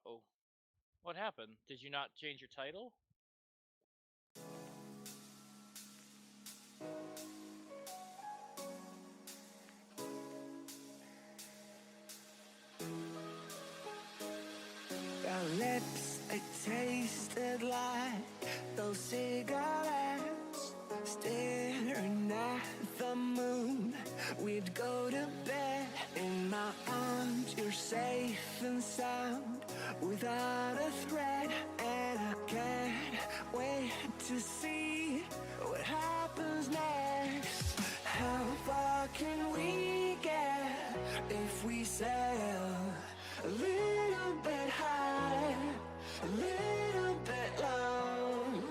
Uh-oh. What happened? Did you not change your title? Your lips, they tasted like those cigarettes. Staring at the moon, we'd go to bed. In my arms, you're safe and sound, without a threat. And I can't wait to see what happens next. How far can we get if we sail a little bit high, a little bit low?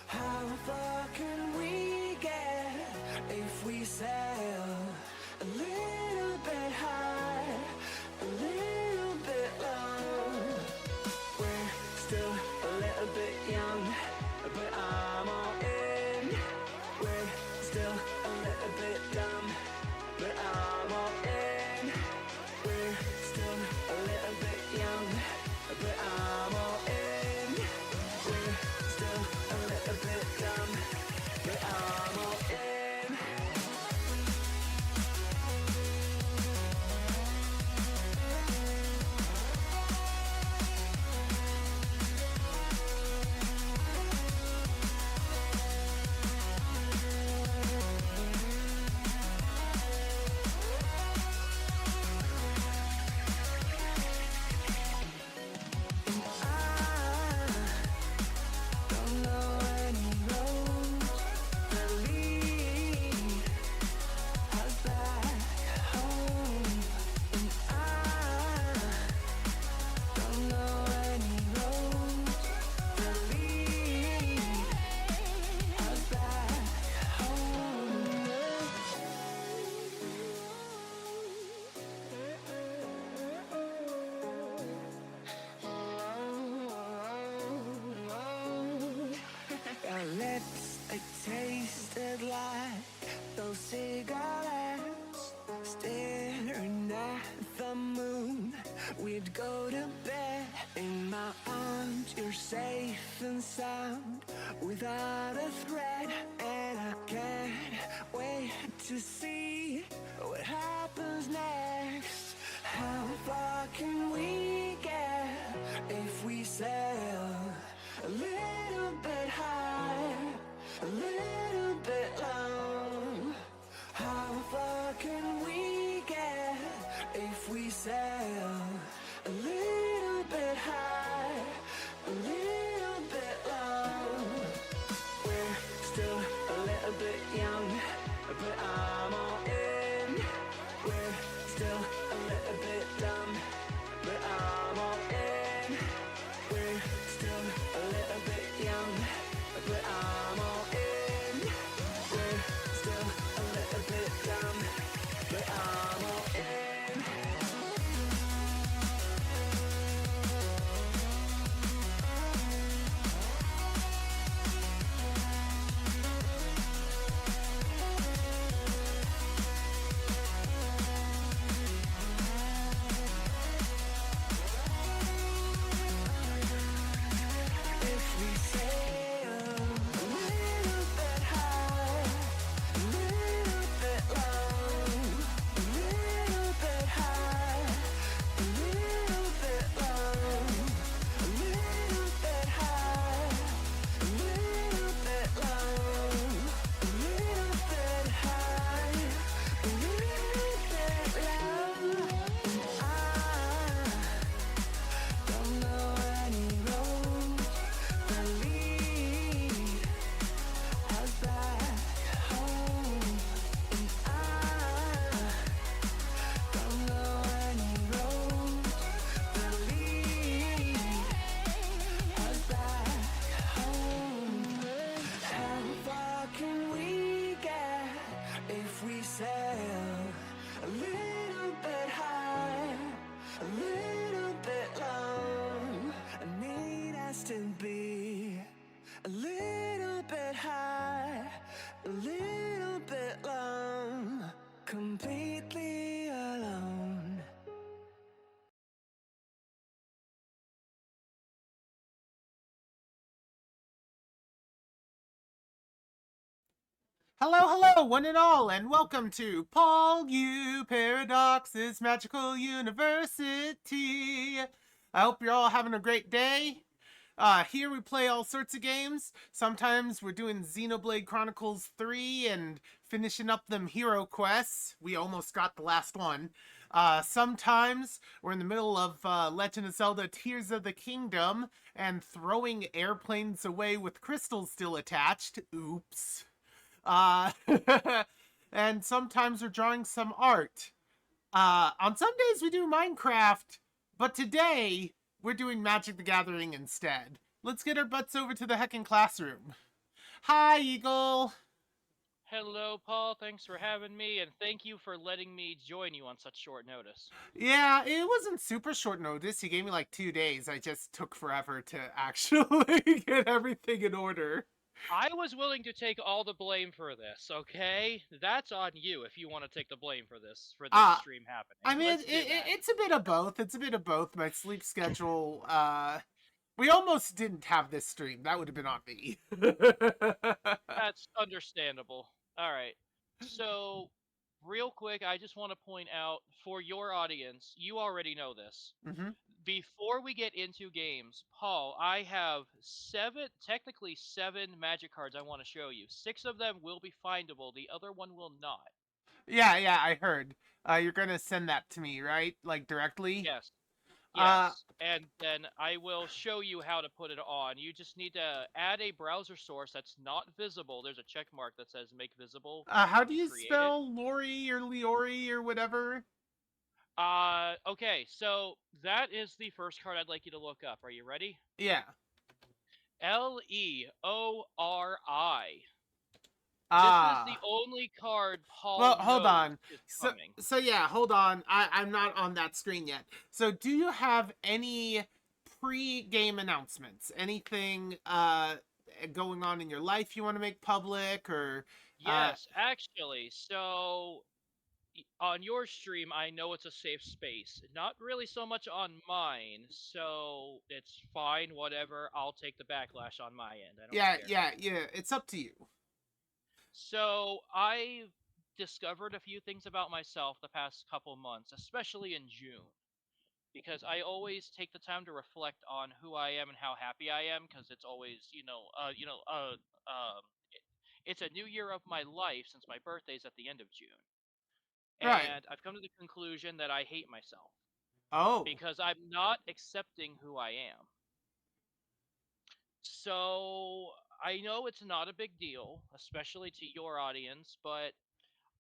How far can we get if we sail a little bit high, a little bit low? We're still a little bit young, but I'm all in. We're still a little bit dumb, but I'm all in. We're still a little bit young, but I'm all in. We're still a little bit dumb, but I'm all in. Don't know any roads that lead us back home. And I don't know any roads that lead us back home. Your lips, they tasted like those cigarettes. Staring at the moon, we'd go to bed. In my arms, you're safe and sound, without a threat. And I can't wait to see what happens next. How far can we get if we sail a little bit high, a little bit low? How far can we get if we sail a little bit high, a little bit low? We're still a little bit young, but I'm all in. We're still a little bit dumb, but I'm all in. We're still a little bit young, but I'm all in. We're still a little bit dumb, but I'm all in. Hello, hello, one and all, and welcome to Paul U Paradox's Magical University. I hope you're all having a great day. Here we play all sorts of games. Sometimes we're doing Xenoblade Chronicles 3 and finishing up them hero quests. We almost got the last one. Sometimes we're in the middle of Legend of Zelda Tears of the Kingdom and throwing airplanes away with crystals still attached. Oops. Uh, and sometimes we're drawing some art. On some days we do Minecraft, but today we're doing Magic the Gathering instead. Let's get our butts over to the heckin' classroom. Hi, Eagle. Hello, Paul. Thanks for having me, and thank you for letting me join you on such short notice. Yeah, it wasn't super short notice. He gave me like 2 days. I just took forever to actually get everything in order. I was willing to take all the blame for this, okay? That's on you if you want to take the blame for this Uh, stream happening. I mean, Let's do that. it's a bit of both. It's a bit of both. My sleep schedule, we almost didn't have this stream. That would have been on me. That's understandable. All right. So, real quick, I just want to point out for your audience, you already know this. Mm-hmm. Before we get into games, Paul, I have technically seven magic cards I want to show you. Six of them will be findable, the other one will not. Yeah, yeah, I heard. You're gonna send that to me, right? Like directly? Yes, Uh, yes. And then I will show you how to put it on. You just need to add a browser source that's not visible. There's a check mark that says make visible how when do you you create it. spell Lori or Leori or whatever? Okay, so that is the first card I'd like you to look up. Are you ready? Yeah. Leori. This is the Ah. only card Paul Well, hold knows on. is So, coming. so yeah, hold on. I'm not on that screen yet. So, do you have any pre-game announcements? Anything going on in your life you want to make public or Yes, actually. So on your stream, I know it's a safe space. Not really so much on mine, so it's fine, whatever. I'll take the backlash on my end. I don't yeah, care. yeah, yeah, it's up to you. So I discovered a few things about myself the past couple months, especially in June, because I always take the time to reflect on who I am and how happy I am, because it's always, it's a new year of my life since my birthday's at the end of June. Right. And I've come to the conclusion that I hate myself Oh. because I'm not accepting who I am. So I know it's not a big deal, especially to your audience, but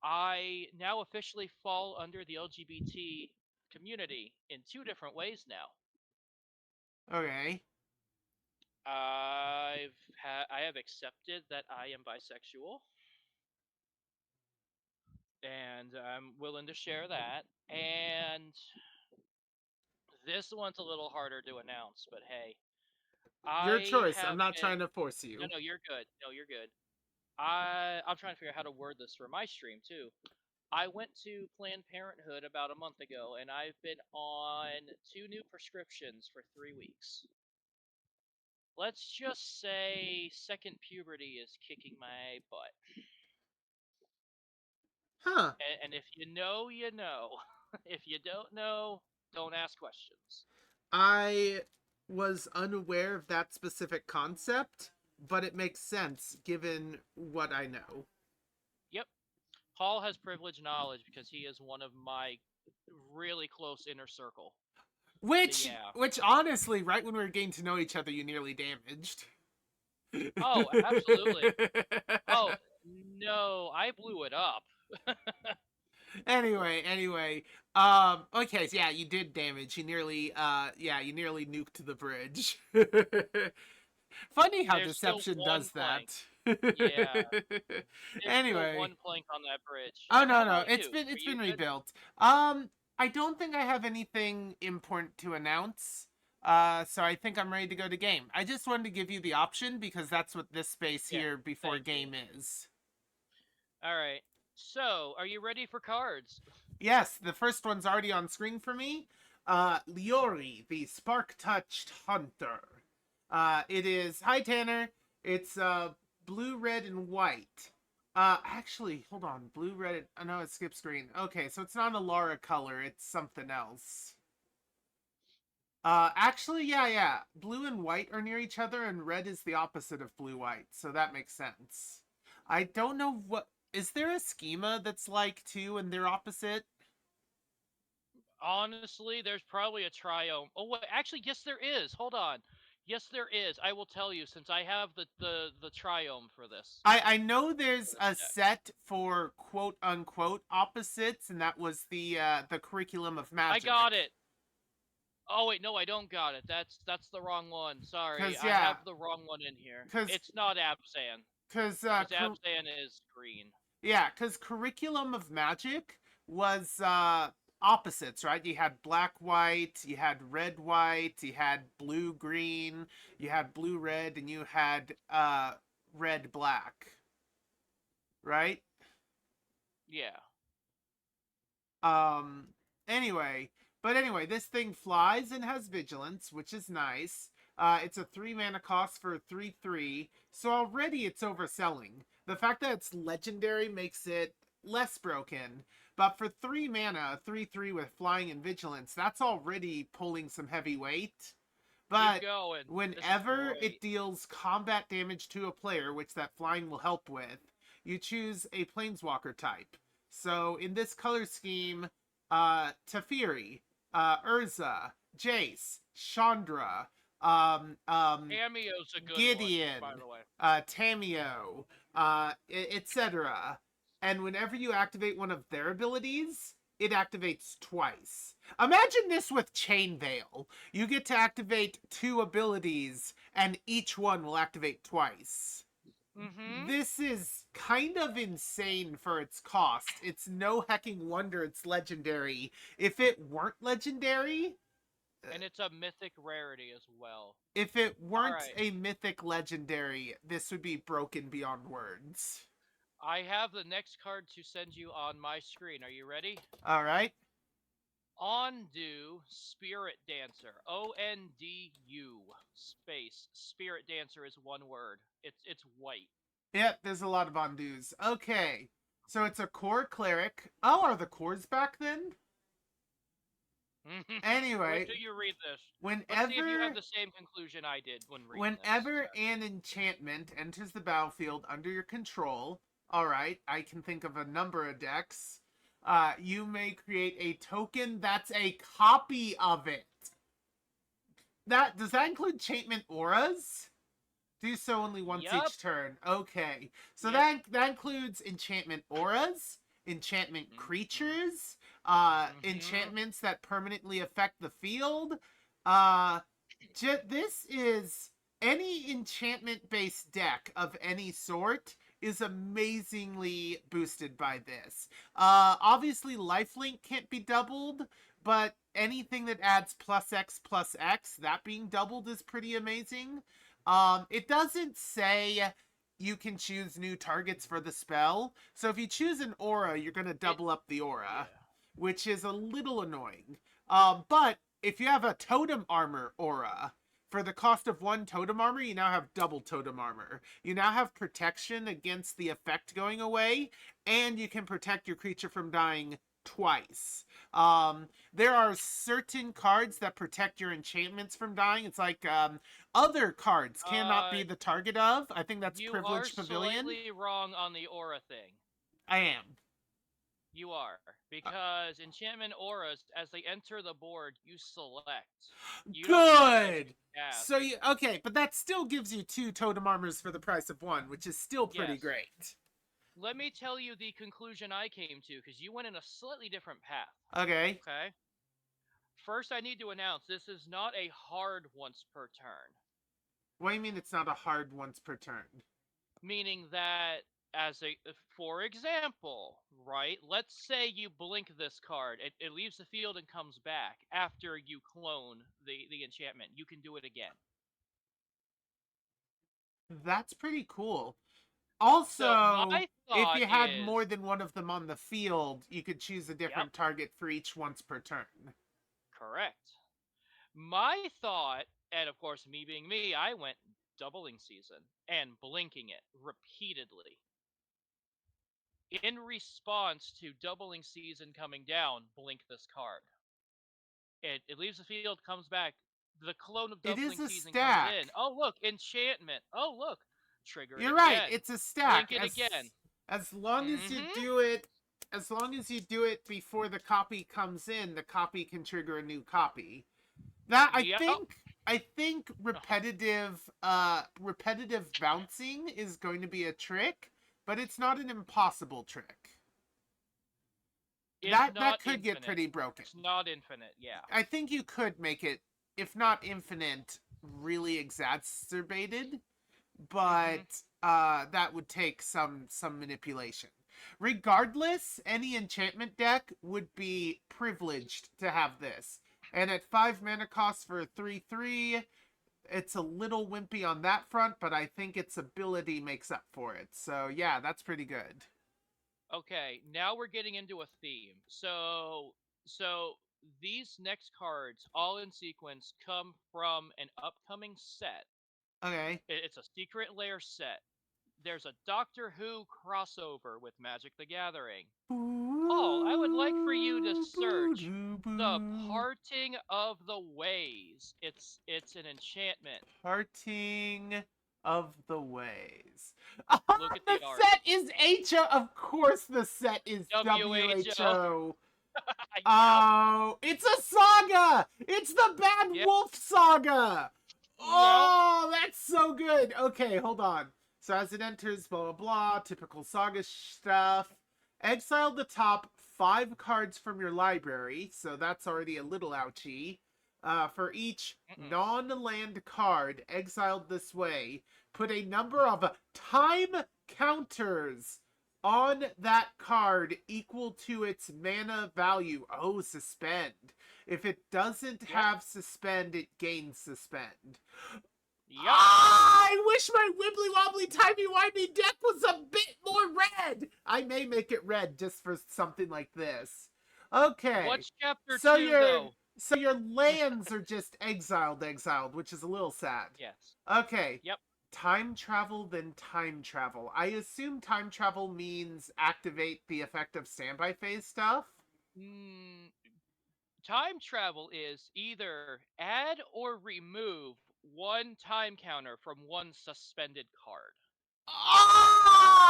I now officially fall under the LGBT community in two different ways now. Okay. I have accepted that I am bisexual, and I'm willing to share that. And this one's a little harder to announce, but hey, Your I choice. I'm have not been. trying to force No, you. no, you're good. No, you're good. I'm trying to figure out how to word this for my stream too. I went to Planned Parenthood about a month ago, and I've been on two new prescriptions for 3 weeks. Let's just say second puberty is kicking my butt. Huh. And if you know, you know. If you don't know, don't ask questions. I was unaware of that specific concept, but it makes sense given what I know. Yep. Paul has privileged knowledge because he is one of my really close inner circle. So yeah. Which honestly, right when we were getting to know each other, you nearly damaged. Oh, absolutely. Oh, no, I blew it up. Anyway, okay, so yeah, you did damage. You nearly nuked the bridge. Funny how There's still deception one does plank. that. Yeah, there's still Anyway, one plank on that bridge. oh How no, no, about you? Are it's you been good? rebuilt. I don't think I have anything important to announce. So I think I'm ready to go to game. I just wanted to give you the option because that's what this space Yeah, here before thank you. game is. All right. So, are you ready for cards? Yes, the first one's already on screen for me. Liori, the Spark Touched Hunter. It is, hi Tanner. It's blue, red, and white. Actually, hold on. Blue, red. I know it skips green. Okay, so it's not a Lara color. It's something else. Actually, yeah. Blue and white are near each other, and red is the opposite of blue-white, so that makes sense. I don't know what. Is there a schema that's like two and they're opposite? Honestly, there's probably a triome. Oh, wait, actually, yes, there is. Hold on. Yes, there is. I will tell you since I have the triome for this. I know For there's this a deck. set for quote unquote opposites, and that was the curriculum of I magic. got it. Oh wait, no, I don't got it. That's the wrong one. Sorry, Cause I yeah, have the wrong one in here. cause It's not Abzan, cause because Abzan is green. yeah, cause curriculum of magic was opposites, right? You had black white, you had red white, you had blue green, you had blue red, and you had red black, right? Yeah. Um, anyway, but anyway, this thing flies and has vigilance, which is nice. It's a 3 mana cost for a 3/3, so already it's overselling. The fact that it's legendary makes it less broken, but for 3 mana, 3/3 with flying and vigilance, that's already pulling some heavy weight. Keep But going. This is whenever it great. deals combat damage to a player, which that flying will help with, you choose a planeswalker type. So in this color scheme, Teferi, Urza, Jace, Chandra, Cameo's a good one, by Gideon, the way. Tamio, etc. And whenever you activate one of their abilities, it activates twice. Imagine this with Chain Veil. You get to activate 2 abilities, and each one will activate twice. Mm-hmm. This is kind of insane for its cost. It's no hecking wonder it's legendary. If it weren't legendary, And it's a mythic rarity as well. if it All weren't right. a mythic legendary, this would be broken beyond words. I have the next card to send you on my screen. Are you ready? All right. Ondu Spirit Dancer. ONDU space. Spirit Dancer is one word. It's white. Yep, there's a lot of undos. Okay. So it's a core cleric. Oh, are the cores back then? Wait Anyway, till you read this. Let's see if you have whenever the same conclusion I did when reading this. whenever an enchantment enters the battlefield under your control, all right, I can think of a number of decks. You may create a token that's a copy of it. That does that include enchantment auras? Do so only once Yup. each turn. Okay. So Yes. that includes enchantment auras, enchantment Mm-hmm. creatures, Mm-hmm. enchantments that permanently affect the field. Uh this is any enchantment based deck of any sort is amazingly boosted by this. Obviously lifelink can't be doubled, but anything that adds plus X, that being doubled is pretty amazing. It doesn't say you can choose new targets for the spell. So if you choose an aura, you're going to It. double up the aura, Yeah. which is a little annoying. But if you have a totem armor aura, for the cost of 1 totem armor, you now have double totem armor. You now have protection against the effect going away, and you can protect your creature from dying twice. There are certain cards that protect your enchantments from dying. It's like other cards cannot Uh, be the target of. I think that's you are Privileged Pavilion. slightly wrong on the aura thing. I am. You are. Uh, Because enchantment auras, as they enter the board, you select. You don't target as Good. you cast. So you okay, but that still gives you 2 totem armors for the price of 1, which is still pretty Yes. great. Let me tell you the conclusion I came to, because you went in a slightly different path. Okay. Okay? First, I need to announce this is not a hard once per turn. What do you mean it's not a hard once per turn? Meaning that, for example, right? Let's say you blink this card, it leaves the field and comes back after you clone the enchantment. You can do it again. That's pretty cool. So Also, my if thought you had more is, than one of them on the field, you could choose a yep, different target for each once per turn. correct. My thought, and of course, me being me, I went doubling season and blinking it repeatedly. In response to doubling season coming down, blink this card. It leaves the field, comes back. The clone of It is doubling a season comes stack. in. Oh look, enchantment. Oh look, trigger it You're right. again. It's a stack. Blink it again. As long as you Mm-hmm. do it, as long as you do it before the copy comes in, the copy can trigger a new copy. That Yep. I think repetitive bouncing is going to be a trick, but it's not an impossible trick. It's That not could infinite. get pretty broken. It's not infinite, yeah. I think you could make it, if not infinite, really exacerbated, but that would take some manipulation. Regardless, any enchantment deck would be privileged to have this. And at 5 mana cost for a 3/3, it's a little wimpy on that front, but I think its ability makes up for it. So yeah, that's pretty good. Okay, now we're getting into a theme. So these next cards, all in sequence, come from an upcoming set. Okay. It's a Secret Lair set. There's a Doctor Who crossover with Magic the Gathering. Paul, I would like for you to search the Parting of the Ways. It's an enchantment. Parting of the Ways. Look at The the art. set is HO. Of course the set is WHO. Oh, it's a saga! It's the Bad Yep. Wolf saga! Yep. Oh, that's so good. Okay, hold on. So as it enters, blah, blah, blah, typical saga stuff. Exile the top 5 cards from your library, so that's already a little ouchy. For each non-land card exiled this way, put a number of time counters on that card equal to its mana value. Oh, suspend. If it doesn't have suspend, it gains suspend. Yep. I wish my wibbly wobbly timey wimey deck was a bit more red. I may make it red just for something like this. Okay. What's chapter so 2 your though? so your lands are just exiled, which is a little sad. Yes. Okay. Yep. Time travel, then time travel. I assume time travel means activate the effect of standby phase stuff. Time travel is either add or remove one time counter from one suspended card. Ah!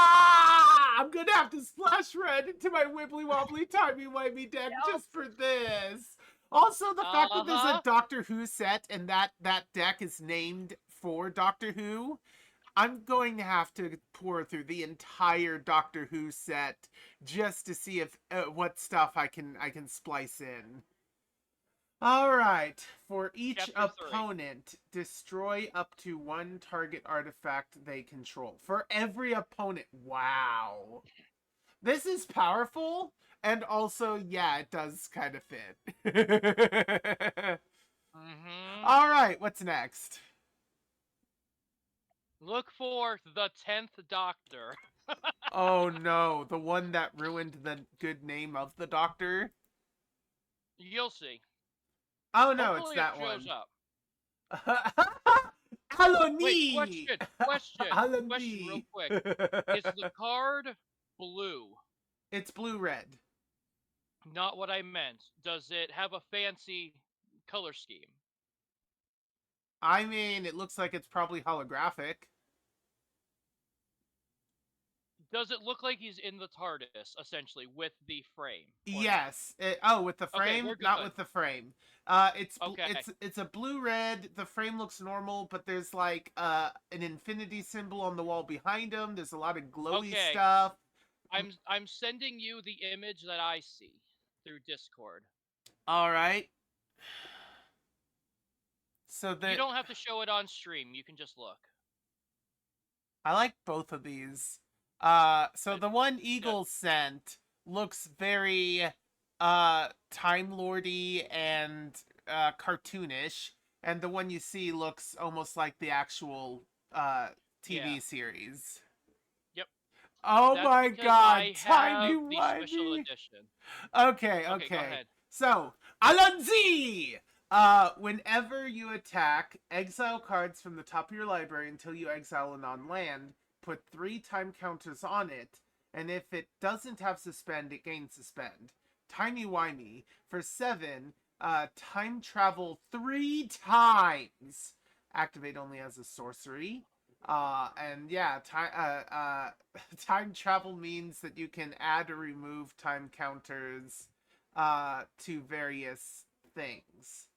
I'm gonna have to splash red into my wibbly wobbly timey wimey deck just for this. Also, the fact that there's a Doctor Who set and that deck is named for Doctor Who, I'm going to have to pour through the entire Doctor Who set just to see if what stuff I can splice in. All right. For each opponent, destroy up to 1 target artifact they control. For every opponent. Wow. This is powerful, and also, yeah, it does kind of fit. All right, what's next? Look for the 10th Doctor. Oh no, the one that ruined the good name of the Doctor? You'll see. Oh no, Hopefully it's that it shows one. up. Aloni! Wait, question real quick. Is the card blue? It's blue-red. Not what I meant. Does it have a fancy color scheme? I mean, it looks like it's probably holographic. Does it look like he's in the TARDIS, essentially, with the frame? Yes. With the frame? Okay, not with the frame. It's a blue-red. The frame looks normal, but there's like an infinity symbol on the wall behind him. There's a lot of glowy stuff. I'm sending you the image that I see through Discord. All right. So you don't have to show it on stream. You can just look. I like both of these. So the one Eagle sent looks very Time Lordy and cartoonish, and the one you see looks almost like the actual TV series. Yep. Oh my god, Timey wimey. Okay. Go ahead. So, Alonzi! Whenever you attack, exile cards from the top of your library until you exile a non-land, put 3 time counters on it, and if it doesn't have suspend, it gains suspend. Timey-wimey. For 7, time travel 3 times. Activate only as a sorcery. And yeah, time travel means that you can add or remove time counters to various things.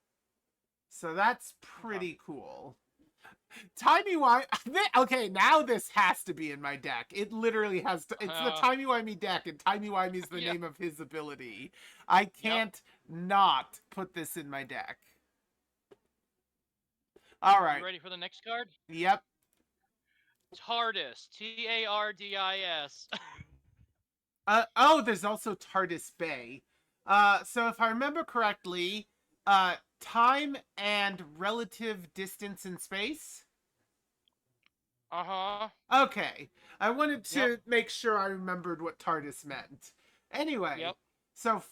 So that's Okay. pretty cool. Timey-wimey. Okay, now this has to be in my deck. It literally has to. It's the Timey-wimey deck, and Timey-wimey is the Yeah. name of his ability. I Yep. can't not put this in my deck. All You right. ready for the next card? Yep. TARDIS. TARDIS. Oh, there's also TARDIS Bay. So if I remember correctly, time and relative distance in space. Uh-huh. Okay. I wanted Yep. to make sure I remembered what TARDIS meant. Anyway, Yep. so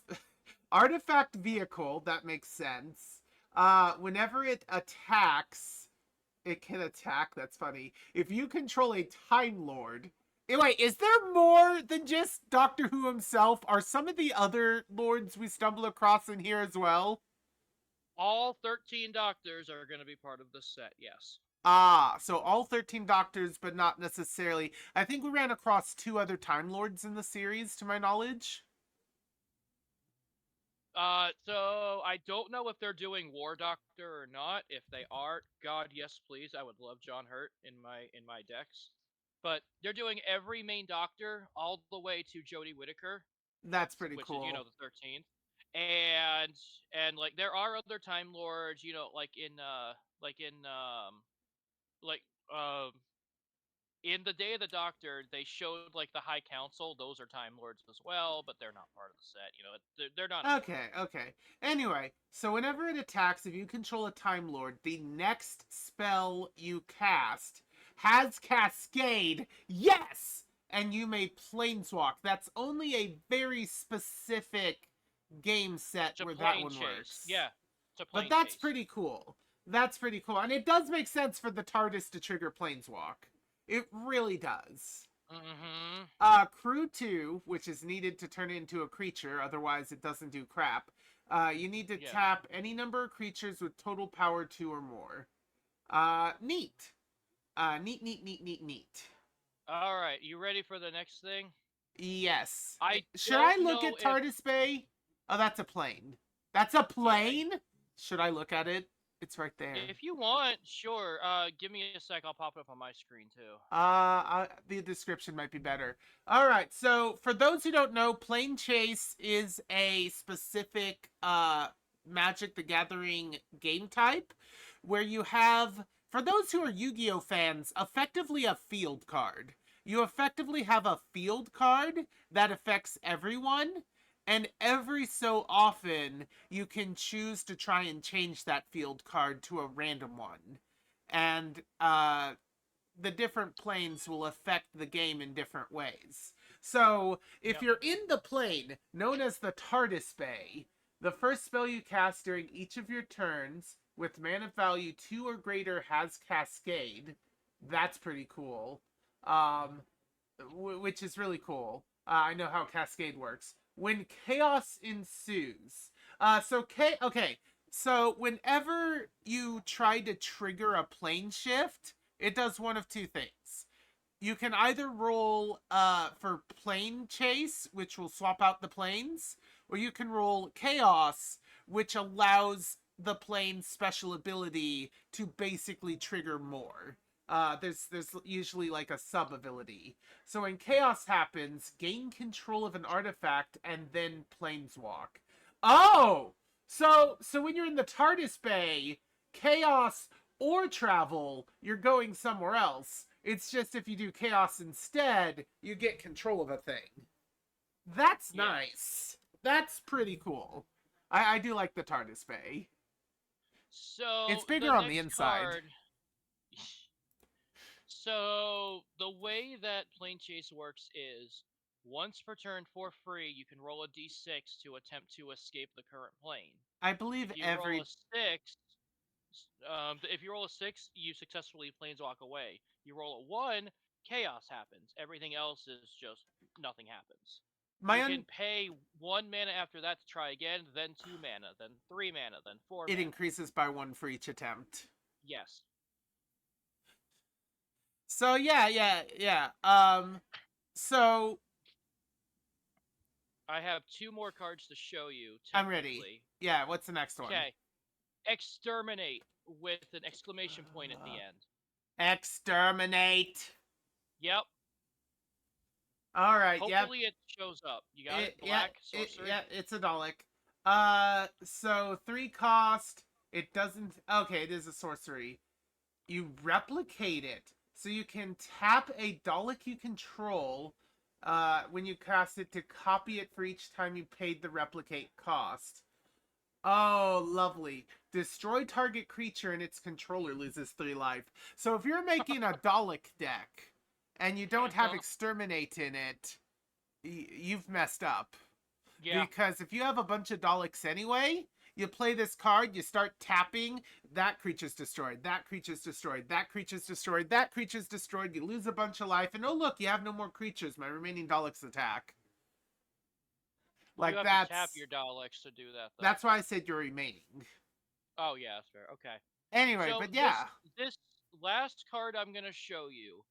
artifact vehicle, that makes sense. Whenever it attacks, it can attack. That's funny. If you control a Time Lord. Wait, is there more than just Doctor Who himself? Are some of the other lords we stumble across in here as well? All 13 doctors are going to be part of this set, yes. Ah, so all 13 doctors, but not necessarily. I think we ran across 2 other Time Lords in the series, to my knowledge. So I don't know if they're doing War Doctor or not. If they are, God, yes, please. I would love John Hurt in my decks. But they're doing every main Doctor all the way to Jodie Whittaker, That's pretty which is cool. the 13th. And like there are other Time Lords, like in like um in the Day of the Doctor, they showed like the High Council. Those are Time Lords as well, but they're not part of the set. They're not important. Okay, okay. Anyway, so whenever it attacks, if you control a Time Lord, the next spell you cast has Cascade. Yes! And you may Planeswalk. That's only a very specific game set To where that plane one chase. works. Yeah, to But plane that's chase. pretty cool. That's pretty cool. And it does make sense for the TARDIS to trigger Planeswalk. It really does. Mm-hmm. Crew 2, which is needed to turn into a creature, otherwise it doesn't do crap. You need to Yeah. tap any number of creatures with total power 2 or more. Neat. Neat. All right, you ready for the next thing? Yes. I Should I don't look know at if TARDIS Bay? Oh, that's a plane. That's a yeah, plane? Should I look at it? It's right there. if you want, sure. Give me a sec. I'll pop it up on my screen too. The description might be better. All right, so for those who don't know, Plane Chase is a specific Magic the Gathering game type where you have, for those who are Yu-Gi-Oh fans, effectively a field card. You effectively have a field card that affects everyone, and every so often you can choose to try and change that field card to a random one. And the different planes will affect the game in different ways. So, if Yep. you're in the plane known as the TARDIS Bay, the first spell you cast during each of your turns with mana value 2 or greater has Cascade. That's pretty cool. Um, which is really cool. I know how Cascade works. When chaos ensues. Okay. So whenever you try to trigger a plane shift, it does one of two things. You can either roll for plane chase, which will swap out the planes, or you can roll chaos, which allows the plane's special ability to basically trigger more. There's usually like a sub ability. So when chaos happens, gain control of an artifact and then planeswalk. Oh, so when you're in the TARDIS Bay, chaos or travel, you're going somewhere else. It's just if you do chaos instead, you get control of a thing. That's Yes. nice. That's pretty cool. I do like the TARDIS Bay. It's So the bigger on the next inside. card. So the way that plane chase works is once per turn for free, you can roll a d6 to attempt to escape the current plane. I believe If you roll a every six, if you roll a six, you successfully planeswalk away. You roll a one, chaos happens. Everything else is just nothing happens. My You can pay 1 mana after that to try again, then 2 mana, then 3 mana, then 4 it mana. increases by 1 for each attempt. Yes. So yeah. So I have 2 more cards to show you, I'm ready. technically. Yeah, what's the next one? Okay. Exterminate with an exclamation point at the end. Exterminate. Yep. All right. Yep. Hopefully it shows up. You got it? Black sorcery? Yeah, it's a Dalek. So 3 cost. It doesn't. Okay, it is a sorcery. You replicate it, so you can tap a Dalek you control. When you cast it to copy it for each time you paid the replicate cost. Oh, lovely. Destroy target creature and its controller loses 3 life. So if you're making a Dalek deck and you don't have Exterminate in it, you've messed up. Yeah. Because if you have a bunch of Daleks anyway, you play this card, you start tapping, that creature's destroyed, that creature's destroyed, that creature's destroyed, that creature's destroyed, you lose a bunch of life, and oh look, you have no more creatures, my remaining Daleks attack. Well, you Like have to tap your Daleks to do that, though. That's why I said you're remaining. Oh, yeah, that's fair. Okay. Anyway, So but yeah. this last card I'm going to show you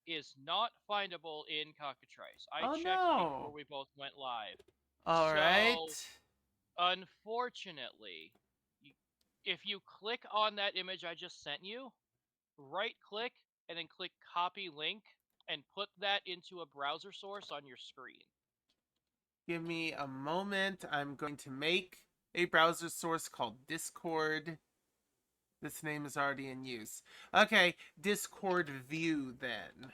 is not findable in Cockatrice. I checked before we both went live. All right. Unfortunately, if you click on that image I just sent you, right click and then click copy link and put that into a browser source on your screen. Give me a moment. I'm going to make a browser source called Discord. This name is already in use. Okay, Discord view then.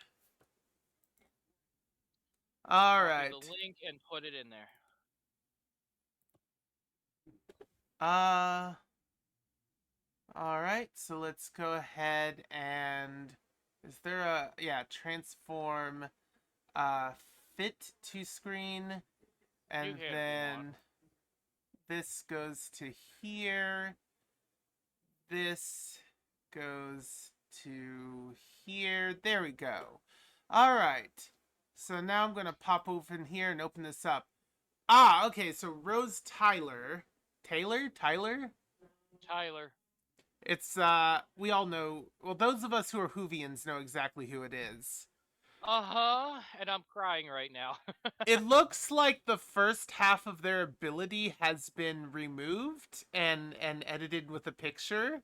All right. Copy the link and put it in there. All right, so let's go ahead and is there a transform fit to screen, and then this goes to here. This goes to here. There we go. All right. So now I'm going to pop open here and open this up. Ah, okay. So Rose Tyler. Tyler? It's, we all know, well, those of us who are Whovians know exactly who it is. Uh-huh, and I'm crying right now. It looks like the first half of their ability has been removed and edited with a picture.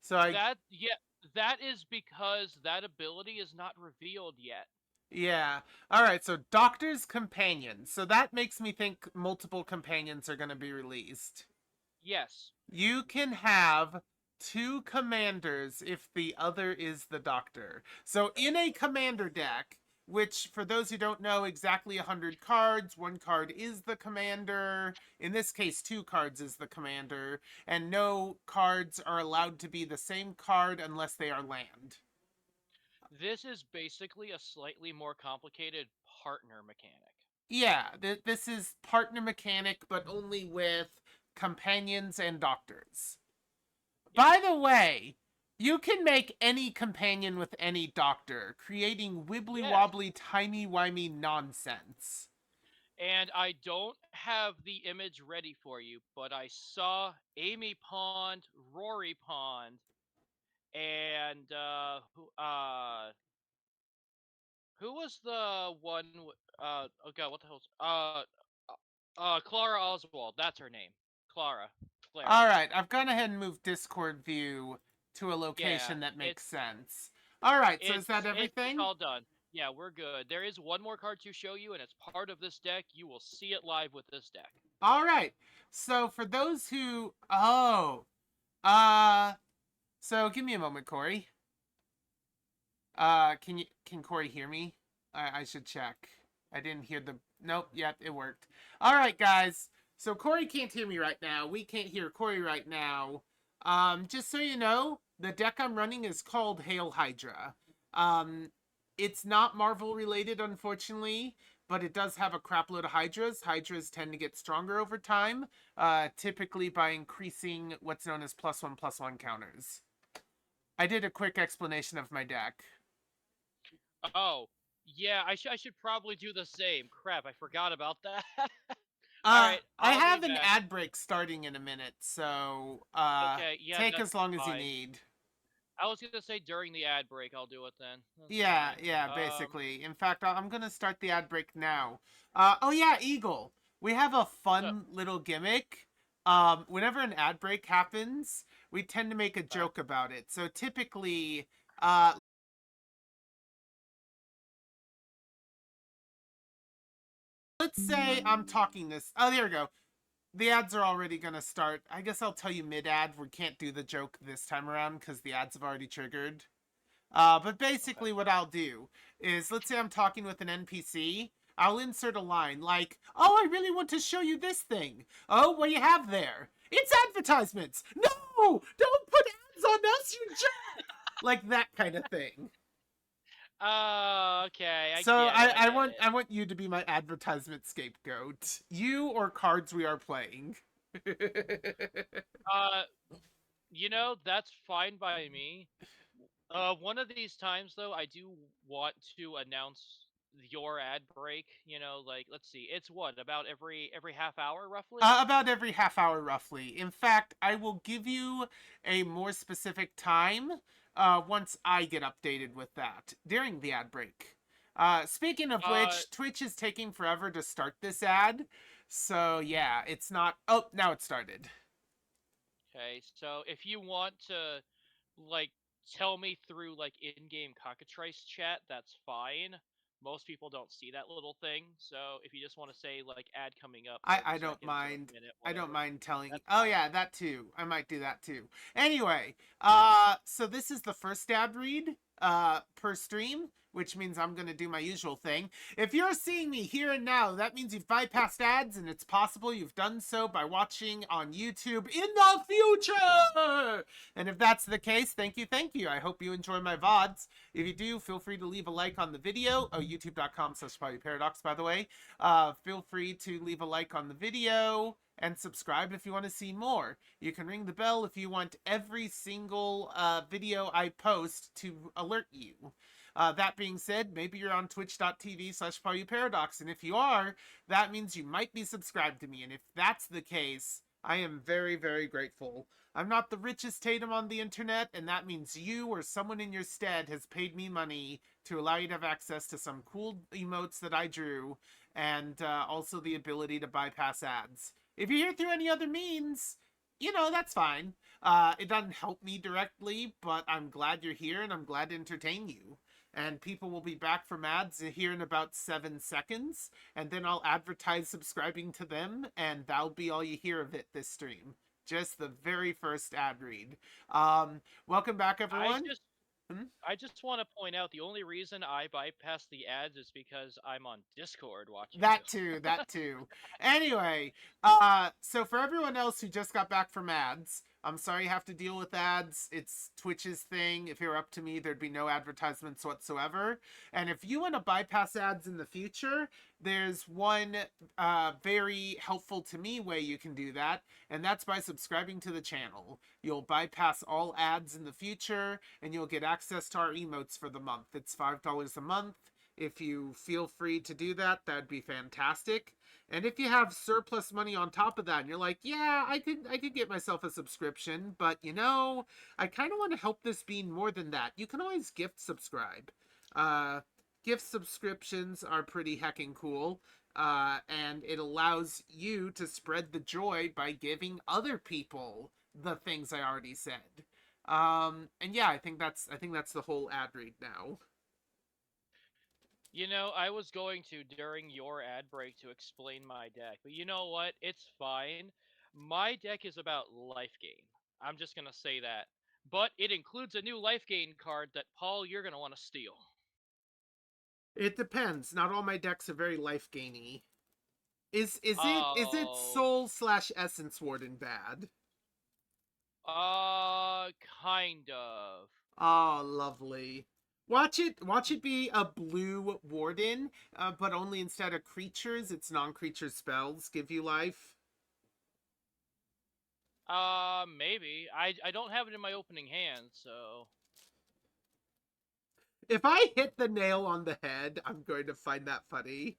So that is because that ability is not revealed yet. Yeah. All right, so Doctor's Companion. So that makes me think multiple companions are going to be released. Yes. You can have 2 commanders if the other is the Doctor. So in a commander deck, which for those who don't know, exactly 100 cards, 1 card is the commander. In this case, 2 cards is the commander, and no cards are allowed to be the same card unless they are land. This is basically a slightly more complicated partner mechanic. Yeah, this is partner mechanic, but only with companions and doctors. Yeah. By the way, you can make any companion with any doctor, creating wibbly-wobbly, timey-wimey nonsense. And I don't have the image ready for you, but I saw Amy Pond, Rory Pond, and who was the one? Oh god, what the hell? Clara Oswald. That's her name. Clara. All right, I've gone ahead and moved Discord view to a location that makes sense. All right, so is that everything? It's all done. Yeah, we're good. There is one more card to show you, and it's part of this deck. You will see it live with this deck. All right. So for those who, so give me a moment, Corey. Can Corey hear me? I should check. I didn't hear the, nope, yep, it worked. All right, guys. So Corey can't hear me right now. We can't hear Corey right now. Just so you know, the deck I'm running is called Hail Hydra. It's not Marvel related, unfortunately, but it does have a crapload of Hydras. Hydras tend to get stronger over time, typically by increasing what's known as +1/+1 counters. I did a quick explanation of my deck. Oh, Yeah, I should probably do the same. Crap, I forgot about that. All right, I I'll be have an back. ad break starting in a minute, so Okay, yeah, take that's as long as you fine. need. I was gonna say during the ad break I'll do it then. That's Yeah, fine. yeah, basically. In fact, I'm gonna start the ad break now. Oh yeah, Eagle. We have a What's up? fun little gimmick. Whenever an ad break happens, we tend to make a Huh? joke about it. So typically, uh, let's say I'm talking this. Oh, there we go. The ads are already gonna start. I guess I'll tell you mid-ad. We can't do the joke this time around because the ads have already triggered. But Okay. basically, what I'll do is, let's say I'm talking with an NPC. I'll insert a line like, "Oh, I really want to show you this thing. Oh, what do you have there? It's advertisements. No, don't put ads on us, you jerk!" Like that kind of thing. Oh, okay. I So get it. I I get want it. I want you to be my advertisement scapegoat. You or cards we are playing. Uh, that's fine by me. One of these times though, I do want to announce your ad break. Like let's see, it's what about every half hour roughly. About every half hour, roughly. In fact, I will give you a more specific time once I get updated with that during the ad break. Speaking of Uh, which, Twitch is taking forever to start this ad. So, yeah, it's not. Oh, now it started. okay. So if you want to like tell me through like in-game cockatrice chat, that's fine. Most people don't see that little thing, so if you just want to say like ad coming up, I 30 don't seconds or mind. a minute, I don't whatever, mind telling. that's Oh fine. yeah, that too. I might do that too. Anyway, so this is the first ad read per stream, which means I'm gonna do my usual thing. If you're seeing me here and now, that means you've bypassed ads, and it's possible you've done so by watching on YouTube in the future. And if that's the case, thank you, thank you. I hope you enjoy my VODs. If you do, feel free to leave a like on the video. Oh, youtube.com/paradox, by the way. Feel free to leave a like on the video and subscribe if you want to see more. You can ring the bell if you want every single video I post to alert you. That being said, maybe you're on twitch.tv/Paradox, and if you are, that means you might be subscribed to me, and if that's the case, I am very, very grateful. I'm not the richest Tatum on the internet, and that means you or someone in your stead has paid me money to allow you to have access to some cool emotes that I drew, and also the ability to bypass ads. If you're here through any other means, that's fine. It doesn't help me directly, but I'm glad you're here and I'm glad to entertain you. And people will be back from ads here in about 7 seconds, and then I'll advertise subscribing to them, and that'll be all you hear of it this stream. Just the very first ad read. Welcome back, I everyone. just Hmm? I just want to point out the only reason I bypass the ads is because I'm on Discord watching you. That too, that too. Anyway, so for everyone else who just got back from ads, I'm sorry you have to deal with ads. It's Twitch's thing. If it were up to me, there'd be no advertisements whatsoever. And if you want to bypass ads in the future, there's one very helpful to me way you can do that, and that's by subscribing to the channel. You'll bypass all ads in the future, and you'll get access to our emotes for the month. It's $5 a month. If you feel free to do that, that'd be fantastic. And if you have surplus money on top of that, and you're like, yeah, I could get myself a subscription, but I kind of want to help this be more than that. You can always gift subscribe. Uh, Gift subscriptions are pretty heckin' cool. And it allows you to spread the joy by giving other people the things I already said. And yeah, I think that's the whole ad read now. I was going to during your ad break to explain my deck, but you know what? It's fine. My deck is about life gain. I'm just gonna say that. But it includes a new life gain card that Paul you're gonna want to steal. It depends. Not all my decks are very life gainy. Is it Oh, Soul/Essence Warden bad? kind of. Oh, lovely. Watch it be a blue warden, but only instead of creatures, it's non-creature spells give you life. Maybe. I don't have it in my opening hand, so If I hit the nail on the head, I'm going to find that funny.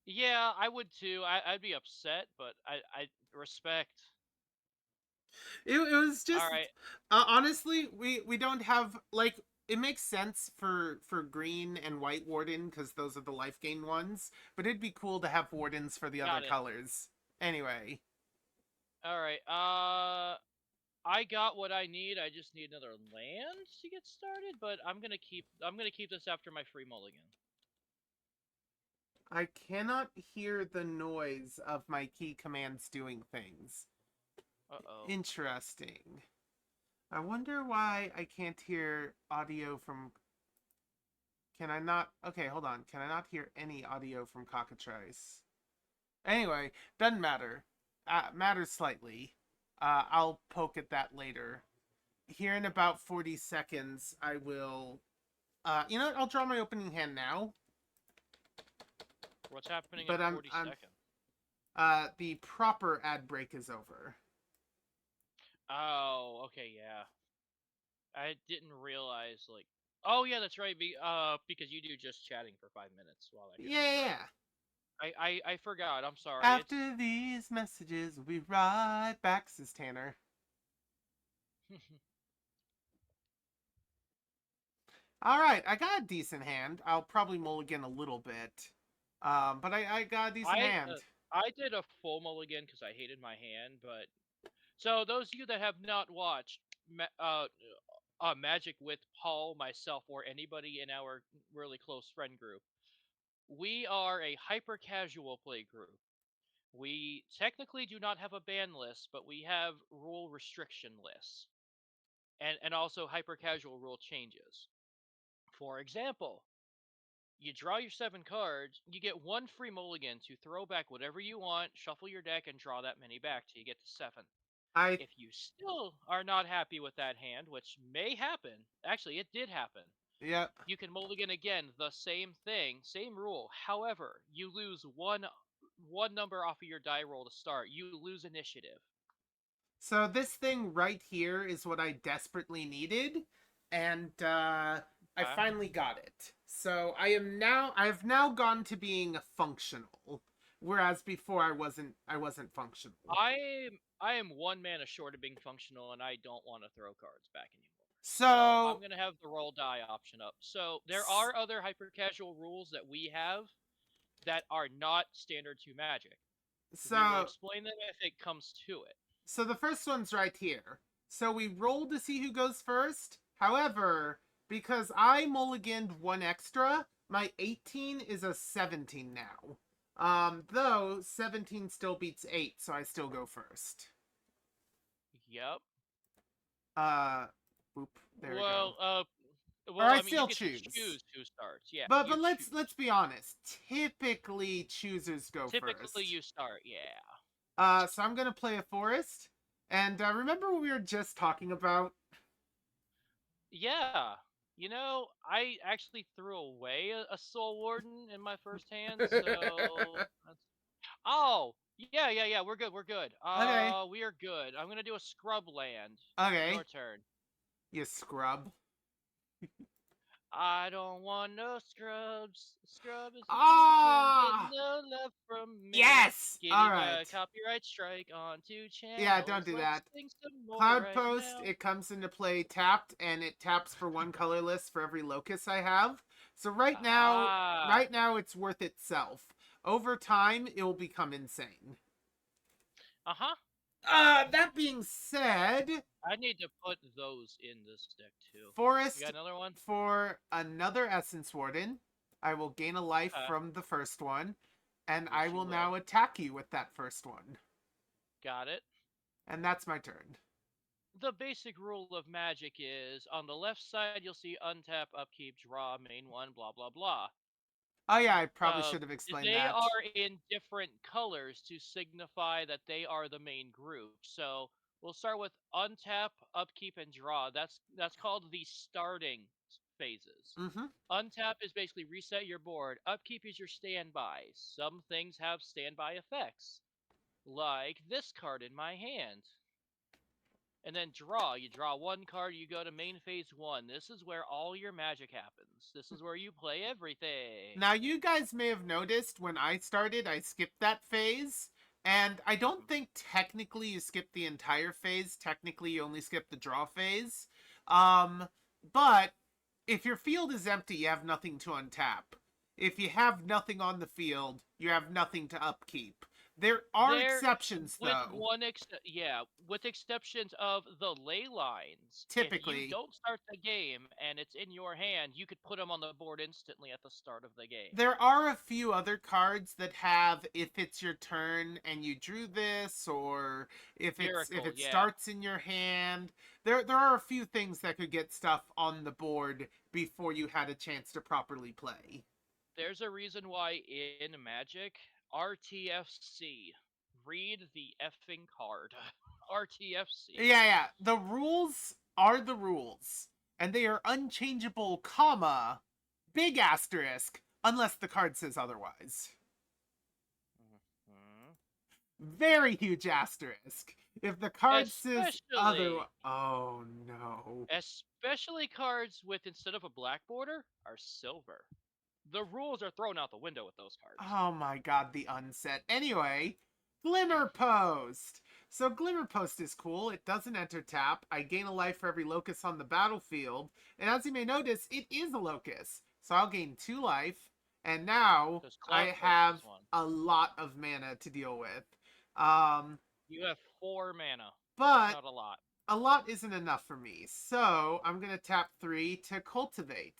Yeah, I would too. I'd be upset, but I respect. It was All just right, honestly, we don't have like it makes sense for green and white warden because those are the life gain ones, but it'd be cool to have wardens for the other got it. colors. Anyway, All right. I got what I need. I just need another land to get started, but I'm gonna keep this after my free mulligan. I cannot hear the noise of my key commands doing things. Uh-oh. Interesting. I wonder why I can't hear audio from. Can I not? Okay, hold on. Can I not hear any audio from Cockatrice? Anyway, doesn't matter. Matters slightly. I'll poke at that later. Here in about 40 seconds, I will. You know what? I'll draw my opening hand now. What's happening in But 40 I'm. seconds? The proper ad break is over. Oh, okay, yeah. I didn't realize like. Oh yeah, that's right. Because you do just chatting for 5 minutes while I draw. Yeah. I forgot. I'm sorry. It's After these messages, we'll be right back, says Tanner. All right, I got a decent hand. I'll probably mulligan a little bit, but I got a decent I hand. I did a full mulligan because I hated my hand, but so those of you that have not watched Magic with Paul, myself, or anybody in our really close friend group, we are a hyper casual play group. We technically do not have a ban list, but we have rule restriction lists and also hyper casual rule changes. For example, you draw your 7 cards, you get 1 free mulligan to throw back whatever you want, shuffle your deck, and draw that many back till you get to 7. I If you still are not happy with that hand, which may happen, actually, it did happen, Yep. you can mulligan again, the same thing, same rule. However, you lose one number off of your die roll to start. You lose initiative. So this thing right here is what I desperately needed, and I Okay. finally got it. So I've now gone to being functional, whereas before I wasn't functional. I am 1 mana short of being functional, and I don't want to throw cards back anymore. So I'm So gonna have the roll die option up. So there are other hyper casual rules that we have that are not standard to Magic. We will so explain them if it comes to it. so the first one's right here. So we roll to see who goes first. However, because I mulliganed one extra, my 18 is a 17 now. Though 17 still beats 8, so I still go first. Yep. Uh, boop. There we Well, go. Or I I mean, you still get to choose. choose who starts. Yeah, But you let's choose. be honest. Typically, choosers go Typically, first. you start. Yeah. So I'm gonna play a forest. And remember what we were just talking about? Yeah. You know, I actually threw away a Soul Warden in my first hand, so oh, yeah. We're good. We're good. Okay. We are good. I'm gonna do a scrub land. Your Okay. turn. You scrub. I don't want no scrubs. Scrub is a punishment. Get Ah! no love from me. Yes! Getting Alright. a copyright strike on 2 Yeah, don't channels. do Let's that. sing some more Cloud right Post, now. it comes into play tapped, and it taps for one colorless for every locus I have. So Ah. right now it's worth itself. Over time, it will become insane. Uh huh. That being said, I need to put those in this deck too. You Forest got another one? for another Essence Warden. I will gain a life Okay. from the first one, and I Yes, you will will. now attack you with that first one. Got it. And that's my turn. The basic rule of Magic is on the left side you'll see untap, upkeep, draw, main one, blah blah blah. Oh yeah, I probably Uh, should have explained they that. are in different colors to signify that they are the main group. So we'll start with untap, upkeep, and draw. That's called the starting phases. Mm-hmm. Untap is basically reset your board. Upkeep is your standby. Some things have standby effects, like this card in my hand. And then draw. You draw one card, you go to main phase 1. This is where all your magic happens. This is where you play everything. Now, you guys may have noticed when I started, I skipped that phase. And I don't think technically you skipped the entire phase. Technically, you only skipped the draw phase. But if your field is empty, you have nothing to untap. If you have nothing on the field, you have nothing to upkeep. There are exceptions, with though. with exceptions of the ley lines. If you Typically, don't start the game and it's in your hand, you could put them on the board instantly at the start of the game. there are a few other cards that have if it's your turn and you drew this, or if it starts in your hand. There are a few things that could get stuff on the board before you had a chance to properly play. There's a reason why in Magic, RTFC. Read the effing card. RTFC. Yeah. The rules are the rules, and they are unchangeable, comma, big asterisk, unless the card says otherwise. Very huge asterisk. If the card says otherwise, oh no. Especially cards with, instead of a black border, are silver. The rules are thrown out the window with those cards. Oh my god, the unset. Anyway, Glimmer Post. So Glimmer Post is cool. It doesn't enter tap. I gain a life for every locust on the battlefield. And as you may notice, it is a locust. So I'll gain 2 life. And now I have a lot of mana to deal with. You have 4 mana. But not a lot. A lot isn't enough for me. So I'm going to tap 3 to cultivate.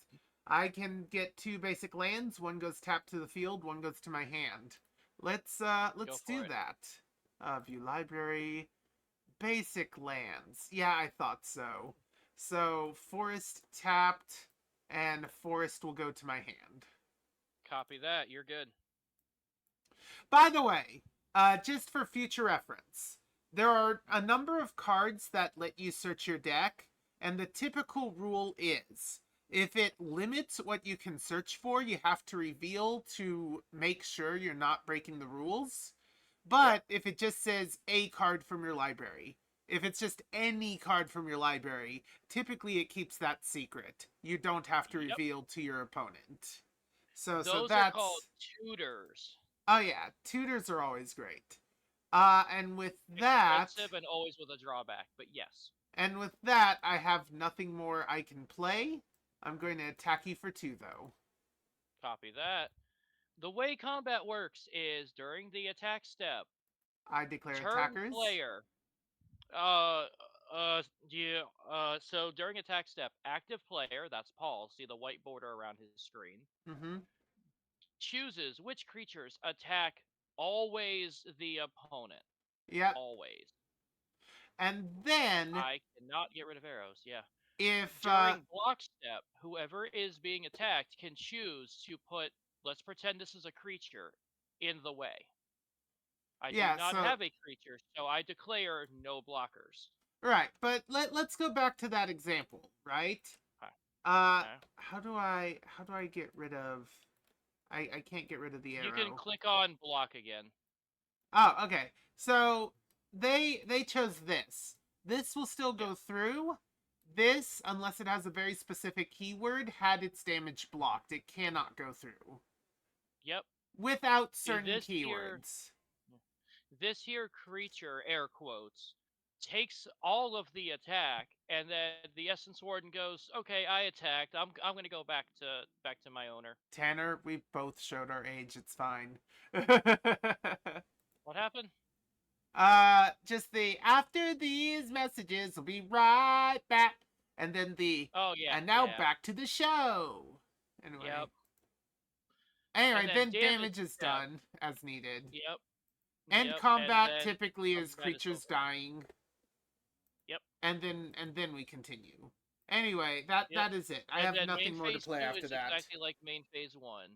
I can get 2 basic lands. One goes tapped to the field, one goes to my hand. Let's do that. View library. Basic lands. Yeah, I thought so. So forest tapped, and forest will go to my hand. Copy that. You're good. By the way, just for future reference, there are a number of cards that let you search your deck, and the typical rule is, if it limits what you can search for, you have to reveal to make sure you're not breaking the rules. But if it just says a card from your library, if it's just any card from your library, typically it keeps that secret. You don't have to reveal to your opponent. So Those that's are called tutors. Oh yeah, tutors are always great. And with that, expensive and always with a drawback, but yes. And with that, I have nothing more I can play. I'm going to attack you for 2, though. Copy that. The way combat works is during the attack step, I declare turn attackers. Player. So during attack step, active player, that's Paul, see the white border around his screen, chooses which creatures attack always the opponent. Yeah. Always. And then I cannot get rid of arrows, yeah. If during block step, whoever is being attacked can choose to put, let's pretend this is a creature, in the way. I do not have a creature, so I declare no blockers. Right, but let's go back to that example, right? How do I get rid of? I can't get rid of the arrow. You can click on block again. Oh, okay. So they chose this. This will still go through. This, unless it has a very specific keyword, had its damage blocked. It cannot go through. Yep. Without certain keywords. This here creature, air quotes, takes all of the attack, and then the Essence Warden goes, "Okay, I attacked. I'm going to go back to my owner." Tanner, we both showed our age. It's fine. What happened? Just the after these messages will be right back, and then the and now back to the show. Anyway. Yep. Anyway, then damage is done as needed. Yep. End combat typically is creatures dying. Yep. And then we continue. Anyway, that is it. I have nothing more to play after that. Exactly like main phase 1.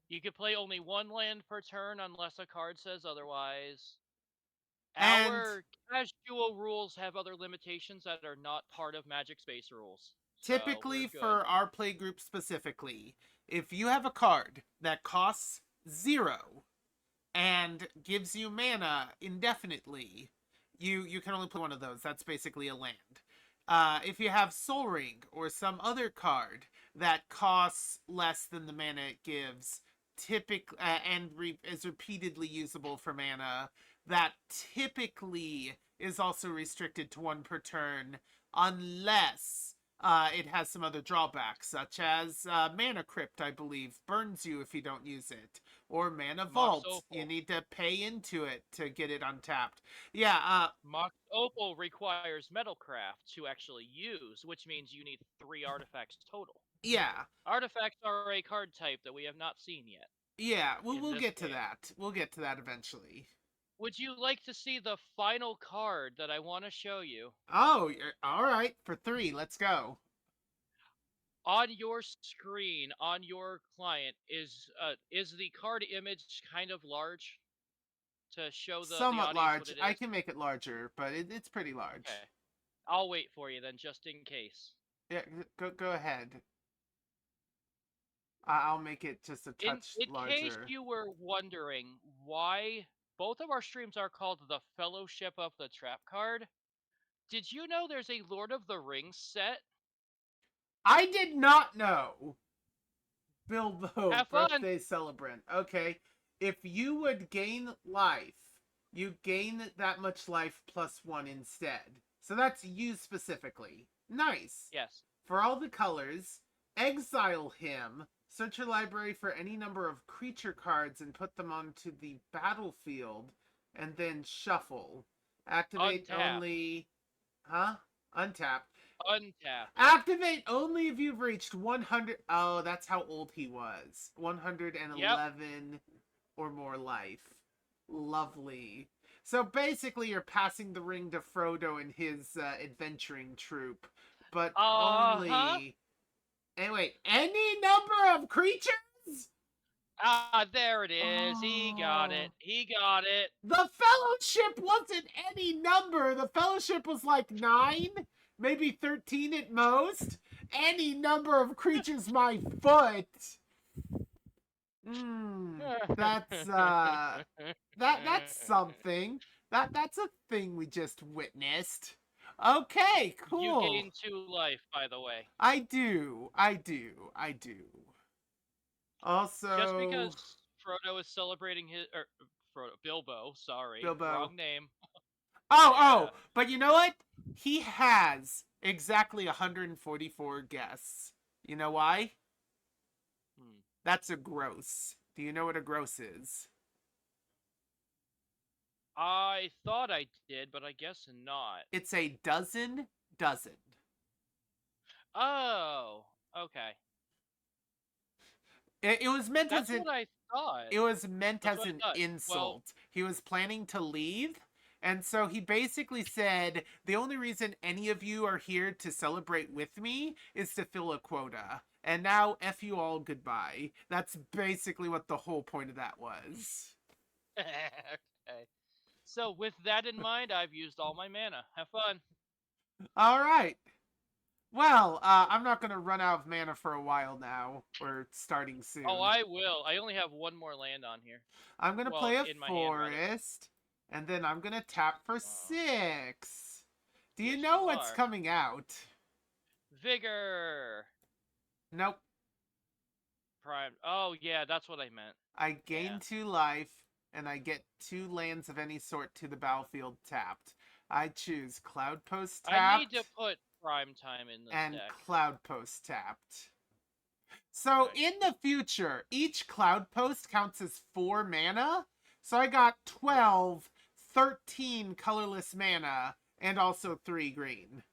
You can play only 1 land per turn unless a card says otherwise. Our casual rules have other limitations that are not part of Magic's base rules. Typically, for our play group specifically, if you have a card that costs 0 and gives you mana indefinitely, You can only play one of those. That's basically a land. If you have Soul Ring or some other card that costs less than the mana it gives, is repeatedly usable for mana, that typically is also restricted to one per turn, unless it has some other drawbacks, such as Mana Crypt, I believe, burns you if you don't use it. Or Mana Mox Vault, you Opal. need to pay into it to get it untapped. Yeah, Mox Opal requires Metalcraft to actually use, which means you need 3 artifacts total. yeah, Artifacts are a card type that we have not seen yet yeah. in We'll this get to game. that. We'll get to that eventually. Would you like to see the final card that I want to show you? Oh, all right. For 3, let's go. On your screen, on your client, is the card image kind of large to show the Somewhat audience what large. it I is? can make it larger, but it's pretty large. Okay. I'll wait for you then, just in case. Yeah, go ahead. I'll make it just a touch In case larger. you were wondering why both of our streams are called the Fellowship of the Trap card, did you know there's a Lord of the Rings set? I did not know. Bilbo, Have fun! birthday celebrant. Okay. If you would gain life, you gain that much life plus 1 instead. So that's you specifically. Nice. Yes. For all the colors, exile him. Search your library for any number of creature cards and put them onto the battlefield, and then shuffle. Activate Untap. only. Huh? Untap. Untap. Activate only if you've reached 100. Oh, that's how old he was. Yep. 111 or more life. Lovely. So basically, you're passing the ring to Frodo and his adventuring troupe, but Uh-huh. only. Anyway, any number of creatures? Ah, there it is. He got Oh. it. He got it. The Fellowship wasn't any number. The Fellowship was like 9, maybe 13 at most. Any number of creatures, my foot. That's that's something. That's a thing we just witnessed. Okay, You cool. gain 2 life, by the way. I do. I do. I do. Just Also, because Frodo is celebrating his Frodo Bilbo, sorry, Bilbo. wrong name. Oh, Yeah. but you know what? He has exactly 144 guests. You know why? Hmm. That's a gross. Do you know what a gross is? I thought I did, but I guess not. It's a dozen. Oh, okay. It was meant as That's an what I thought. it was meant That's as what I an thought. Well, insult. He was planning to leave, and so he basically said, "The only reason any of you are here to celebrate with me is to fill a quota. And now F you all goodbye." That's basically what the whole point of that was. okay. So with that in mind, I've used all my mana. Have fun. All right. Well, I'm not going to run out of mana for a while now. We're starting soon. Oh, I will. I only have one more land on here. I'm going to Well, play a in my hand, rather. forest, and then I'm going to tap for 6. Do you Yes, know you what's are. coming out? Vigor. Nope. Prime. Oh, yeah, that's what I meant. I gain Yeah. 2 life, and I get 2 lands of any sort to the battlefield tapped. I choose Cloud Post I need to tapped put prime time in this and deck. Cloud Post tapped. So Okay. in the future, each Cloud Post counts as 4 mana. So I got 12, 13 colorless mana, and also 3 green.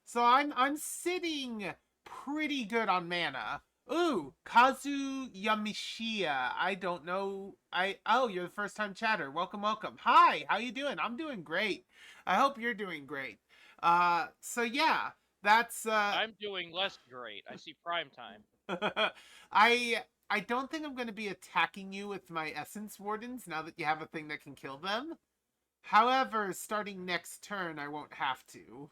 So I'm sitting pretty good on mana. Ooh, Kazu Yamishiya. I don't know. You're the first time chatter. Welcome, welcome. Hi, how you doing? I'm doing great. I hope you're doing great. So yeah, that's I'm doing less great. I see prime time. I I don't think I'm going to be attacking you with my Essence Wardens now that you have a thing that can kill them. However, starting next turn, I won't have to.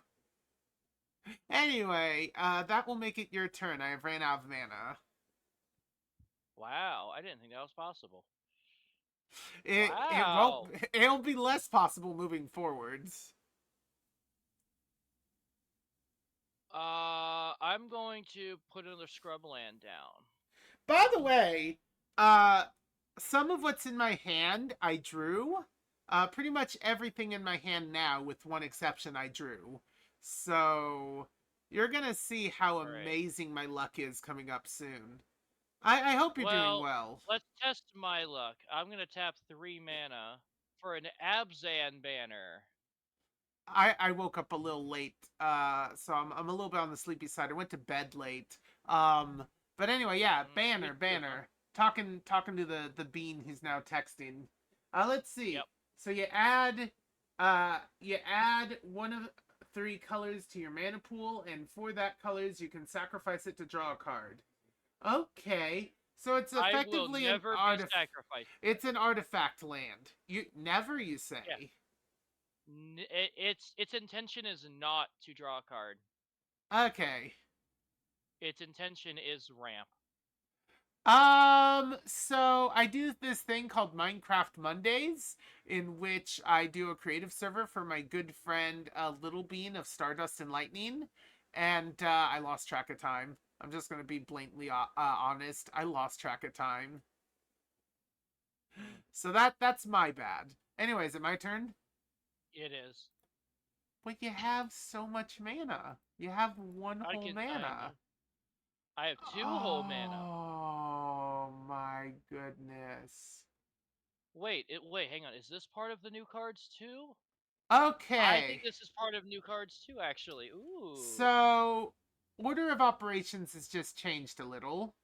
Anyway, that will make it your turn. I have ran out of mana. Wow, I didn't think that was possible. It won't. Wow. It'll be less possible moving forwards. I'm going to put another scrubland down. By the way, uh, some of what's in my hand I drew. Pretty much everything in my hand now, with one exception, I drew. So you're gonna see how All right. amazing my luck is coming up soon. I hope you're doing Well, well. let's test my luck. I'm gonna tap 3 mana for an Abzan banner. I woke up a little late, so I'm a little bit on the sleepy side. I went to bed late. But anyway, yeah, Me banner, too. banner. Talking to the bean who's now texting. Let's see. Yep. So you add one of three colors to your mana pool, and for that colors you can sacrifice it to draw a card. Okay, so it's I will effectively an never be artif. sacrificed. It's an artifact land. You Yeah. say. Its intention is not to draw a card. Okay. Its intention is ramp. So I do this thing called Minecraft Mondays, in which I do a creative server for my good friend Little Bean of Stardust and Lightning, and I lost track of time. I'm just gonna be blatantly honest. I lost track of time, so that's my bad. Anyways, is it my turn? It is. But you have so much mana. You have one I whole can. I know. mana. I have 2 whole mana. Oh my goodness. Wait, hang on. Is this part of the new cards too? I think Okay. this is part of new cards too, actually. Ooh. So, order of operations has just changed a little.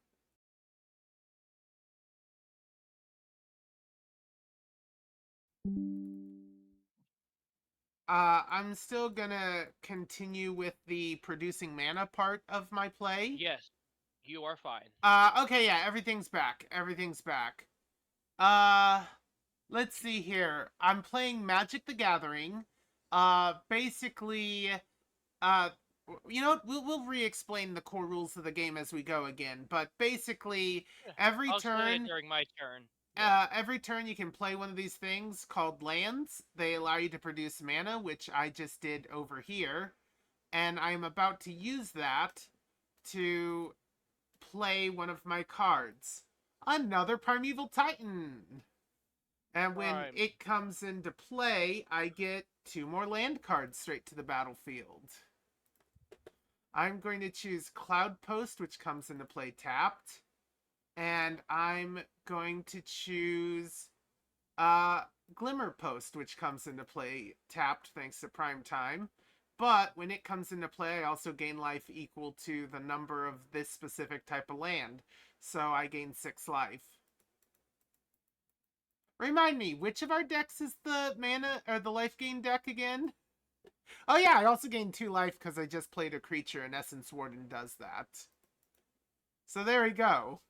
I'm still gonna continue with the producing mana part of my play. Yes, you are fine. Okay, yeah, everything's back. Everything's back. Uh, let's see here. I'm playing Magic the Gathering. Basically, uh, you know what? We'll re-explain the core rules of the game as we go again. But basically, Yeah. every I'll explain it turn during my turn. Yeah. every turn you can play one of these things called lands. They allow you to produce mana, which I just did over here. And I'm about to use that to play one of my cards. Another Primeval Titan. And when Prime. it comes into play, I get 2 more land cards straight to the battlefield. I'm going to choose Cloud Post, which comes into play tapped. And I'm going to choose Glimmer Post, which comes into play tapped thanks to Prime Time. But when it comes into play, I also gain life equal to the number of this specific type of land. So I gain 6 life. Remind me, which of our decks is the mana or the life gain deck again? Oh yeah, I also gained 2 life because I just played a creature, and Essence Warden does that. So there we go.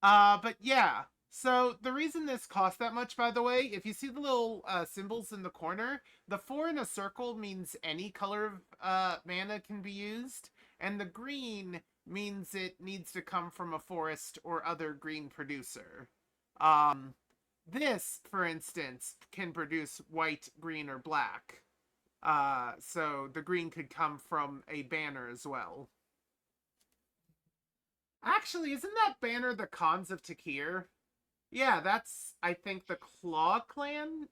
But yeah. So the reason this costs that much, by the way, if you see the little symbols in the corner, the 4 in a circle means any color of mana can be used, and the green means it needs to come from a forest or other green producer. This, for instance, can produce white, green, or black. So the green could come from a banner as well. Actually, isn't that banner the Khans of Takir? Yeah, that's, I think, the Claw Clan?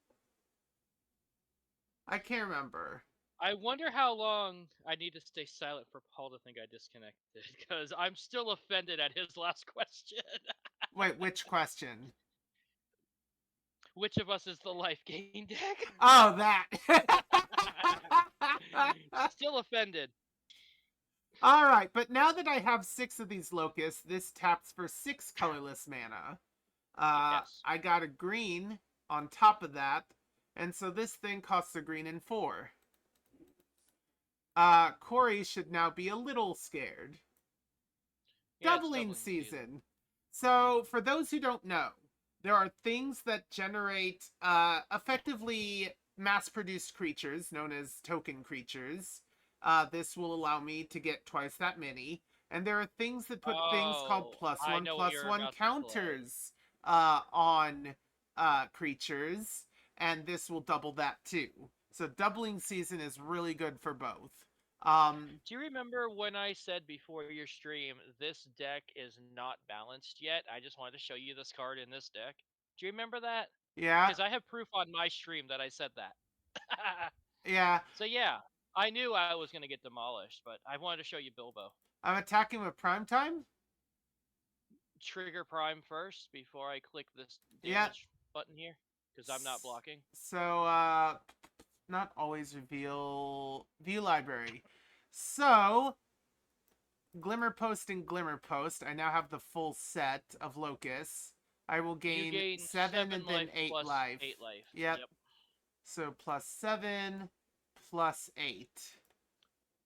I can't remember. I wonder how long I need to stay silent for Paul to think I disconnected, because I'm still offended at his last question. Wait, which question? Which of us is the life gain deck? Oh, that! Still offended. Alright, but now that I have 6 of these locusts, this taps for 6 colorless mana. Yes. I got a green on top of that, and so this thing costs a green and 4. Corey should now be a little scared. Yeah, it's Doubling doubling season. season. So, for those who don't know, there are things that generate effectively mass-produced creatures, known as token creatures. This will allow me to get twice that many. And there are things that put things called Oh, I know what you're +1/+1 about to play. counters on creatures, and this will double that too. So doubling season is really good for both. Do you remember when I said before your stream, this deck is not balanced yet? I just wanted to show you this card in this deck. Do you remember that? Yeah, Because I have proof on my stream that I said that. yeah. So yeah, I knew I was going to get demolished, but I wanted to show you Bilbo. I'm attacking with prime time. Trigger Prime first before I click this Yeah. damage button here, because I'm not blocking. So, not always reveal view library. So, Glimmer Post and Glimmer Post. I now have the full set of Locusts. I will You gain gain 7 and 7 then life 8 plus life. 8 life. Yep. Yep. So plus 7 plus 8.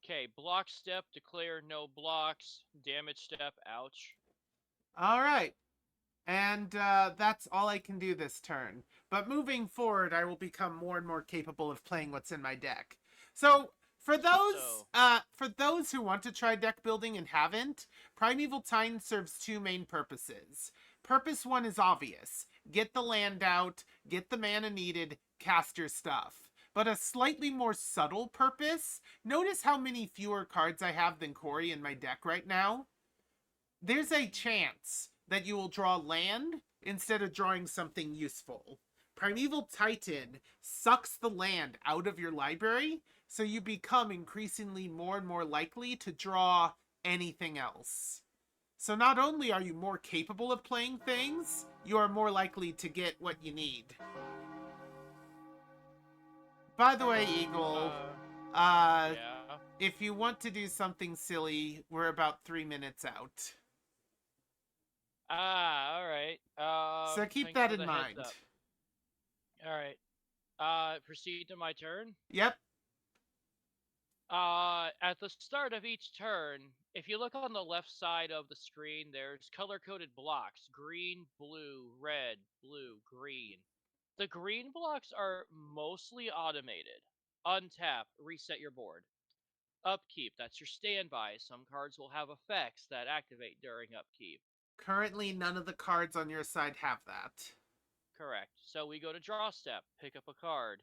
Okay, block step, declare no blocks, damage step, ouch. All right. And that's all I can do this turn. But moving forward, I will become more and more capable of playing what's in my deck. So for those who want to try deck building and haven't, Primeval Titan serves two main purposes. Purpose one is obvious: get the land out, get the mana needed, cast your stuff. But a slightly more subtle purpose. Notice how many fewer cards I have than Corey in my deck right now. There's a chance that you will draw land instead of drawing something useful. Primeval Titan sucks the land out of your library, so you become increasingly more and more likely to draw anything else. So not only are you more capable of playing things, you are more likely to get what you need. By the way, Eagle, Yeah. if you want to do something silly, we're about 3 minutes out. Alright. So keep Thanks that for in the heads mind. up. Alright. Proceed to my turn. Yep. At the start of each turn, if you look on the left side of the screen, there's color-coded blocks: green, blue, red, blue, green. The green blocks are mostly automated. Untap, reset your board. Upkeep, that's your standby. Some cards will have effects that activate during upkeep. Currently, none of the cards on your side have that. Correct. So we go to draw step, pick up a card.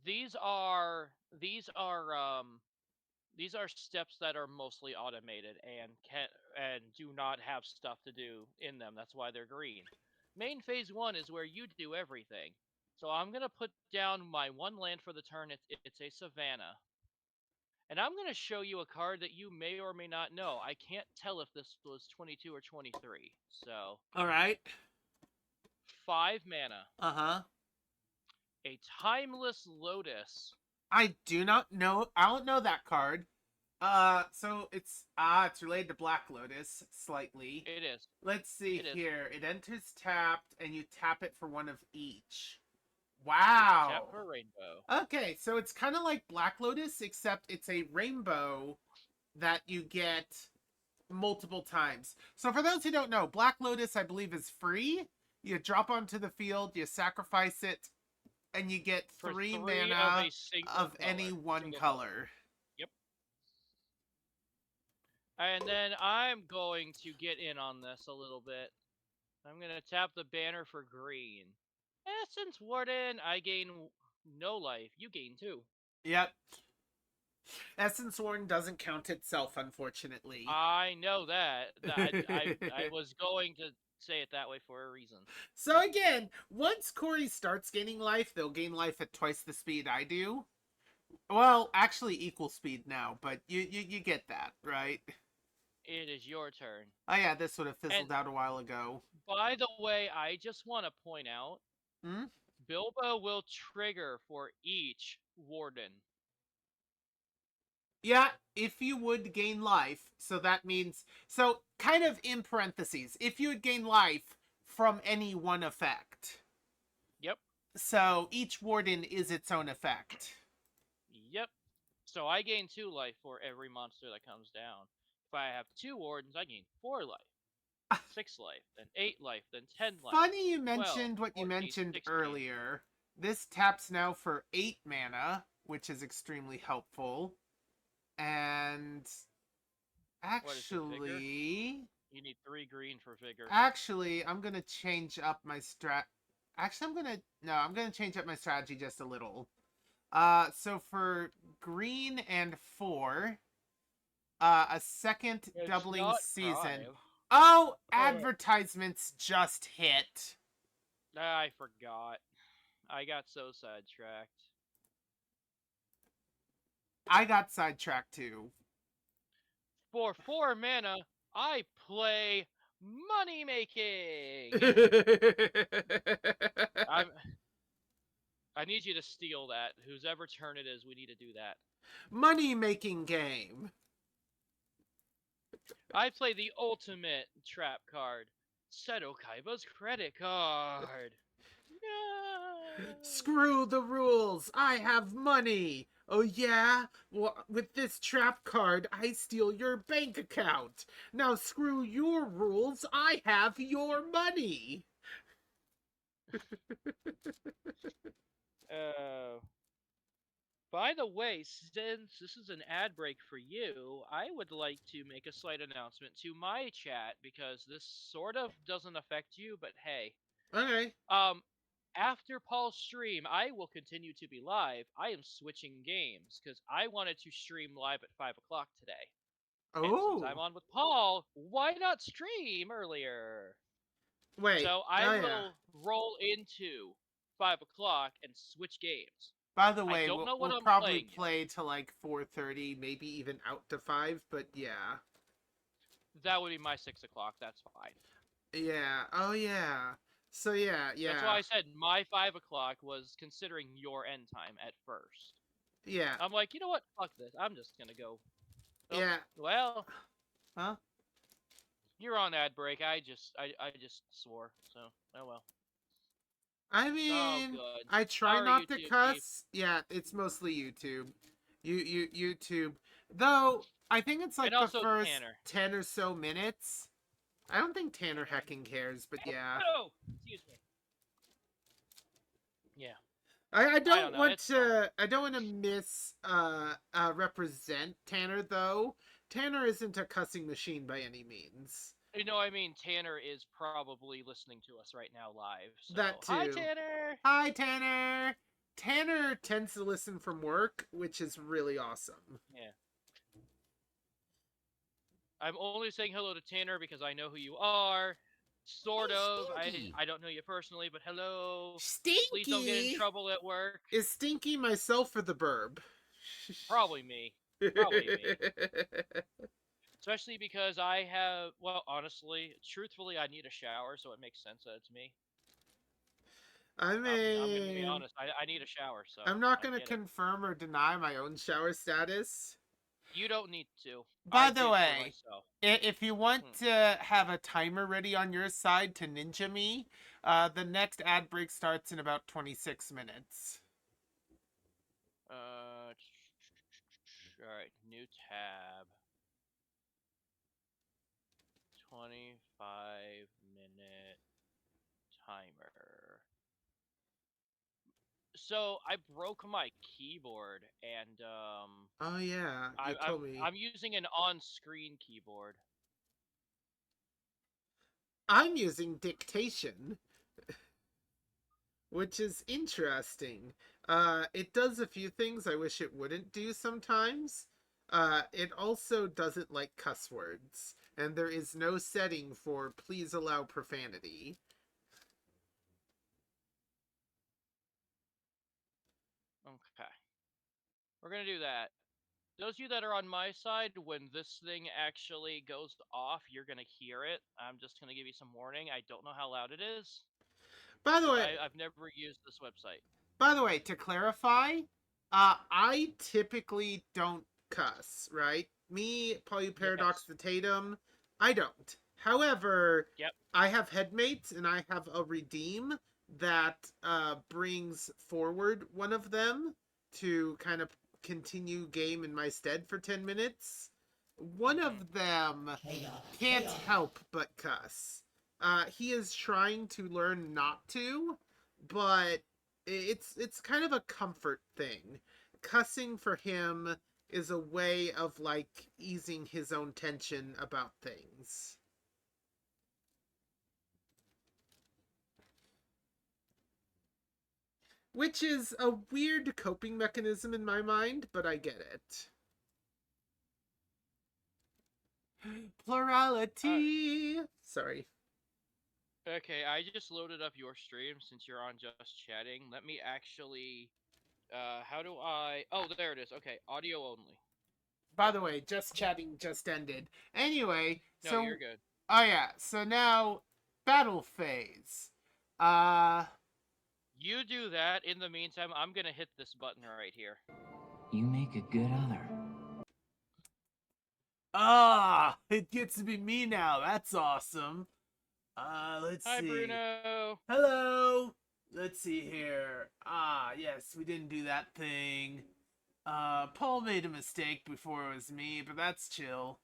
These are these are um these are steps that are mostly automated and do not have stuff to do in them. That's why they're green. Main phase 1 is where you do everything. So I'm going to put down my one land for the turn. It's a Savannah. And I'm going to show you a card that you may or may not know. I can't tell if this was 22 or 23. So, All right. 5 mana. Uh-huh. A Timeless Lotus. I do not know. I don't know that card. So it's related to Black Lotus slightly. It is. Let's see It is. here. It enters tapped, and you tap it for one of each. Tap Wow. for rainbow. Okay, so it's kind of like Black Lotus, except it's a rainbow that you get multiple times. So for those who don't know, Black Lotus, I believe, is free. You drop onto the field, you sacrifice it, and you get For 3 of mana a single of color. any one Single color. Yep. And then I'm going to get in on this a little bit. I'm going to tap the banner for green. Essence Warden, I gain no life. You gain 2. Yep. Essence Warden doesn't count itself, unfortunately. I know that. I was going to say it that way for a reason. So again, once Corey starts gaining life, they'll gain life at twice the speed I do. Well, actually equal speed now, but you get that, right? It is your turn. Oh yeah, this would have fizzled And out a while ago. by the way, I just want to point out, Hmm? Bilbo will trigger for each Warden. Yeah, if you would gain life, so that means, so kind of in parentheses, if you would gain life from any one effect. Yep. So each warden is its own effect. Yep. So I gain 2 life for every monster that comes down. If I have 2 Wardens, I gain 4 life, 6 life, then 8 life, then 10 life. Funny you 12, mentioned what you 14, mentioned 16. earlier. This taps now for 8 mana, which is extremely helpful. And actually, You need 3 green for vigor. actually, I'm gonna change up my strat. Actually, I'm gonna change up my strategy just a little. So for green and 4, a second It's doubling not season. 5. Oh, Oh, advertisements just hit. I forgot. I got so sidetracked. I got sidetracked too. For 4 mana, I play money making. I'm. I need you to steal that. Whose ever turn it is, we need to do that. Money making game. I play the ultimate trap card, Seto Kaiba's credit card. No. Screw the rules. I have money. Oh yeah? Well, with this trap card, I steal your bank account. Now screw your rules. I have your money. Uh, by the way, since this is an ad break for you, I would like to make a slight announcement to my chat because this sort of doesn't affect you, but hey. Okay. Um, After Paul's stream, I will continue to be live. I am switching games because I wanted to stream live at 5 o'clock today. And since I'm Oh. on with Paul, why not stream earlier? Wait. So I Oh yeah. will roll into 5 o'clock and switch games. By the I way, don't know what we'll I'm probably playing yet. play to like 4:30, maybe even out to 5, but yeah. That would be my 6 o'clock. That's fine. Yeah. Oh yeah. So yeah, That's yeah. why I said my 5 o'clock was considering your end time at first. Yeah. I'm like, you know what? Fuck this. I'm just gonna go. Oh, Yeah. well, Huh? you're on ad break. I just swore. So, oh well. I Oh, mean, good. I try Sorry, not to YouTube peeps. cuss. Yeah, it's mostly YouTube. YouTube. Though I think it's And like the also first Tanner. 10 or so minutes. I don't think Tanner hecking cares, but yeah. Oh, excuse me. Yeah, I I don't don't know. want It's fine. to miss represent Tanner though. Tanner isn't a cussing machine by any means. You know, I mean, Tanner is probably listening to us right now live. So, That hi, too. Tanner. Hi Tanner. Tanner tends to listen from work, which is really awesome. Yeah. I'm only saying hello to Tanner because I know who you are. Sort Hey, of. Stinky. I don't know you personally, but hello. Please don't get in Stinky. trouble at work. Is Stinky myself or the burb? Probably me. Probably me. Especially because I have, well, honestly, truthfully, I need a shower, so it makes sense that it's me. I I'm gonna be mean, honest. I need a shower, so I'm not I gonna get it. confirm or deny my own shower status. You don't need to. I By the did for way, myself. if you want Hmm. to have a timer ready on your side to ninja me, the next ad break starts in about 26 minutes. All right, new tab. 25-minute timer. So I broke my keyboard, and Oh yeah, you told me. I'm using an on-screen keyboard. I'm using dictation, which is interesting. It does a few things I wish it wouldn't do sometimes. It also doesn't like cuss words, and there is no setting for please allow profanity. Okay, we're gonna do that. Those of you that are on my side, when this thing actually goes off, you're gonna hear it. I'm just gonna give you some warning. I don't know how loud it is By the because way, I've never used this website. to clarify, I typically don't cuss, right? Me, Poly Paradox Yes. the Tatum, I don't. However, Yep. I have headmates and I have a redeem that brings forward one of them to kind of continue game in my stead for 10 minutes. One Mhm. of them can't help but cuss. He is trying to learn not to, but it's kind of a comfort thing. Cussing for him is a way of like easing his own tension about things. which is a weird coping mechanism in my mind, but I get it. Plurality. Sorry. Okay, I just loaded up your stream since you're on just chatting. Let me actually. How do I? Oh, there it is. Okay, audio only. By the way, just chatting just ended. Anyway, No, you're so good. oh yeah, so now battle phase. Uh You do that. In the meantime, I'm gonna hit this button right here. You make a good other. it gets to be me now. That's awesome. Let's Hi, see. Bruno. Hello. Let's see here. Yes, we didn't do that thing. Paul made a mistake before it was me, but that's chill.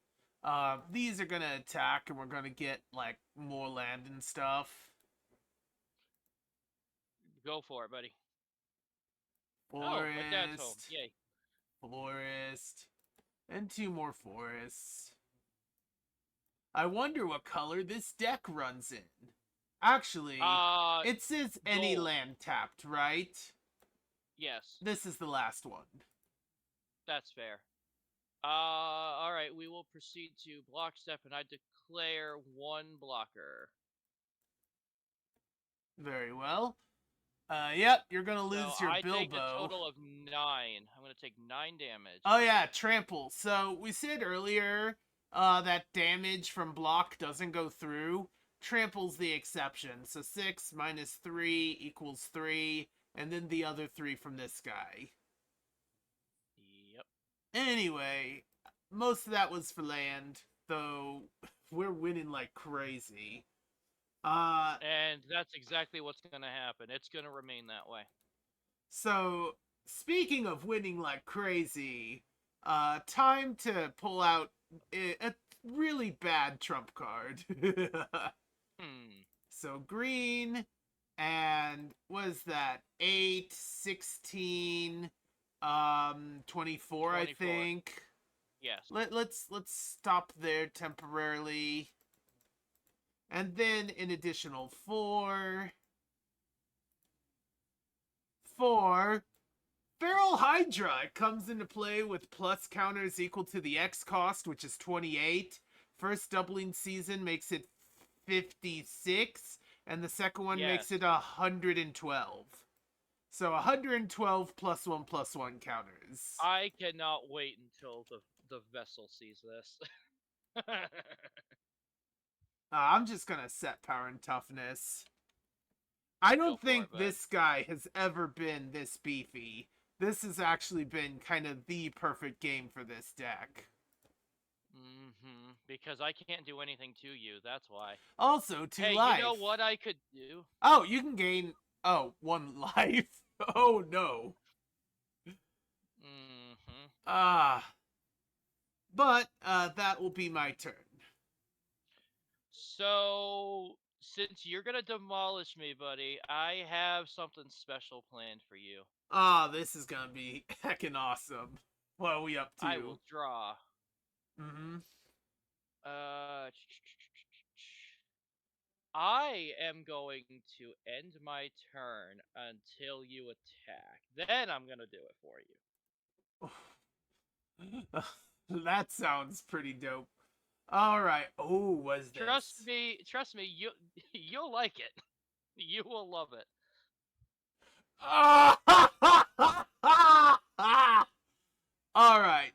These are gonna attack and we're gonna get, like, more land and stuff. Go for it, buddy. Oh, my dad's home. Forest. Yay. Forest. And 2 more forests. I wonder what color this deck runs in. Actually, it says any gold. land tapped, right? Yes, This is the last one. that's fair. Alright, we will proceed to block step, and I declare 1 blocker. Very well. Yep, you're gonna lose So your I take a Bilbo. total of 9. I'm gonna take 9 damage. Oh yeah, trample. So we said earlier that damage from block doesn't go through. Trample's the exception. So 6 minus 3 equals 3, and then the other 3 from this guy. Yep. Anyway, most of that was for land, though we're winning like crazy. And that's exactly what's gonna happen. It's gonna remain that way. So speaking of winning like crazy, time to pull out a really bad trump card. So green, and what is that? 8, 16, 24, I 24. think. Yes. Let's stop there temporarily. And then an additional 4. Feral Hydra. It comes into play with plus counters equal to the X cost, which is 28. First doubling season makes it 56, and the second one makes it 112. So 112 +1/+1 counters. I cannot wait until the vessel sees this. I'm just gonna set power and toughness. I don't think this guy has ever been this beefy. This has actually been kind of the perfect game for this deck. Because I can't do anything to you, that's why. Also, 2 hey, life. You know what I could do? Oh, you can gain... Oh, 1 life. Oh, no. But, that will be my turn. So, since you're gonna demolish me, buddy, I have something special planned for you. This is gonna be heckin' awesome. What are we up to? I will draw. I am going to end my turn until you attack. Then I'm gonna do it for you. That sounds pretty dope. All right. Oh, what's this? Trust me. You'll like it. You will love it. All right.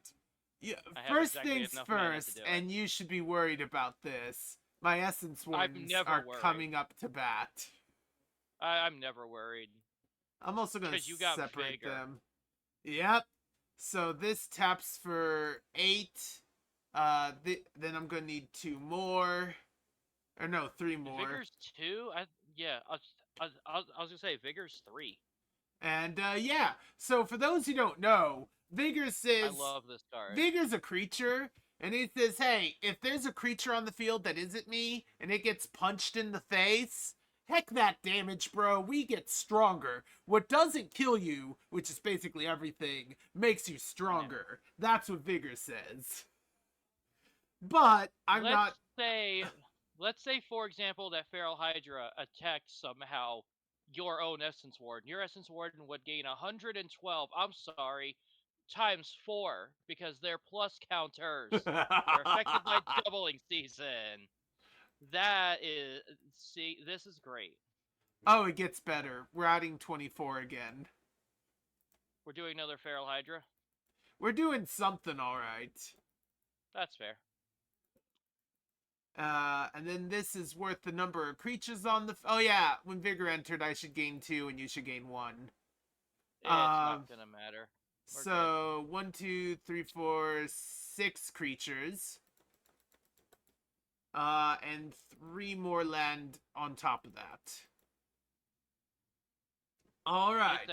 Yeah. First exactly things first, and you should be worried about this. My essence ones are coming up to bat. I'm never worried. I'm also gonna separate them. Yep. So this taps for 8. Then I'm gonna need 2 more. Or no, 3 more. Vigor's 2? Yeah, I was gonna say Vigor's 3. And yeah, so for those who don't know, Vigor says... I love this card. Vigor's a creature, and he says, hey, if there's a creature on the field that isn't me, and it gets punched in the face, heck that damage, bro, we get stronger. What doesn't kill you, which is basically everything, makes you stronger. Yeah. That's what Vigor says. But let's say, for example, that Feral Hydra attacks somehow your own Essence Warden. Your Essence Warden would gain 112. I'm sorry, times 4 because they're plus counters. They're affected by doubling season. That is, see, this is great. Oh, it gets better. We're adding 24 again. We're doing another Feral Hydra. We're doing something all right. That's fair. And then this is worth the number of creatures on the... Oh, yeah. When Vigor entered, I should gain 2 and you should gain 1. It's not gonna matter. We're So, good. 1, 2, 3, 4, 6 creatures. And 3 more land on top of that. All right.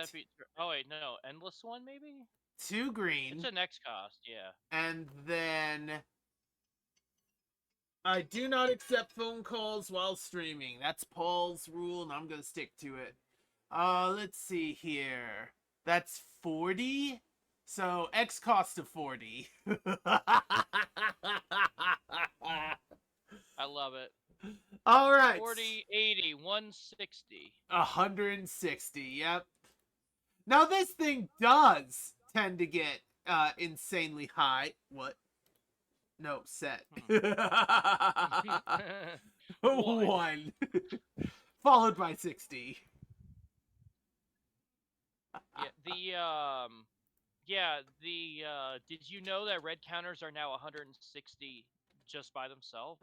Oh, wait, no. Endless one, maybe? 2 green. It's a next cost, yeah. And then... I do not accept phone calls while streaming. That's Paul's rule, and I'm going to stick to it. Let's see here. That's 40? So, X cost of 40. I love it. All right. 40, 80, 160. 160, yep. Now, this thing does tend to get insanely high. What? No, set. 1. Followed by 60. Did you know that red counters are now 160 just by themselves?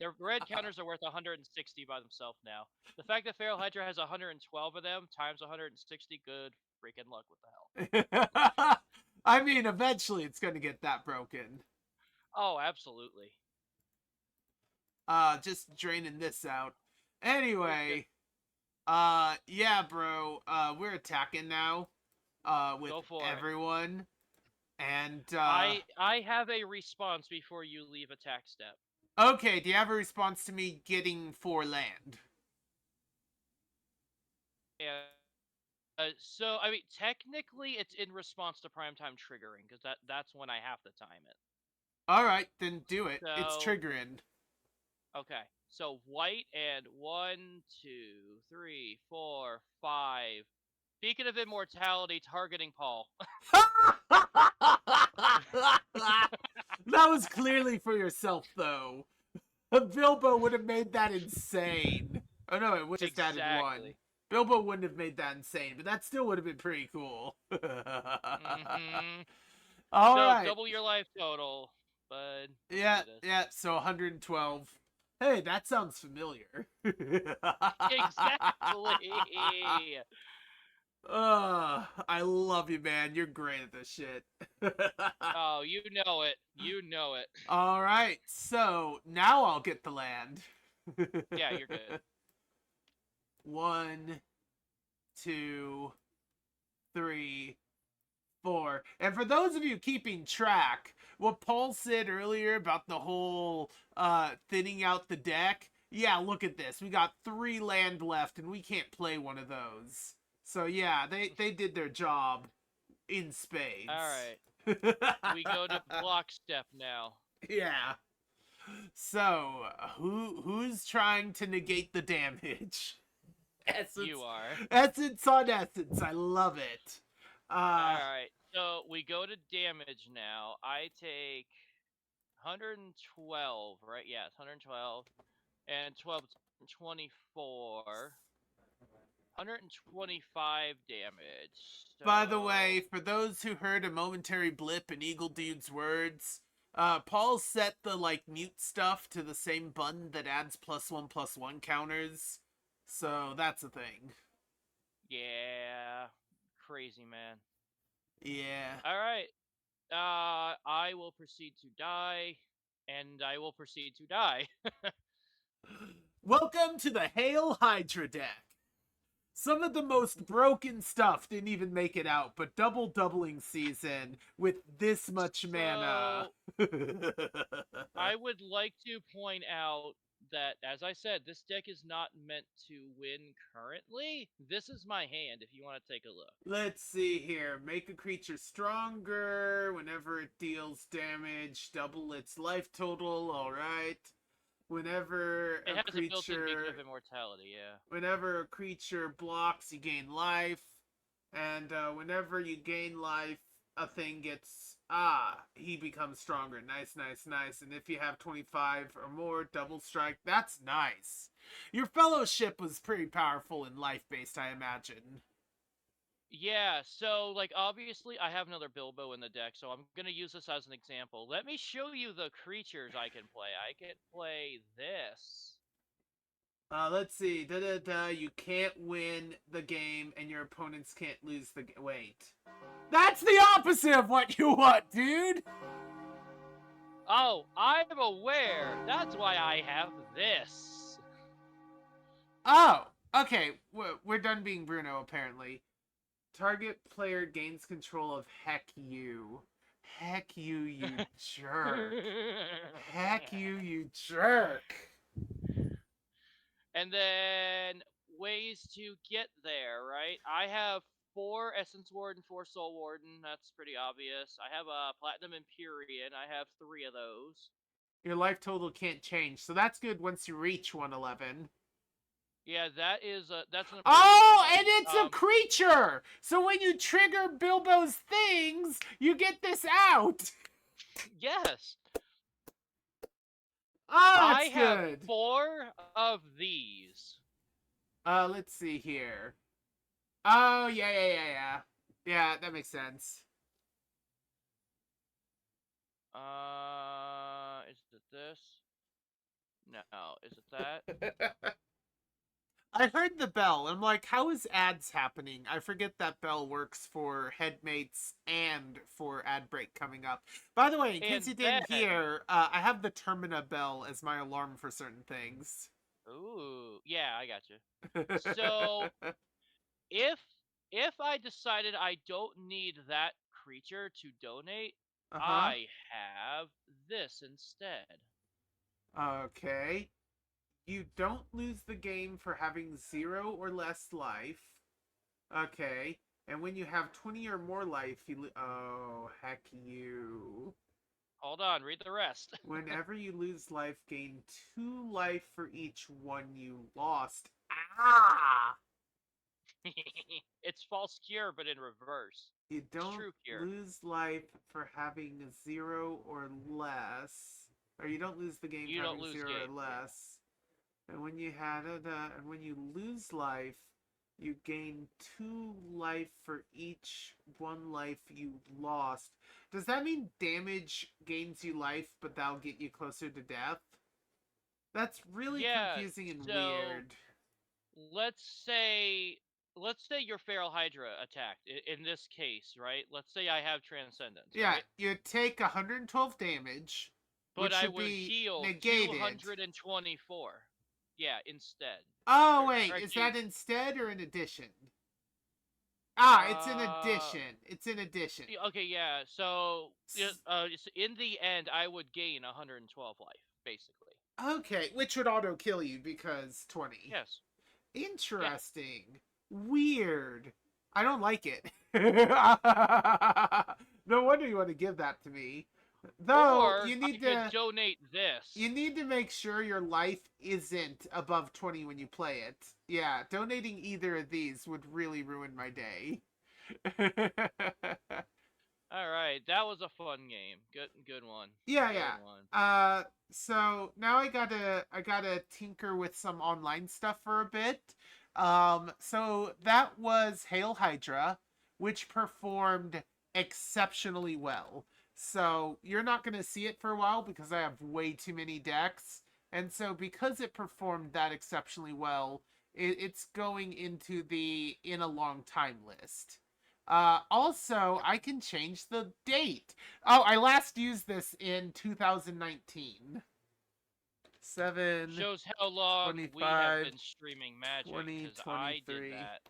Their red counters are worth 160 by themselves now. The fact that Feral Hydra has 112 of them times 160, good freaking luck with the hell. I mean, eventually it's going to get that broken. Oh, absolutely. Just draining this out. Anyway, yeah, bro, we're attacking now, with everyone. And, I have a response before you leave attack step. Okay, do you have a response to me getting 4 land? Yeah. So, I mean, technically, it's in response to primetime triggering, because that's when I have to time it. Alright, then do it. So, it's triggering. Okay, so white and 1, 2, 3, 4, 5. Beacon of Immortality targeting Paul. That was clearly for yourself, though. Bilbo would have made that insane. Oh, no, it would have just added 1. Bilbo wouldn't have made that insane, but that still would have been pretty cool. All right. Double your life total, bud. Yeah, so 112. Hey, that sounds familiar. Exactly. I love you, man. You're great at this shit. Oh, you know it. You know it. All right, so now I'll get the land. Yeah, you're good. 1, 2, 3, 4. And for those of you keeping track, what Paul said earlier about the whole thinning out the deck, yeah, look at this. We got 3 land left, and we can't play one of those. So yeah, they did their job in spades. All right. We go to block step now. Yeah. So, who's trying to negate the damage? Essence. You are. Essence on essence. I love it. Alright, so we go to damage now. I take 112, right? Yeah, it's 112. And 12, 24. 125 damage. So... By the way, for those who heard a momentary blip in Eagle Dude's words, Paul set the, mute stuff to the same button that adds +1/+1 counters. So, that's a thing. Yeah. Crazy, man. Yeah. Alright. I will proceed to die, and I will proceed to die. Welcome to the Hail Hydra deck. Some of the most broken stuff didn't even make it out, but doubling season with this much mana. I would like to point out that, as I said, this deck is not meant to win currently. This is my hand, if you want to take a look. Let's see here. Make a creature stronger whenever it deals damage. Double its life total. All right. Whenever It a has a built-in beacon creature of immortality. Yeah. whenever a creature blocks, you gain life, and whenever you gain life, a thing gets he becomes stronger. Nice, nice, nice. And if you have 25 or more, double strike. That's nice. Your fellowship was pretty powerful and life-based, I imagine. Yeah, so like obviously I have another Bilbo in the deck, so I'm gonna use this as an example. Let me show you the creatures I can play. I can play this. Let's see. Da da da. You can't win the game, and your opponents can't lose the game. Wait. That's the opposite of what you want, dude. Oh, I'm aware. That's why I have this. Oh, okay. We're done being Bruno, apparently. Target player gains control of Heck You. Heck You, you jerk. Heck You, you jerk. And then ways to get there, right? I have 4 Essence Warden, 4 Soul Warden. That's pretty obvious. I have a Platinum Empyrean. I have 3 of those. Your life total can't change, so that's good once you reach 111. Yeah, that's an Oh, emergency and life. it's a creature! So when you trigger Bilbo's things, you get this out! Yes. Oh, I that's have good. 4 of these. Let's see here. Oh, yeah. Yeah, that makes sense. Is it this? No, is it that? I heard the bell. I'm like, how is ads happening? I forget that bell works for headmates and for ad break coming up. By the way, in case And you then, didn't hear, I have the Termina bell as my alarm for certain things. ooh, yeah, I got you. So if I decided I don't need that creature to donate, Uh-huh. I have this instead. Okay. You don't lose the game for having 0 or less life. Okay. And when you have 20 or more life, oh, heck you. Hold on, read the rest. Whenever you lose life, gain 2 life for each one you lost. Ah! It's false cure, but in reverse. You It's don't true cure. lose life for having 0 or less. Or you don't lose the game You for don't having lose 0 or game. less. And when you had it, and when you lose life, you gain 2 life for each 1 life you lost. Does that mean damage gains you life, but that'll get you closer to death? That's really Yeah, confusing and so weird. let's say your feral hydra attacked in this case, right? Let's say I have transcendence, Yeah, right? you take 112 damage, But which I should would be heal negated. 224. Yeah, instead. Oh, Or wait, is actually, that instead or in addition? It's in uh addition. It's in addition. okay, yeah. So S- in the end I would gain 112 life basically. Okay, which would auto kill you because 20. Yes. Yeah. Interesting. Weird. I don't like it. No wonder you want to give that to me. Though Or I could donate you this. need to make sure your life isn't above 20 when you play it. Yeah, donating either of these would really ruin my day. All right, that was a fun game. Good one. Yeah, Good yeah. one. So now I gotta tinker with some online stuff for a bit. So that was Hail Hydra, which performed exceptionally well. So you're not gonna see it for a while because I have way too many decks, and so because it performed that exceptionally well, it's going into the in a long time list. Also, I can change the date. Oh, I last used this in 2019. 7, Shows how long we have 25, been streaming Magic, because I did 2023. that.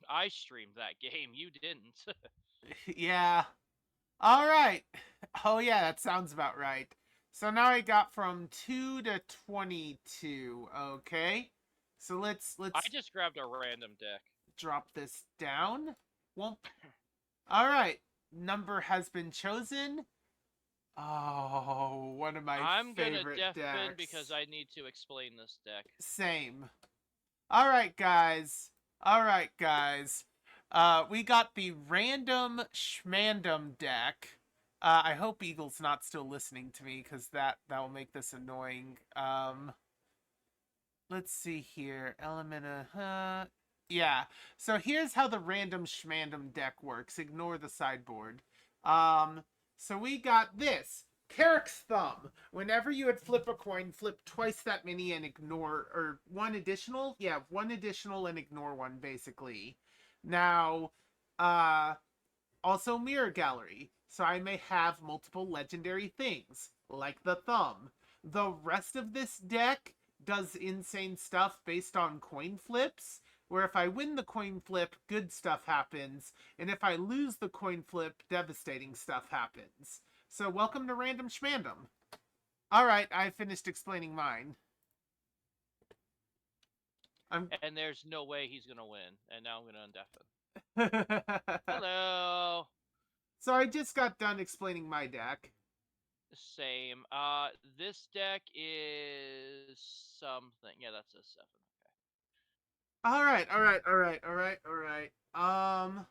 I streamed that game. You didn't. Yeah. All right. Oh yeah, that sounds about right. So now I got from 2 to 22. Okay. So let's I just grabbed a random deck. drop this down. Womp. All right. Number has been chosen. Oh, one of my I'm gonna favorite deafen because decks. I need to explain this deck. Same. All right, guys. All right, guys. We got the random schmandom deck. I hope Eagle's not still listening to me because that will make this annoying. Let's see here. Yeah. So here's how the random schmandom deck works. Ignore the sideboard. Um. So we got this. Carrick's Thumb. Whenever you would flip a coin, flip twice that many and ignore, or one additional. Yeah, one additional and ignore one, basically. Now, uh, also Mirror Gallery. So I may have multiple legendary things, like the Thumb. The rest of this deck does insane stuff based on coin flips, where if I win the coin flip, good stuff happens, and if I lose the coin flip, devastating stuff happens. So welcome to Random Schmandom. Alright, I finished explaining mine. I'm And there's no way he's gonna win. And now I'm gonna undeafen. So Hello. I just got done explaining my deck. Same. This deck is something. Yeah, that's a 7. Alright, alright, alright, alright, alright. I'm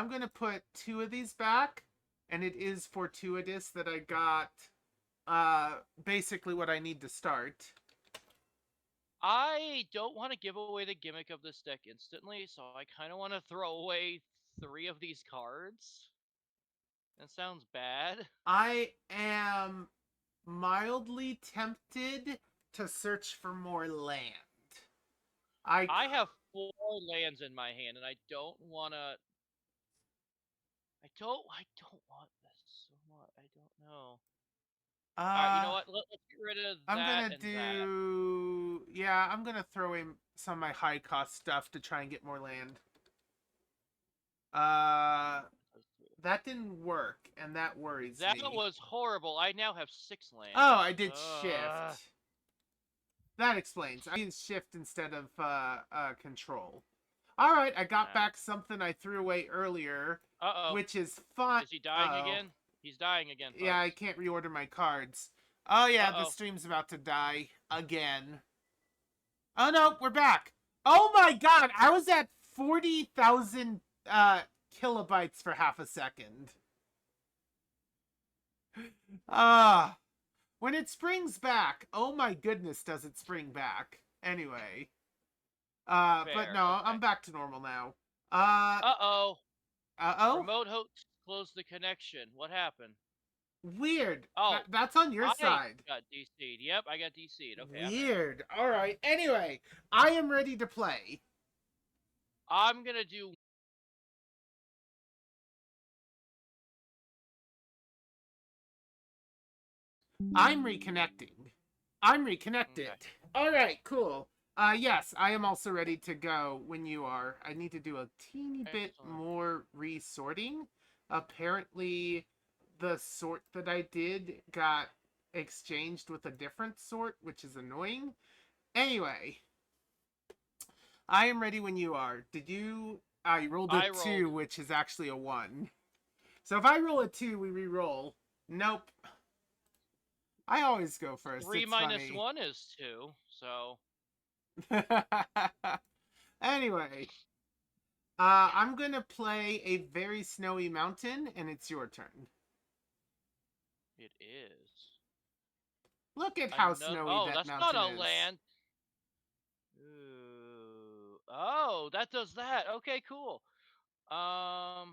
gonna put 2 of these back, and it is fortuitous that I got basically what I need to start. I don't want to give away the gimmick of this deck instantly, so I kind of want to throw away 3 of these cards. That sounds bad. I am mildly tempted to search for more land. I have 4 lands in my hand, and I don't want to. I don't want this so much. I don't know. All right, you know uh what? Let's get rid of I'm that gonna and that. do, yeah, I'm gonna throw in some of my high cost stuff to try and get more land. Uh that didn't work, and that worries That me. was horrible. I now have 6 Oh, lands. I did shift. That explains. I used shift instead of control. All right, I got back something I threw away earlier, Uh-oh. which is fun. Is he dying again? He's dying again, folks. Yeah, I can't reorder my cards. Oh yeah, the Uh-oh. stream's about to die again. Oh no, we're back. Oh my god, I was at 40,000 kilobytes for half a second. Ah. When it springs back, oh my goodness, does it spring back? Anyway. But Fair. no, Okay. I'm back to normal now. Uh-oh. Uh-oh? Remote host closed the connection. What happened? Weird. Oh, That's on your I side. got DC'd. Yep, I got DC'd. Okay, I'm in. Weird. Alright, anyway, I am ready to play. I'm gonna do. I'm reconnecting. I'm reconnected. Okay. Alright, cool. Yes, I am also ready to go when you are. I need to do a teeny bit Excellent. more resorting. Apparently, the sort that I did got exchanged with a different sort, which is annoying. Anyway, I am ready when you are. Did you? You rolled a I 2, rolled. which is actually a 1. So if I roll a 2, we re-roll. Nope. I always go first. 3 It's minus funny. 1 is 2, so. Anyway, I'm gonna play a very snowy mountain, and it's your turn. It is. Look at how Another. snowy Oh, that that's not mountain a is. land. Ooh. Oh, that does that. Okay, cool. All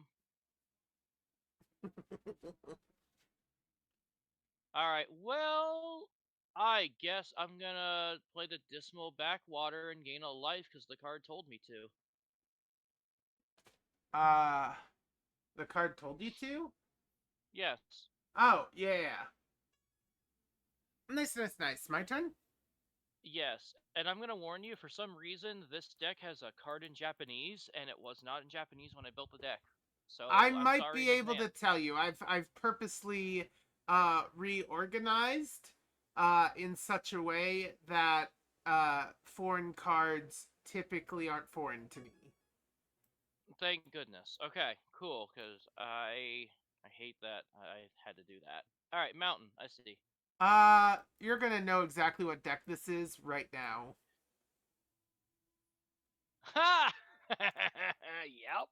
right. Well, I guess I'm gonna play the Dismal Backwater and gain a life because the card told me to. Uh, the card told you to? Yes. Oh, yeah. Nice, nice, nice. My turn? Yes. And I'm gonna warn you, for some reason, this deck has a card in Japanese, and it was not in Japanese when I built the deck. I So I'm might sorry be in able to advance. tell you. I've purposely reorganized in such a way that foreign cards typically aren't foreign to me. Thank goodness. Okay, cool. Because I hate that I had to do that. All right, mountain. I see. You're gonna know exactly what deck this is right now. Ha! Yep.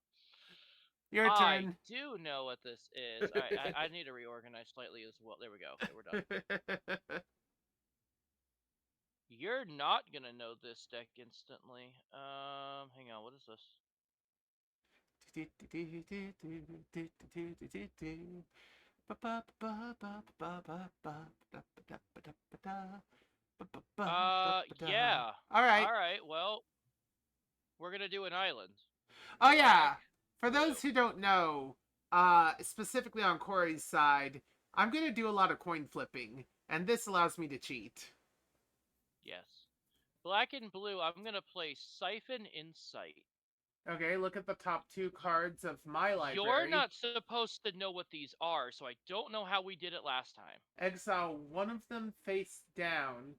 Your I turn. do know what this is. All right, I need to reorganize slightly as well. There we go. Okay, we're done. You're not gonna know this deck instantly. Hang on. What is this? Yeah. All right. All right. Well, we're gonna do an island. Oh Black, yeah. For blue. those who don't know, specifically on Corey's side, I'm gonna do a lot of coin flipping, and this allows me to cheat. Yes. Black and blue. I'm gonna play Siphon Insight. Okay, look at the top two cards of my You're library. not supposed to know what these are, so I don't know how we did it last time. Exile one of them face down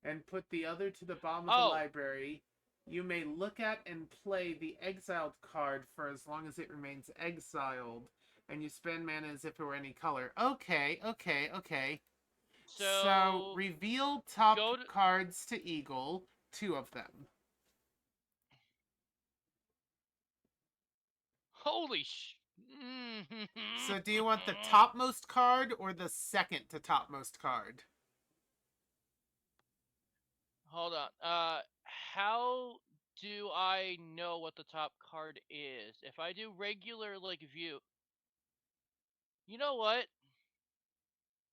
and put the other to the bottom of the Oh, library. You may look at and play the exiled card for as long as it remains exiled, and you spend mana as if it were any color. Okay. So so reveal top go to. cards to Eagle, two of them. Holy sh. So do you want the topmost card or the second to topmost card? Hold on. How do I know what the top card is? If I do regular like view, you know what?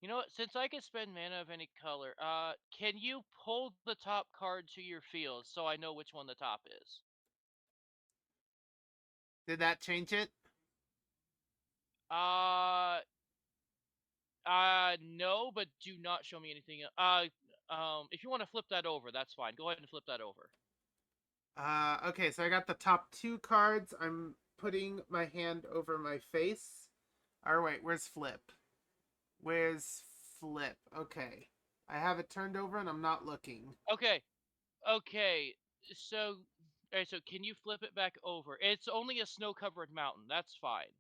You know what? Since I can spend mana of any color, can you pull the top card to your field so I know which one the top is? Did that change it? Uh, no, but do not show me anything. If you want to flip that over, that's fine. Go ahead and flip that over. Okay, so I got the top two cards. I'm putting my hand over my face. Or wait, where's flip? Where's flip? Okay. I have it turned over and I'm not looking. Okay, okay. So, all right. So, can you flip it back over? It's only a snow-covered mountain. That's fine.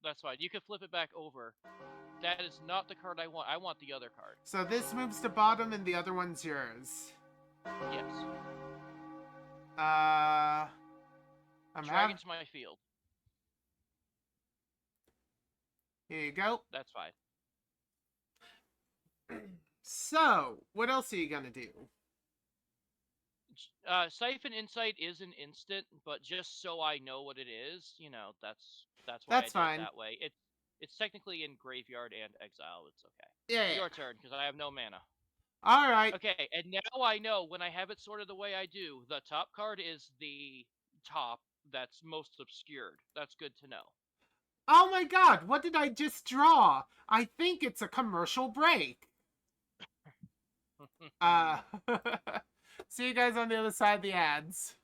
That's fine. You can flip it back over. That is not the card I want. I want the other card. So this moves to bottom and the other one's yours. Yes. Uh, I'm Drag having. it to my field. Here you go. That's fine. So, what else are you gonna do? Siphon Insight is an instant, but just so I know what it is, that's why I That's did it fine. that way. It's technically in graveyard and exile. It's okay. Yeah. Your turn, because I have no mana. All right. Okay, and now I know when I have it sorted the way I do, the top card is the top that's most obscured. That's good to know. Oh my god, what did I just draw? I think it's a commercial break. Uh, see you guys on the other side of the ads.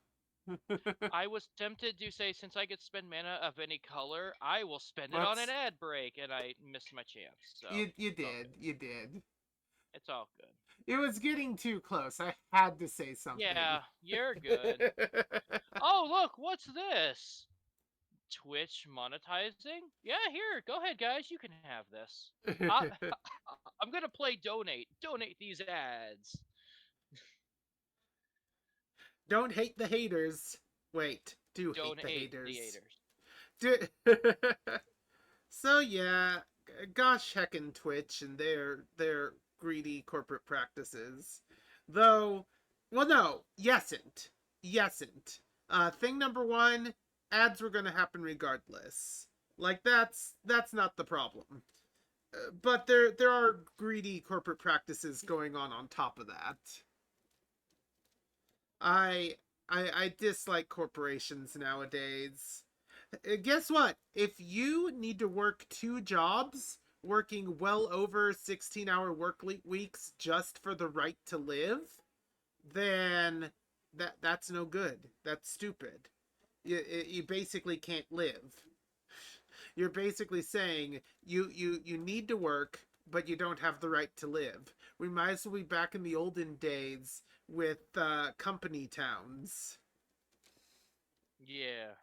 I was tempted to say, since I could spend mana of any color, I will spend it on Whoops. an ad break, and I missed my chance. So You it's all did. good. You did. It's all good. It was getting too close. I had to say something. Yeah, you're good. Oh, look, what's this? Twitch monetizing? Yeah, here, go ahead, guys. You can have this. I, I'm gonna play donate. Donate these ads. Don't hate the haters. Wait, do hate the Donate the haters. haters. So yeah, gosh heckin' Twitch and their greedy corporate practices. Though, well no, yesn't. Yesn't. Thing number one, ads were gonna happen regardless. Like that's not the problem. But there are greedy corporate practices going on top of that. I I dislike corporations nowadays. Guess what? If you need to work two jobs, working well over 16-hour work weeks just for the right to live, then that's no good. That's stupid. You basically can't live. You're basically saying you need to work, but you don't have the right to live. We might as well be back in the olden days with company towns. Yeah.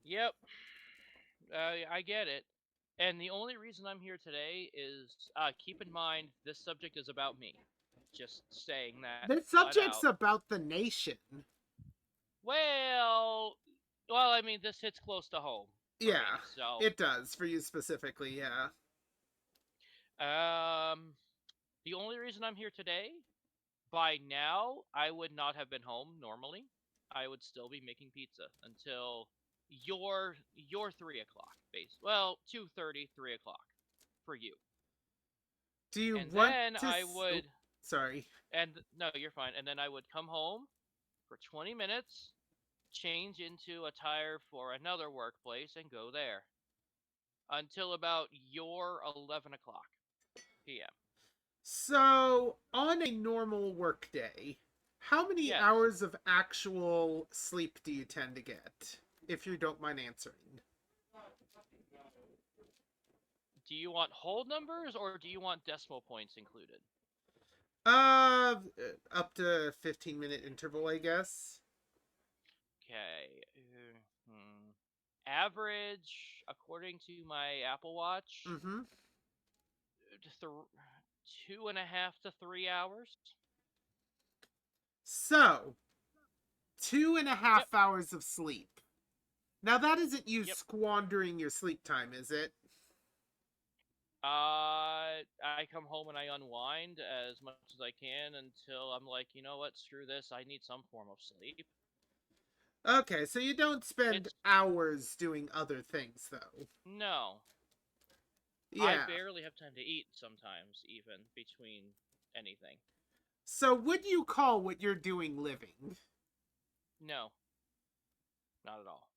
Yep. I get it. And the only reason I'm here today is keep in mind this subject is about me. Just saying that This flat out. subject's about the nation. Well, well, I mean, this hits close to home for Yeah, me. So, it does for you specifically. Yeah. um, the only reason I'm here today, by now, I would not have been home normally. I would still be making pizza until your 3 o'clock base. Well, 2:30, 3 o'clock for you. Do you And want then to? I would, Sorry. and no, you're fine. And then I would come home for 20 minutes, change into attire for another workplace, and go there until about your 11 o'clock p.m. So, on a normal workday, how many Yes. hours of actual sleep do you tend to get? If you don't mind answering. Do you want whole numbers or do you want decimal points included? Uh, up to 15-minute interval, I guess. Okay. Average, according to my Apple Watch, Mm-hmm. th- 2.5 to 3 hours. So, two and a Yep. half hours of sleep. Now, that isn't you Yep. squandering your sleep time, is it? I come home and I unwind as much as I can until I'm like, you know what, screw this. I need some form of sleep. Okay, so you don't spend It's hours doing other things, though. no. I Yeah. barely have time to eat sometimes, even between anything. So, would you call what you're doing living? No, not at all.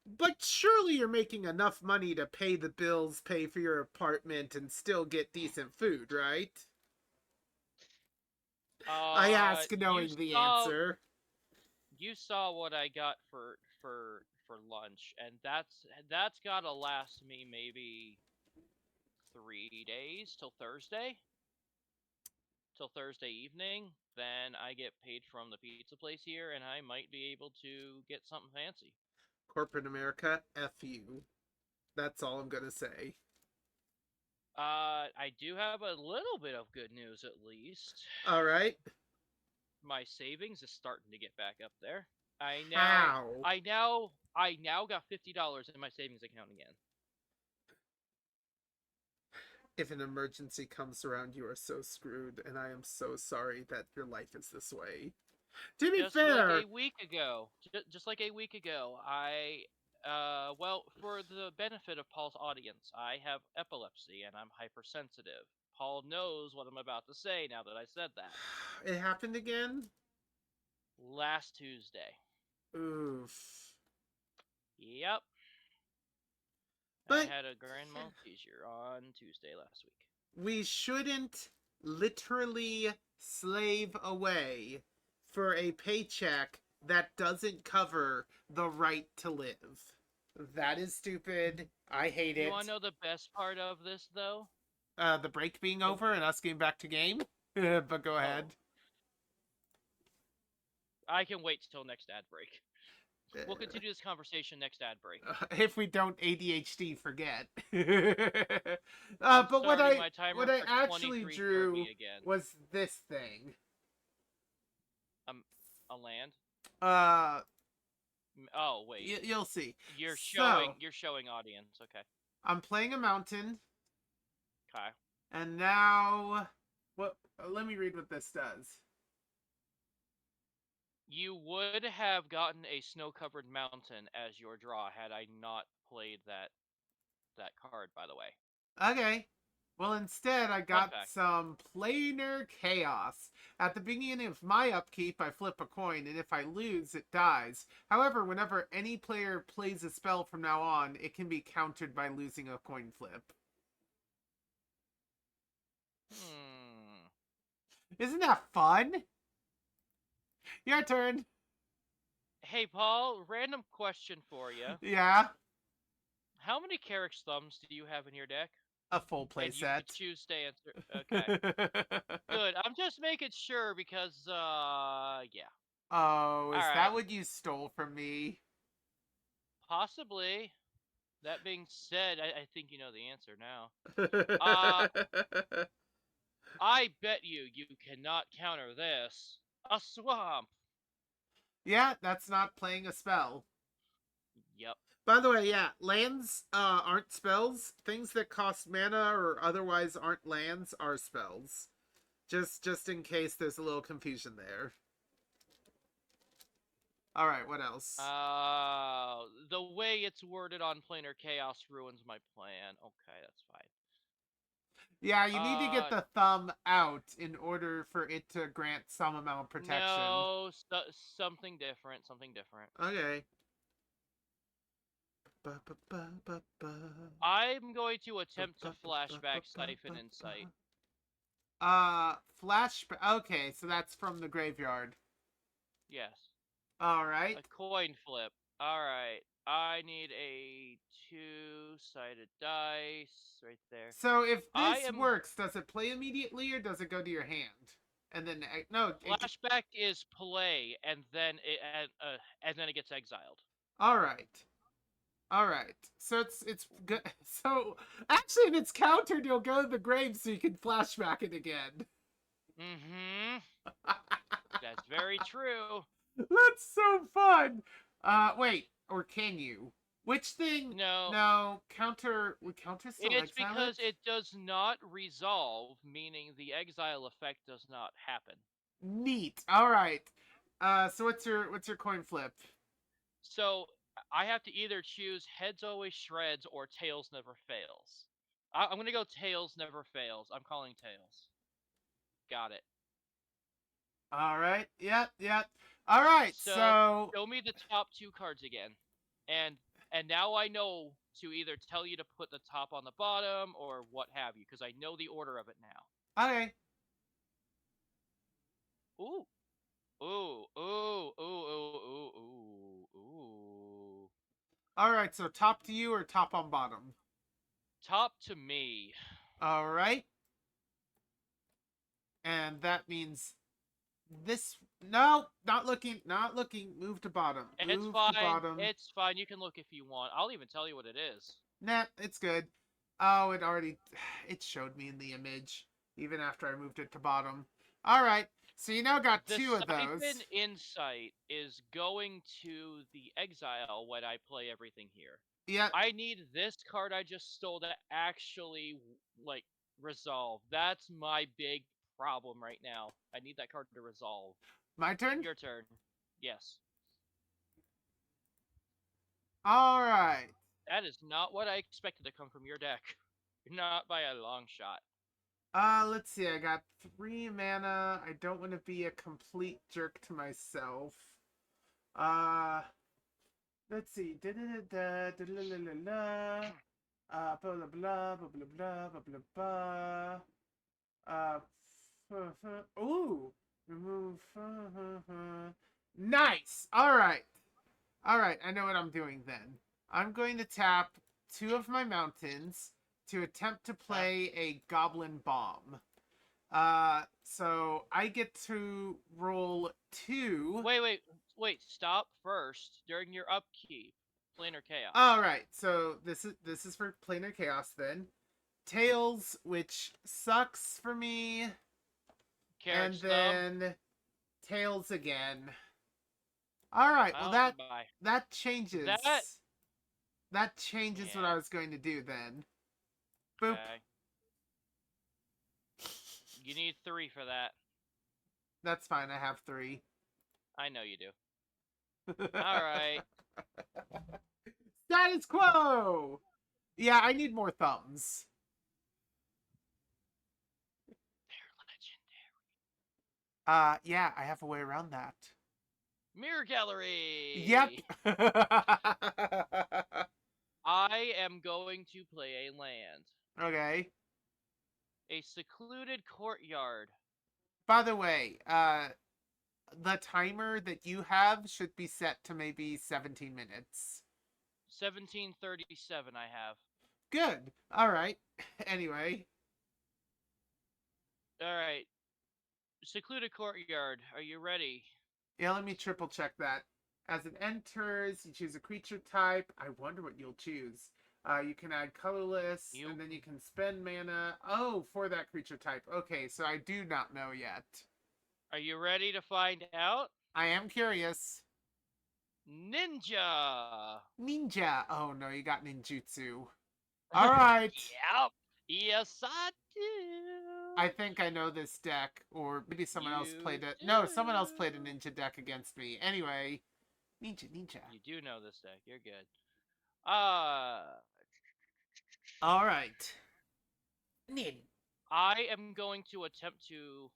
But surely you're making enough money to pay the bills, pay for your apartment, and still get decent food, right? I ask You knowing the saw answer. you saw what I got for lunch, and that's gotta last me maybe 3 days till Thursday evening. Then I get paid from the pizza place here, and I might be able to get something fancy. Corporate America, F you. That's all I'm gonna say. I do have a little bit of good news at least. Alright. My savings is starting to get back up there. I now How? I now I now got $50 in my savings account again. If an emergency comes around, you are so screwed, and I am so sorry that your life is this way. To be Just like a fair, week ago, just like a week ago, well, for the benefit of Paul's audience, I have epilepsy and I'm hypersensitive. Paul knows what I'm about to say now that I said that. it happened again? Last Tuesday. Oof. Yep. I But had a grand mal seizure on Tuesday last week. we shouldn't literally slave away for a paycheck that doesn't cover the right to live. That is stupid. I hate You it. want to know the best part of this, though? The break being The, over and us getting back to game. But go ahead. oh, I can wait till next ad break. We'll continue this conversation next ad break. If we don't ADHD forget. I'm But what starting I my timer what I for actually 23:30 drew again. was this thing. A land. Uh, Oh wait, you'll see. you're So showing audience. Okay. I'm playing a mountain, Okay. and now what? Let me read what this does. You would have gotten a snow-covered mountain as your draw had I not played that card. By the way, Okay. Well, instead, I fun got fact. some planar chaos. At the beginning of my upkeep, I flip a coin, and if I lose, it dies. However, whenever any player plays a spell from now on, it can be countered by losing a coin flip. Hmm. Isn't that fun? Your turn. Hey Paul, random question for you. Yeah, How many Carrick's thumbs do you have in your deck? a full And you could playset. choose to answer. Okay. Good. I'm just making sure because yeah. Oh, All is right. that what you stole from me? Possibly. That being said, I think you know the answer now. Uh, I bet you cannot counter this. A swamp. Yeah, that's not playing a spell. Yep. By the way, yeah, lands aren't spells. Things that cost mana or otherwise aren't lands are spells. Just in case there's a little confusion there. All right, what else? The way it's worded on Planar Chaos ruins my plan. Okay, that's fine. Yeah, you need to get the thumb out in order for it to grant some amount of protection. No, something different. Something different. Okay. Ba, ba, ba, ba, ba. I'm going to Ba, attempt to ba, ba, ba, ba, flashback ba, Siphon ba, Insight. Flashback. Okay, so that's from the graveyard. Yes. All right. A coin flip. Alright. I need a two-sided dice right there. So if I this am works, does it play immediately or does it go to your hand? And then no, flashback is play, and then it gets exiled. all right. All right. So it's good. So actually, if it's countered, you'll go to the grave so you can flashback it again. Mm-hmm. That's very true. That's so fun. Wait, or can you? Which thing? No, No, counter. Would counter still it's exile it? because it does not resolve, meaning the exile effect does not happen. Neat. All right. So what's your coin flip? So I have to either choose heads always shreds or tails never fails. I'm gonna go tails never fails. I'm calling tails. Got it. All right. Yep. Yep. All right. So So show me the top two cards again, and and now I know to either tell you to put the top on the bottom or what have you, because I know the order of it now. okay. Ooh, ooh, ooh, ooh, ooh, ooh, ooh, ooh. All right. So top to you or top on bottom? Top to me. All right. And that means this. No, not looking. Not looking. Move to bottom. It's Move to fine. bottom. It's fine. You can look if you want. I'll even tell you what it is. Nah, it's good. Oh, it already. It showed me in the image even after I moved it to bottom. All right. So you now got The two of those. Siphon Insight is going to the exile when I play everything here. Yep. I need this card I just stole to actually, like, resolve. That's my big problem right now. I need that card to resolve. My turn. Your turn. Yes. All right. That is not what I expected to come from your deck. Not by a long shot. Let's see. I got 3 mana. I don't want to be a complete jerk to myself. Uh, let's see. Da da da da da la la la. Blah blah blah blah blah blah blah blah blah. Ooh, remove. Nice. All right. All right. I know what I'm doing then. I'm going to tap 2 of my mountains to attempt to play a goblin bomb. So I get to roll 2. Wait. Stop first. During your upkeep, planar chaos. All right. So this is for planar chaos then. Tails, which sucks for me, Carriage and thumb. then tails again. All right. Well, Well, goodbye. that changes. That. That changes what Yeah. I was going to do then. Boop. Okay. You need 3 for that. That's fine. I have 3. I know you do. All right. Status quo. Yeah, I need more thumbs. They're legendary. Yeah, I have a way around that. Mirror gallery. Yep. I am going to play a land. Okay. A secluded courtyard. By the way, the timer that you have should be set to maybe 17 minutes. 1737 I have. Good. All right. Anyway. All right. Secluded courtyard. Are you ready? Yeah, let me triple check that. As it enters, you choose a creature type. I wonder what you'll choose. You can add colorless, You and then you can spend mana. Oh, for that creature type. Okay, so I do not know yet. are you ready to find out? I am curious. Ninja. Ninja. Oh no, you got ninjutsu. All right. Yep. Yes, I do. I think I know this deck, or maybe someone else You played it. do. No, someone else played a ninja deck against me. Anyway, ninja. You do know this deck. You're good. Uh, All right. Nin. I am going to attempt to.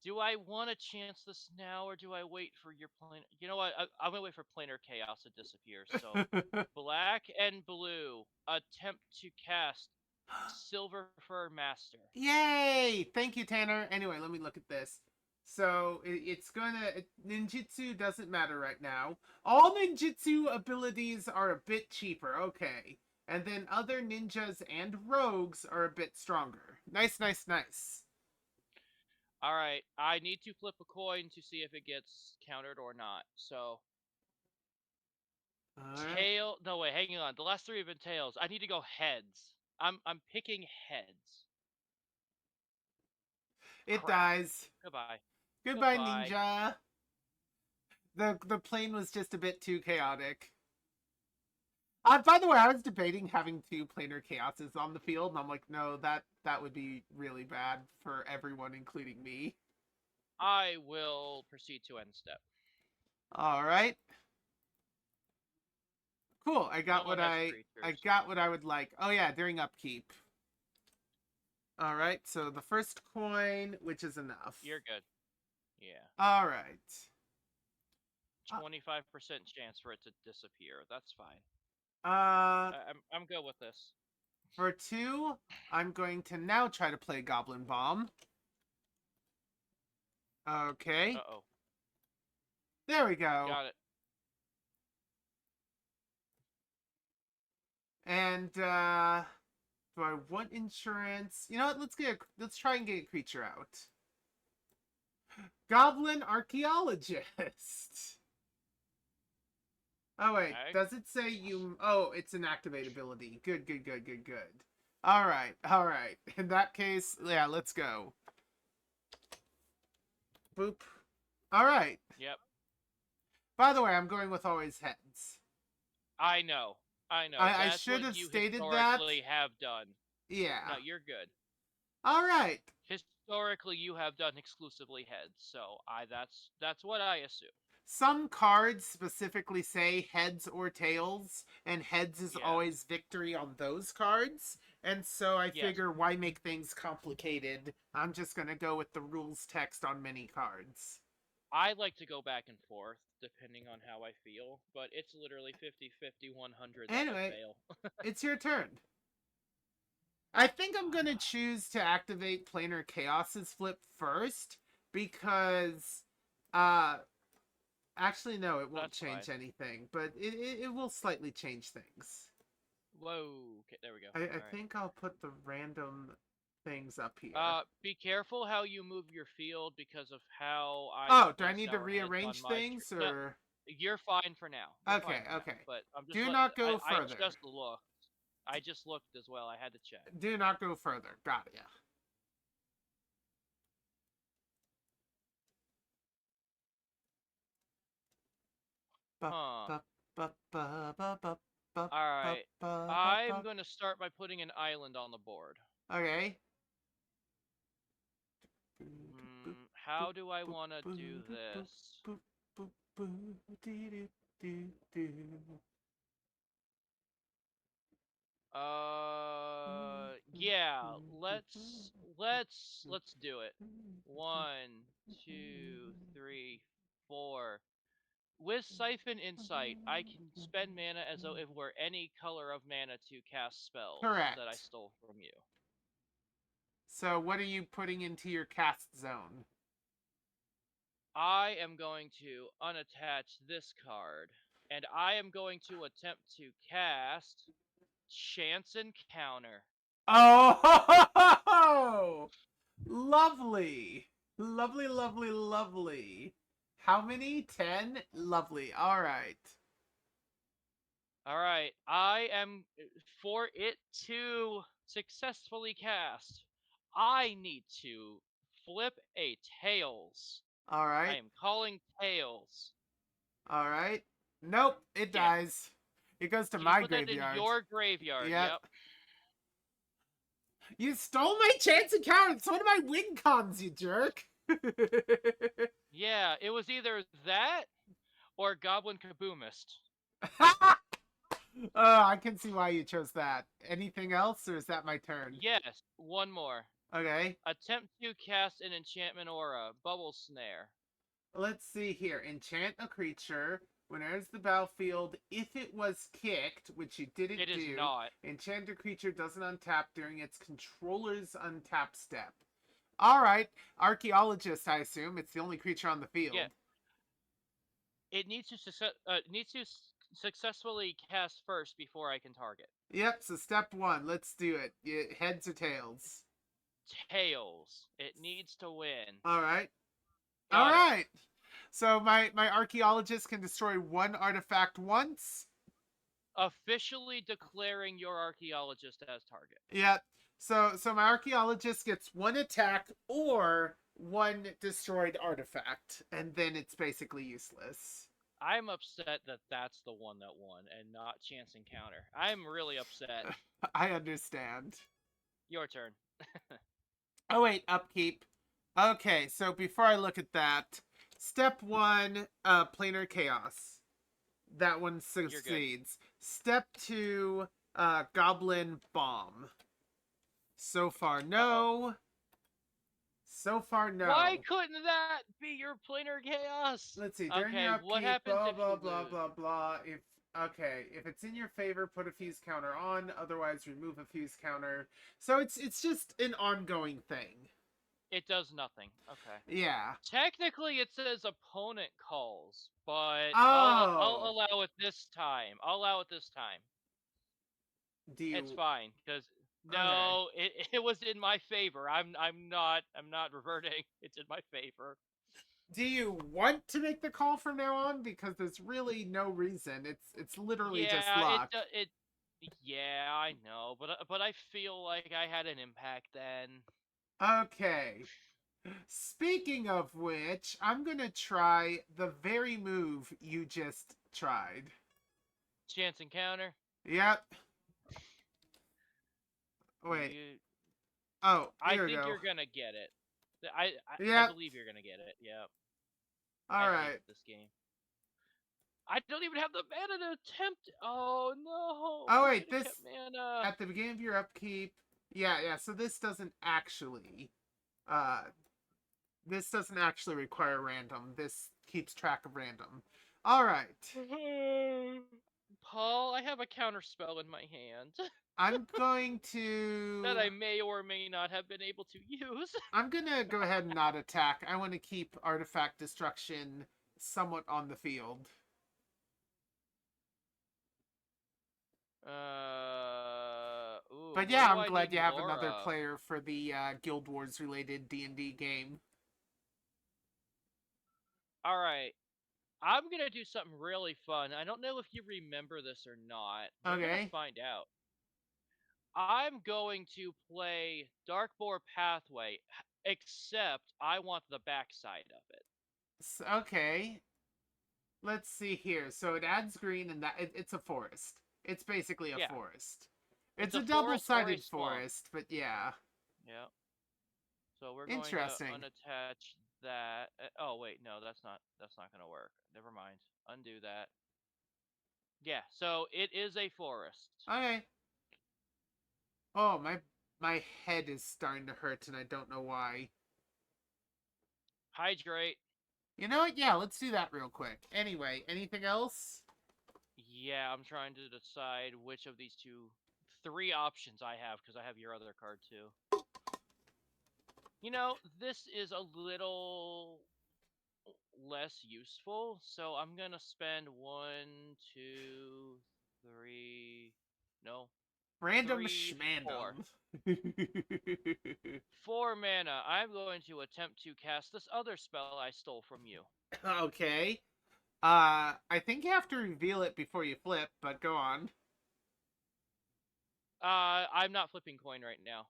Do I want to chance this now, or do I wait for your planar? You know what? I'm gonna wait for planar chaos to disappear. So, black and blue attempt to cast Silver Fur Master. Yay! Thank you, Tanner. Anyway, let me look at this. So it's gonna ninjutsu doesn't matter right now. All ninjutsu abilities are a bit cheaper. Okay. And then other ninjas and rogues are a bit stronger. Nice. All right, I need to flip a coin to see if it gets countered or not. So, All right. tail. No wait, hang on. The last three have been tails. I need to go heads. I'm picking heads. It Crap. dies. Goodbye. Goodbye, Goodbye. ninja. The plane was just a bit too chaotic. By the way, I was debating having two planar chaoses on the field, and I'm like, no, that would be really bad for everyone, including me. I will proceed to end step. All right, cool. I got Someone what has I creatures. got what I would like. Oh yeah, during upkeep. All right, so the first coin, which is enough. You're good. Yeah. All right. 25% chance for it to disappear. That's fine. Uh, I'm good with this. for two, I'm going to now try to play Goblin Bomb. Okay. Uh-oh. There we go. Got it. And do I want insurance? You know what? Let's try and get a creature out. Goblin Archaeologist. Oh wait, Okay. does it say you? Oh, it's an activate ability. Good. All right. In that case, yeah, let's go. Boop. All right. Yep. By the way, I'm going with always heads. I know. I That's should what have you stated that. historically have done. Yeah. No, you're good. All right. Historically, you have done exclusively heads, so that's what I assume. Some cards specifically say heads or tails, and heads is Yeah. always victory on those cards. And so I Yes. figure, why make things complicated? I'm just going to go with the rules text on many cards. I like to go back and forth depending on how I feel, but it's literally 50-50, 100 that Anyway, I fail. it's your turn. I think I'm going to choose to activate Planar Chaos's flip first, because actually, no, it won't That's change fine. anything, but it will slightly change things. Whoa. Okay, there we go. I All right. think I'll put the random things up here. Be careful how you move your field because of how I. Oh, do I spaced need to our heads on rearrange my things, No, or? you're fine for now. You're Okay, fine for now, okay. but I'm just. Do not go I further. just looked. I just looked as well. I had to check. Do not go further. Got ya. Huh. Alright. I'm going to start by putting an island on the board. Okay. How do I want to do this? Yeah, let's do it. 1, 2, 3, 4. With Siphon Insight, I can spend mana as though it were any color of mana to cast spells Correct. that I stole from you. So what are you putting into your cast zone? I am going to unattach this card, and I am going to attempt to cast Chance Encounter. Oh, lovely. Lovely. How many? 10? Lovely. All right. All right, I am for it to successfully cast. I need to flip a tails. All I right. am calling tails. All right. Nope, it Yeah. dies. It goes to Can you my put that in graveyard. your graveyard? Yep. Yep. You stole my chance encounter. It's one of my win cons, you jerk. Yeah, it was either that or Goblin Kaboomist. I can see why you chose that. Anything else, or is that my turn? Yes, one more. Okay. Attempt to cast an enchantment aura, Bubble Snare. Let's see here. Enchant a creature. When it enters the battlefield, if it was kicked, which you didn't It is do, not. enchant a creature doesn't untap during its controller's untap step. All right. Archaeologist, I assume. It's the only creature on the field. Yeah, it needs to successfully cast first before I can target. Yep, so step one. Let's do it. Heads or tails? Tails. It needs to win. All right. All Got it. right. So my archaeologist can destroy one artifact once. Officially declaring your archaeologist as target. Yep. So my archaeologist gets one attack or one destroyed artifact, and then it's basically useless. I'm upset that that's the one that won and not chance encounter. I'm really upset. I understand. Your turn. Oh wait, upkeep. Okay, so before I look at that, step one, planar chaos. That one You're good. succeeds. Step two, goblin bomb. So far, no. So far, no. Why couldn't that be your planar chaos? Let's see. During Okay, your upkeep, what happens blah if blah you blah lose? blah blah. If it's in your favor, put a fuse counter on. Otherwise, remove a fuse counter. So it's just an ongoing thing. It does nothing. Okay. Yeah. Technically, it says opponent calls, but I'll Oh. allow it this time. I'll allow it this time. Do It's you? fine because Okay. no, it was in my favor. I'm not reverting. It's in my favor. Do you want to make the call from now on? Because there's really no reason. It's literally just Yeah, luck. it. Yeah, I know, but I feel like I had an impact then. Okay. Speaking of which, I'm gonna try the very move you just tried. Chance encounter. Yep. Wait. You. Oh, I here we think go. you're gonna get it. I Yep. believe you're gonna get it. Yeah. I All hate right. this game. I don't even have the mana to attempt. Oh no! Oh I wait, should have this kept mana. at the beginning of your upkeep. Yeah. So this doesn't actually uh require random. This keeps track of random. All right. Paul, I have a counter spell in my hand I'm going that to I may or may not have been able to use. I'm gonna go ahead and not attack. I want to keep artifact destruction somewhat on the field. Ooh, But what yeah, do I'm I glad need you have more another of? player for the Guild Wars related D&D game. All right, I'm gonna do something really fun. I don't know if you remember this or not. We're gonna Okay. find out. I'm going to play Darkboar Pathway, except I want the backside of it. Okay. Let's see here. So it adds green, and it's a forest. It's basically a Yeah, forest. it's It's a a forest or a double-sided swamp. forest, but yeah. Yeah. So we're going to Interesting. unattach that. Oh wait, no, that's not gonna work. Never mind. Undo that. Yeah. So it is a forest. Okay. Oh, my head is starting to hurt, and I don't know why. Hydrate. You know what? Yeah, let's do that real quick. Anyway, anything else? Yeah, I'm trying to decide which of these three options I have because I have your other card too. You know, this is a little less useful, so I'm gonna spend one, two, three, no, Random three, four. schmandom. 4 mana. I'm going to attempt to cast this other spell I stole from you. Okay. I think you have to reveal it before you flip, but go on. I'm not flipping coin right now.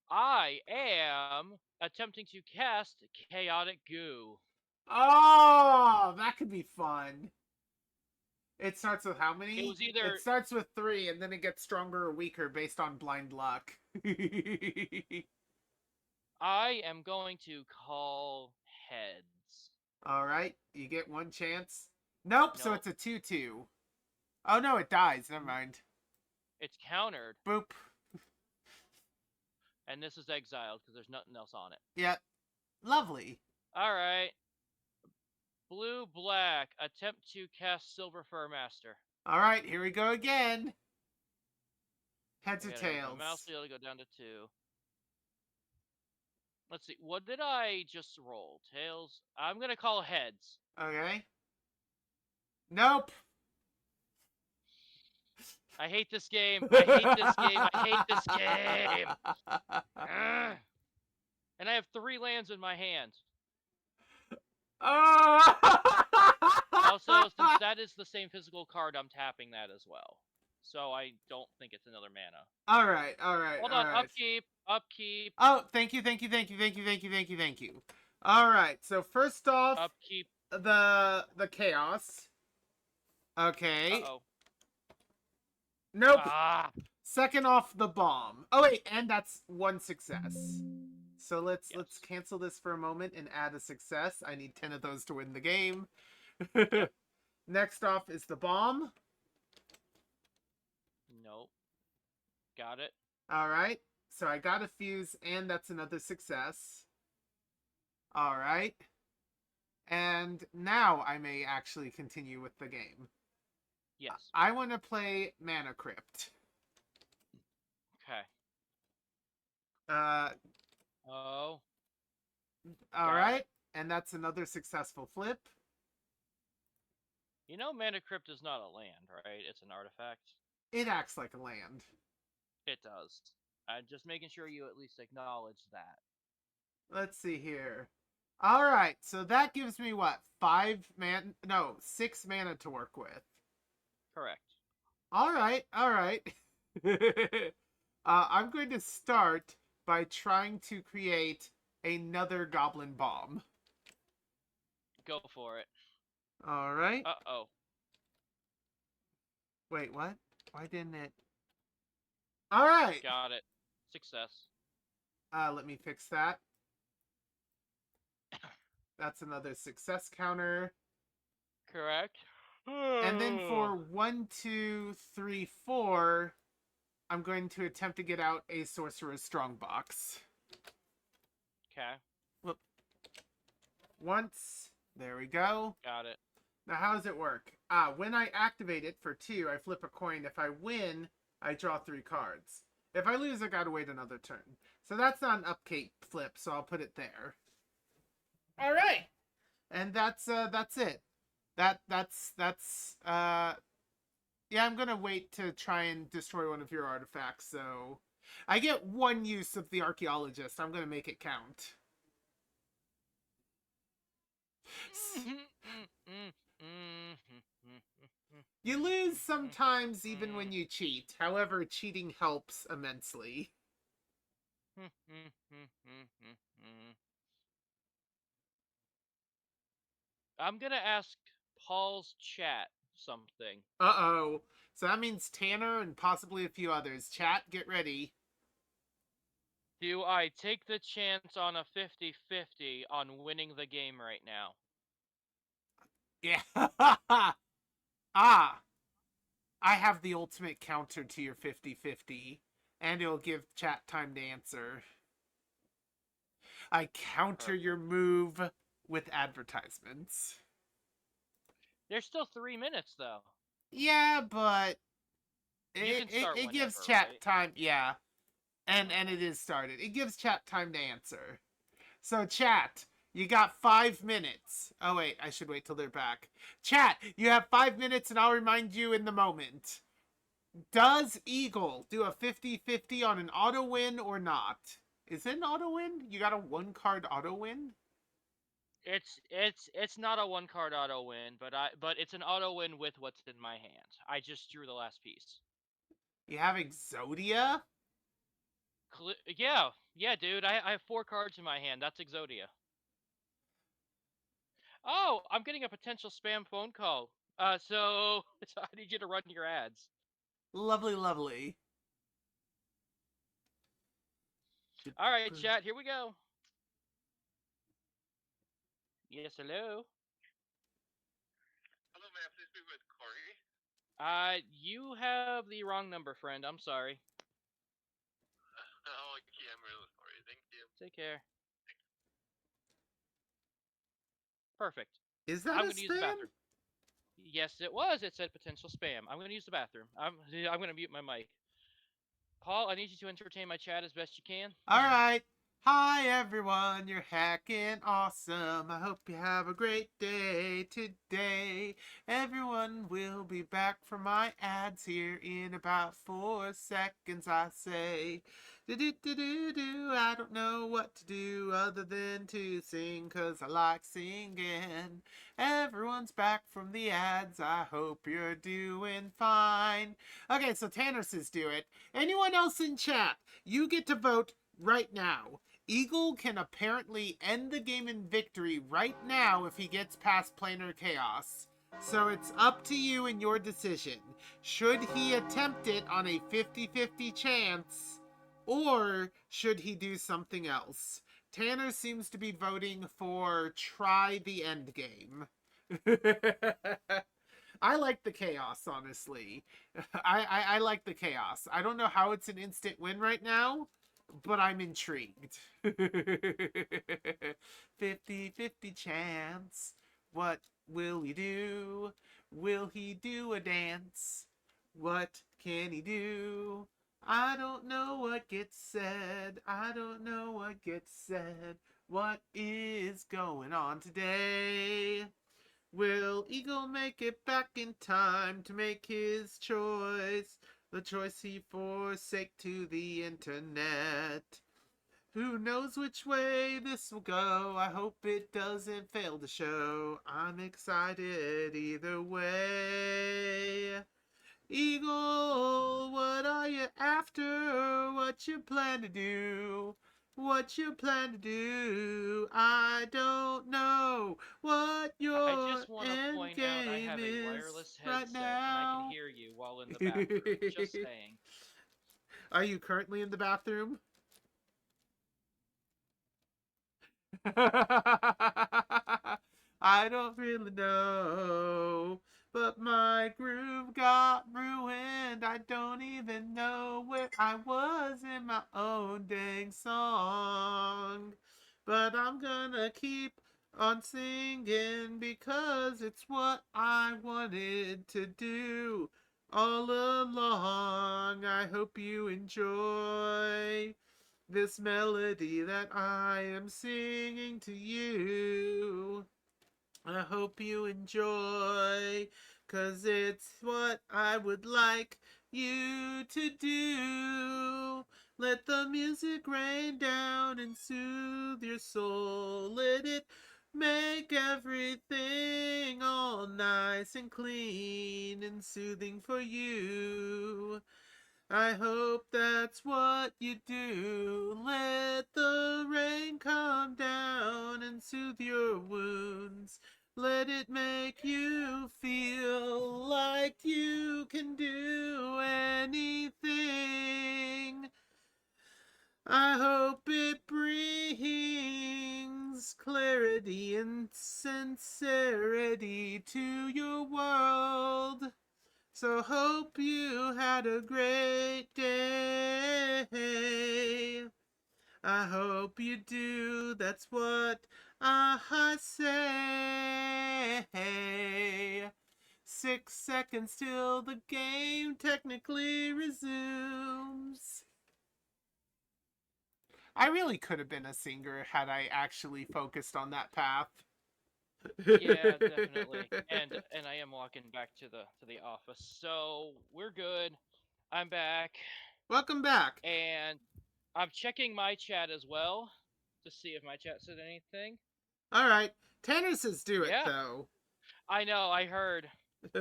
I am attempting to cast Chaotic Goo. Oh, that could be fun. It starts with how It many? was It either starts with 3, and then it gets stronger or weaker based on blind luck. I am going to call heads. Alright, you get one chance. Nope, so Nope. it's a 2-2. Oh no, it dies. Never mind. It's countered, Boop. and this is exiled because there's nothing else on it. Yep. Lovely. Alright. Blue, black. Attempt to cast Silver Fur Master. Alright, here we go again. Heads I or gotta move my mouse tails? wheel to go down to 2. Let's see. What did I just roll? Tails? I'm gonna call heads. Okay. Nope. I hate this game. I hate this game. I hate this game. Ugh. And I have 3 lands in my hand. Also, since that is the same physical card, I'm tapping that as well. So I don't think it's another mana. Alright. Hold on. Upkeep. Upkeep. Oh, thank you. Alright, so first off, Upkeep. the chaos. Okay. Uh-oh. Nope. Ah. Second off, the bomb. Oh wait, and that's one success. So let's cancel this for a moment and add a success. I need 10 of those to win the game. Yep. Next off is the bomb. Nope. Got it. Alright. So I got a fuse, and that's another success. Alright. And now I may actually continue with the game. Yes. I want to play Mana Crypt. Okay. Oh. Alright. And that's another successful flip. You know Mana Crypt is not a land, right? It's an artifact. It acts like a land. It does. I'm just making sure you at least acknowledge that. Let's see here. Alright, so that gives me what? 6 mana to work with. Correct. Alright. I'm going to start by trying to create another Goblin Bomb. Go for it. Alright. Uh-oh. Wait, what? Why didn't it? Alright. Got it. Success. Let me fix that. That's another success counter. Correct. And then for 1, 2, 3, 4, I'm going to attempt to get out a Sorcerer's Strongbox. Okay. Whoop. Once. There we go. Got it. Now, how does it work? When I activate it for 2, I flip a coin. If I win, I draw 3 cards. If I lose, I gotta wait another turn. So that's not an upkeep flip, so I'll put it there. Alright! And that's it. Yeah, I'm gonna wait to try and destroy one of your artifacts, so... I get 1 use of the Archaeologist. I'm gonna make it count. You lose sometimes even when you cheat. However, cheating helps immensely. I'm gonna ask Paul's chat something. Uh-oh. So that means Tanner and possibly a few others. Chat, get ready. Do I take the chance on a 50-50 on winning the game right now? Yeah. I have the ultimate counter to your 50-50, and it'll give chat time to answer. I counter your move with advertisements. There's still 3 minutes, though. Yeah, but it whenever, gives chat right? time. Yeah, and it is started. It gives chat time to answer. So chat, you got 5 minutes. Oh wait, I should wait till they're back. Chat, you have 5 minutes, and I'll remind you in the moment. Does Eagle do a 50-50 on an auto win or not? Is it an auto win? You got a 1-card auto win? It's not a one card auto win, but it's an auto win with what's in my hand. I just drew the last piece. You have Exodia? Yeah, dude. I have 4 cards in my hand. That's Exodia. Oh, I'm getting a potential spam phone call. So I need you to run your ads. Lovely, lovely. All right, chat. Here we go. Yes, hello. Hello, may I please speak with Corey? You have the wrong number, friend. I'm sorry. Oh, okay, I'm really sorry. Thank you. Take care. Perfect. Is that I'm a going to use the spam? bathroom. Yes, it was. It said potential spam. I'm going to use the bathroom. I'm going to mute my mic. Paul, I need you to entertain my chat as best you can. Alright. Hi everyone, you're hacking awesome. I hope you have a great day today. Everyone will be back from my ads here in about 4 seconds, I say. Do. I don't know what to do other than to sing, 'cause I like singing. Everyone's back from the ads. I hope you're doing fine. Okay, so Tanner says do it. Anyone else in chat, you get to vote right now. Eagle can apparently end the game in victory right now if he gets past planar chaos. So it's up to you and your decision. Should he attempt it on a 50-50 chance, or should he do something else? Tanner seems to be voting for try the end game. I like the chaos, honestly. I like the chaos. I don't know how it's an instant win right now, but I'm intrigued. 50-50 chance. What will he do? Will he do a dance? What can he do? I don't know what gets said. I don't know what gets said. What is going on today? Will Eagle make it back in time to make his choice? The choice he forsake to the internet. Who knows which way this will go? I hope it doesn't fail to show. I'm excited either way. Eagle, what are you after? What you plan to do? What you plan to do? I don't know what I your just want to end point out I game have a is wireless right headset and I can now. hear you while in the bathroom. Just saying. Are you currently in the bathroom? I don't really know, but my groove got ruined. I don't even know where I was in my own dang song. But I'm gonna keep on singing because it's what I wanted to do all along. I hope you enjoy this melody that I am singing to you. I hope you enjoy, 'cause it's what I would like you to do. Let the music rain down and soothe your soul. Let it make everything all nice and clean and soothing for you. I hope that's what you do. Let the rain come down and soothe your wounds. Let it make you feel like you can do anything. I hope it brings clarity and sincerity to your world. So hope you had a great day. I hope you do. That's what I say. 6 seconds till the game technically resumes. I really could have been a singer had I actually focused on that path. Yeah, definitely. And I am walking back to the office. So, we're good. I'm back Welcome back. and I'm checking my chat as well to see if my chat said anything. All right. Tanner says do it, Yeah, though. I know. I heard. By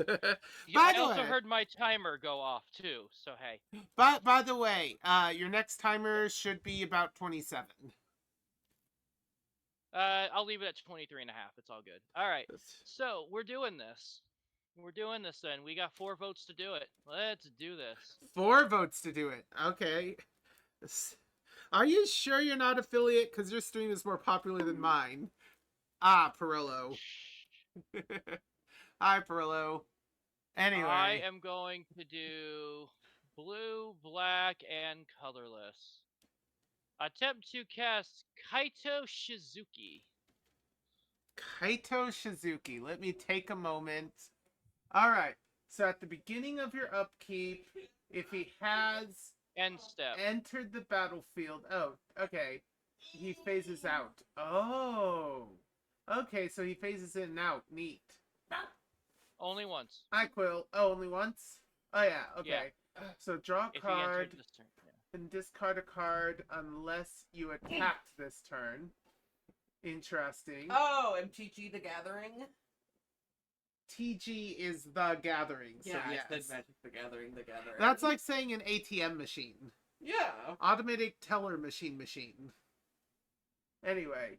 I the also way, heard my timer go off too. So hey. by the way, your next timer should be about 27. I'll leave it at 23 and a half. It's all good. All right. So we're doing this. We're doing this then. We got 4 votes to do it. Let's do this. 4 votes to do it. Okay. Are you sure you're not affiliate? Because your stream is more popular than mine. Ah, Perillo. Hi, Perillo. I Anyway. am going to do blue, black, and colorless. Attempt to cast Kaito Shizuki. Kaito Shizuki. Let me take a moment. Alright. So at the beginning of your upkeep, if he has End step. entered the battlefield. Oh, okay. He phases out. Oh. Okay, so he phases in and out. Neat. Only once. Hi, Quill. Oh, only once? Oh, yeah. Okay. So draw a If he entered card this turn. Yeah. and discard a card unless you attacked this turn. Interesting. Oh, MtG the Gathering? TG is the gathering. So Yeah, yes. I said Magic the Gathering, the Gathering. That's like saying an ATM machine. Yeah. Automatic teller machine. Anyway,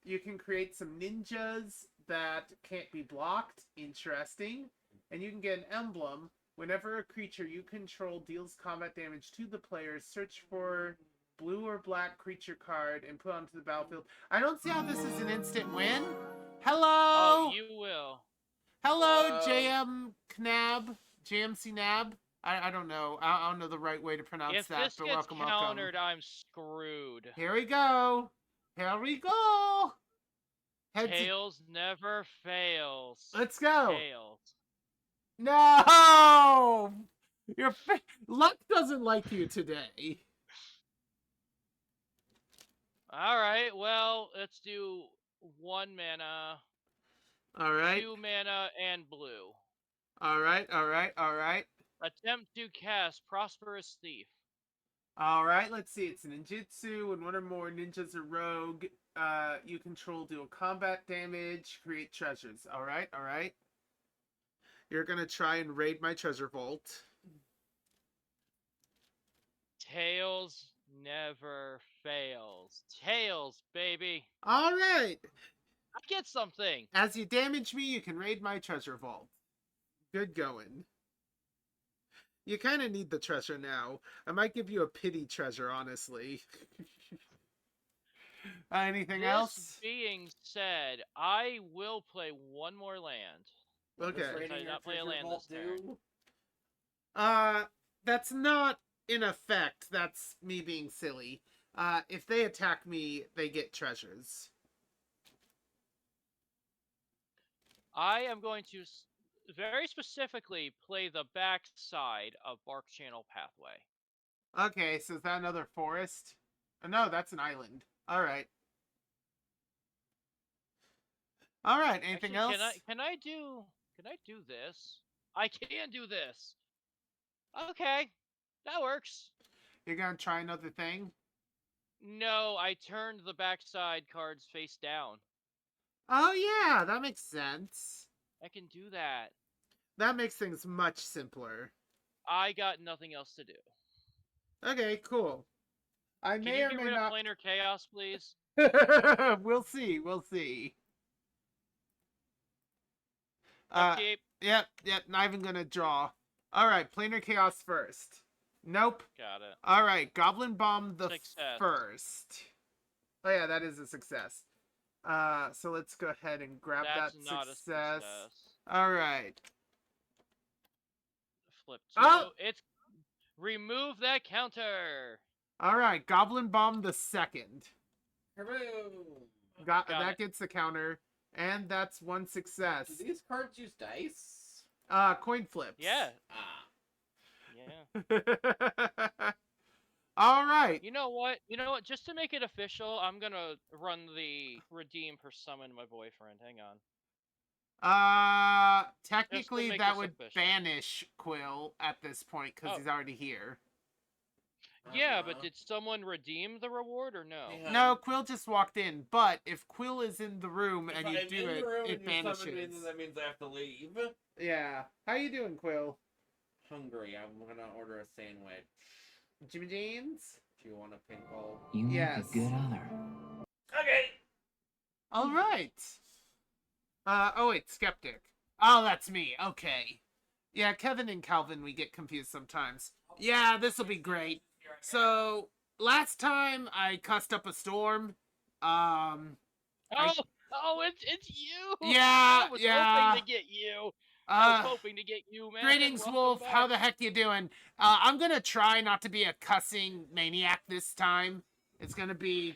you can create some ninjas that can't be blocked. Interesting. And you can get an emblem. Whenever a creature you control deals combat damage to the player, search for blue or black creature card and put onto the battlefield. I don't see how this is an instant win. Hello! Oh, you will. Hello, JM Knab. JMC Nab. I don't know. I don't know the right way to pronounce If that, this but gets welcome, countered, welcome. I'm screwed. Here we go. Here we go. Heads. Tails never fails. Let's go. Tails. No! Your luck doesn't like you today. Alright, well, let's do 1 mana, All right. 2 mana, and blue. All right. Attempt to cast Prosperous Thief. All right. Let's see. It's ninjutsu. When one or more ninjas or rogue you control deal combat damage, create treasures. All right. You're gonna try and raid my treasure vault. Tails never fails. Tails, baby. All right. I get something. As you damage me, you can raid my treasure vault. Good going. You kind of need the treasure now. I might give you a pity treasure, honestly. Anything else? This being said, I will play 1 more land. Okay. Does raiding I your not play a treasure land vault this turn. do? That's not in effect. That's me being silly. If they attack me, they get treasures. I am going to very specifically play the back side of Bark Channel Pathway. Okay, so is that another forest? Oh, no, that's an island. All right. All right. Anything Actually, else? Can I do this? I can do this. Okay, that works. You're gonna try another thing? No, I turned the backside cards face down. Oh yeah, that makes sense. I can do that. That makes things much simpler. I got nothing else to do. Okay, cool. I Can may you or get may rid not. of Planar Chaos, please? We'll see. We'll see. Upkeep. Yep. Not even gonna draw. All right, Planar Chaos first. Nope. Got it. All right, Goblin Bomb the Success. first. Oh yeah, that is a success. So let's go ahead and grab That's that not success. a success. All right. Flip 2. Oh! It's remove that counter. All right, Goblin Bomb the second. Kaboom! That gets the counter, and that's 1 success. Do these cards use dice? Coin flips. Yeah. Ah. Yeah. All right. You know what? Just to make it official, I'm gonna run the redeem per summon my boyfriend. Hang on. Technically make that this would official. banish Quill at this point because Oh. he's already here. Yeah, but did someone redeem the reward or no? Yeah. No, Quill just walked in, but if Quill is in the room If and you I'm do in it, the room it and you summon me, vanishes. then that means I have to leave. Yeah. How you doing, Quill? Hungry. I'm gonna order a sandwich. Jimmy Jeans? Do you want a pinkle? You Yes. make a good other. Okay. All right. Oh wait, Skeptic. Oh, that's me. Okay. Yeah, Kevin and Calvin, we get confused sometimes. Yeah, this will be great. So, last time I cussed up a storm. Oh, it's you. Yeah, I was yeah. hoping to get you. I was Uh, hoping to get you, man. Greetings, Welcome Wolf. back. How the heck you doing? I'm gonna try not to be a cussing maniac this time. It's gonna be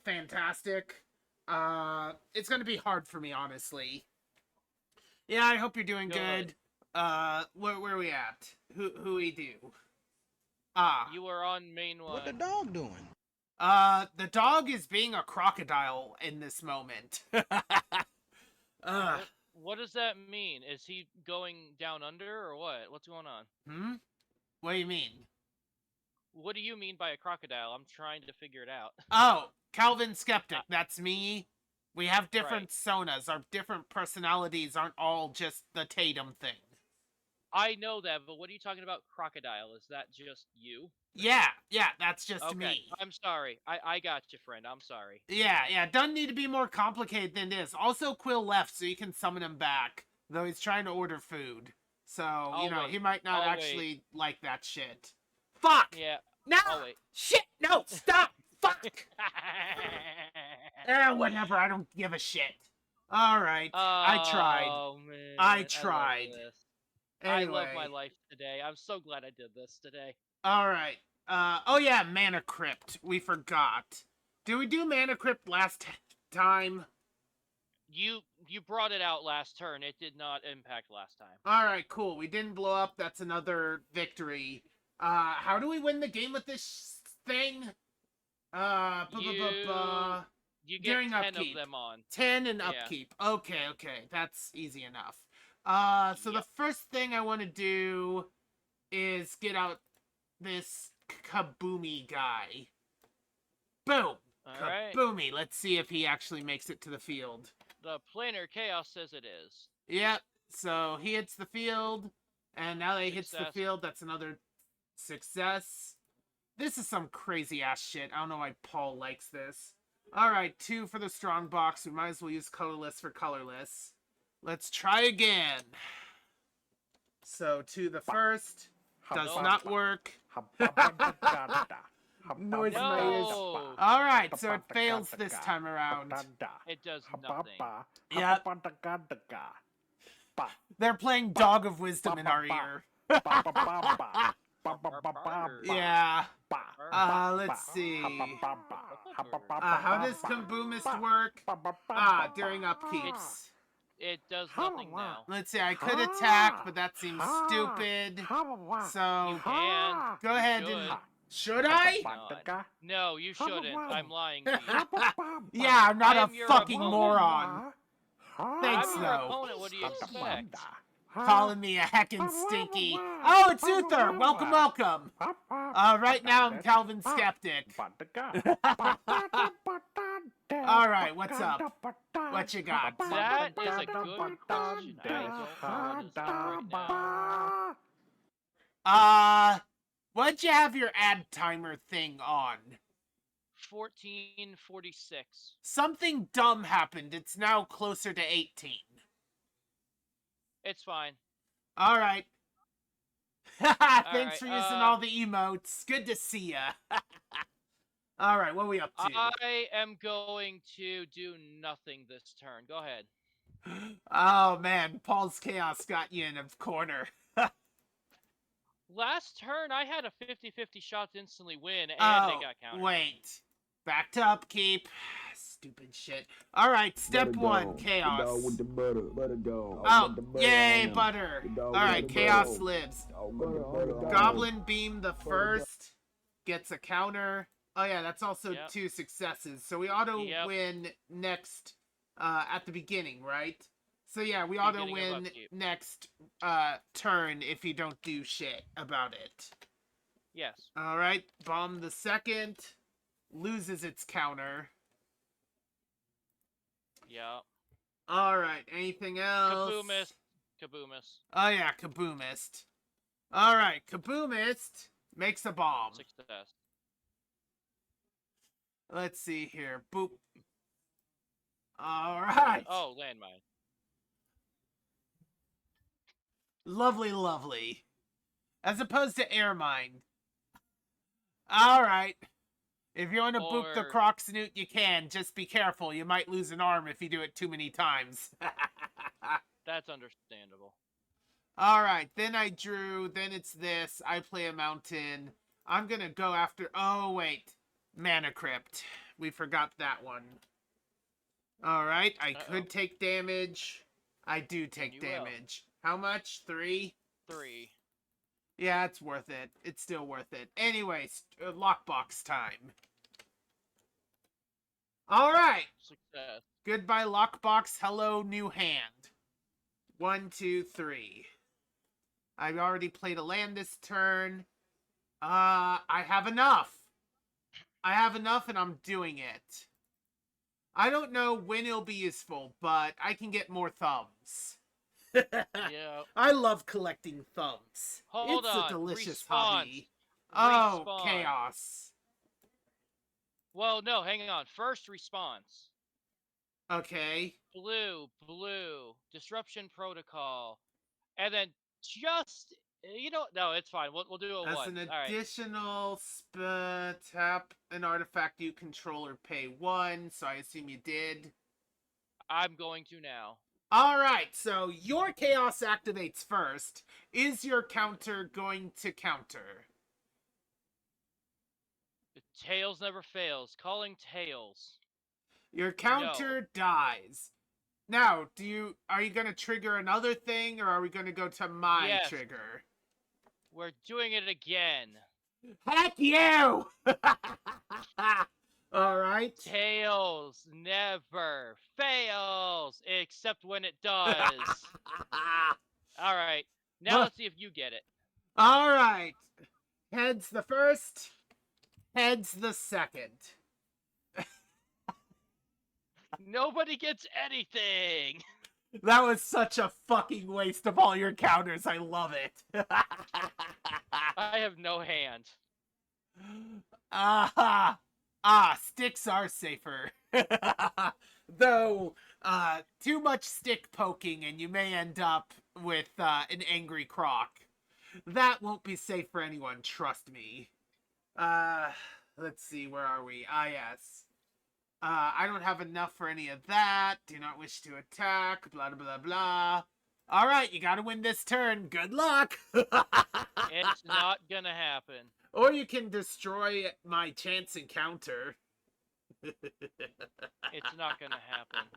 fantastic. It's gonna be hard for me, honestly. Yeah, I hope you're doing good. Where are we at? Who we do? You were on main one. What the dog doing? The dog is being a crocodile in this moment. What does that mean? Is he going down under or what? What's going on? What do you mean? What do you mean by a crocodile? I'm trying to figure it out. Oh, Calvin Skeptic, that's me. We have different Right. sonas. Our different personalities aren't all just the Tatum thing. I know that, but what are you talking about crocodile? Is that just you? Yeah, that's just Okay, me. I'm sorry. I got you, friend. I'm sorry. Yeah, doesn't need to be more complicated than this. Also, Quill left, so you can summon him back. Though he's trying to order food. So, I'll he wait. might not I'll actually like that shit. Fuck! Yeah. No! I'll wait. Shit! No! Stop! Fuck! Whatever, I don't give a shit. Alright, I tried. Oh man. I tried. love this. Anyway. I love my life today. I'm so glad I did this today. Alright. Oh yeah, Mana Crypt. We forgot. Did we do Mana Crypt last time? You brought it out last turn. It did not impact last time. Alright, cool. We didn't blow up. That's another victory. How do we win the game with this thing? You get During 10 upkeep. of them on. 10 and Yeah. upkeep. Okay. That's easy enough. So the Yep. first thing I want to do is get out this Kaboomy guy. Boom! Alright. Kaboomy. Let's see if he actually makes it to the field. The planar chaos says it is. Yep. So he hits the field, and now that he hits the Success. field, that's another success. This is some crazy ass shit. I don't know why Paul likes this. Alright, 2 for the strong box. We might as well use colorless for colorless. Let's try again. So 2 the first. Does not work. Noise in my ears. No! Alright, so it fails this time around. It does nothing. Yep. They're playing Dog of Wisdom in our ear. Yeah. Let's see. How does Kamboomist work? During upkeeps. It does nothing now. Let's see, I could attack, but that seems stupid. So, You can. go ahead should. and... Should I? No, you shouldn't. I'm lying to you. Yeah, I'm not I'm a your fucking opponent. moron. Thanks, I'm your though. opponent. What do you expect? Calling me a heckin' stinky. Oh, it's Uther! Welcome! Right now I'm Calvin Skeptic. Alright, what's up? What you got? That is a good question. I don't know what is up right now. Why'd you have your ad timer thing on? 1446. Something dumb happened. It's now closer to 18. It's fine. Alright. Thanks for Alright, using all the emotes. Good to see ya. Alright, what are we up to? I am going to do nothing this turn. Go ahead. Oh man, Paul's Chaos got you in a corner. Last turn, I had a 50-50 shot to instantly win, and Oh, they got countered. wait. Back to upkeep. Stupid shit. Alright, step 1, Chaos. Oh, yay, butter. Alright, Chaos lives. Goblin Beam the first gets a counter. Oh yeah, that's also Yep. 2 successes. So we auto Yep. win next at the beginning, right? So yeah, we auto Beginning of win upkeep. next turn if you don't do shit about it. Yes. All right, bomb the second. Loses its counter. Yeah. All right, anything else? Kaboomist. Kaboomist. Oh yeah, Kaboomist. All right, Kaboomist makes a bomb. Success. Let's see here. Boop. All right. Oh, landmine. Lovely, lovely. As opposed to air mine. All right. If you want to boop the Or croc snoot, you can. Just be careful. You might lose an arm if you do it too many times. that's understandable. All right. Then I drew. Then it's this. I play a mountain. I'm going to go after... Oh, wait. Mana Crypt. We forgot that one. All right. I could take damage. I do take You will. damage. How much? 3? 3. Yeah, it's worth it. It's still worth it. Anyways, lockbox time. All right. Success. Goodbye, lockbox. Hello, new hand. 1, 2, 3. I've already played a land this turn. I have enough. I have enough, and I'm doing it. I don't know when it'll be useful, but I can get more thumbs. Yeah. I love collecting thumbs. Hold it's on. a delicious Respawn. hobby. Oh, Respawn. chaos. Well, no, hang on. First response. Okay. Blue. Disruption protocol. And then just... no, it's fine. We'll do it As once. an All right. additional tap an artifact you control or pay 1, so I assume you did. I'm going to now. Alright, so your chaos activates first. Is your counter going to counter? Tails never fails. Calling Tails. Your counter dies. Now, are you gonna trigger another thing, or are we gonna go to my Yes. trigger? We're doing it again. Heck you! Alright. Tails never fails, except when it does. All right. Now let's see if you get it. Alright. Heads the first. Heads the second. Nobody gets anything. That was such a fucking waste of all your counters. I love it. I have no hand. Sticks are safer. Though, too much stick poking and you may end up with an angry croc. That won't be safe for anyone, trust me. Let's see, where are we? Yes. I don't have enough for any of that. Do not wish to attack. Blah, blah, blah. All right, you gotta win this turn. Good luck. It's not gonna happen. Or you can destroy my chance encounter. It's not gonna happen.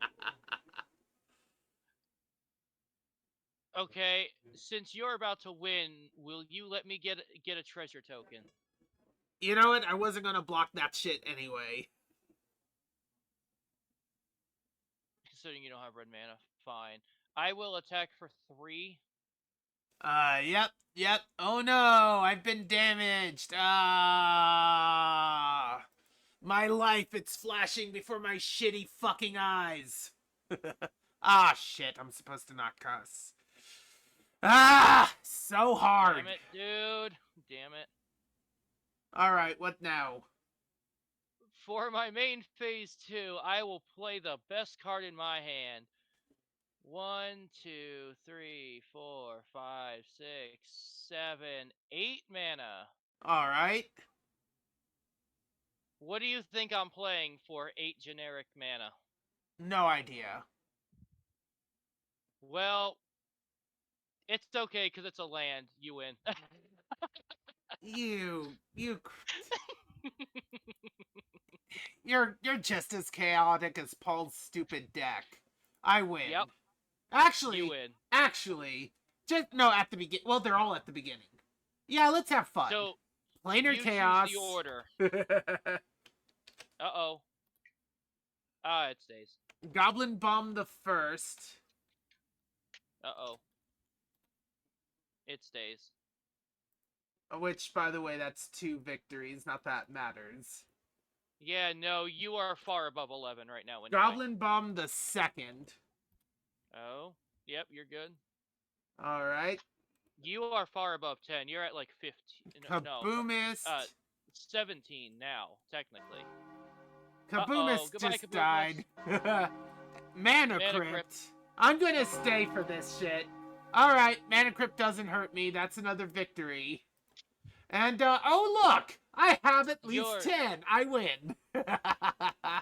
Okay, since you're about to win, will you let me get a treasure token? You know what? I wasn't gonna block that shit anyway. Considering you don't have red mana, fine. I will attack for 3. Yep. Oh no, I've been damaged. My life, it's flashing before my shitty fucking eyes. Shit, I'm supposed to not cuss. So hard. Damn it, dude. Damn it. Alright, what now? For my main phase 2, I will play the best card in my hand. 1, 2, 3, 4, 5, 6, 7, 8 mana. Alright. What do you think I'm playing for 8 generic mana? No idea. Well, it's okay because it's a land. You win. You're just as chaotic as Paul's stupid deck. I win. Yep. Actually, You win. At the beginning. Well, they're all at the beginning. Yeah, let's have fun. So, Planar you chaos. choose the order. Uh-oh. It stays. Goblin Bomb the first. Uh-oh. It stays. Which, by the way, that's 2 victories. Not that matters. Yeah, no, you are far above 11 right now. Anyway. Goblin Bomb the second. Oh, yep, you're good. All right. You are far above 10. You're at like 15. No, Kaboomist. 17 now, technically. Kaboomist Goodbye, just Kaboomist. died. Mana Mana Crypt. Crypt. I'm gonna stay for this shit. Alright, Mana Crypt doesn't hurt me. That's another victory. And, oh look! I have at least 10. I win.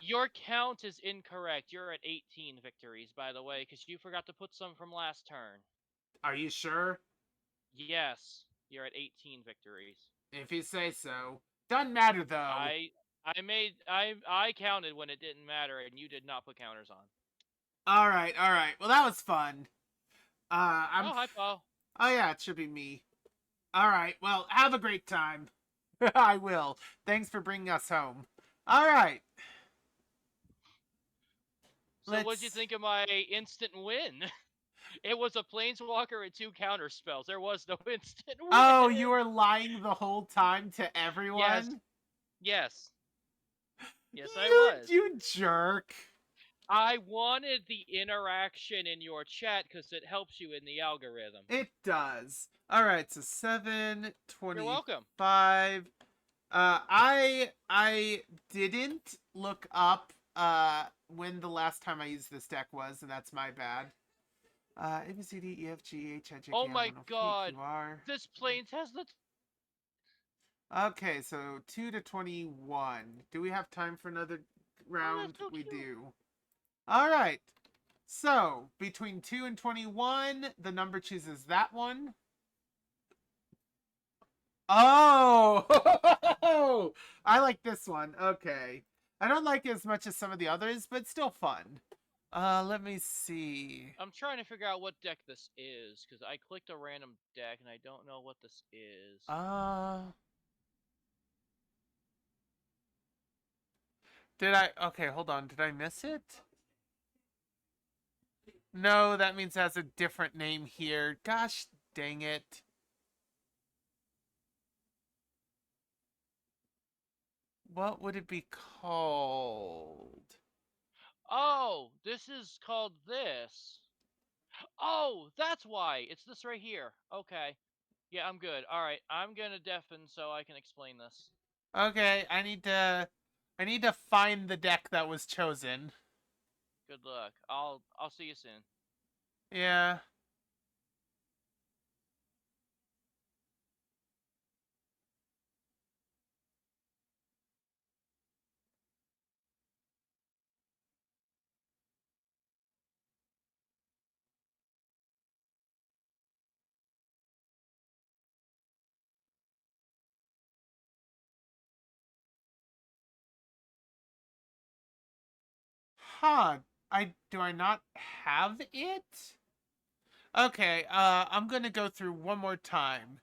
Your count is incorrect. You're at 18 victories, by the way, because you forgot to put some from last turn. Are you sure? Yes, you're at 18 victories. If you say so. Doesn't matter, though. I counted when it didn't matter, and you did not put counters on. Alright. Well, that was fun. Oh, hi, Paul. Oh, yeah, it should be me. Alright, well, have a great time. I will. Thanks for bringing us home. Alright. So what'd you think of my instant win? It was a planeswalker and 2 counter spells. There was no instant win. Oh, you were lying the whole time to everyone? Yes. Yes, I was. You jerk. I wanted the interaction in your chat because it helps you in the algorithm. It does. Alright, so 7, 25. You're welcome. I didn't look up when the last time I used this deck was, and that's my bad. A, B, C, D, E, F, G, H, I, J, K, Oh L, my M, N, O, P, god. Q, R. This planes has the... Okay, so 2 to 21. Do we have time for another round? so We cute. do. Alright. So, between 2 and 21, the number chooses that one. Oh! I like this one. Okay. I don't like it as much as some of the others, but still fun. Let me see. I'm trying to figure out what deck this is, because I clicked a random deck and I don't know what this is. Okay, hold on. Did I miss it? No, that means it has a different name here. Gosh dang it. What would it be called? Oh, this is called this. Oh, that's why. It's this right here. Okay. Yeah, I'm good. Alright, I'm gonna deafen so I can explain this. Okay, I need to find the deck that was chosen. Good luck. I'll see you soon. Yeah. Huh. Do I not have it? Okay, I'm gonna go through one more time.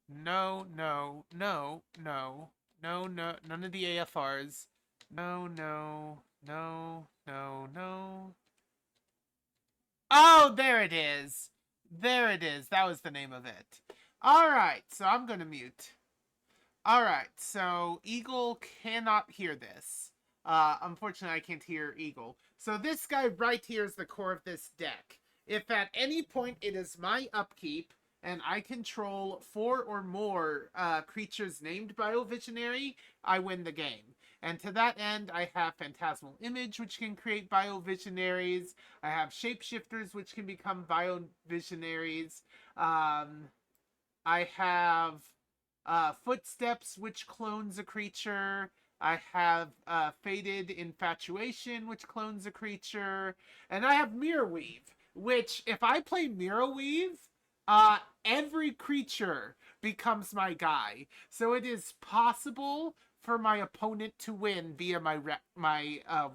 No, none of the AFRs. No. Oh, there it is. That was the name of it. Alright, so I'm gonna mute. Alright, so Eagle cannot hear this. Unfortunately, I can't hear Eagle. So this guy right here is the core of this deck. If at any point it is my upkeep, and I control 4 or more creatures named Biovisionary, I win the game. And to that end, I have Phantasmal Image, which can create Biovisionaries. I have Shapeshifters, which can become Biovisionaries. I have Footsteps, which clones a creature. I have Faded Infatuation, which clones a creature. And I have Mirror Weave, which, if I play Mirror Weave, every creature becomes my guy. So it is possible for my opponent to win via my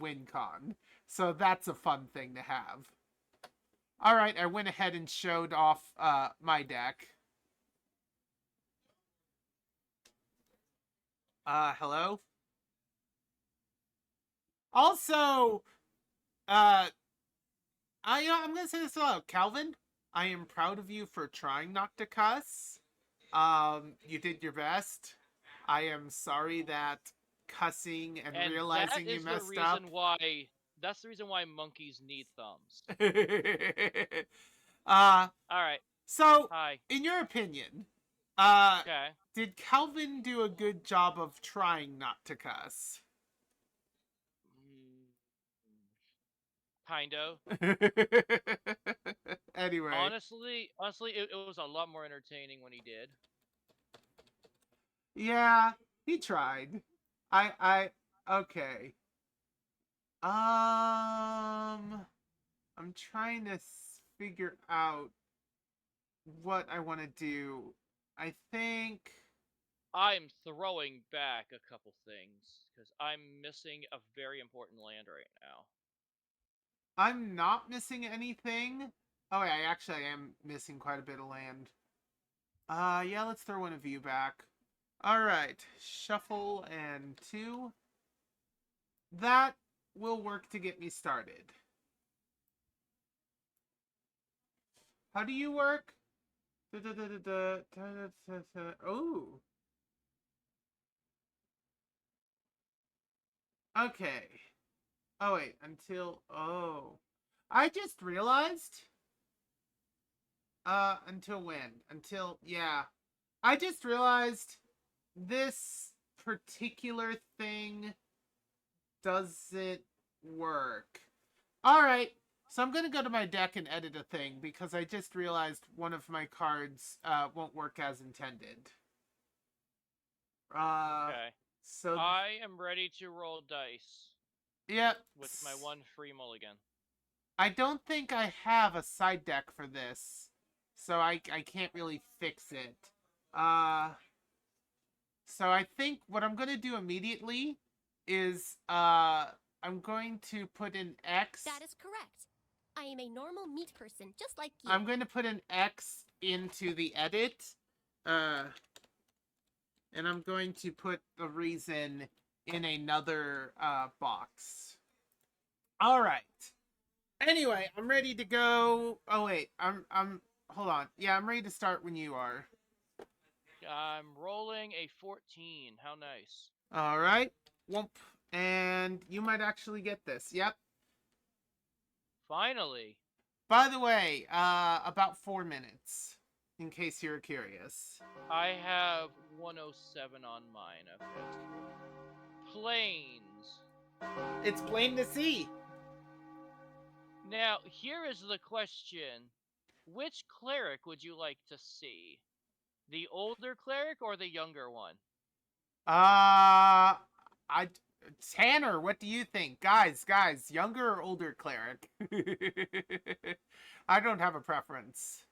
win con. So that's a fun thing to have. Alright, I went ahead and showed off my deck. Hello? Also, I'm gonna say this aloud. Calvin, I am proud of you for trying not to cuss. You did your best. I am sorry that cussing and And that realizing you is the messed up. reason why. That's the reason why monkeys need thumbs. uh, All right. so, Hi. in your opinion, uh, Okay. did Calvin do a good job of trying not to cuss? Mm, kind of. Anyway, Honestly, it was a lot more entertaining when he did. yeah, he tried. Okay. I'm trying to figure out what I want to do. I think I'm throwing back a couple things because I'm missing a very important land right now. I'm not missing anything. Oh, yeah, I am missing quite a bit of land. Yeah, let's throw one of you back. All right, shuffle and 2. That will work to get me started. How do you work? Oh, okay. Oh, wait, until. Oh. I just realized. Until when? Until. Yeah. I just realized this particular thing doesn't work. Alright. So I'm going to go to my deck and edit a thing because I just realized one of my cards won't work as intended. Okay. So. I am ready to roll dice Yep. with my one free mulligan. I don't think I have a side deck for this, so I can't really fix it. So I think what I'm gonna do immediately is I'm going to put an X. That is correct. I am a normal meat person, just like you. I'm going to put an X into the edit, and I'm going to put the reason in another box. All right. Anyway, I'm ready to go. Oh wait, I'm hold on. Yeah, I'm ready to start when you are. I'm rolling a 14. How nice. All right. Whoop. And you might actually get this. Yep. Finally. By the way, about 4 minutes, in case you're curious. I have 107 on mine. Okay. Plains. It's plain to see. Now, here is the question. Which cleric would you like to see? The older cleric or the younger one? I Tanner, what do you think? Guys, younger or older cleric? I don't have a preference.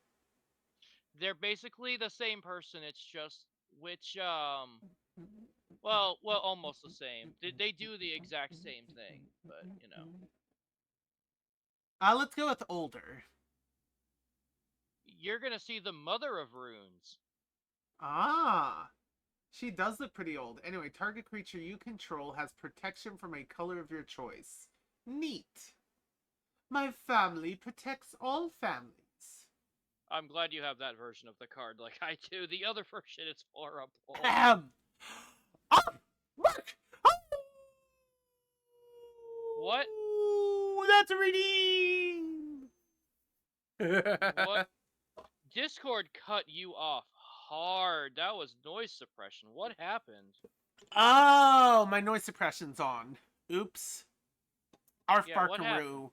They're basically the same person. It's just which well, almost the same. They do the exact same thing, but you know. Let's go with older. You're gonna see the Mother of Runes. Ah, she does look pretty old. Anyway, target creature you control has protection from a color of your choice. Neat. My family protects all families. I'm glad you have that version of the card like I do. The other version is horrible. Ahem. Oh, look! What? Oh, that's a redeem! What? Discord cut you off hard. That was noise suppression. What happened? Oh, my noise suppression's on. Oops. Arf Yeah, what happened? Barkaroo.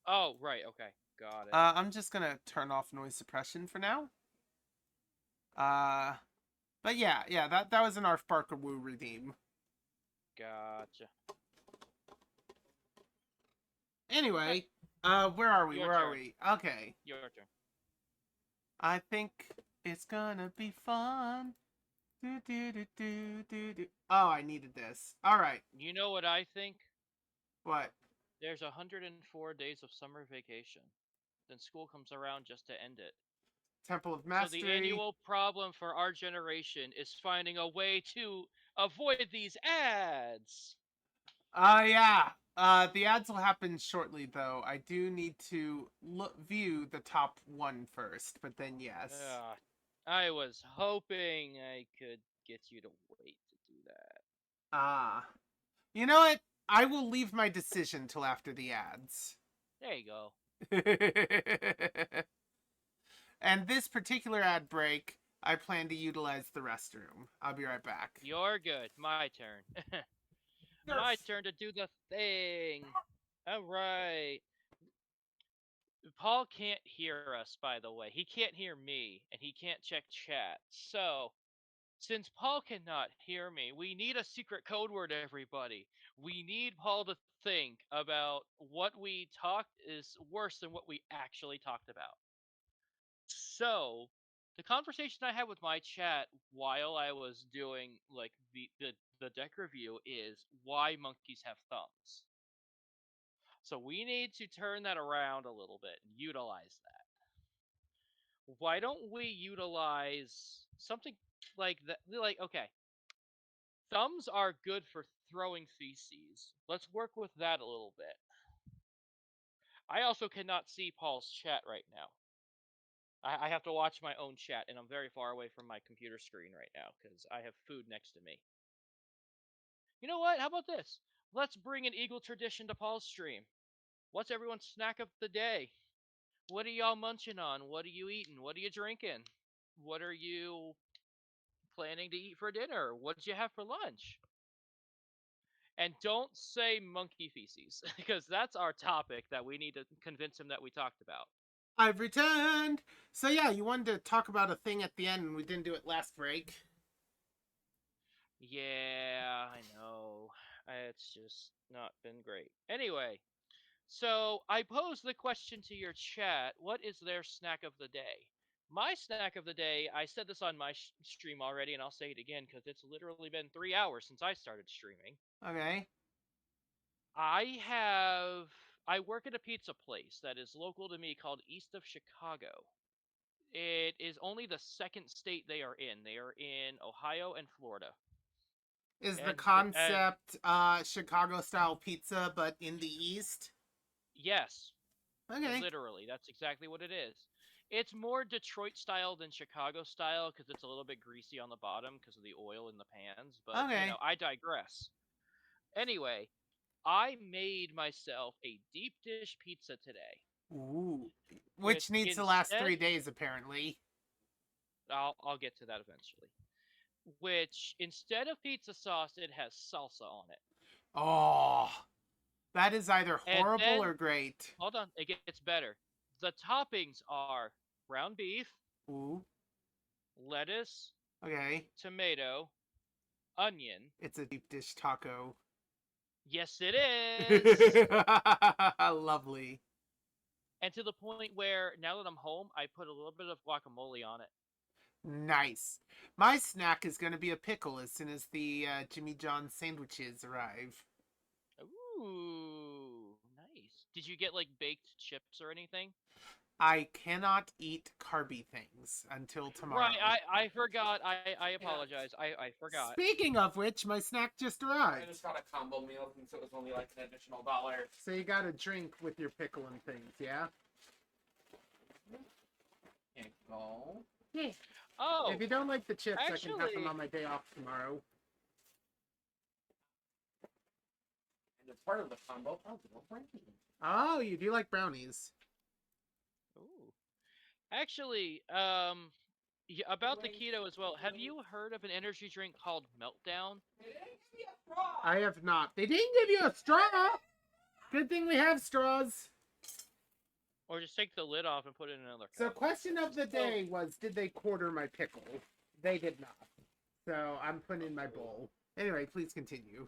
Oh, right, okay. Got it. I'm just gonna turn off noise suppression for now. But yeah, that was an Arf Barkaroo redeem. Gotcha. Anyway, where are we? Your Where are turn. we? Okay. Your turn. I think it's gonna be fun. Do, do, do, do, do, do. Oh, I needed this. All right. You know what I think? What? There's 104 days of summer vacation. Then school comes around just to end it. Temple of So Mastery. the annual problem for our generation is finding a way to avoid these ads. Yeah. The ads will happen shortly, though. I do need to view the top one first, but then yes. I was hoping I could get you to wait to do that. Ah. You know what? I will leave my decision till after the ads. There you go. And this particular ad break, I plan to utilize the restroom. I'll be right back. You're good. My turn. My turn to do the thing. All right. Paul can't hear us, by the way. He can't hear me, and he can't check chat. So, since Paul cannot hear me, we need a secret code word, everybody. We need Paul to think about what we talked is worse than what we actually talked about. So, the conversation I had with my chat while I was doing like the deck review is why monkeys have thumbs. So we need to turn that around a little bit and utilize that. Why don't we utilize something like that? Like, okay, thumbs are good for throwing feces. Let's work with that a little bit. I also cannot see Paul's chat right now. I have to watch my own chat, and I'm very far away from my computer screen right now because I have food next to me. You know what? How about this? Let's bring an Eagle tradition to Paul's stream. What's everyone's snack of the day? What are y'all munching on? What are you eating? What are you drinking? What are you planning to eat for dinner? What did you have for lunch? And don't say monkey feces, because that's our topic that we need to convince him that we talked about. I've returned! So yeah, you wanted to talk about a thing at the end and we didn't do it last break. Yeah, I know. It's just not been great. Anyway, so I posed the question to your chat, what is their snack of the day? My snack of the day, I said this on my stream already, and I'll say it again because it's literally been 3 hours since I started streaming. Okay. I work at a pizza place that is local to me called East of Chicago. It is only the second state they are in. They are in Ohio and Florida. Is the And concept Chicago style pizza but in the East? yes, Okay. literally, that's exactly what it is. It's more Detroit style than Chicago style because it's a little bit greasy on the bottom because of the oil in the pans. But, Okay. I digress. Anyway, I made myself a deep dish pizza today. Ooh. With Which needs to last instead, 3 days, apparently. I'll get to that eventually. Which instead of pizza sauce, it has salsa on it. Oh, that is either And horrible then, or great. hold on, it gets better. The toppings are ground beef, Ooh. lettuce, Okay. tomato, onion. It's a deep dish taco. Yes, it is. Lovely. And to the point where now that I'm home, I put a little bit of guacamole on it. Nice. My snack is going to be a pickle as soon as the Jimmy John's sandwiches arrive. Ooh, nice. Did you get like baked chips or anything? I cannot eat carby things until tomorrow. Right, I forgot. I apologize. I forgot. Speaking of which, my snack just I arrived. just got a combo meal since it was only like an additional $1. So you got a drink with your pickle and things, yeah? Pickle. Yeah. Oh, If you don't like the chips, I can have actually- them on my day off tomorrow. And as part of the combo, I'll do a brownie. Oh, you do like brownies. ooh. Actually, about the keto as well. Have you heard of an energy drink called Meltdown? I have not. They didn't give you a straw! Good thing we have straws. Or just take the lid off and put it in another So cup. question of the day was, did they quarter my pickle? They did not. So I'm putting in my bowl. Anyway, please continue.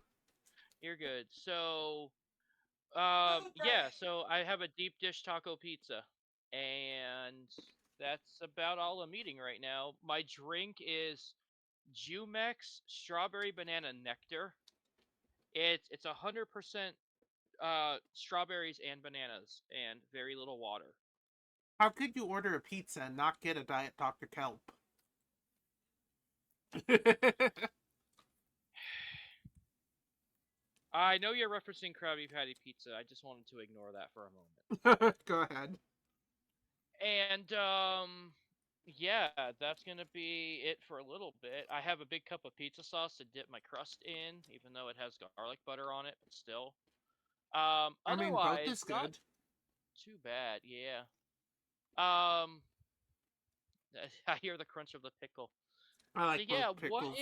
You're good. So, yeah. So I have a deep dish taco pizza, and that's about all I'm eating right now. My drink is Jumex strawberry banana nectar. It's 100% strawberries and bananas and very little water. How could you order a pizza and not get a Diet Dr. Kelp? I know you're referencing Krabby Patty pizza. I just wanted to ignore that for a moment. Go ahead. And yeah, that's gonna be it for a little bit. I have a big cup of pizza sauce to dip my crust in, even though it has garlic butter on it, but still. I mean, both Otherwise, is not good. too bad. Yeah. Um, I hear the crunch of the pickle. I So like both yeah, pickles.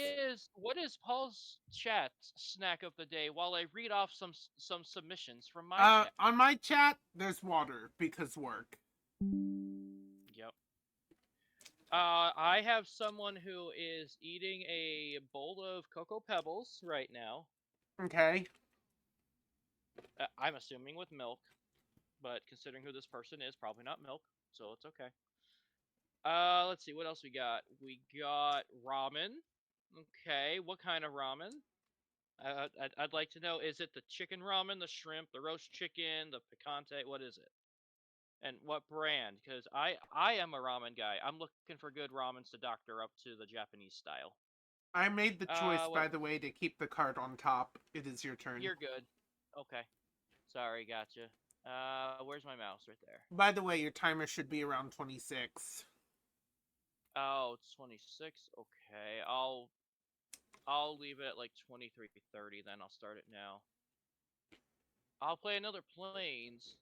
what is Paul's chat's snack of the day? While I read off some submissions from my chat. On my chat, there's water because work. Yep. I have someone who is eating a bowl of Cocoa Pebbles right now. Okay. I'm assuming with milk, but considering who this person is, probably not milk, so it's okay. Let's see what else we got. We got ramen. Okay, what kind of ramen? I'd like to know: is it the chicken ramen, the shrimp, the roast chicken, the picante? What is it? And what brand? Because I am a ramen guy. I'm looking for good ramens to doctor up to the Japanese style. I made the choice, What? by the way, to keep the card on top. It is your turn. You're good. Okay. Sorry, gotcha. Where's my mouse? Right there. By the way, your timer should be around 26. Oh, it's 26. Okay, I'll leave it at like 23:30. Then I'll start it now. I'll play another planes.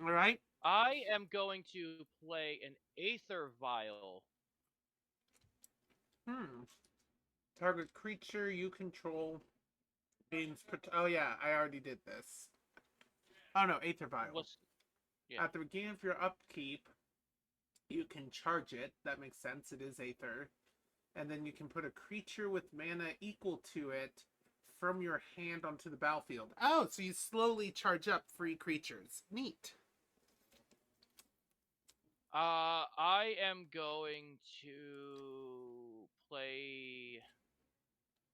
All right. I am going to play an Aether Vial. Hmm. Target creature you control gains. Oh yeah, I already did this. Oh no, Aether Vial. What's yeah? At the beginning of your upkeep, you can charge it. That makes sense. It is Aether. And then you can put a creature with mana equal to it from your hand onto the battlefield. Oh, so you slowly charge up free creatures. Neat. I am going to play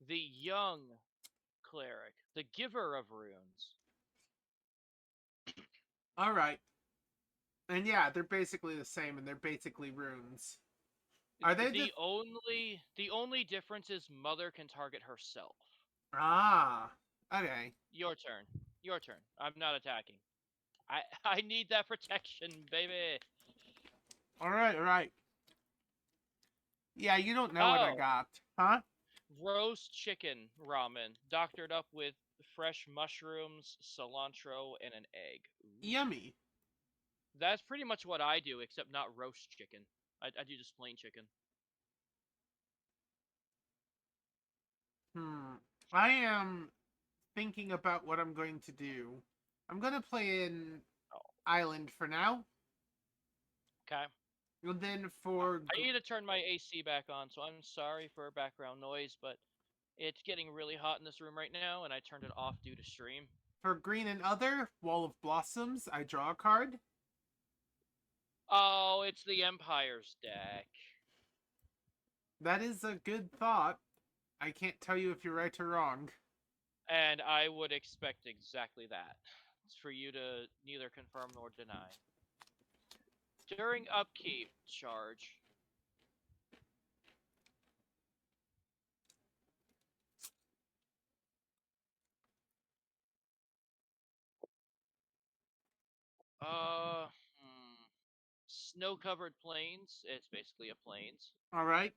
the young cleric, the giver of runes. All right. And yeah, they're basically the same, and they're basically runes. Are they The only difference is Mother can target herself. Ah, okay. Your turn. Your turn. I'm not attacking. I need that protection, baby. All right, all right. Yeah, you don't know what I Oh, got, huh? roast chicken ramen, doctored up with fresh mushrooms, cilantro, and an egg. Ooh. Yummy. That's pretty much what I do, except not roast chicken. I do just plain chicken. Hmm. I am thinking about what I'm going to do. I'm gonna play in Oh, Island for now, okay. and then I need to turn my AC back on, so I'm sorry for background noise, but it's getting really hot in this room right now, and I turned it off due to stream. for Green and Other Wall of Blossoms, I draw a card. Oh, it's the Empire's deck. That is a good thought. I can't tell you if you're right or wrong. And I would expect exactly that. It's for you to neither confirm nor deny. During upkeep, charge. Uh, hmm. Snow-covered plains. It's basically a plains. All right.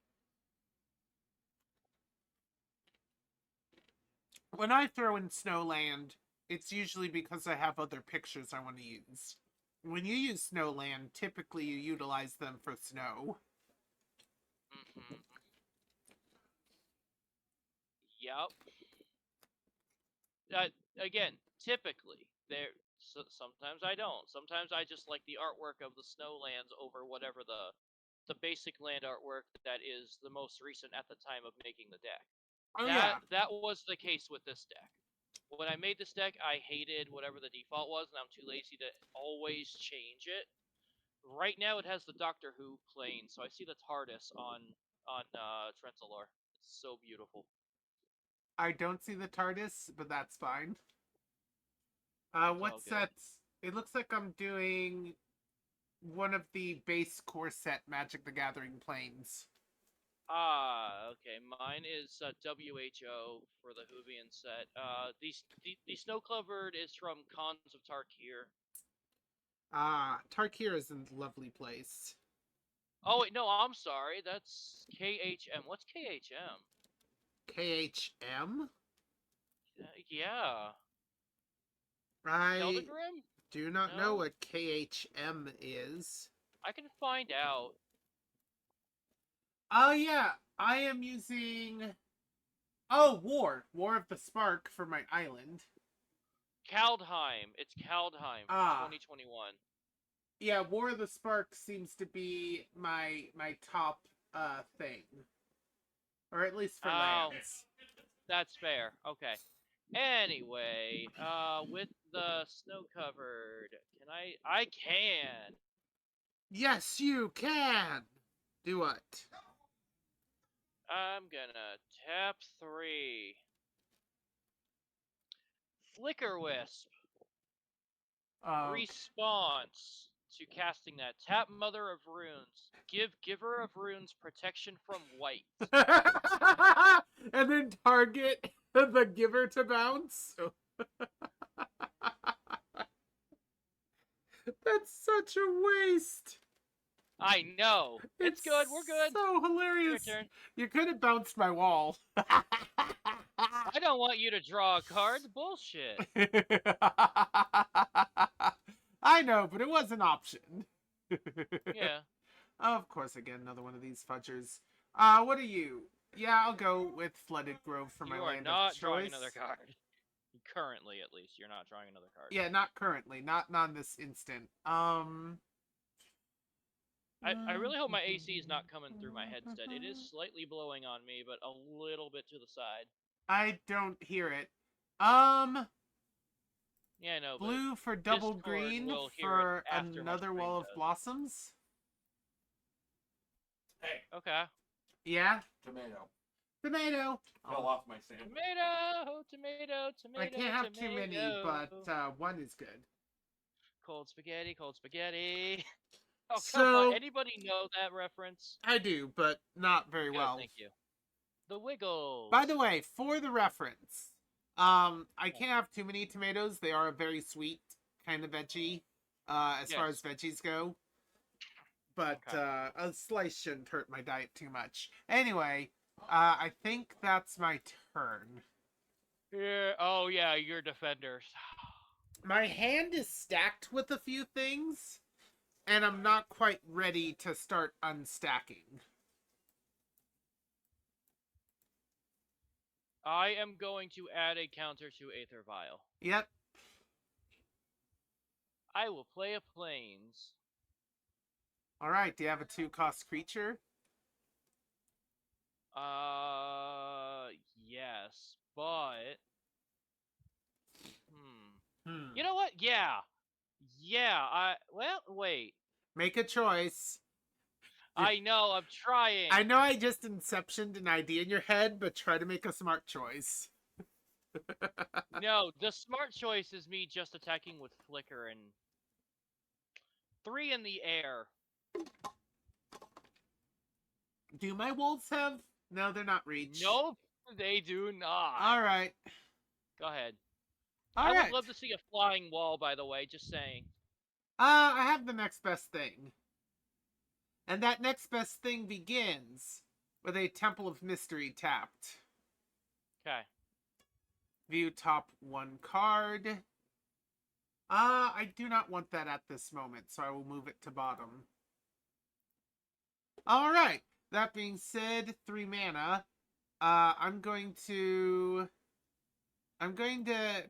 When I throw in Snowland, it's usually because I have other pictures I want to use. When you use Snowland, typically you utilize them for snow. Mm-hmm. Yep. Again, typically there. So sometimes I don't. Sometimes I just like the artwork of the snowlands over whatever the basic land artwork that is the most recent at the time of making the deck. Oh That yeah. that was the case with this deck. When I made this deck, I hated whatever the default was, and I'm too lazy to always change it. Right now, it has the Doctor Who plane, so I see the TARDIS on Trenzalore. It's so beautiful. I don't see the TARDIS, but that's fine. It's What all good. sets? It looks like I'm doing one of the base core set Magic the Gathering planes. Ah, okay. Mine is WHO for the Hoovian set. The snow covered is from Cons of Tarkir. Tarkir is a lovely place. Oh wait, no, I'm sorry. That's KHM. What's KHM? KHM? Yeah. I Keldegrim? do not know No? what KHM is. I can find out. Oh, yeah. I am using. Oh, War of the Spark for my island. Kaldheim. It's Kaldheim from Ah. 2021. Yeah, War of the Spark seems to be my top thing. Or at least for Oh, lands. that's fair. Okay. Anyway, with the snow covered, can I can. Yes, you can! Do what? I'm gonna tap 3. Flicker Wisp. Okay. Response to casting that. Tap Mother of Runes. Give Giver of Runes protection from white. And then target the giver to bounce. That's such a waste. I know. It's good. We're good. So Your hilarious. turn. You could have bounced my wall. I don't want you to draw a card. Bullshit. I know, but it was an option. Yeah. Of course, again, another one of these fudgers. What are you? Yeah, I'll go with Flooded Grove for my You are land not of drawing choice. another card. Currently, at least, you're not drawing another card. Yeah, not currently, not on this instant. I really hope my AC is not coming through my headset. It is slightly blowing on me, but a little bit to the side. I don't hear it. Yeah, no, but Blue for double Discord green will hear for it after my another stream wall of does. blossoms. Hey, Okay. Yeah, tomato. tomato. Fell off my sandwich. Tomato, tomato, tomato. I can't have too many, tomato. but one is good. Cold spaghetti, cold spaghetti. Oh, come on. So Anybody know that reference? I do, but not very Good, well. thank you. The Wiggles. By the way, for the reference, I can't have too many tomatoes. They are a very sweet kind of veggie, as far as veggies go. But Okay. a slice shouldn't hurt my diet too much. Anyway, I think that's my turn. Yeah. Oh, yeah, your defenders. My hand is stacked with a few things, and I'm not quite ready to start unstacking. I am going to add a counter to Aether Vial. Yep. I will play a Plains. All right. Do you have a 2-cost creature? Yes, but Hmm. you know what? Yeah. Well, wait. Make a choice. I know, I'm trying. I know I just inceptioned an idea in your head, but try to make a smart choice. No, the smart choice is me just attacking with Flicker and 3 in the air. Do my wolves have? No, they're not reach. Nope, they do not. All right. Go ahead. All I right. would love to see a flying wall, by the way, just saying. I have the next best thing. And that next best thing begins with a Temple of Mystery tapped. Okay. View top 1 card. I do not want that at this moment, so I will move it to bottom. All right. That being said, 3 mana. I'm going to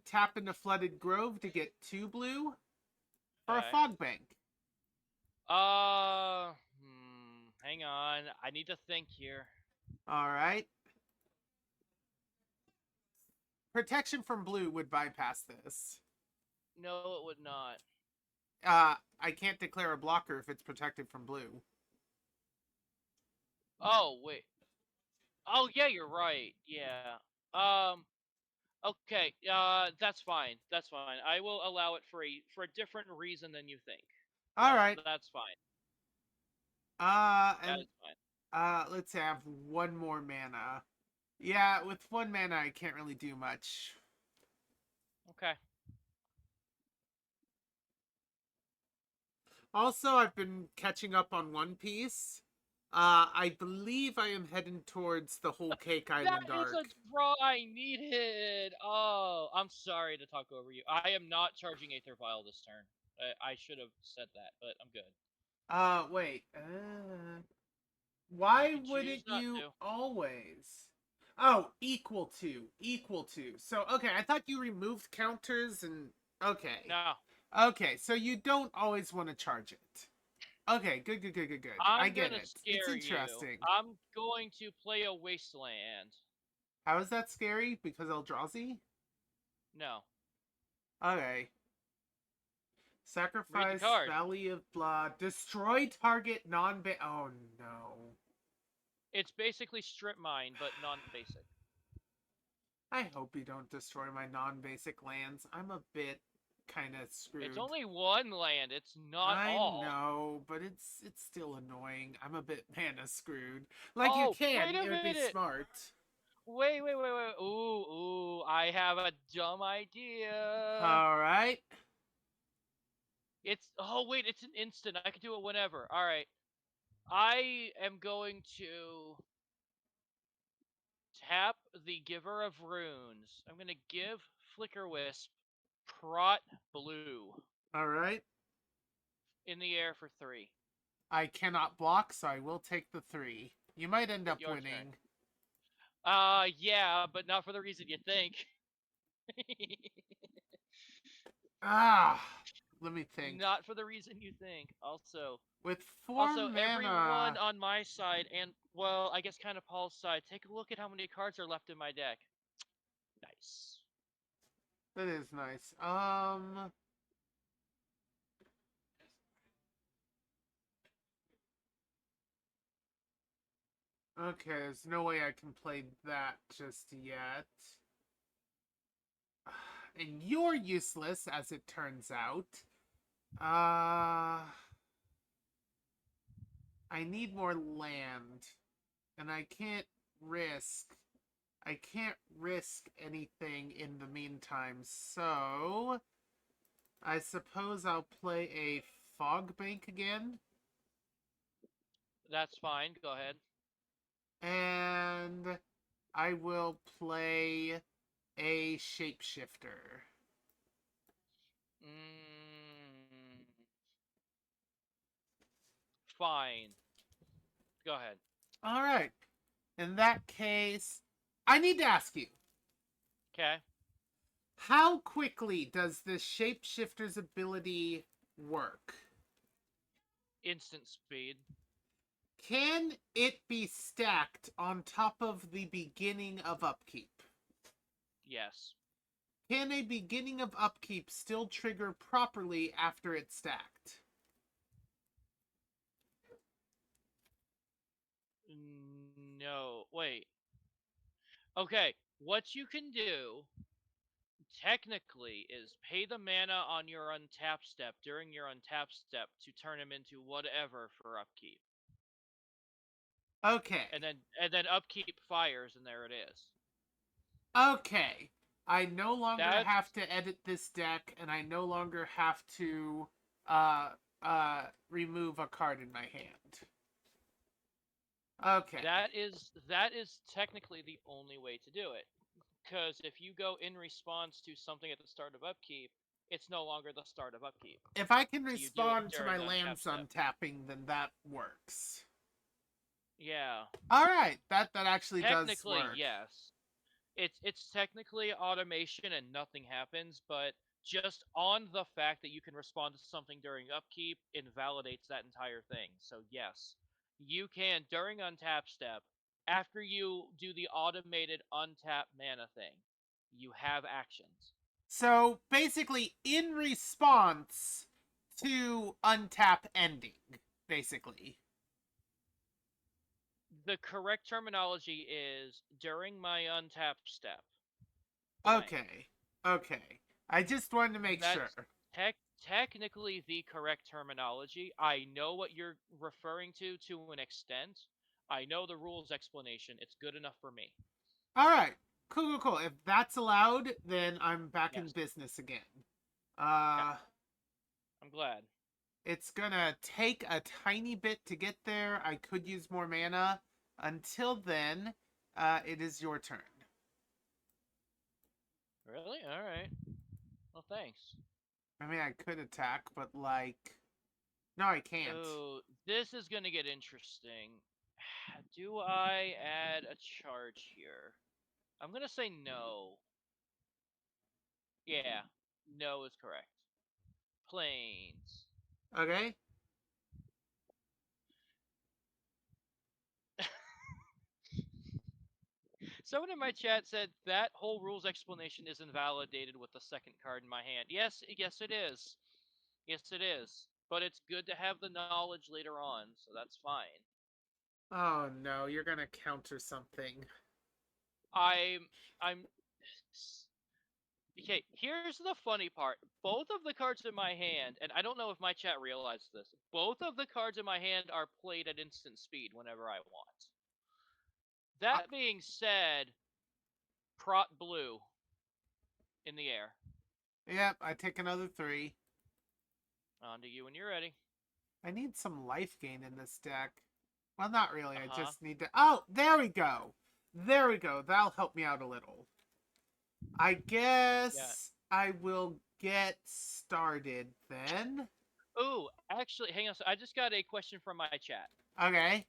tap into Flooded Grove to get 2 blue for a Fog Bank. Hang on. I need to think here. All right. Protection from blue would bypass this. No, it would not. I can't declare a blocker if it's protected from blue. Oh, wait. Oh, yeah, you're right. Yeah. Okay. That's fine. That's fine. I will allow it for a different reason than you think. All right. That's fine. And That's fine. let's have 1 more mana. Yeah, with 1 mana, I can't really do much. Okay. Also, I've been catching up on One Piece. I believe I am heading towards the whole Cake Island That is arc. a draw I needed. Oh, I'm sorry to talk over you. I am not charging Aether Vial this turn. I should have said that, but I'm good. Wait. Why You can choose wouldn't not you to. always? Oh, equal to. So, okay, I thought you removed counters and... Okay. No, Okay, so you don't always want to charge it. Okay, good. I I'm get gonna it. It's scare you. interesting. I'm going to play a Wasteland. How is that scary? Because Eldrazi? No, Okay. read the Sacrifice card. Valley of Blood. Destroy target non-ba- Oh, no. It's basically Strip Mine, but non-basic. I hope you don't destroy my non-basic lands. I'm a bit kind of screwed. It's only one land. It's not I all. know, but it's still annoying. I'm a bit mana screwed. Like you Oh, can, wait a it would be minute. smart. Wait. Ooh. I have a dumb idea. All right. It's an instant. I can do it whenever. All right. I am going to tap the Giver of Runes. I'm going to give Flicker Wisp Prot Blue All right. in the air for 3. I cannot block, so I will take the 3. You might end up Your winning. turn. Yeah, but not for the reason you think. Ah, let me think. Not for the reason you think. With 4 Everyone mana, on my side and well, I guess kind of Paul's side, take a look at how many cards are left in my deck. Nice. that is nice. Okay, there's no way I can play that just yet. And you're useless, as it turns out. I need more land. And I can't risk... anything in the meantime, so... I suppose I'll play a Fog Bank again. That's fine. Go ahead. And I will play a Shapeshifter. Fine. Go ahead. Alright. In that case, I need to ask you. Okay. How quickly does the Shapeshifter's ability work? Instant speed. Can it be stacked on top of the beginning of upkeep? Yes. Can a beginning of upkeep still trigger properly after it's stacked? No. Wait. Okay. What you can do technically is pay the mana on your untap step during your untap step to turn him into whatever for upkeep. Okay. And then upkeep fires and there it is. Okay. I no longer That's have to edit this deck, and I no longer have to remove a card in my hand. Okay. that is technically the only way to do it. Because if you go in response to something at the start of upkeep, it's no longer the start of upkeep. If I can So you do it respond to my during lands untap step. untapping, then that works. Yeah. Alright, that actually does Technically, work. yes. It's technically automation and nothing happens, but just on the fact that you can respond to something during upkeep invalidates that entire thing. So yes, you can during untap step, after you do the automated untap mana thing, you have actions. So basically, in response to untap ending, basically. The correct terminology is during my untap step. Blank. Okay. I just wanted to make That's sure. technically the correct terminology. I know what you're referring to an extent. I know the rules explanation. It's good enough for me. Alright. Cool. If that's allowed, then I'm back in Yes. business again. I'm glad. It's gonna take a tiny bit to get there. I could use more mana. Until then, it is your turn. Really? All right. Well, thanks. I mean, I could attack, but like, no, I can't. Oh, this is gonna get interesting. Do I add a charge here? I'm gonna say no. Yeah, no is correct. Planes. Okay. Someone in my chat said that whole rules explanation is invalidated with the second card in my hand. Yes, yes it is. Yes it is. But it's good to have the knowledge later on, so that's fine. Oh no, you're gonna counter something. I'm okay, here's the funny part. Both of the cards in my hand, and I don't know if my chat realized this, both of the cards in my hand are played at instant speed whenever I want. That being said, prot blue in the air. Yep, I take another 3. On to you when you're ready. I need some life gain in this deck. Well, not really. I Uh-huh. just need to... Oh, there we go. There we go. That'll help me out a little. I guess I will get started then. Ooh, actually, hang on. I just got a question from my chat. Okay.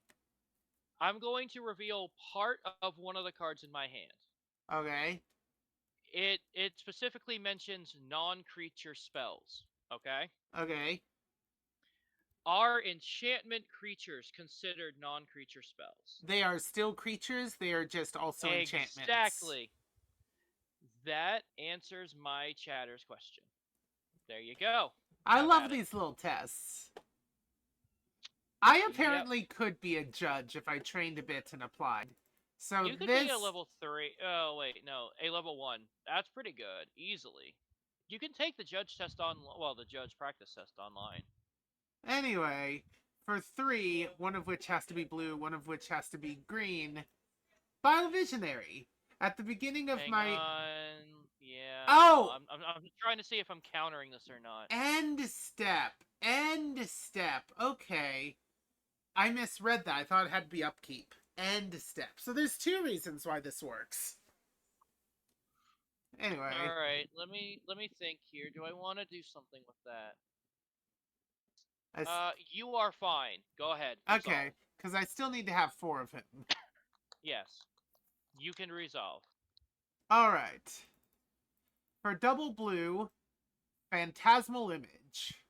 I'm going to reveal part of one of the cards in my hand. Okay. It specifically mentions non-creature spells. Okay. Okay. Are enchantment creatures considered non-creature spells? They are still creatures. They are just also enchantments. Exactly. That answers my chatter's question. There you go. I Have love at it. these little tests. I apparently could be a judge if I trained a bit and applied. So You could this... be a level 3. Oh, wait, no. A level 1. That's pretty good. Easily. You can take the judge test on... Well, the judge practice test online. Anyway, for 3, one of which has to be blue, one of which has to be green, Biovisionary. At the beginning of Hang my... on. Yeah. Oh! I'm trying to see if I'm countering this or not. End step. End step. Okay. I misread that. I thought it had to be upkeep. End step. So there's 2 reasons why this works. Anyway. All right. Let me think here. Do I want to do something with that? You are fine. Go ahead. Resolve. Okay, because I still need to have 4 of him. Yes. You can resolve. Alright. For double blue, Phantasmal Image.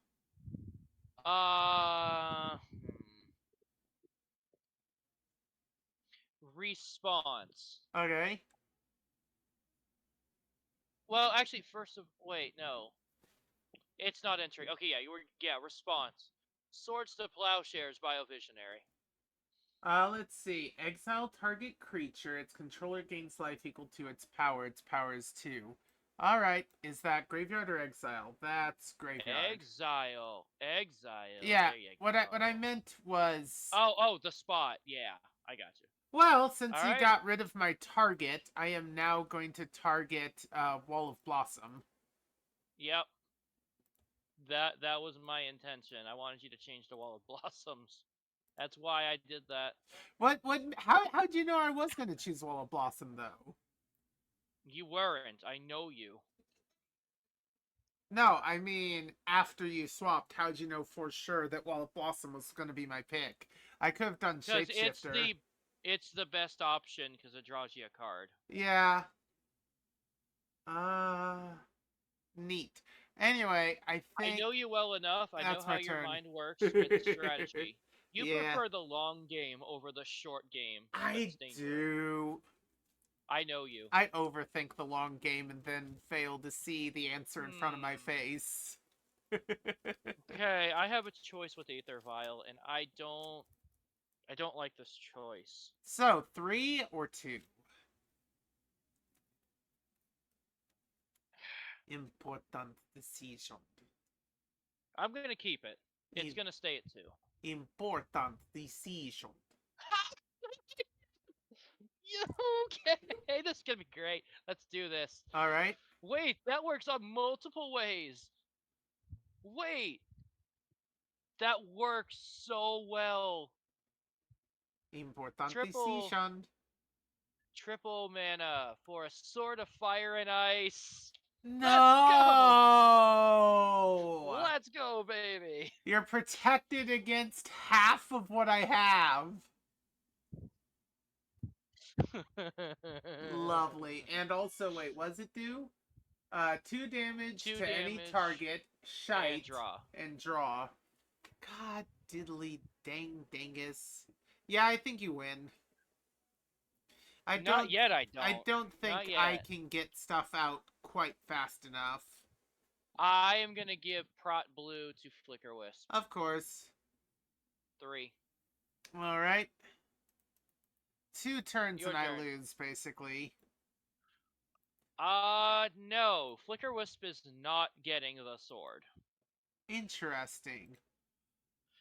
Response. Okay. Well, actually, wait, no. It's not entering. Okay, response. Swords to Plowshares, Biovisionary. Let's see. Exile target creature. Its controller gains life equal to its power. Its power is 2. Alright. Is that graveyard or exile? That's graveyard. Exile. Yeah. There you What go. I meant was... Oh, the spot. Yeah, I got you. Well, since All you right. got rid of my target, I am now going to target Wall of Blossom. Yep. That was my intention. I wanted you to change the Wall of Blossoms. That's why I did that. How'd you know I was going to choose Wall of Blossom, though? You weren't. I know you. No, I mean, after you swapped, how'd you know for sure that Wall of Blossom was going to be my pick? I could have done Because Shapeshifter. it's the best option because it draws you a card. Yeah. Neat. Anyway, I think... I know you well enough. I know That's how my your turn. mind works with strategy. You Yeah. prefer the long game over the short game. I do. I know you. I overthink the long game and then fail to see the answer in front of my face. Okay, I have a choice with Aether Vial, and I don't like this choice. So, 3 or 2? Important decision. I'm gonna keep it. It's gonna stay at 2. Important decision. Okay, this is gonna be great. Let's do this. Alright. Wait, that works on multiple ways. Wait. That works so well. Importantísimo. Triple mana for a Sword of Fire and Ice. Let's go! No! Let's go, baby! You're protected against half of what I have. Lovely. And also, wait, was it do? 2 damage 2 to any damage target, and shite, draw. and draw. God diddly dang dingus. Yeah, I think you win. Not yet, I don't. I don't think Not I yet. can get stuff out quite fast enough. I am gonna give Prot Blue to Flicker Wisp. Of course. 3. Alright. 2 turns Your and I turn. lose, basically. No. Flicker Wisp is not getting the sword. Interesting.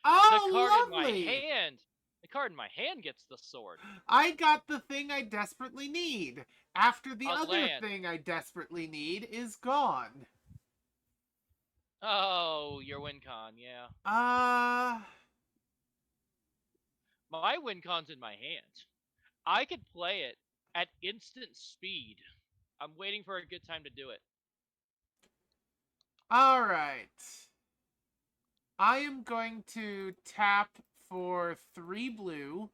The Oh, card lovely! in my hand. The card in my hand gets the sword. I got the thing I desperately need. After the A other land. thing I desperately need is gone. Oh, your win con, yeah. My win con's in my hand. I could play it at instant speed. I'm waiting for a good time to do it. Alright. I am going to tap for 3 blue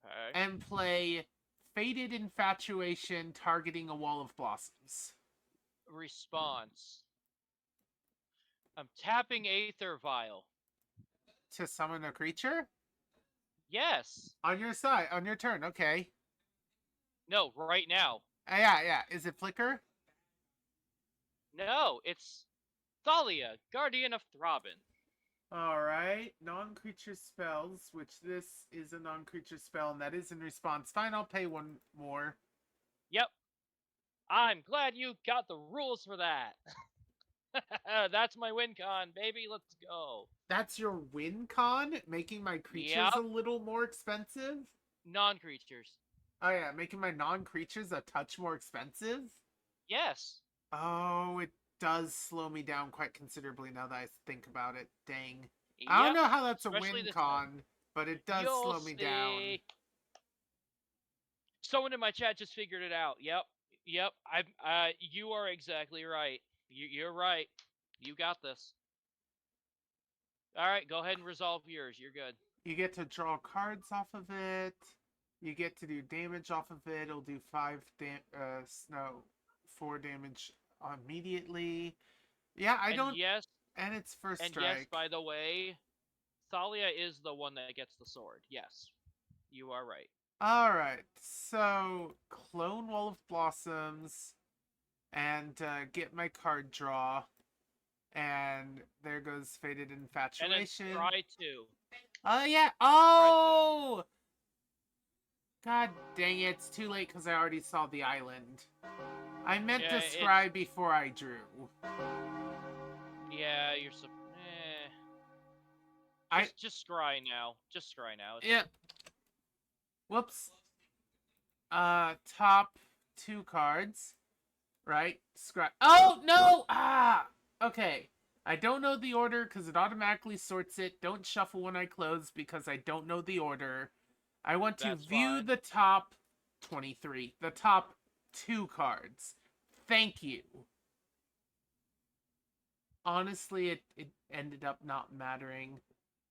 Okay. and play Faded Infatuation targeting a Wall of Blossoms. Response. I'm tapping Aether Vial. To summon a creature? Yes. On your side, on your turn, okay. No, right now. Yeah. Is it Flicker? No, it's Thalia, Guardian of Throbbin. Alright, non-creature spells, which this is a non-creature spell, and that is in response. Fine, I'll pay 1 more. Yep. I'm glad you got the rules for that. That's my win con, baby. Let's go. That's your win con? Making my creatures Yep. a little more expensive? Non-creatures. Oh yeah, making my non-creatures a touch more expensive? Yes. Oh, it does slow me down quite considerably now that I think about it. Dang. Yep. I don't know how that's Especially a win this con, but it does You'll slow me down. see. Someone in my chat just figured it out. Yep. You are exactly right. You're right. You got this. All right, go ahead and resolve yours. You're good. You get to draw cards off of it. You get to do damage off of it. It'll do 4 damage immediately. Yeah, I don't. Yes. And it's first And strike. yes, by the way, Thalia is the one that gets the sword. Yes, you are right. Alright, so clone Wall of Blossoms and get my card draw. And there goes Faded Infatuation. And then try to. Oh, yeah. Oh! God dang it. It's too late because I already saw the island. I meant to scry before I drew. Yeah, you're so... Just scry now. Just scry now. Yep. Whoops. Top 2 cards. Right? Scry. Oh, no! Ah! Okay. I don't know the order because it automatically sorts it. Don't shuffle when I close because I don't know the order. I want to view the top 23. The top 2 cards. Thank you. Honestly, it ended up not mattering.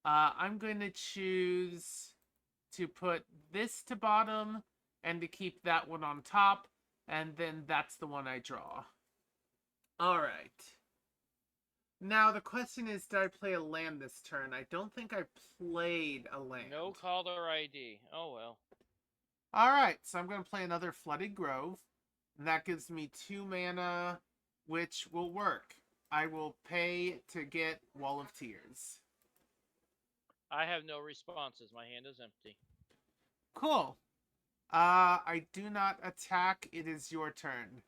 I'm going to choose to put this to bottom and to keep that one on top. And then that's the one I draw. Alright. Now, the question is, did I play a land this turn? I don't think I played a land. No caller ID. Oh, well. Alright, so I'm going to play another Flooded Grove. And that gives me 2 mana, which will work. I will pay to get Wall of Tears. I have no responses. My hand is empty. Cool. I do not attack. It is your turn.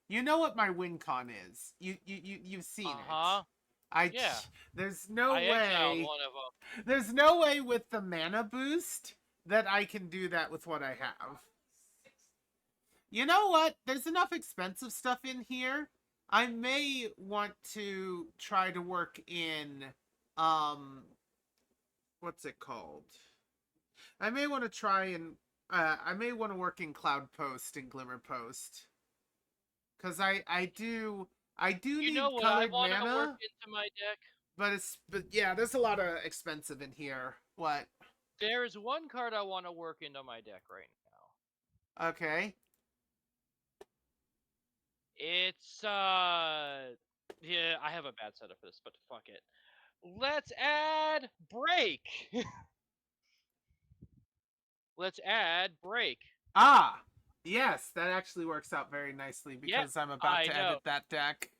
You know what my win con is. You've seen it. Yeah. There's no I exiled way. one of them. There's no way with the mana boost that I can do that with what I have. You know what? There's enough expensive stuff in here. I may want to try to work in what's it called? I may want to try and I may want to work in Cloud Post and Glimmer Post. Cause I do You know need what I colored want to work mana, into my deck? but yeah, there's a lot of expensive in here. What? There's one card I want to work into my deck right now. Okay. It's yeah, I have a bad setup for this, but fuck it. Let's add break. Let's add break. Ah, yes, that actually works out very nicely Yeah, because I'm about I to know. edit that deck.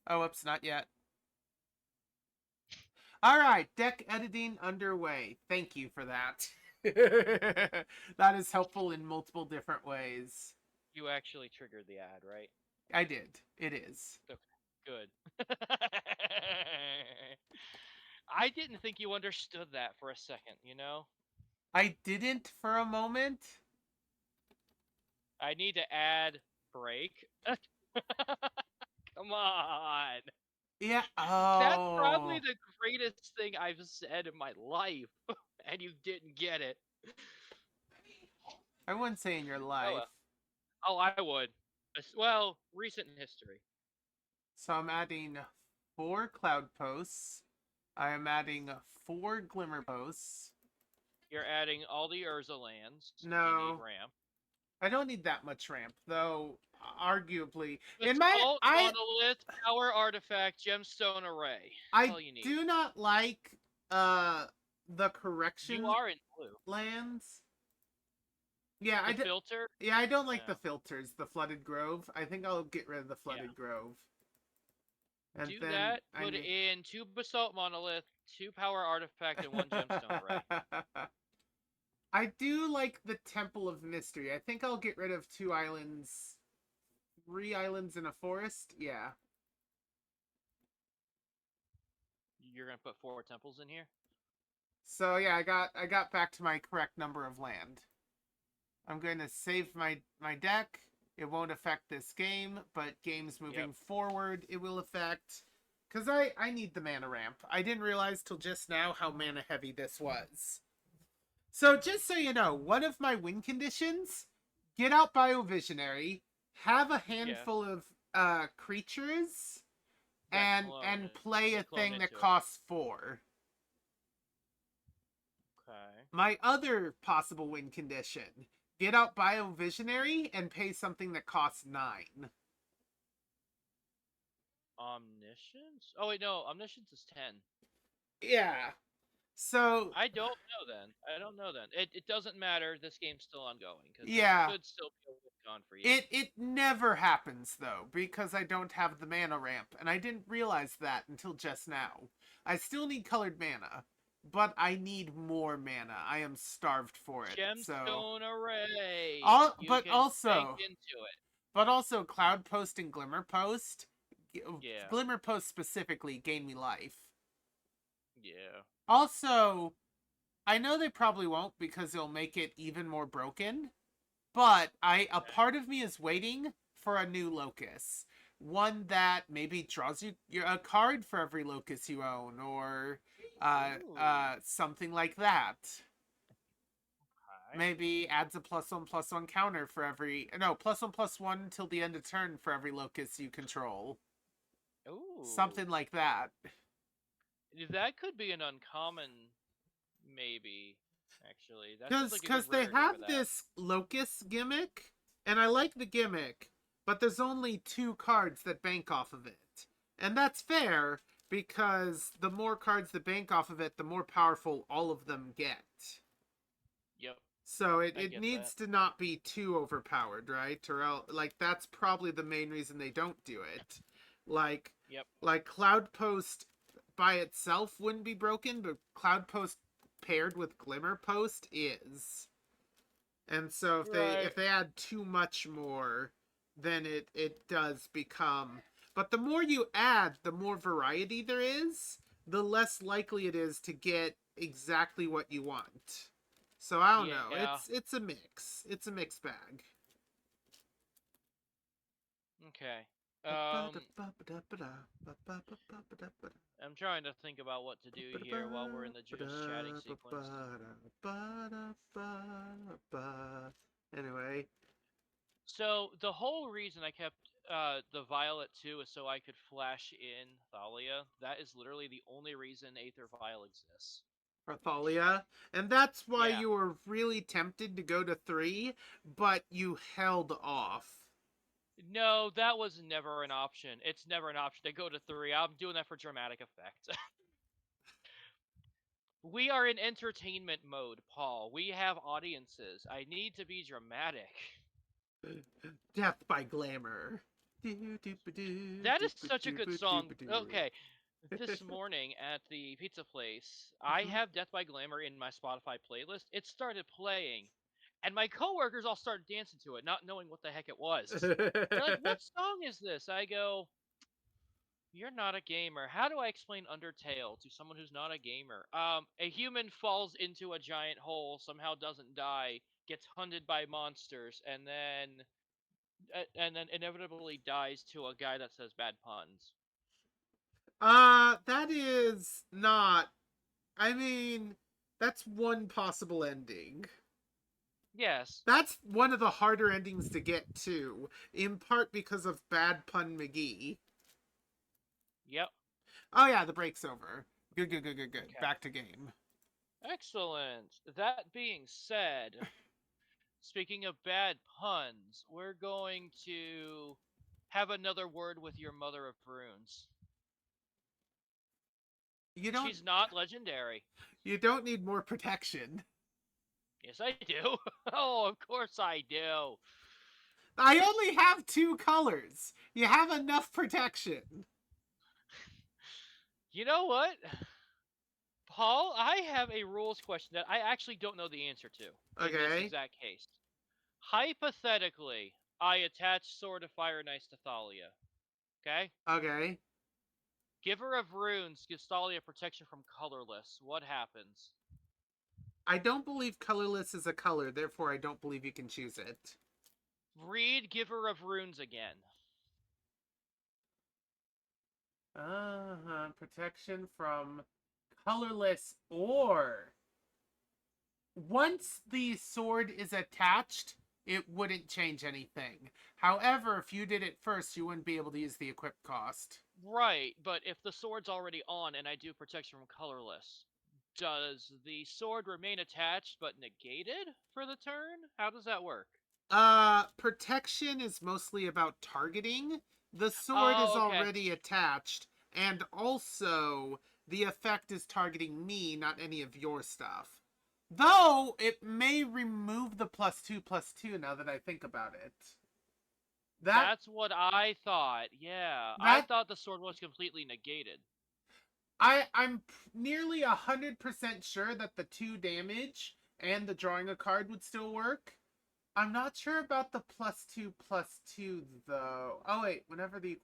Oh, oops, not yet. All right, deck editing underway. Thank you for that. That is helpful in multiple different ways. You actually triggered the ad, right? I did. It is. Okay, good. I didn't think you understood that for a second, you know? I didn't for a moment. I need to add break. Come on. Yeah. That's probably Oh. the greatest thing I've said in my life, and you didn't get it. I wouldn't say in your Oh life. well. Oh, I would. Well, recent history. So I'm adding 4 cloud posts. I am adding 4 glimmer posts. You're adding all the Urza lands. You need No, ramp. I don't need that much ramp, though. Arguably, in my Basalt, monolith, power artifact, gemstone array. That's I all you need. do not like the correction You are in blue. lands. Yeah, The filter. yeah, I don't like Yeah. the filters. The flooded grove. I think I'll get rid of the flooded grove. And Do then that. I Put need... in 2 basalt monolith, 2 power artifact, and 1 gemstone array. I do like the Temple of Mystery. I think I'll get rid of 2 islands, 3 islands in a forest. Yeah. You're gonna put 4 temples in here. So yeah, I got back to my correct number of land. I'm going to save my deck. It won't affect this game, but games moving forward, it will affect. Because I need the mana ramp. I didn't realize till just now how mana heavy this was. So just so you know, one of my win conditions, get out Biovisionary, have a handful of creatures, and play a thing that costs 4. Okay. My other possible win condition, get out Biovisionary and pay something that costs 9. Omniscience? Oh wait, no. Omniscience is 10. Yeah. So I don't know then. I don't know then. It doesn't matter. This game's still ongoing because yeah, it could still be a win con for you. it never happens though because I don't have the mana ramp, and I didn't realize that until just now. I still need colored mana, but I need more mana. I am starved for it. Gemstone array. But also into it. But also Cloud Post and Glimmer Post. Yeah. Glimmer Post specifically gain me life. Yeah. Also, I know they probably won't because it'll make it even more broken. But a part of me is waiting for a new Locus. One that maybe draws you a card for every Locus you own, or something like that. Okay. Maybe adds a +1/+1 counter for every... No, +1/+1 till the end of turn for every Locus you control. Ooh. Something like that. That could be an uncommon, maybe. Actually, Because they have this Locus gimmick, and I like the gimmick, but there's only 2 cards that bank off of it. And that's fair, because the more cards that bank off of it, the more powerful all of them get. Yep. So it needs to not be too overpowered, right? Or else, like, that's probably the main reason they don't do it. Like, like Cloud Post by itself wouldn't be broken, but Cloud Post paired with Glimmer Post is. And so if they add too much more, then it does become... But the more you add, the more variety there is, the less likely it is to get exactly what you want. So I don't know. It's a mix. It's a mixed bag. Okay. I'm trying to think about what to do here while we're in the just chatting sequence. Anyway. So the whole reason I kept the Violet 2 is so I could flash in Thalia. That is literally the only reason Aether Vial exists. Thalia, and that's why Yeah. you were really tempted to go to 3, but you held off. No, that was never an option. It's never an option to go to 3. I'm doing that for dramatic effect. We are in entertainment mode, Paul. We have audiences. I need to be dramatic. Death by Glamour. That is such a good song. Okay, this morning at the pizza place, I have Death by Glamour in my Spotify playlist. It started playing, and my coworkers all started dancing to it, not knowing what the heck it was. They're like, "What song is this?" I go, "You're not a gamer. How do I explain Undertale to someone who's not a gamer? A human falls into a giant hole, somehow doesn't die, gets hunted by monsters, and then inevitably dies to a guy that says bad puns." That is not. I mean, that's one possible ending. Yes. That's one of the harder endings to get to, in part because of Bad Pun McGee. Yep. Oh yeah, the break's over. Good. Okay. Back to game. Excellent. That being said, speaking of bad puns, we're going to have another word with your mother of runes. You don't. She's not legendary. You don't need more protection. Yes, I do. Oh, of course I do. I only have 2 colors. You have enough protection. You know what? Paul, I have a rules question that I actually don't know the answer to in this Okay. exact case. Hypothetically, I attach Sword of Fire and Ice to Thalia. Okay? Okay. Giver of Runes gives Thalia protection from colorless. What happens? I don't believe colorless is a color, therefore I don't believe you can choose it. Read Giver of Runes again. Protection from colorless or once the sword is attached, it wouldn't change anything. However, if you did it first, you wouldn't be able to use the equip cost. Right, but if the sword's already on and I do protection from colorless, does the sword remain attached but negated for the turn? How does that work? Protection is mostly about targeting. The sword is Oh, okay. already attached, and also the effect is targeting me, not any of your stuff. Though it may remove the +2/+2 now that I think about it. That's what I thought. Yeah, I That thought the sword was completely negated. I'm nearly 100% sure that the 2 damage and the drawing a card would still work. I'm not sure about the +2/+2 though. Oh wait, whenever the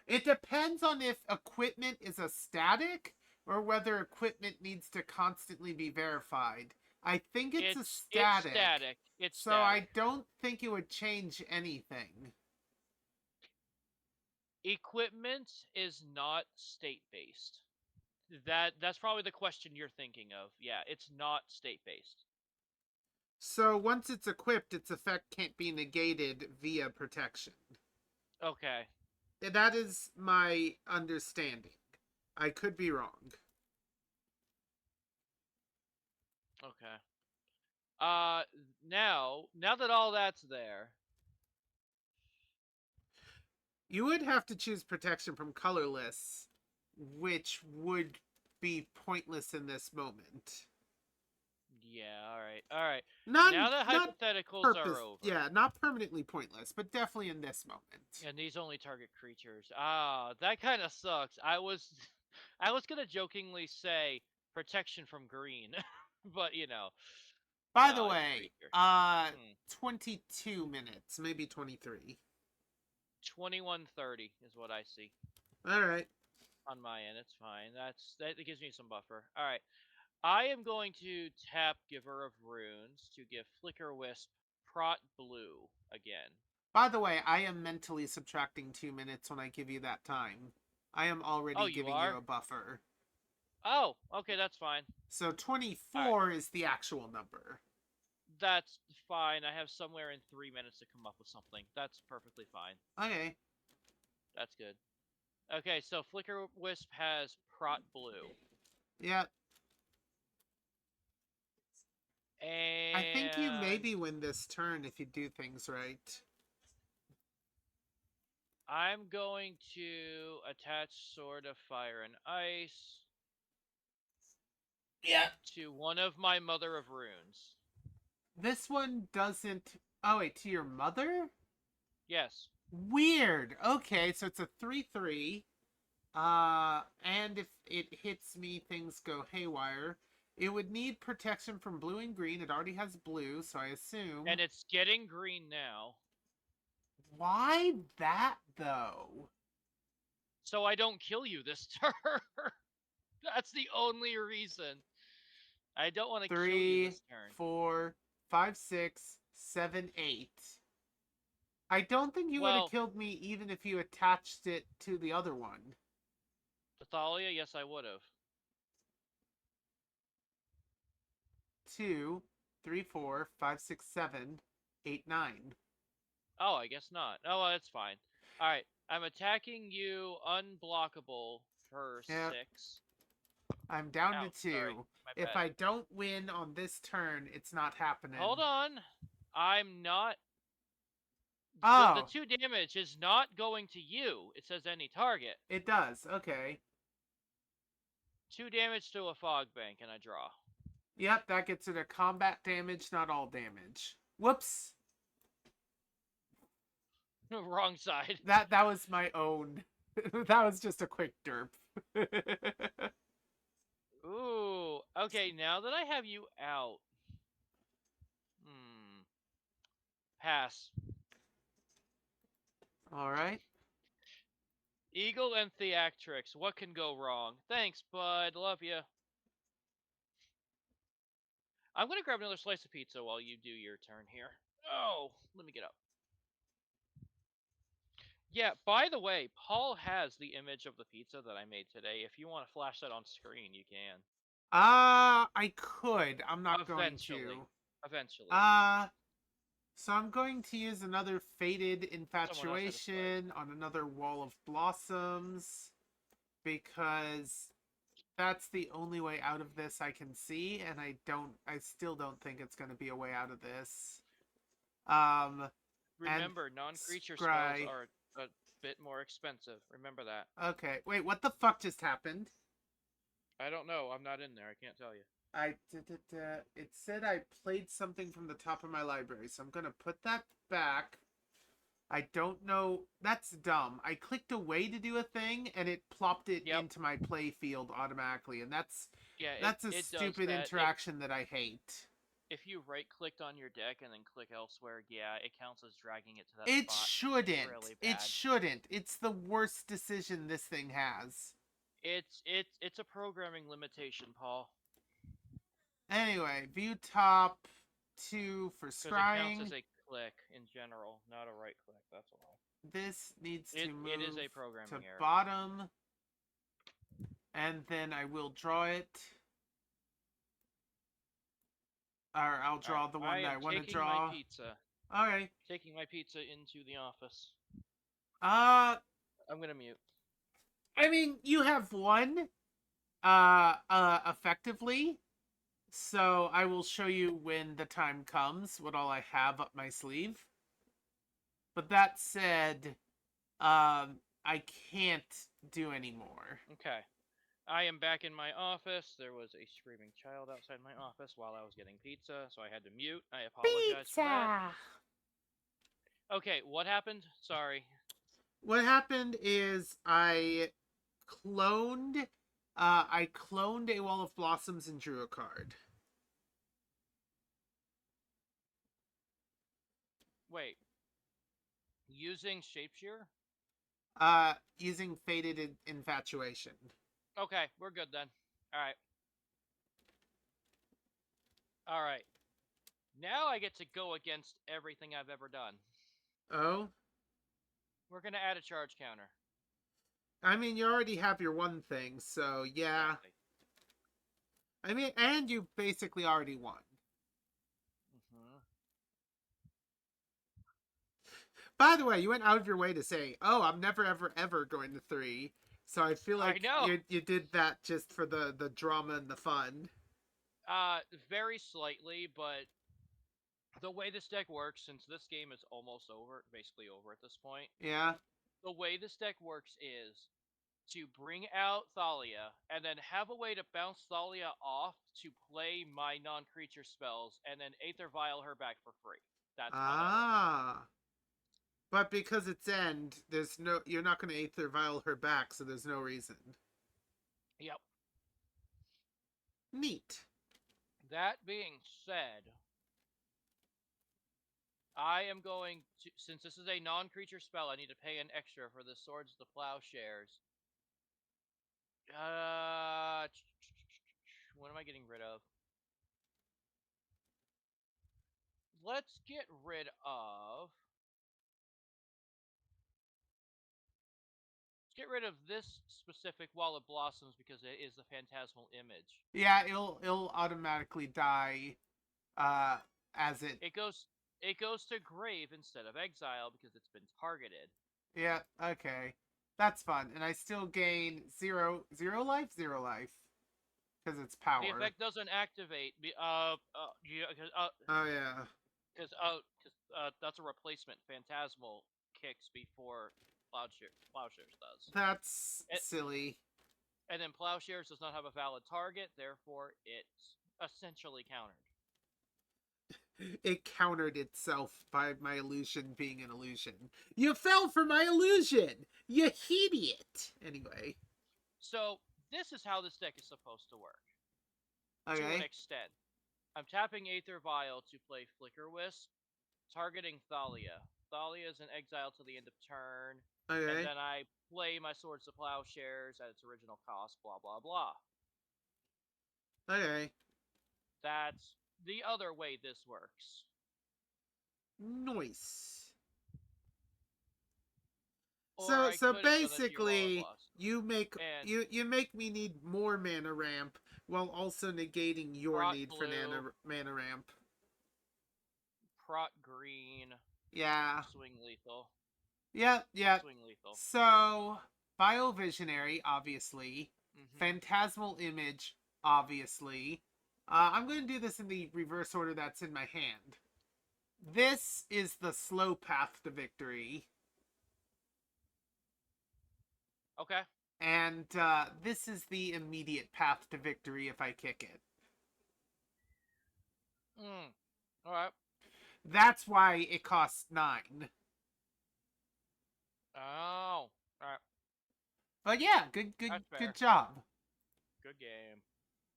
it depends on if equipment is a static or whether equipment needs to constantly be verified. I think it's a static. It's static. It's so static. I don't think it would change anything. Equipment is not state based. That's probably the question you're thinking of. Yeah, it's not state based. So once it's equipped, its effect can't be negated via protection. Okay. That is my understanding. I could be wrong. Okay. Now that all that's there, You would have to choose protection from colorless, which would be pointless in this moment. yeah, all right. Not Now that not hypotheticals are over. yeah, not permanently pointless, but definitely in this moment. And these only target creatures. Ah, that kind of sucks. I was gonna jokingly say protection from green, but you know, By the no, it's a way, creature. 22 minutes, maybe 23. 21:30 is what I see All right. on my end. It's fine. That gives me some buffer. All right. I am going to tap Giver of Runes to give Flicker Wisp Prot Blue again. By the way, I am mentally subtracting 2 minutes when I give you that time. I am already Oh, you giving you are? a buffer. Oh, okay, that's fine. So All right. 24 is the actual number. That's fine. I have somewhere in 3 minutes to come up with something. That's perfectly fine. Okay. That's good. Okay, so Flicker Wisp has Prot Blue. Yeah. I think you And maybe win this turn if you do things right. I'm going to attach Sword of Fire and Ice Yeah. to one of my Mother of Runes. This one doesn't... Oh, wait, to your mother? Yes. Weird. Okay, so it's a 3/3. And if it hits me, things go haywire. It would need protection from blue and green. It already has blue, so I assume... And it's getting green now. Why that, though? So I don't kill you this turn. That's the only reason. I don't want to kill you 3, this turn. 4, 5, 6, 7, 8. I don't think you would have Well, killed me even if you attached it to the other one. Thalia, yes, I would have. 2, 3, 4, 5, 6, 7, 8, 9. Oh, I guess not. Oh, well, that's fine. All right, I'm attacking you unblockable for Yep. 6. I'm down to Ouch, 2. sorry, my If bad. I don't win on this turn, it's not happening. Hold on. I'm not. The Oh, 2 damage is not going to you. It says any target. it does. Okay. 2 damage to a fog bank, and I draw. Yep, that gets it a combat damage, not all damage. Whoops. Wrong side. That was my own. That was just a quick derp. Ooh. Okay, now that I have you out. Pass. All right. Eagle and Theatrix. What can go wrong? Thanks, bud. Love you. I'm going to grab another slice of pizza while you do your turn here. Oh, let me get up. Yeah, by the way, Paul has the image of the pizza that I made today. If you want to flash that on screen, you can. I could. I'm not going Eventually. to. Eventually. So I'm going to use another Faded Someone else had a slice. Infatuation on another Wall of Blossoms because that's the only way out of this I can see, and I still don't think it's going to be a way out of this. Remember, non-creature Scry. spells are a bit more expensive. Remember that. Okay, wait, what the fuck just happened? I don't know. I'm not in there. I can't tell you. It said I played something from the top of my library, so I'm gonna put that back. I don't know. That's dumb. I clicked away to do a thing, and it plopped it into my play field automatically, and that's a stupid interaction that I hate. If you right-clicked on your deck and then click elsewhere, yeah, it counts as dragging it to that It spot. shouldn't. It's really bad. It shouldn't. It's the worst decision this thing has. It's a programming limitation, Paul. Anyway, view top 2 for scrying. Because it counts as a click in general, not a right click. That's all. This needs to move It is a programming to error. bottom, and then I will draw it. Or I'll draw the one that I want to draw. My pizza. Okay. Taking my pizza into the office. I'm gonna mute. I mean, you have one, effectively. So I will show you when the time comes what all I have up my sleeve. But that said, I can't do any more. Okay. I am back in my office. There was a screaming child outside my office while I was getting pizza, so I had to mute. I apologize for that. Okay, what happened? Sorry. What happened is I cloned a Wall of Blossoms and drew a card. Wait. Using Shapeshare? Using Faded Infatuation. Okay, we're good then. Alright. Alright. Now I get to go against everything I've ever done. Oh? We're gonna add a charge counter. I mean, you already have your one thing, so yeah. Exactly. I mean, and you basically already won. Mm-hmm. By the way, you went out of your way to say, "Oh, I'm never, ever, ever going to 3." So I feel I like know. you did that just for the drama and the fun. Very slightly, but the way this deck works, since this game is almost over, basically over at this point, Yeah. the way this deck works is to bring out Thalia and then have a way to bounce Thalia off to play my non-creature spells and then Aether Vial her back for free. That's how that works. Ah. But because it's end, there's no you're not going to Aether Vial her back, so there's no reason. Yep. Neat. That being said, I am going to, since this is a non-creature spell, I need to pay an extra for the Swords of the Plowshares. What am I getting rid of? Let's get rid of. Let's get rid of this specific Wall of Blossoms because it is the phantasmal image. Yeah, it'll automatically die uh as it. It goes to grave instead of exile because it's been targeted. Yeah, okay. That's fun. And I still gain zero life, 0 life because it's The power. effect doesn't activate. Because Oh yeah. that's a replacement. Phantasmal kicks before Plowshares does. That's It, silly. and then Plowshares does not have a valid target, therefore it's essentially countered. It countered itself by my illusion being an illusion. You fell for my illusion! You idiot! Anyway. So this is how this deck is supposed to work. Okay. To an extent. I'm tapping Aether Vial to play Flicker Wisp, targeting Thalia. Thalia is an exile till the end of turn, Okay. and then I play my Swords of Plowshares at its original cost, blah blah blah. Okay. That's the other way this works. Nice. Or I So could have done it to your Wall of basically Blossom. you make And you make me need more mana ramp while also negating your Prot need for blue, mana ramp. Prot green, Yeah. swing lethal. Yeah, yeah. Swing lethal. So Biovisionary, obviously. Mm-hmm. Phantasmal Image, obviously. I'm going to do this in the reverse order that's in my hand. This is the slow path to victory. Okay. And this is the immediate path to victory if I kick it. Alright. That's why it costs 9. Oh. Alright. But yeah, good job. Good game.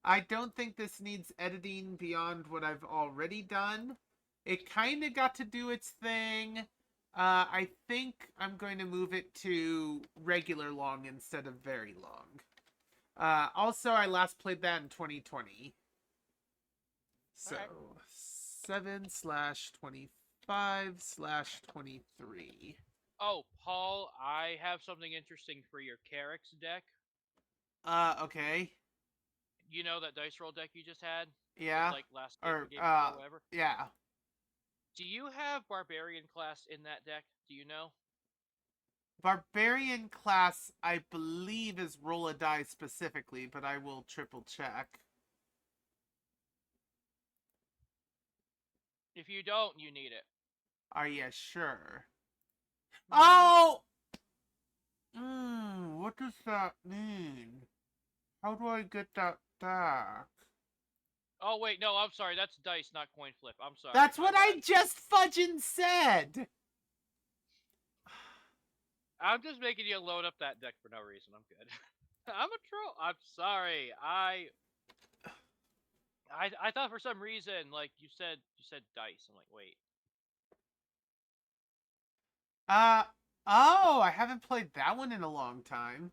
I don't think this needs editing beyond what I've already done. It kind of got to do its thing. I think I'm going to move it to regular long instead of very long. Also, I last played that in 2020. So, Alright. 7/25/23. Oh, Paul, I have something interesting for your Carrick's deck. Okay. You know that dice roll deck you just had? Yeah. Like last game Or, or game before, whatever? yeah. Do you have Barbarian class in that deck? Do you know? Barbarian class, I believe, is roll a die specifically, but I will triple check. If you don't, you need it. Are you sure? Mm-hmm. Oh! What does that mean? How do I get that back? Oh, wait, no, I'm sorry. That's dice, not coin flip. I'm sorry. That's My what bad. I just fudging said! I'm just making you load up that deck for no reason. I'm good. I'm a troll. I'm sorry. I thought for some reason, like, you said dice. I'm like, wait. Oh, I haven't played that one in a long time.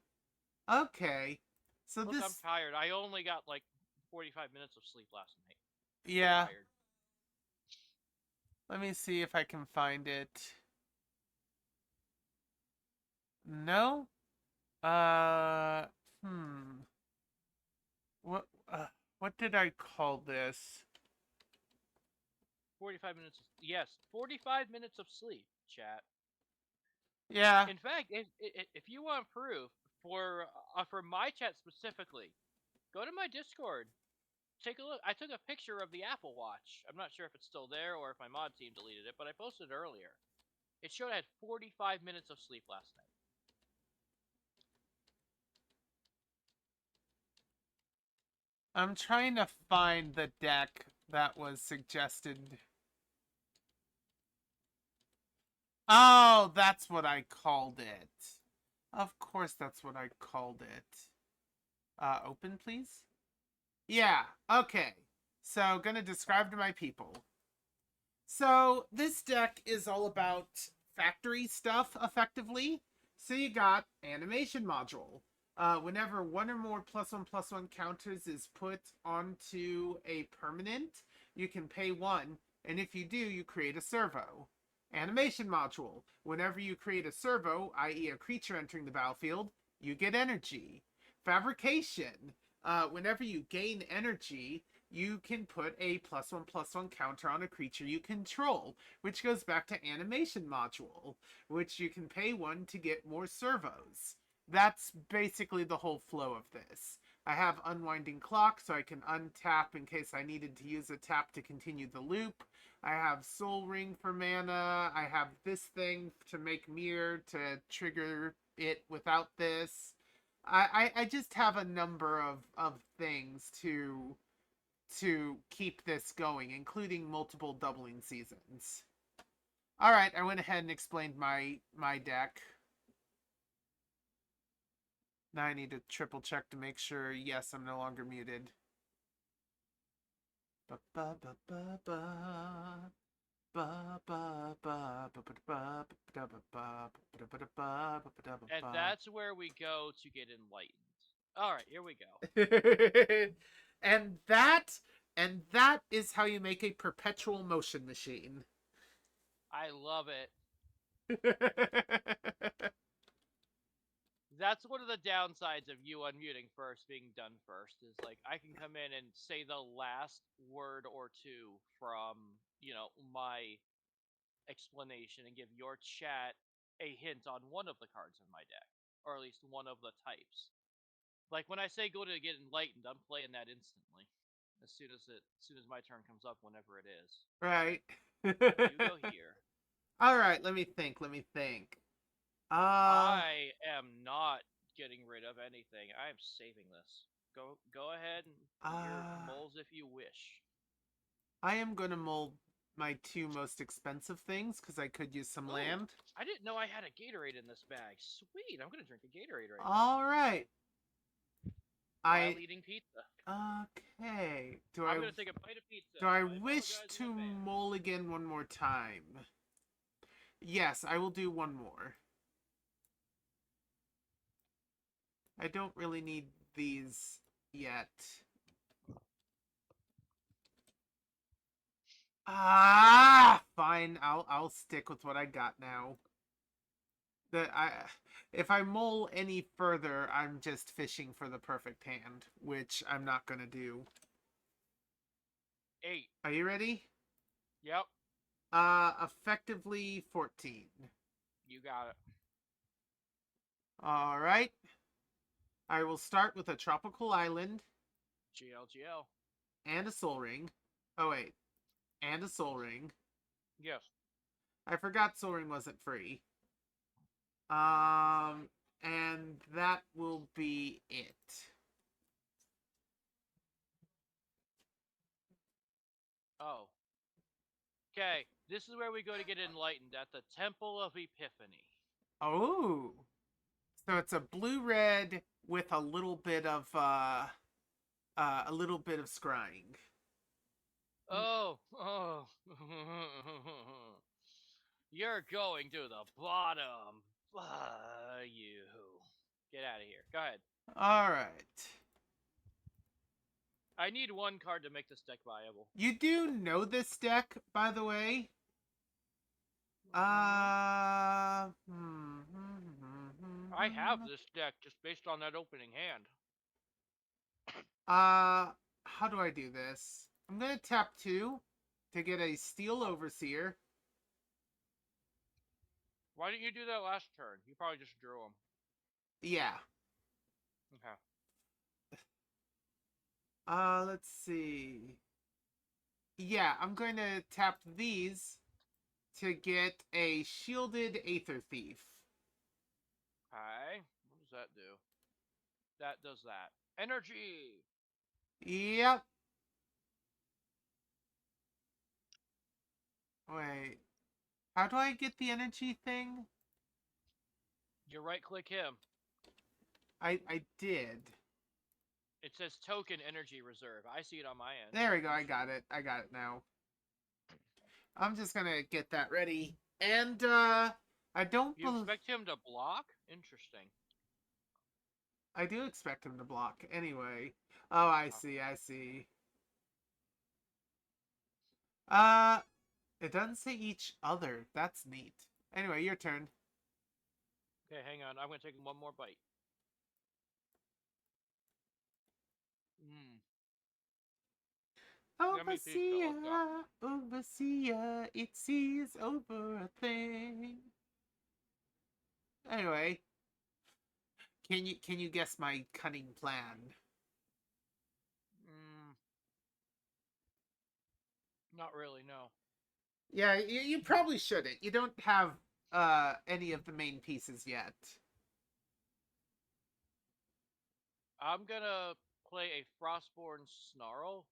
Okay. So Look, this... I'm tired. I only got, like, 45 minutes of sleep last night. Yeah. I'm tired. Let me see if I can find it. No? Hmm. What, what did I call this? 45 minutes. Yes, 45 minutes of sleep, chat. Yeah. In fact, if you want proof for my chat specifically, go to my Discord. Take a look. I took a picture of the Apple Watch. I'm not sure if it's still there or if my mod team deleted it, but I posted it earlier. It showed I had 45 minutes of sleep last night. I'm trying to find the deck that was suggested. Oh, that's what I called it. Of course that's what I called it. Open, please? Yeah, okay. So, gonna describe to my people. So, this deck is all about factory stuff, effectively. So you got animation module. Whenever one or more +1/+1 counters is put onto a permanent, you can pay 1, and if you do, you create a servo. Animation module. Whenever you create a servo, i.e. a creature entering the battlefield, you get energy. Fabrication. Whenever you gain energy, you can put a +1/+1 counter on a creature you control, which goes back to animation module, which you can pay 1 to get more servos. That's basically the whole flow of this. I have Unwinding Clock, so I can untap in case I needed to use a tap to continue the loop. I have Soul Ring for mana. I have this thing to make Mirror to trigger it without this. I just have a number of things to keep this going, including multiple doubling seasons. Alright, I went ahead and explained my deck. Now I need to triple check to make sure, yes, I'm no longer muted. And that's where we go to get enlightened. Alright, here we go. and that is how you make a perpetual motion machine. I love it. That's one of the downsides of you unmuting first, being done first, is like I can come in and say the last word or two from, my explanation and give your chat a hint on one of the cards in my deck, or at least one of the types. Like when I say go to get enlightened, I'm playing that instantly. As soon as my turn comes up, whenever it is. Right. You go here. All right, let me think. I am not getting rid of anything. I am saving this. Go ahead and do your moles if you wish. I am going to mold my 2 most expensive things because I could use some land. I didn't know I had a Gatorade in this bag. Sweet, I'm going to drink a Gatorade right now. All right. While eating pizza. Okay. I'm going to take a bite of pizza. Do I wish to mulligan one more time? Yes, I will do one more. I don't really need these yet. Fine. I'll stick with what I got now. If I mull any further, I'm just fishing for the perfect hand, which I'm not gonna do. 8. Are you ready? Yep. Effectively 14. You got it. All right. I will start with a tropical island. GLGL. And a soul ring. Oh wait, and a soul ring. Yes. I forgot soul ring wasn't free. And that will be it. Oh. Okay, this is where we go to get enlightened, at the Temple of Epiphany. Oh. So it's a blue-red with a little bit of scrying. Oh. You're going to the bottom. You. Get out of here. Go ahead. All right. I need one card to make this deck viable. You do know this deck, by the way? I have this deck just based on that opening hand. How do I do this? I'm gonna tap 2 to get a Steel Overseer. Why didn't you do that last turn? You probably just drew him. Yeah. Okay. Let's see. Yeah, I'm going to tap these to get a Shielded Aether Thief. Okay. What does that do? That does that. Energy! Yep. Wait. How do I get the energy thing? You right click him. I did. It says token energy reserve. I see it on my end. There we go. I got it. I got it now. I'm just gonna get that ready. And, I don't You expect him to block? Interesting. I do expect him to block anyway. Oh, I see. I see. It doesn't say each other. That's neat. Anyway, your turn. Okay, hang on. I'm gonna take one more bite. Mmm. Yummy pizza, let's go. Overseer, it sees over a thing. Anyway, can you guess my cunning plan? Not really, no. Yeah, you probably shouldn't. You don't have any of the main pieces yet. I'm gonna play a Frostborn Snarl,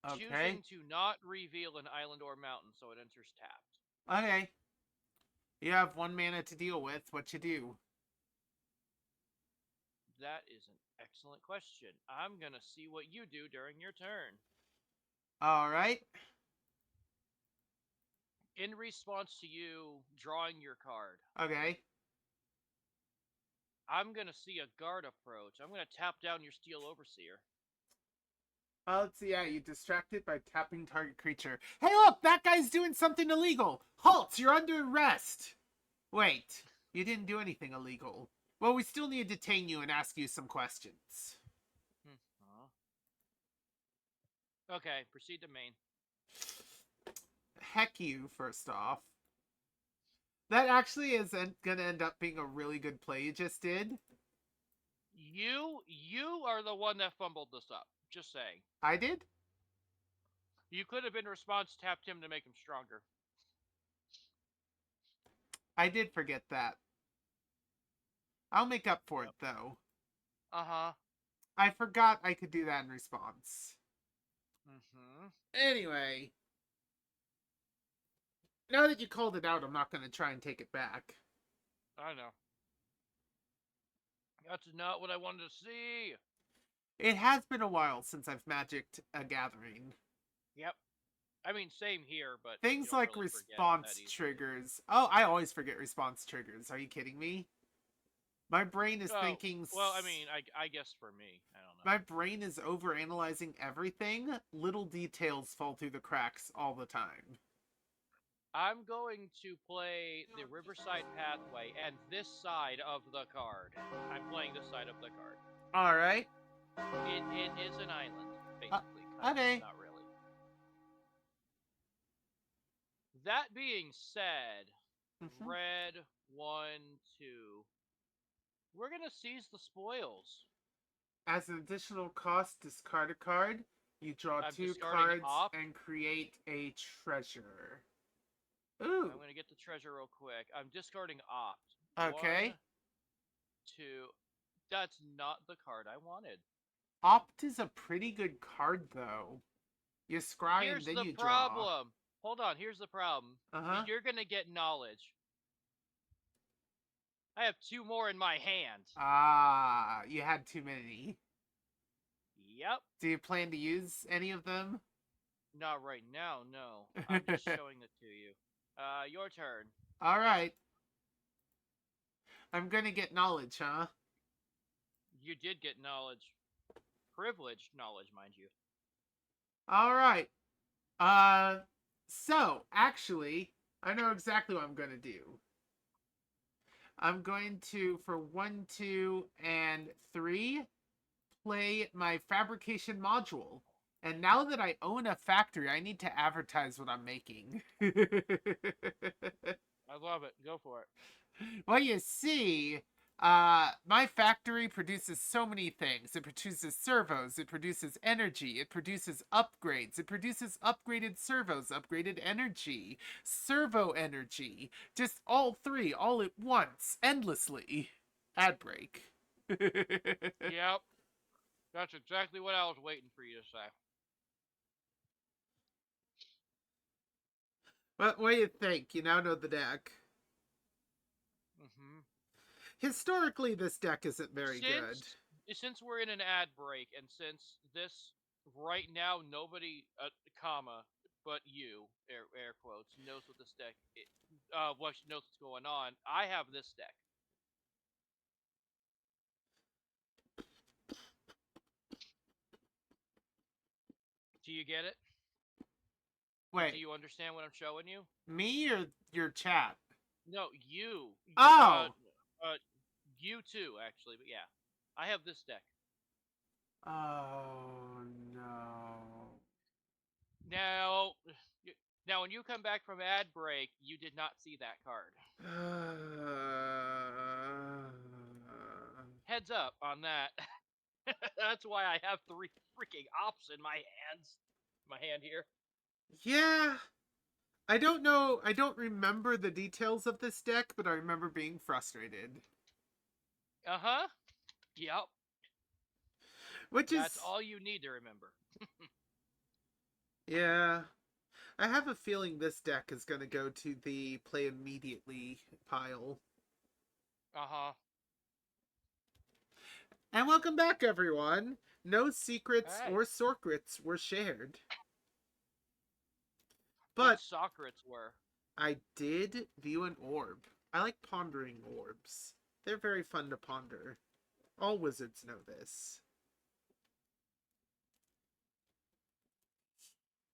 Okay. choosing to not reveal an island or mountain, so it enters tapped. Okay. You have 1 mana to deal with. What you do? That is an excellent question. I'm gonna see what you do during your turn. All right. In response to you drawing your card, Okay. I'm gonna see a guard approach. I'm gonna tap down your Steel Overseer. Let's see. Yeah, you distract it by tapping target creature. Hey, look! That guy's doing something illegal! Halt! You're under arrest! Wait. You didn't do anything illegal. Well, we still need to detain you and ask you some questions. Okay, proceed to main. Heck you, first off. That actually is gonna end up being a really good play you just did. You are the one that fumbled this up. Just saying. I did? You could have in response tapped him to make him stronger. I did forget that. I'll make up for it, though. Uh-huh. I forgot I could do that in response. Mm-hmm. Anyway. Now that you called it out, I'm not going to try and take it back. I know. That's not what I wanted to see. It has been a while since I've magicked a gathering. Yep. I mean, same here, but things like really response triggers. Oh, I always forget response triggers. Are you kidding me? My brain is thinking... Well, I mean, I guess for me. I don't know. My brain is overanalyzing everything. Little details fall through the cracks all the time. I'm going to play the Riverside Pathway and this side of the card. I'm playing this side of the card. Alright. It is an island, basically. Okay. Not really. That being said, red, 1, 2. We're going to seize the spoils. As an additional cost, discard a card. You draw 2 cards and create a treasure. Ooh. I'm going to get the treasure real quick. I'm discarding Opt. Okay. 1, 2. That's not the card I wanted. Opt is a pretty good card, though. You scry and then you draw. Here's the problem. Hold on. Here's the problem. You're going to get knowledge. I have 2 more in my hand. Ah, you had too many. Yep. Do you plan to use any of them? Not right now, no. I'm just showing it to you. Your turn. Alright. I'm gonna get knowledge, huh? You did get knowledge. Privileged knowledge, mind you. Alright. So, actually, I know exactly what I'm gonna do. I'm going to, for 1, 2, and 3, play my fabrication module. And now that I own a factory, I need to advertise what I'm making. I love it. Go for it. Well, you see, my factory produces so many things. It produces servos, it produces energy, it produces upgrades, it produces upgraded servos, upgraded energy, servo energy. Just all three, all at once, endlessly. Ad break. Yep. That's exactly what I was waiting for you to say. What do you think? You now know the deck. Mm-hmm. Historically, this deck isn't very good. Since we're in an ad break, and since this right now nobody, comma, but you, air quotes, knows what this deck, knows what's going on. I have this deck. Do you get it? Do Wait, you understand what I'm showing you? me or your chat? No, you. Oh! You too, actually, but yeah. I have this deck. Oh, no. Now, now when you come back from ad break, you did not see that card. Heads up on that. That's why I have 3 freaking ops in my hands. My hand here. Yeah. I don't know. I don't remember the details of this deck, but I remember being frustrated. Uh-huh. Yep. Which That's is. all you need to remember. Yeah. I have a feeling this deck is going to go to the play immediately pile. Uh-huh. And welcome back, everyone. No secrets Hey. or secrets were shared. But But Socrates were. I did view an orb. I like pondering orbs. They're very fun to ponder. All wizards know this.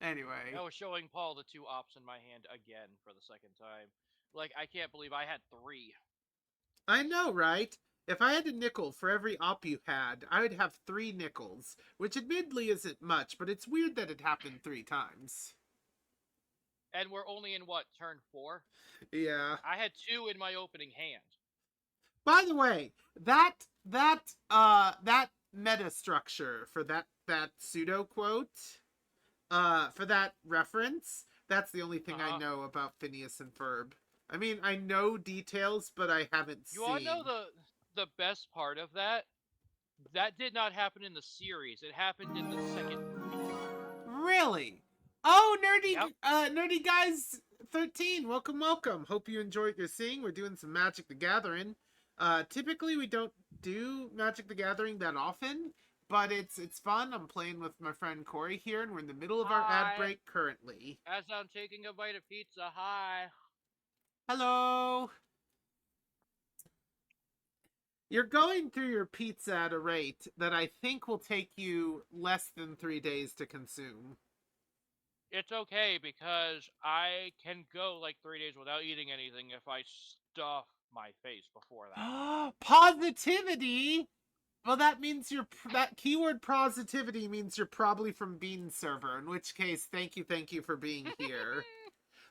Anyway. I was showing Paul the 2 ops in my hand again for the second time. Like, I can't believe I had 3. I know, right? If I had a nickel for every op you had, I would have 3 nickels, which admittedly isn't much, but it's weird that it happened 3 times. And we're only in, what, turn 4? Yeah. I had 2 in my opening hand. By the way, that meta structure for that pseudo quote, for that reference, that's the only thing I know about Phineas and Ferb. I mean, I know details, but I haven't You seen. wanna know the best part of that? That did not happen in the series. It happened in the second movie. Really? Oh, Yep. nerdy guys 13. Welcome. Hope you enjoy what you're seeing. We're doing some Magic the Gathering. Typically we don't do Magic the Gathering that often, but it's fun. I'm playing with my friend Corey here, and we're in the middle of our ad break currently. As I'm taking a bite of pizza, hi. Hello. You're going through your pizza at a rate that I think will take you less than 3 days to consume. It's okay because I can go like 3 days without eating anything if I stuff my face before that. Positivity. Well, that means that keyword positivity means you're probably from Bean server. In which case, thank you for being here.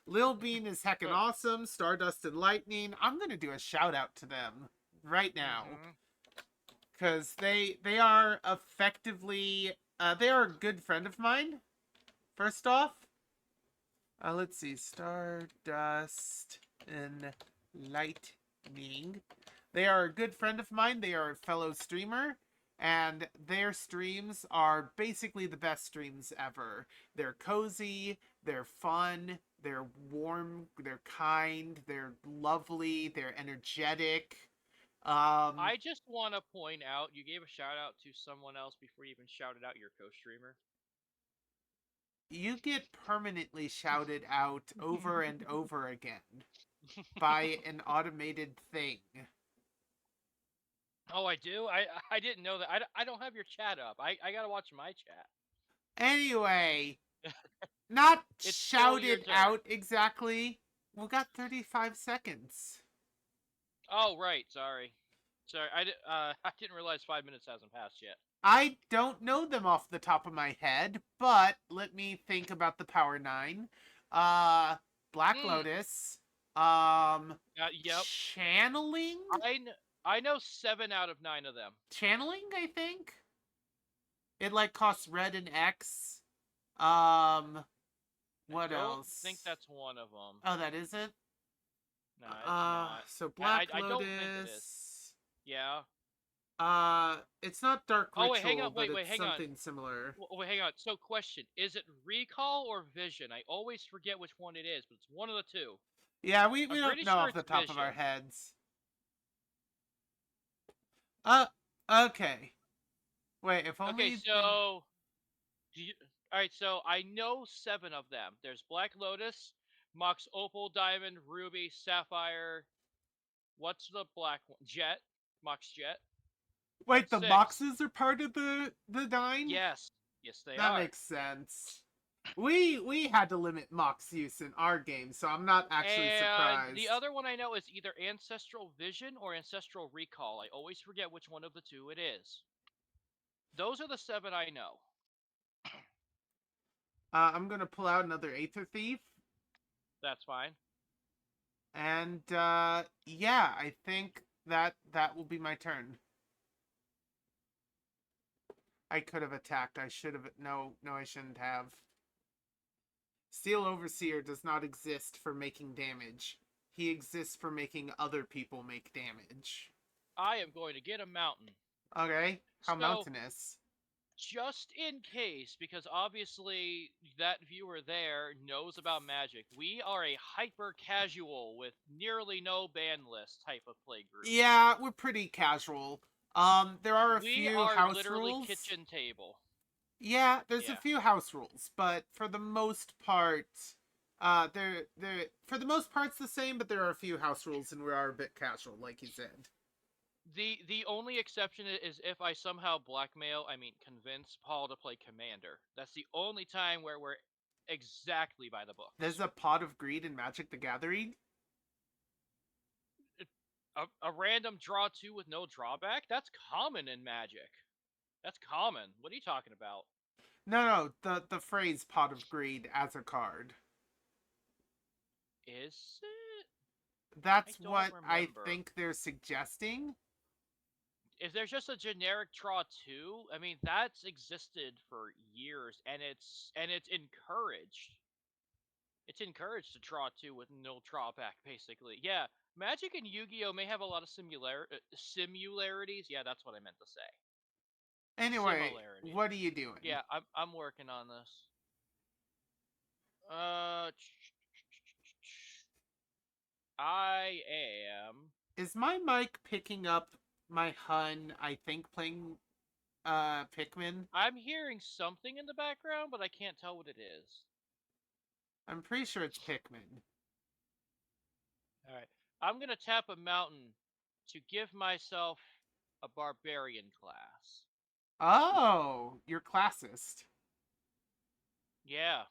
Lil Bean is heckin' awesome. Stardust and Lightning. I'm gonna do a shout out to them right now because they are effectively they are a good friend of mine. First off, let's see, Stardust and Lightning. They are a good friend of mine. They are a fellow streamer, and their streams are basically the best streams ever. They're cozy, they're fun, they're warm, they're kind, they're lovely, they're energetic. I just want to point out, you gave a shout out to someone else before you even shouted out your co-streamer. You get permanently shouted out over and over again by an automated thing. Oh, I do? I didn't know that. I don't have your chat up. I gotta watch my chat. Anyway, not It's still your shouted turn. out exactly. We got 35 seconds. Oh, right. Sorry. Sorry. I didn't realize 5 minutes hasn't passed yet. I don't know them off the top of my head, but let me think about the Power 9. Uh, Black Hmm. Lotus. Yep. Channeling? I know 7 out of 9 of them. Channeling, I think. It like costs red and X. Um, I what don't think else? that's one of them. Oh, that isn't? No, it's not. So Black I don't think it is. Lotus. Yeah. It's not Dark Oh wait, hang Ritual, on. but Wait, it's hang on. something similar. Wait, hang on. So, question: is it Recall or Vision? I always forget which one it is, but it's one of the two. Yeah, we I'm don't pretty know sure off the it's top of our Vision. heads. Uh, okay. Wait, if Okay, only they... so do you? All right, so I know 7 of them. There's Black Lotus, Mox Opal, Diamond, Ruby, Sapphire. What's the black one? Jet, Mox Jet. Wait, That's the 6. Moxes are part of the nine? Yes, yes, they That are. makes sense. We had to limit Mox use in our game, so I'm not actually And the surprised. other one I know is either Ancestral Vision or Ancestral Recall. I always forget which one of the two it is. Those are the 7 I know. I'm gonna pull out another Aether Thief. That's fine. And yeah, I think that will be my turn. I could have attacked. I should have. No, I shouldn't have. Steel Overseer does not exist for making damage. He exists for making other people make damage. I am going to get a mountain. Okay, how So, mountainous? just in case, because obviously that viewer there knows about Magic, we are a hyper casual with nearly no ban list type of play group. Yeah, we're pretty casual. There are a We few are house literally rules. kitchen table. Yeah, there's a Yeah. few house rules, but for the most part, they're for the most part it's the same. But there are a few house rules, and we are a bit casual, like you said. The only exception is if I somehow convince Paul to play Commander. That's the only time where we're exactly by the There's books. a Pot of Greed in Magic the Gathering. A random draw 2 with no drawback? That's common in Magic. That's common. What are you talking about? No, the phrase Pot of Greed as a card. Is it? I That's don't what I remember. think they're suggesting. Is there just a generic draw 2? I mean, that's existed for years, and it's encouraged. It's encouraged to draw 2 with no drawback, basically. Yeah, Magic and Yu-Gi-Oh may have a lot of similarities. Yeah, that's what I meant to say. Anyway, Similarities. what are you doing? Yeah, I'm working on this. Uh, I am. Is my mic picking up my Hun? I think playing Pikmin. I'm hearing something in the background, but I can't tell what it is. I'm pretty sure it's Pikmin. All right, I'm gonna tap a mountain to give myself a barbarian class. Oh, you're classist. Yeah.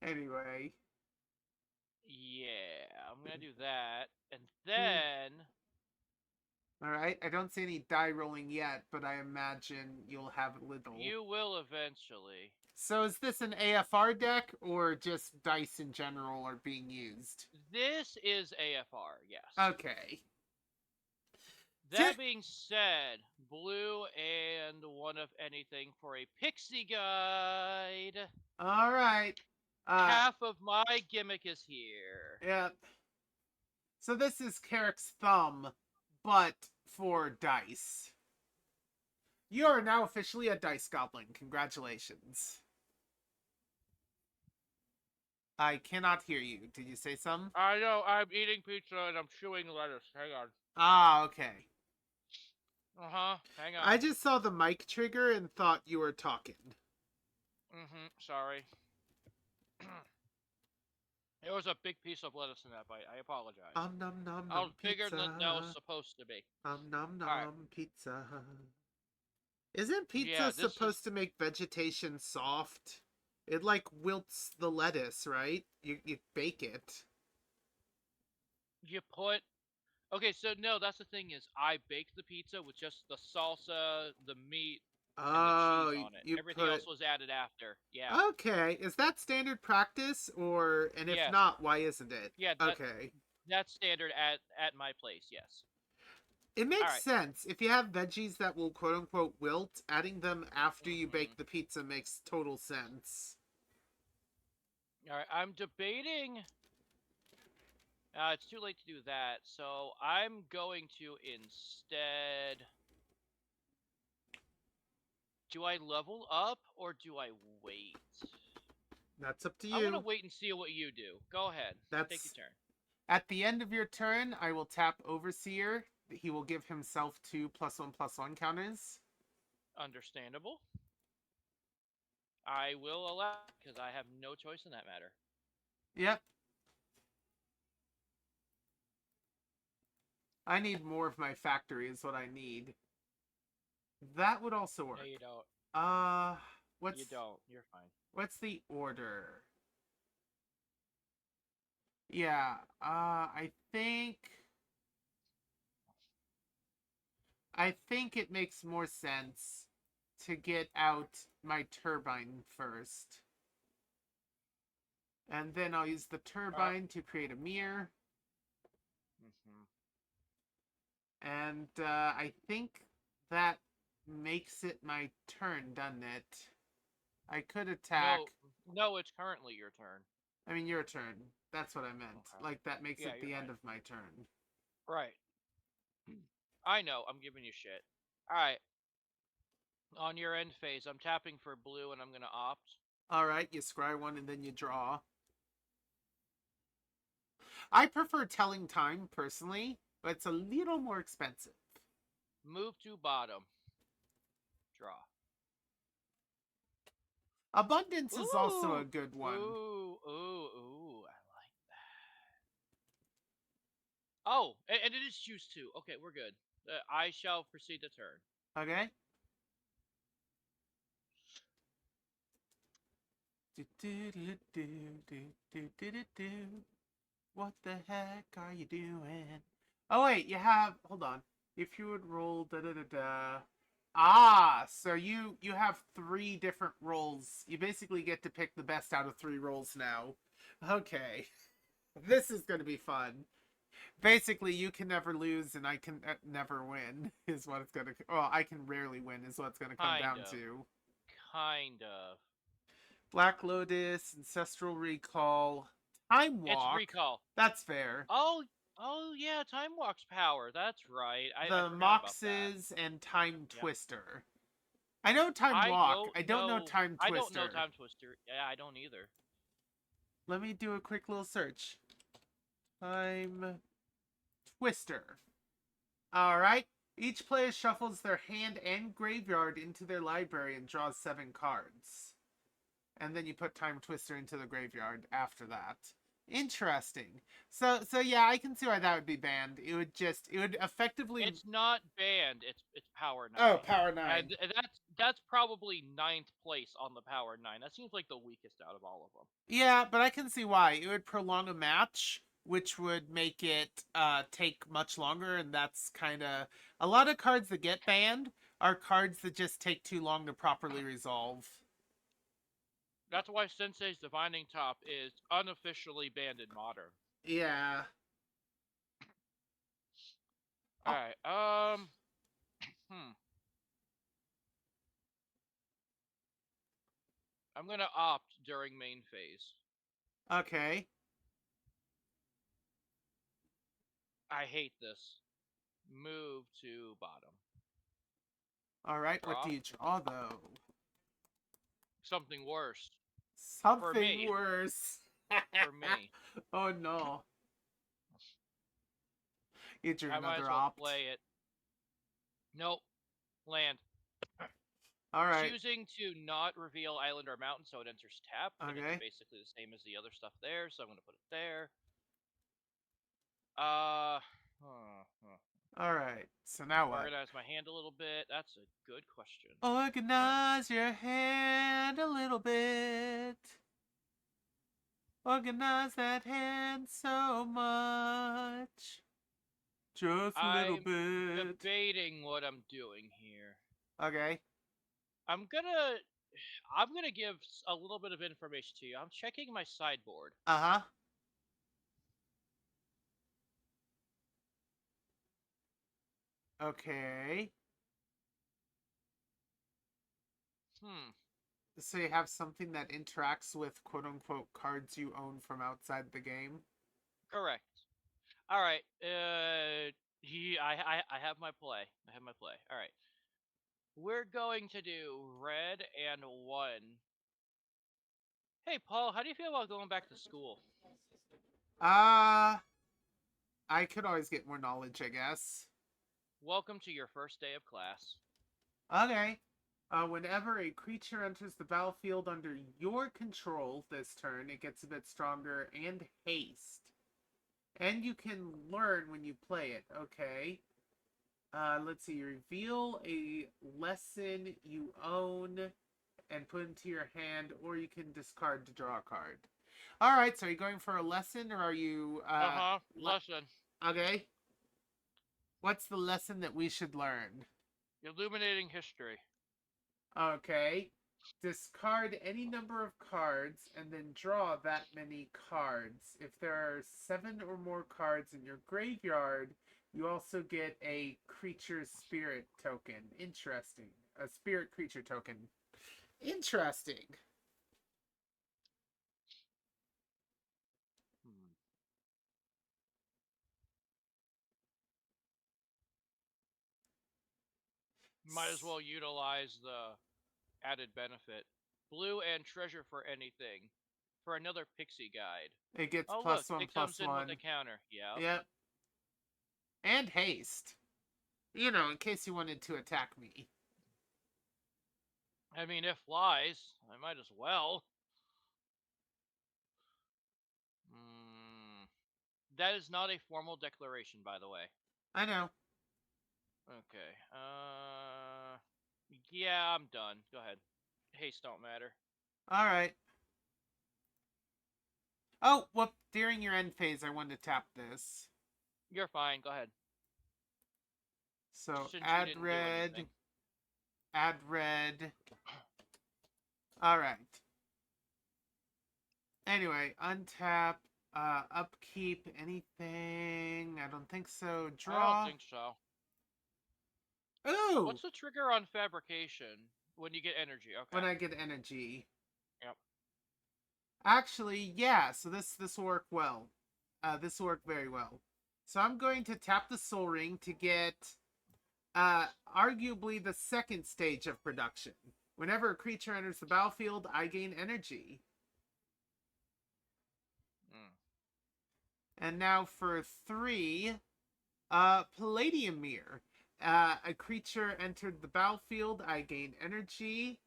Anyway. Yeah, I'm gonna do that, and then Alright, I don't see any die rolling yet, but I imagine you'll have a little. you will eventually. So is this an AFR deck, or just dice in general are being used? This is AFR, yes. Okay. That being said, blue and one of anything for a pixie guide. Alright. Half of my gimmick is here. Yeah. So this is Carrick's Thumb, but for dice. You are now officially a dice goblin. Congratulations. I cannot hear you. Did you say something? I know, I'm eating pizza and I'm chewing lettuce. Hang on. Ah, okay. Uh-huh, hang on. I just saw the mic trigger and thought you were talking. Sorry. There was a big piece of lettuce in that bite. I apologize. Nom nom I was bigger than that was supposed to be. Nom Alright. pizza. Isn't pizza Yeah, this supposed is... to make vegetation soft? It like wilts the lettuce, right? You bake it. You put okay, so no, that's the thing is I bake the pizza with just the salsa, the meat, and the cheese Oh, on it. you Everything put. else was added after. Yeah. Okay, is that standard practice, or and if Yes. not, why isn't it? Yeah, Okay, that's standard at my place. Yes. it All makes right. sense if you have veggies that will quote unquote wilt. Adding them after you Mhm. bake the pizza makes total sense. All right. I'm debating. It's too late to do that, so I'm going to instead. Do I level up or do I wait? That's up to I'm gonna you. wait and see what you do. Go ahead. Take your That's turn. at the end of your turn. I will tap Overseer. He will give himself 2+1/+1 counters. Understandable. I will allow because I have no choice in that matter. Yep. I need more of my factory is what I need. That would also No, work. you don't. Uh, You don't. You're fine. what's the order? Yeah, I think it makes more sense to get out my turbine first. And then I'll use the turbine to create a mirror. Mhm. And I think that makes it my turn, doesn't it? I could attack. No, no, it's currently your turn. I mean, your turn. That's what I meant. Okay. Like, that makes Yeah, it you're the end fine. of my turn. Right. I know. I'm giving you shit. All right. On your end phase, I'm tapping for blue, and I'm gonna opt. Alright, you scry one and then you draw. I prefer telling time, personally, but it's a little more expensive. Move to bottom. Draw. Abundance is also a Ooh, good one. ooh, ooh, ooh. I like that. Oh, and it is choose two. Okay, we're good. I shall proceed to turn. Okay? Do. What the heck are you doing? Oh wait, you have. Hold on. If you would roll da da da da. Ah, so you have 3 different rolls. You basically get to pick the best out of 3 rolls now. Okay, this is gonna be fun. Basically, you can never lose and I can never win. Is what it's gonna. Well, I can rarely win. Is what it's gonna come Kind down of. to. Kind of. Black Lotus, Ancestral Recall, Time It's Walk. recall. That's fair. Oh, oh yeah, Time Walk's power. That's right. I The forgot about that. Moxes and Time Yep. Twister. I know Time I Walk. don't I don't know know. Time I don't know Twister. Time Twister. Yeah, I don't either. Let me do a quick little search. Time Twister. Alright. Each player shuffles their hand and graveyard into their library and draws 7 cards. And then you put Time Twister into the graveyard after that. Interesting. So yeah, I can see why that would be banned. It would effectively. It's not banned. It's power Oh, 9, Power 9. and that's probably ninth place on the power 9. That seems like the weakest out of all of them. Yeah, but I can see why. It would prolong a match, which would make it take much longer, and that's kind of a lot of cards that get banned are cards that just take too long to properly resolve. That's why Sensei's Divining Top is unofficially banned in Modern. Yeah. All Oh, right. Hmm. I'm gonna opt during main phase. okay. I hate this. Move to bottom. All right. What do Draw. you draw though? Something worse. For Something me. worse. For me. Oh no. You drew I might as another well opt. play it. Nope. Land. All right. Choosing to not reveal island or mountain so it enters tap, and it's Okay. basically the same as the other stuff there, so I'm going to put it there. Uh, All right. So now what? Organize my hand a little bit. That's a good question. Organize your hand a little bit. Organize that hand so much. Just a little I'm bit. debating what I'm doing here. Okay. I'm gonna give a little bit of information to you. I'm checking my sideboard. Uh-huh. Okay. Hmm. So you have something that interacts with quote-unquote cards you own from outside the game? Correct. All right. I have my play. I have my play. All right. We're going to do red and one. Hey, Paul, how do you feel about going back to school? Uh, I could always get more knowledge, I guess. Welcome to your first day of class. Okay. Whenever a creature enters the battlefield under your control this turn, it gets a bit stronger and haste. And you can learn when you play it. Okay. Let's see. You reveal a lesson you own and put into your hand, or you can discard to draw a card. All right. So are you going for a lesson, or are you? Lesson. Okay. What's the lesson that we should learn? Illuminating history. Okay. Discard any number of cards and then draw that many cards. If there are 7 or more cards in your graveyard, you also get a creature spirit token. Interesting. A spirit creature token. Interesting. Hmm. Might as well utilize the added benefit. Blue and treasure for anything. For another pixie guide. It gets Oh look, +1, it comes in with a +1. counter. Yep. Yep. And haste. You know, in case you wanted to attack me. I mean, if flies, I might as well. Hmm. That is not a formal declaration, by the way. I know. Okay. Yeah, I'm done. Go ahead. Haste don't matter. Alright. Oh, whoop. During your end phase, I wanted to tap this. You're fine. Go ahead. So Since you add didn't do red. anything. Add red. Alright. Anyway, untap, upkeep, anything. I don't think so. I don't Draw. think so. Ooh! What's the trigger on fabrication when you get energy? Okay. When I get energy. Yep. Actually, yeah, so this will work well. This will work very well. So I'm going to tap the Soul Ring to get arguably the second stage of production. Whenever a creature enters the battlefield, I gain energy. Mm. And now for 3, Palladium Mirror. A creature entered the battlefield, I gain energy.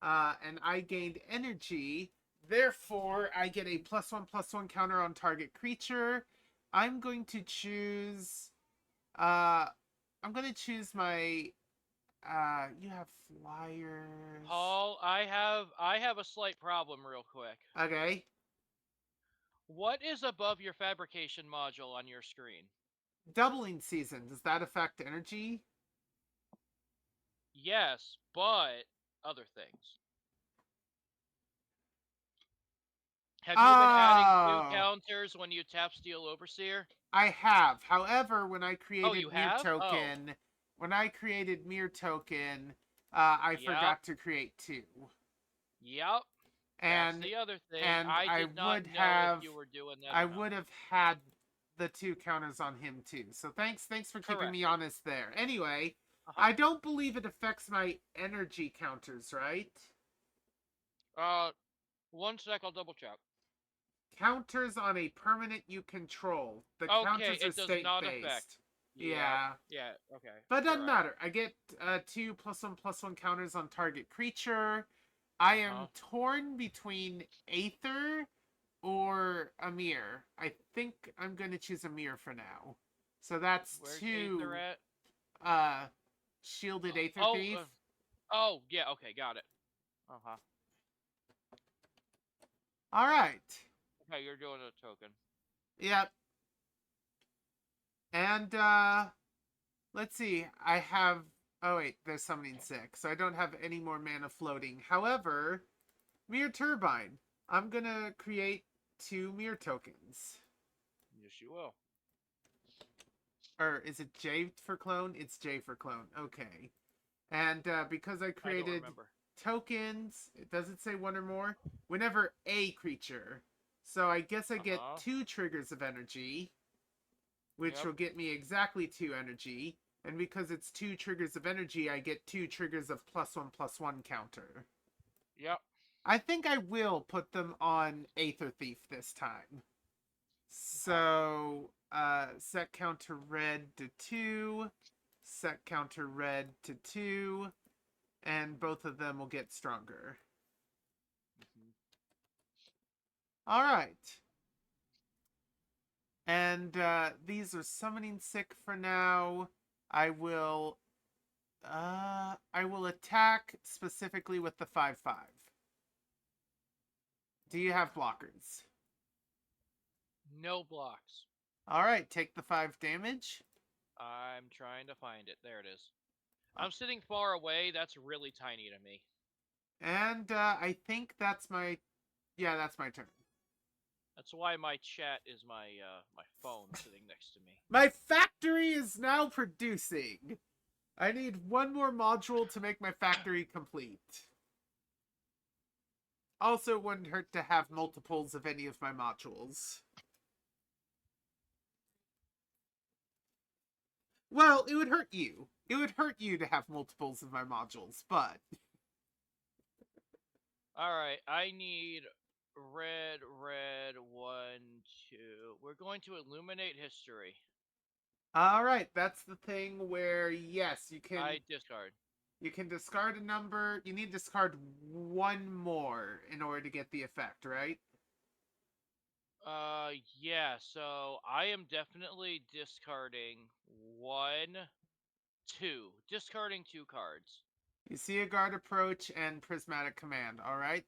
And I gained energy. Therefore, I get a +1/+1 counter on target creature. I'm going to choose... I'm going to choose my... you have flyers. Paul, I have a slight problem real quick. Okay. What is above your fabrication module on your screen? Doubling season. Does that affect energy? Yes, but other things. Have you been adding 2 Oh, counters when you tap Steel Overseer? I have. However, when I Oh, created you Mirror have? Oh. Token, I Yep. forgot to create 2. Yep. That's And the other thing. and I I did not would know if have you were doing that I or not. would have had the 2 counters on him too. So thanks for keeping Correct. me honest there. Anyway, Uh-huh. I don't believe it affects my energy counters, right? One sec, I'll double check. Counters on a permanent you control. The Okay, counters are it does not affect. state-based. Yeah. Yeah. Yeah, okay. But it You're doesn't right. matter. I get 2 +1/+1 counters on target creature. I am torn between Aether or Amir. I think I'm going to choose Amir for now. So that's Where's 2 Aether at? shielded Aether Oh, Thief. yeah, okay, got it. Uh-huh. All right. Okay, you're doing a token. Yep. And, let's see. I have... Oh, wait. There's summoning 6. So I don't have any more mana floating. However, Mirror Turbine. I'm gonna create 2 mirror tokens. Yes, you will. Or is it J for clone? It's J for clone. Okay. And because I I don't created remember. tokens, does it say 1 or more? Whenever a creature. So I guess I get 2 triggers of energy, which will get me exactly 2 energy. And because it's 2 triggers of energy, I get 2 triggers of +1/+1 counter. Yep. I think I will put them on Aether Thief this time. So, set counter red to 2, set counter red to 2, and both of them will get stronger. Alright. And these are summoning sick for now. I will attack specifically with the 5/5. Do you have blockers? No blocks. Alright, take the 5 damage. I'm trying to find it. There it is. I'm sitting far away. That's really tiny to me. And I think that's my... Yeah, that's my turn. That's why my chat is my my phone sitting next to me. My factory is now producing. I need 1 more module to make my factory complete. Also, it wouldn't hurt to have multiples of any of my modules. Well, it would hurt you. It would hurt you to have multiples of my modules, but... Alright, I need red, 1, 2. We're going to illuminate history. Alright, that's the thing where, yes, you can... I discard. You can discard a number. You need to discard 1 more in order to get the effect, right? Yeah, so I am definitely discarding 1, 2. Discarding 2 cards. You see a guard approach and prismatic command, alright?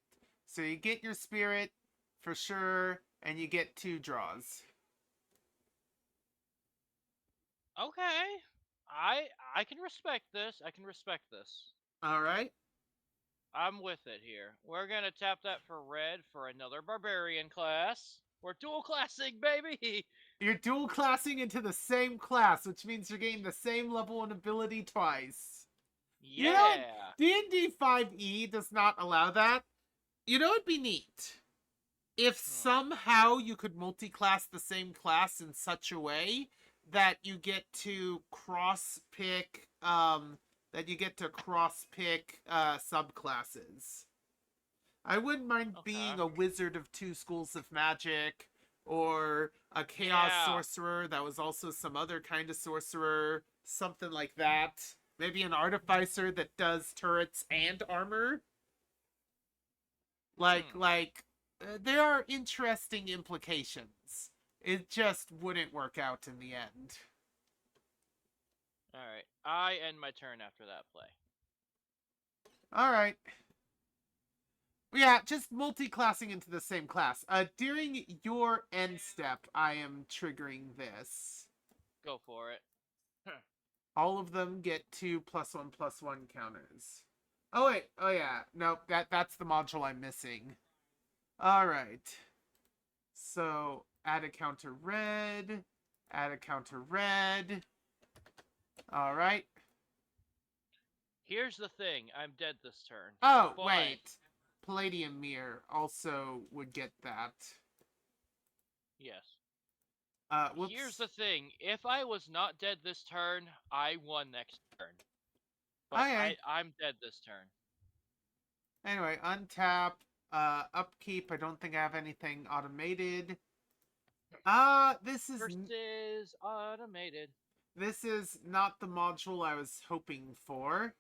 So you get your spirit, for sure, and you get 2 draws. Okay. I can respect this. I can respect this. Alright? I'm with it here. We're gonna tap that for red for another barbarian class. We're dual classing, baby! You're dual classing into the same class, which means you're getting the same level and ability twice. Yeah! You know, D&D 5e does not allow that. You know, it'd be neat if somehow you could multi-class the same class in such a way that you get to cross-pick, subclasses. I wouldn't mind being a wizard of 2 schools of magic, or a chaos sorcerer that was also some other kind of sorcerer, something like that. Maybe an artificer that does turrets and armor. There are interesting implications. It just wouldn't work out in the end. Alright, I end my turn after that play. Alright. Yeah, just multi-classing into the same class. During your end step, I am triggering this. Go for it. All of them get 2 +1/+1 counters. Oh wait, oh yeah, nope, that's the module I'm missing. Alright. So, add a counter red, add a counter red. Alright. Here's the thing, I'm dead this turn. Oh, wait. Palladium Mirror also would get that. Yes. Whoops. Here's the thing, if I was not dead this turn, I won next turn. But I'm dead this turn. Anyway, untap, upkeep, I don't think I have anything automated. This is... Versus automated. This is not the module I was hoping for.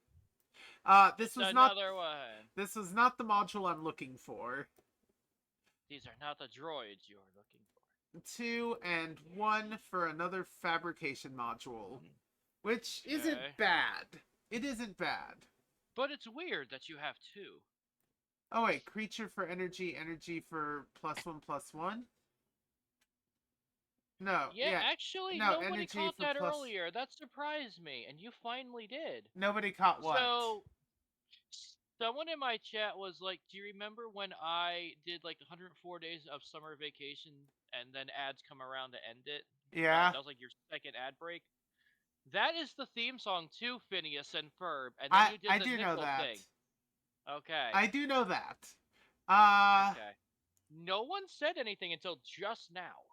This was another one. This was not the module I'm looking for. These are not the droids you're looking for. 2 and 1 for another fabrication module. Which isn't bad. It isn't bad. But it's weird that you have 2. Oh wait, creature for energy, energy for +1/+1. No, Yeah, yeah, actually, no nobody energy caught for that plus. earlier. That surprised me, and you finally did. Nobody caught what? So, someone in my chat was like, "Do you remember when I did like 104 days of summer vacation, and then ads come around to end it? Yeah, That was like your second ad break." That is the theme song to Phineas and Ferb, and then I you did I the do know nickel that. thing. Okay, I do know that. Uh, okay. No one said anything until just now.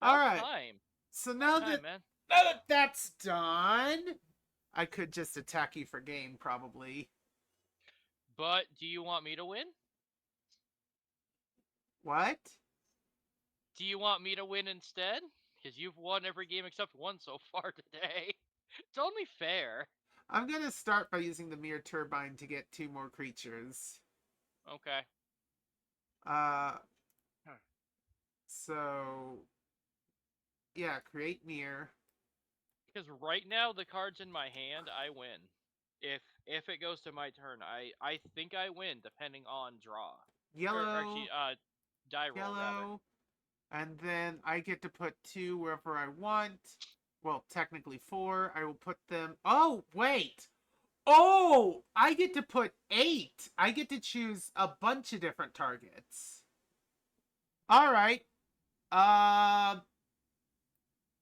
all About right. time. So About now time, that man. that's done, I could just attack you for game probably. But do you want me to win? What? Do you want me to win instead? Because you've won every game except one so far today. It's only fair. I'm gonna start by using the Mirror Turbine to get 2 more creatures. Okay. Uh, Huh. so yeah, create mirror. Because right now the cards in my hand, I win. If it goes to my turn, I think I win depending on draw. Or Yellow, actually, die roll rather. yellow, and then I get to put 2 wherever I want. Well, technically 4. I will put them. Oh, wait. Oh, I get to put 8. I get to choose a bunch of different targets. All right. Uh,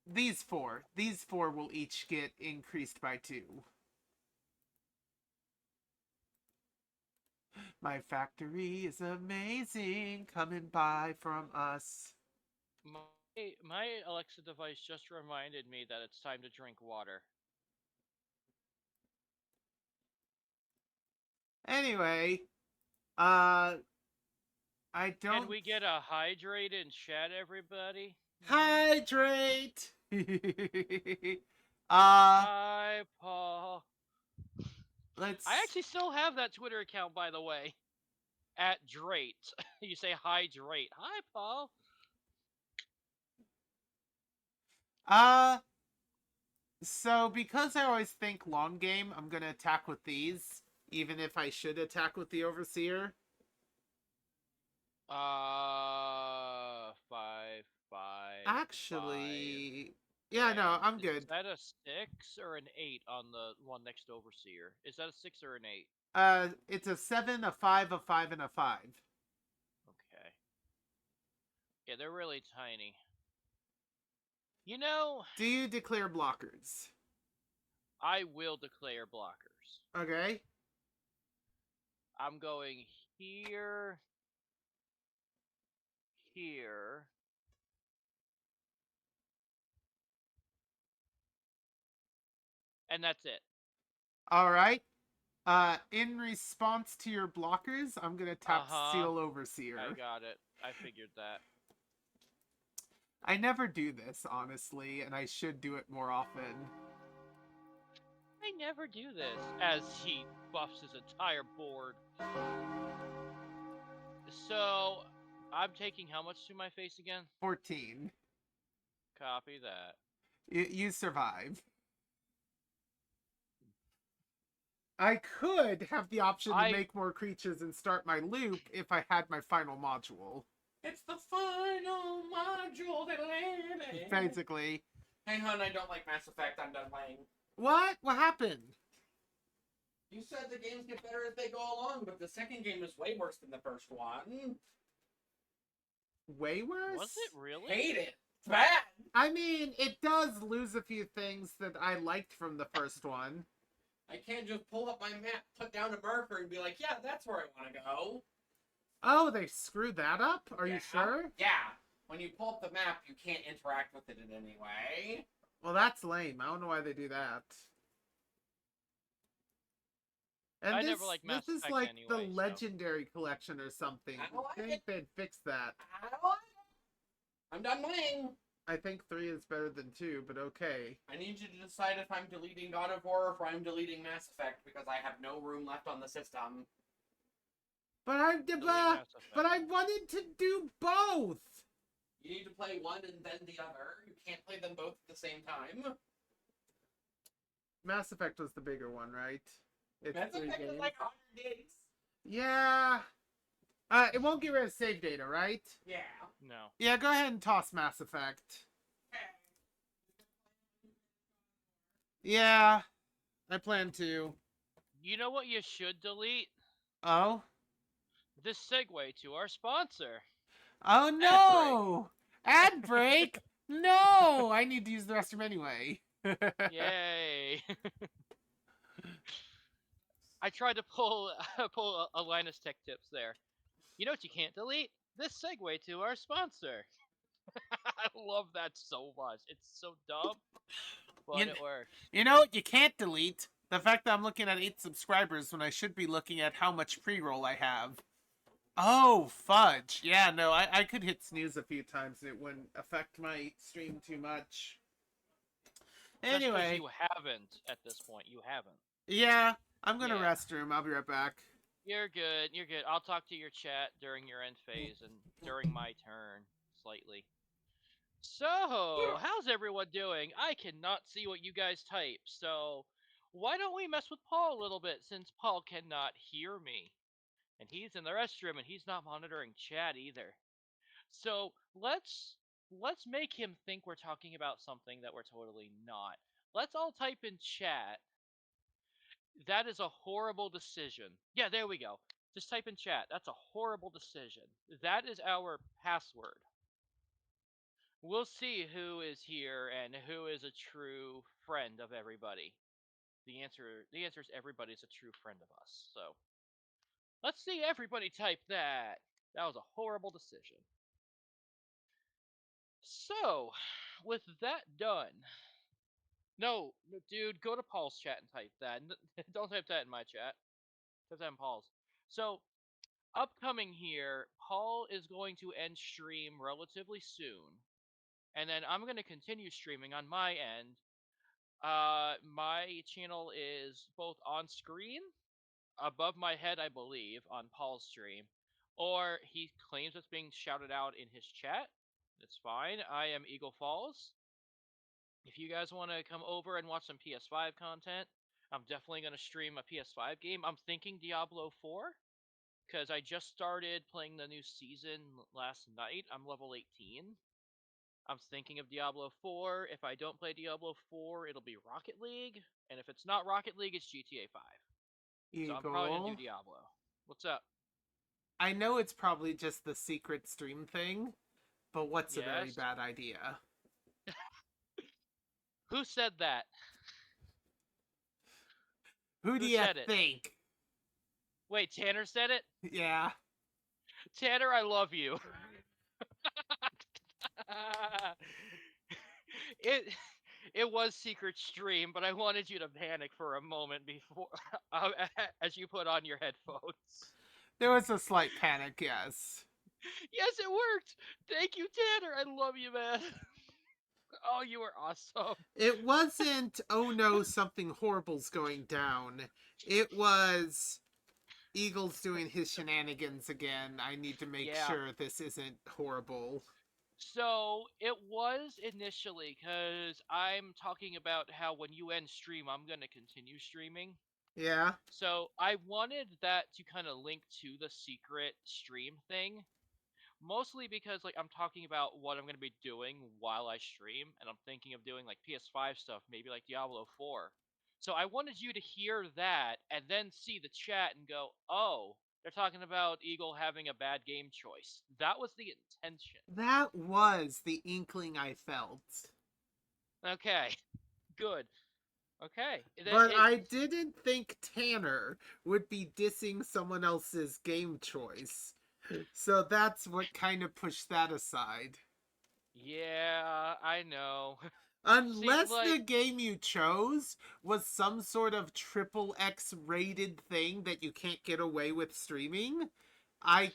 these 4. These 4 will each get increased by 2. My factory is amazing, coming by from us. My Alexa device just reminded me that it's time to drink water. Anyway, I Can don't we get a hydrate in chat, everybody? hydrate. Hi, Paul. Let's. I actually still have that Twitter account, by the way. At Drate. You say hydrate. Hi, Paul. Uh, so because I always think long game, I'm gonna attack with these, even if I should attack with the Overseer. 5, 5, 5. Actually, yeah, no, And I'm is good. that a 6 or an 8 on the one next to Overseer? Is that a 6 or an 8? It's a 7, a 5, a 5, and a 5. Okay. Yeah, they're really tiny. You know, Do you declare blockers? I will declare blockers. Okay. I'm going here, here, and that's it. All right. In response to your blockers, I'm gonna tap Seal Overseer. I got it. I figured that. I never do this, honestly, and I should do it more often. I never do this. As he buffs his entire board. So, I'm taking how much to my face again? 14. Copy that. You survive. I could have the option to make more creatures and start my loop if I had my final module. It's the final module. Basically. Hang on, I don't like Mass Effect. I'm done playing. What? What happened? You said the games get better as they go along, but the second game is way worse than the first one. Way worse? Was it really? Hate it. It's bad. I mean, it does lose a few things that I liked from the first one. I can't just pull up my map, put down a marker, and be like, yeah, that's where I want to go. Oh, they screwed that up? Are you sure? Yeah. When you pull up the map, you can't interact with it in any way. Well, that's lame. I don't know why they do that. And I this, never liked Mass this is Effect like anyway, the so. Legendary Collection or something. I don't I like think it. they'd fix that. I don't like it. I'm done playing. I think 3 is better than 2, but okay. I need you to decide if I'm deleting God of War or if I'm deleting Mass Effect because I have no room left on the system. But I Delete Mass Effect. but I wanted to do both. You need to play one and then the other. You can't play them both at the same time. Mass Effect was the bigger one, right? It's Mass 3 Effect games. is like 100 gigs. Yeah. It won't get rid of save data, right? Yeah. No. Yeah, go ahead and toss Mass Effect. Yeah, I plan to. You know what you should delete? Oh? This segue to our sponsor. Oh Ad break. no! Ad break? No! I need to use the restroom anyway. Yay! I tried to pull a Linus Tech Tips there. You know what you can't delete? This segue to our sponsor. I love that so much. It's so dumb, but You, it works. you know what you can't delete? The fact that I'm looking at 8 subscribers when I should be looking at how much pre-roll I have. Oh, fudge. Yeah, no, I could hit snooze a few times and it wouldn't affect my stream too much. That's because Anyway, you haven't at this point. You haven't. yeah, I'm gonna Yeah. restroom. I'll be right back. You're good. You're good. I'll talk to your chat during your end phase and during my turn, slightly. So, how's everyone doing? I cannot see what you guys type, so why don't we mess with Paul a little bit since Paul cannot hear me? And he's in the restroom and he's not monitoring chat either. So, let's make him think we're talking about something that we're totally not. Let's all type in chat. That is a horrible decision. Yeah, there we go. Just type in chat. That's a horrible decision. That is our password. We'll see who is here and who is a true friend of everybody. The answer is everybody's a true friend of us. So let's see everybody type that. That was a horrible decision. So, with that done, no, dude, go to Paul's chat and type that. Don't type that in my chat. Type that in Paul's. So, upcoming here, Paul is going to end stream relatively soon, and then I'm going to continue streaming on my end. My channel is both on screen, above my head, I believe, on Paul's stream, or he claims it's being shouted out in his chat. It's fine. I am Eaglefalls. If you guys want to come over and watch some PS5 content, I'm definitely going to stream a PS5 game. I'm thinking Diablo 4, because I just started playing the new season last night. I'm level 18. I'm thinking of Diablo 4. If I don't play Diablo 4, it'll be Rocket League. And if it's not Rocket League, it's GTA 5. So I'm probably going to do Eagle. Diablo. What's up? I know it's probably just the secret stream thing, but what's a very Yes? bad idea? Who said that? Who do Who you said it? think? Wait, Tanner said it? Yeah. Tanner, I love you. it it was secret stream, but I wanted you to panic for a moment before as you put on your headphones. There was a slight panic, yes. Yes, it worked. Thank you, Tanner. I love you, man. Oh, you were awesome. It wasn't, oh no, something horrible's going down. It was, Eagle's doing his shenanigans again. I need to make Yeah. sure this isn't horrible. So it was initially because I'm talking about how when you end stream, I'm going to continue streaming. Yeah? So I wanted that to kind of link to the secret stream thing. Mostly because like I'm talking about what I'm going to be doing while I stream, and I'm thinking of doing like PS5 stuff, maybe like Diablo 4. So I wanted you to hear that and then see the chat and go, "Oh, they're talking about Eagle having a bad game choice." That was the intention. That was the inkling I felt. Okay, good. Okay. But I didn't think Tanner would be dissing someone else's game choice. So that's what kind of pushed that aside. Yeah, I know. Unless like- the game you chose was some sort of triple X rated thing that you can't get away with streaming, I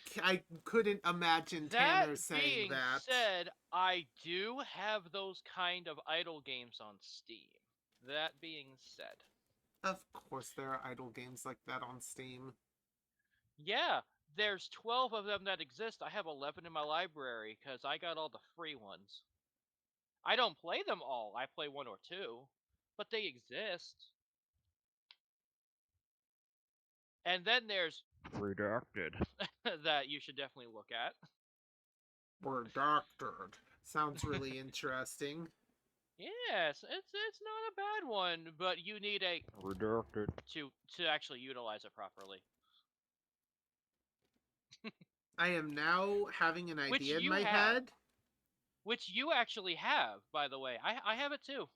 couldn't imagine Tanner saying that. That being said, I do have those kind of idle games on Steam. That being said. Of course there are idle games like that on Steam. Yeah, there's 12 of them that exist. I have 11 in my library because I got all the free ones. I don't play them all. I play one or two, but they exist. And then there's Redacted. that you should definitely look at. Redacted. Sounds really interesting. Yes, it's not a bad one, but you need a Redacted. to actually utilize it properly. I am now having an Which idea in you my have. head. Which you actually have, by the way. I have it too.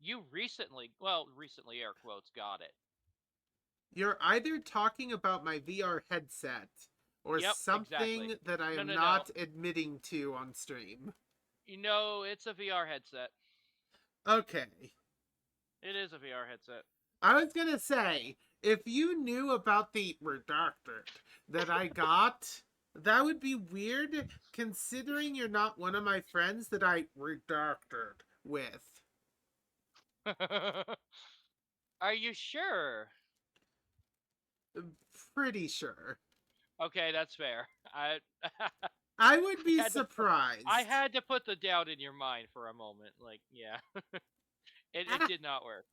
You recently air quotes got it. You're either talking about my VR headset or Yep, something exactly. that I No, am no, no. not admitting to on stream. You know, it's a VR headset. Okay. It is a VR headset. I was gonna say, if you knew about the redacted that I got, that would be weird considering you're not one of my friends that I redacted with. Are you sure? Pretty sure. Okay, that's fair. I would be had to, surprised. I had to put the doubt in your mind for a moment. Like, yeah. it did not work.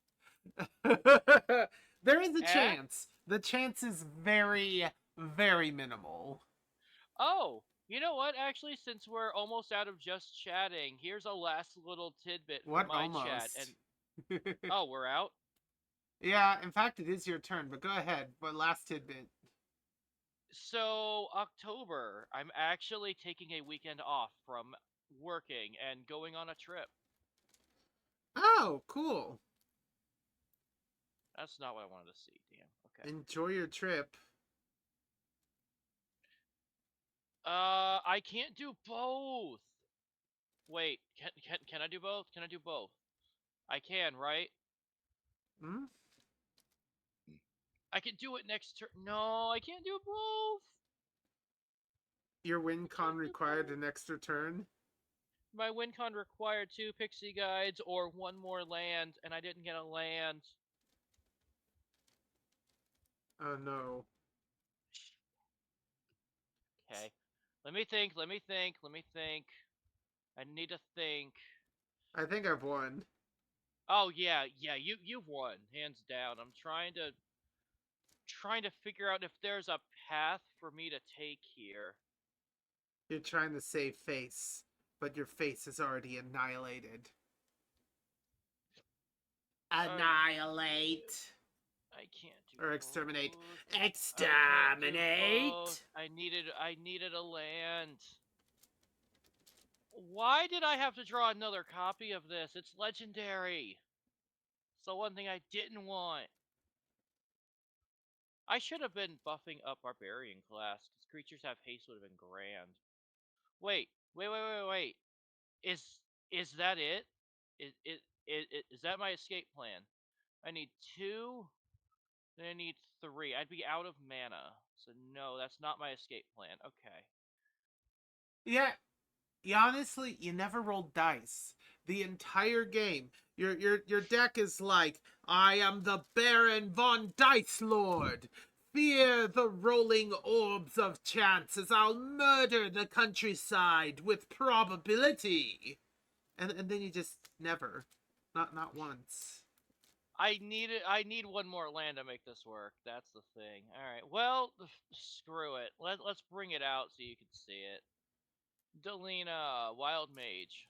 There is a Eh? chance. The chance is very, very minimal. Oh, you know what? Actually, since we're almost out of just chatting, here's a last little tidbit for What my chat. almost? And oh, we're out. Yeah, in fact, it is your turn, but go ahead. But last tidbit. So October, I'm actually taking a weekend off from working and going on a trip. Oh, cool. That's not what I wanted to see. Damn. Okay. Enjoy your trip. I can't do both. Wait, can I do both? Can I do both? I can, right? Hmm? I can do it next turn. No, I can't do both. Your win con Can't do required both. an extra turn. My win con required 2 pixie guides or 1 more land, and I didn't get a land. Oh no. Okay. Let me think, let me think, let me think. I need to think. I think I've won. Oh yeah, you've won, hands down. I'm trying to figure out if there's a path for me to take here. You're trying to save face, but your face is already annihilated. Annihilate. I can't do Or exterminate. both. Exterminate! I needed a land. Why did I have to draw another copy of this? It's legendary. It's the one thing I didn't want. I should have been buffing up Barbarian class, because creatures have haste would have been grand. Wait. Is is that it? Is that my escape plan? I need 2, then I need 3. I'd be out of mana. So no, that's not my escape plan. Okay. Yeah, honestly, you never rolled dice. The entire game. Your deck is like, I am the Baron von Dice Lord. Fear the rolling orbs of chance as I'll murder the countryside with probability. And then you just never. Not once. I need 1 more land to make this work. That's the thing. Alright, well, screw it. Let's bring it out so you can see it. Delina, Wild Mage.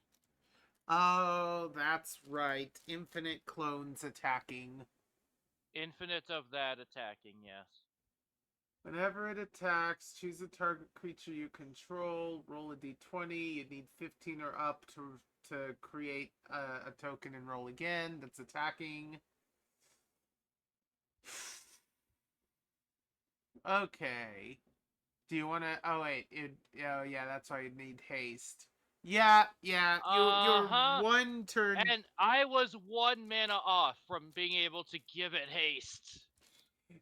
Oh, that's right. Infinite clones attacking. Infinite of that attacking, yes. Whenever it attacks, choose a target creature you control, roll a d20. You need 15 or up to create a token and roll again that's attacking. Okay. Do you want to? Oh wait. Oh yeah. That's why you need haste. Yeah. You're Uh-huh. 1 turn. And I was 1 mana off from being able to give it haste.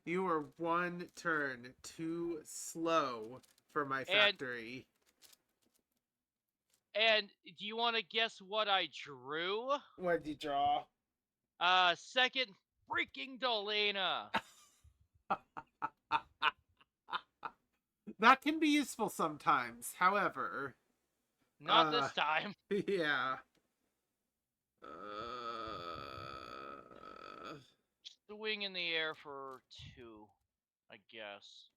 You were 1 turn too slow for my factory. And do you want to guess what I drew? What'd you draw? Second freaking Delina. That can be useful sometimes. However, Not this time. yeah. Swing in the air for 2. I guess.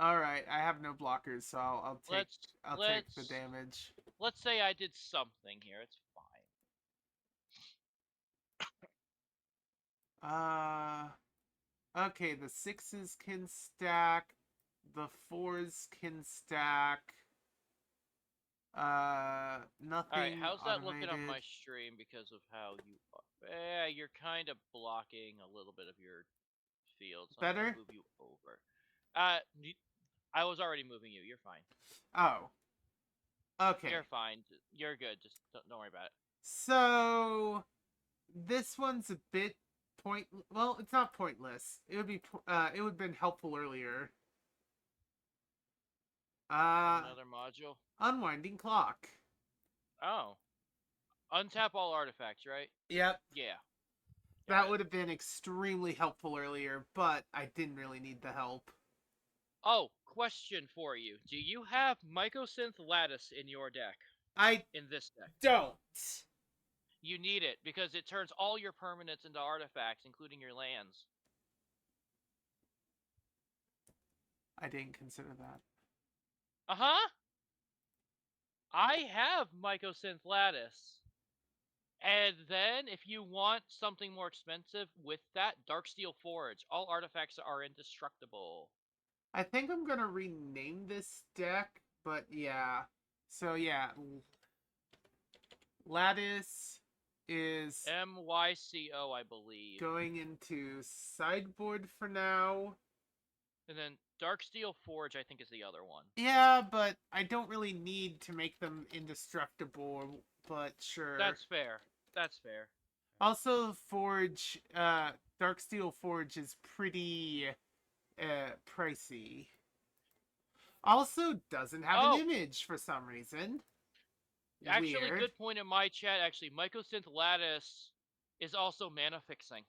All right, I have no blockers, so I'll take Let's I'll take the let's damage. let's say I did something here. It's fine. Okay, the 6s can stack, the 4s can stack. All right, Nothing how's that looking on automated. my stream because of how you? You're kind of blocking a little bit of your field, so I'm gonna Better? move you over. I was already moving you. You're fine. Oh, okay. You're fine. You're good. Just don't worry about it. So this one's a bit well, it's not pointless. It would be it would have been helpful earlier. Another module. Unwinding clock. Oh, untap all artifacts, right? Yep. Yeah. Got That it. would have been extremely helpful earlier, but I didn't really need the help. Oh, question for you. Do you have Mycosynth Lattice in your deck? I In this deck? don't. You need it because it turns all your permanents into artifacts, including your lands. I didn't consider that. Uh-huh. I have Mycosynth Lattice. And then, if you want something more expensive with that, Darksteel Forge. All artifacts are indestructible. I think I'm gonna rename this deck, but yeah. So yeah, Lattice is MYCO, I believe. going into sideboard for now. And then Darksteel Forge, I think, is the other one. Yeah, but I don't really need to make them indestructible, but sure. That's fair. That's fair. Also, Forge, Darksteel Forge is pretty pricey. Also, doesn't have an image for some reason. Actually, Weird. good point in my chat. Actually, Mycosynth Lattice is also mana fixing.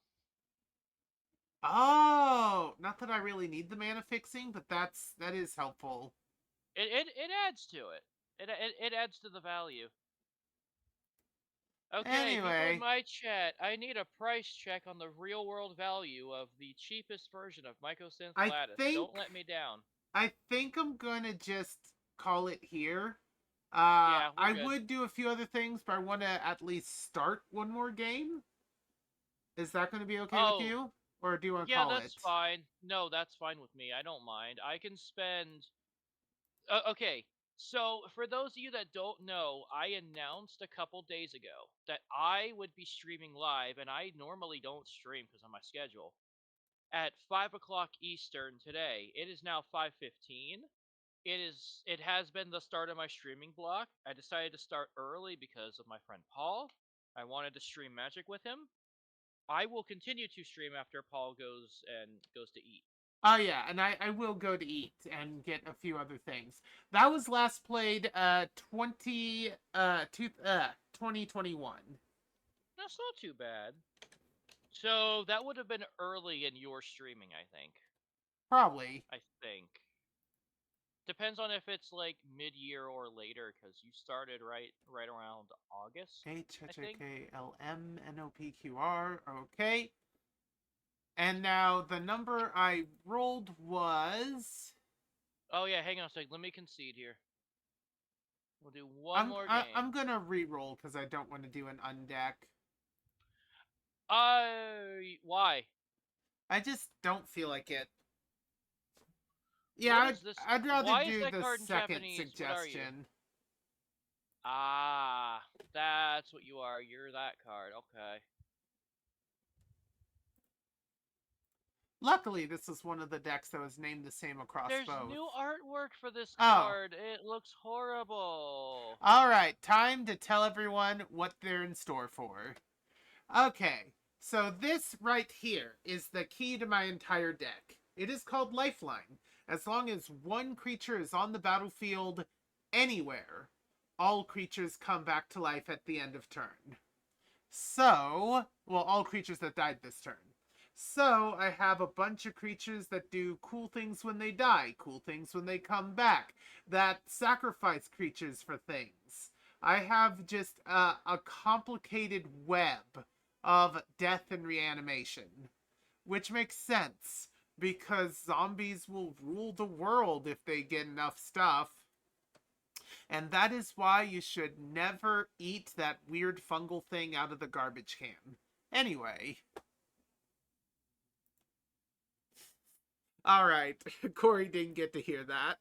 Oh, not that I really need the mana fixing, but that is helpful. It adds to it. It adds to the value. Okay, people Anyway, in my chat, I need a price check on the real world value of the cheapest version of Mycosynth Lattice. Don't let me down. I think I'm gonna just call it here. Yeah, we're I good. would do a few other things, but I want to at least start one more game. Is that going to be okay with you? Or do you want to call it? Yeah, that's fine. No, that's fine with me. I don't mind. I can spend... okay, so for those of you that don't know, I announced a couple days ago that I would be streaming live, and I normally don't stream because of my schedule, at 5 o'clock Eastern today. It is now 5:15. It has been the start of my streaming block. I decided to start early because of my friend Paul. I wanted to stream Magic with him. I will continue to stream after Paul goes to eat. Oh yeah, and I will go to eat and get a few other things. That was last played 2021. That's not too bad. So that would have been early in your streaming, I think. Probably. I think. Depends on if it's like mid-year or later, because you started right around August. HHKLMNOPQR. Okay. And now the number I rolled was... Oh yeah, hang on a second. Let me concede here. We'll do one more game. I'm gonna re-roll because I don't want to do an undeck. Why? I just don't feel like it. Yeah, I'd rather do the second suggestion. Ah, that's what you are. You're that card. Okay. Luckily, this is one of the decks that was named the same across both. There's new artwork for this card. It looks horrible. Alright, time to tell everyone what they're in store for. Okay, so this right here is the key to my entire deck. It is called Lifeline. As long as one creature is on the battlefield anywhere, all creatures come back to life at the end of turn. So, well, all creatures that died this turn. So, I have a bunch of creatures that do cool things when they die, cool things when they come back, that sacrifice creatures for things. I have just a complicated web of death and reanimation. Which makes sense. because zombies will rule the world if they get enough stuff. And that is why you should never eat that weird fungal thing out of the garbage can. Anyway. Alright, Corey didn't get to hear that.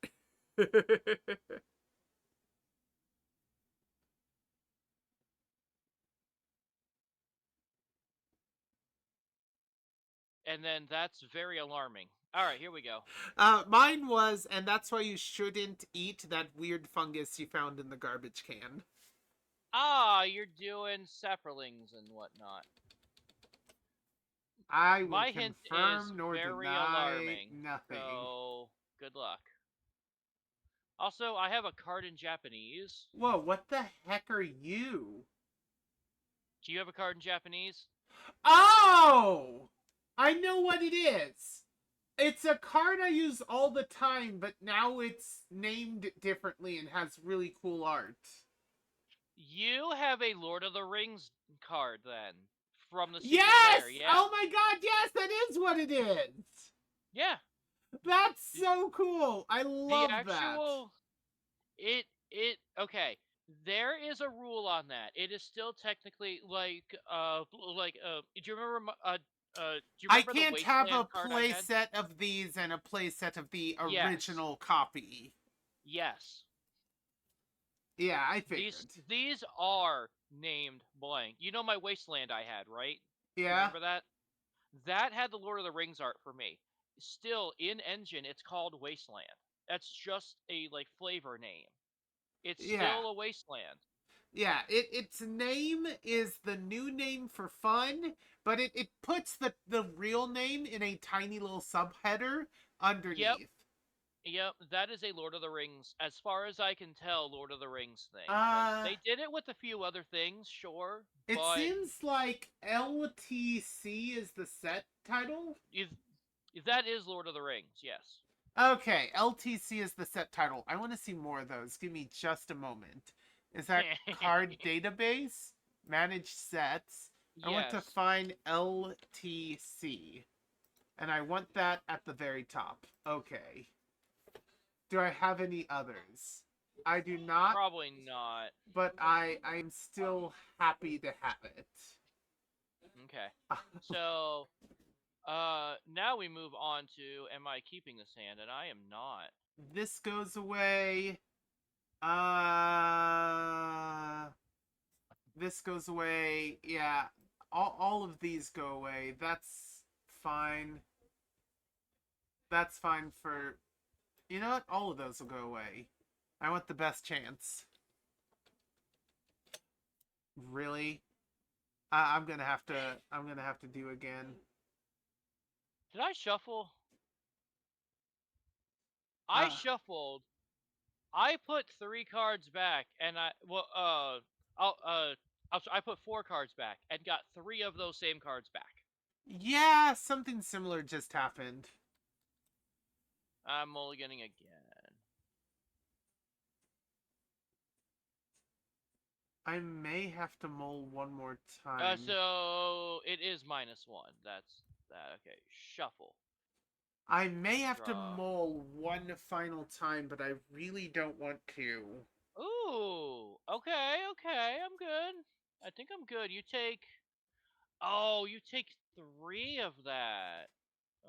And then that's very alarming. All right, here we go. Mine was, and that's why you shouldn't eat that weird fungus you found in the garbage can. Ah, you're doing saplings and whatnot. I will My hint is confirm nor very deny alarming. nothing. So, good luck. Also, I have a card in Japanese. Whoa, what the heck are you? Do you have a card in Japanese? Oh! I know what it is. It's a card I use all the time, but now it's named differently and has really cool art. You have a Lord of the Rings card then from the Secret Yes! Lair. Yeah. Oh my god, yes, that is what it is! Yeah. That's so cool! I love The actual okay. There is a rule on that. It is still technically like do you remember do you I remember the can't have a Wasteland card I play had? set of these and a play set of the Yes. original copy. Yes. Yeah, I figured. These are named blank. You know my Wasteland I had, right? Yeah. Remember that? That had the Lord of the Rings art for me. Still in engine, it's called Wasteland. That's just a like flavor name. It's still a wasteland. Yeah, its name is the new name for fun, but it puts the real name in a tiny little subheader underneath. Yep, that is a Lord of the Rings, as far as I can tell, Lord of the Rings thing. They did it with a few other things, sure. It but seems like LTC is the set title. if that is Lord of the Rings, yes. Okay, LTC is the set title. I want to see more of those. Give me just a moment. Is that card database? Manage sets. I want to Yes. find LTC. And I want that at the very top. Okay. Do I have any others? I do not. Probably not. But I'm still happy to have it. Okay. So, now we move on to, am I keeping this hand? And I am not. This goes away. This goes away. Yeah. All of these go away. That's fine. That's fine for... You know what? All of those will go away. I want the best chance. Really? I'm gonna have to do again. Did I shuffle? I shuffled. I put 3 cards back, and I put 4 cards back and got 3 of those same cards back. Yeah, something similar just happened. I'm mulliganing again. I may have to mull one more time. So it is -1. That's that. Okay, shuffle. I may have to Draw. mull one final time, but I really don't want to. Ooh, okay, I'm good. I think I'm good. You take... Oh, you take 3 of that.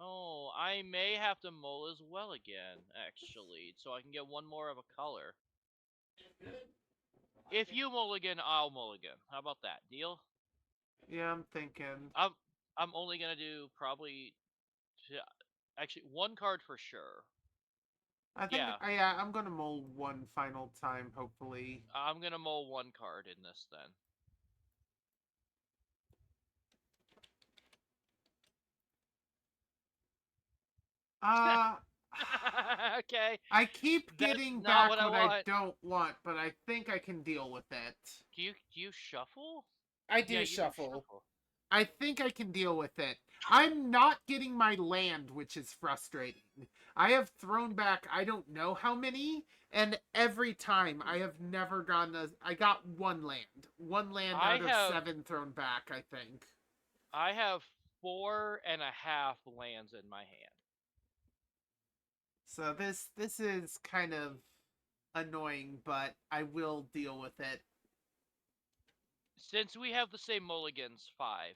Oh, I may have to mull as well again, actually, so I can get one more of a color. If you mulligan, I'll mulligan. How about that? Deal? Yeah, I'm thinking. I'm only gonna do probably... Actually, 1 card for sure. I think, yeah, I'm gonna mull one final time, hopefully. I'm gonna mull 1 card in this then. Okay. I keep getting back what I want. don't want, but I think I can deal with it. Do you shuffle? I do Yeah, shuffle. I think I can deal with it. I'm not getting my land, which is frustrating. I have thrown back I don't know how many, and every time I have never gotten I got 1 land. 1 land out of 7 thrown back, I think. I have 4.5 lands in my hand. So this is kind of annoying, but I will deal with it. Since we have the same mulligans, 5.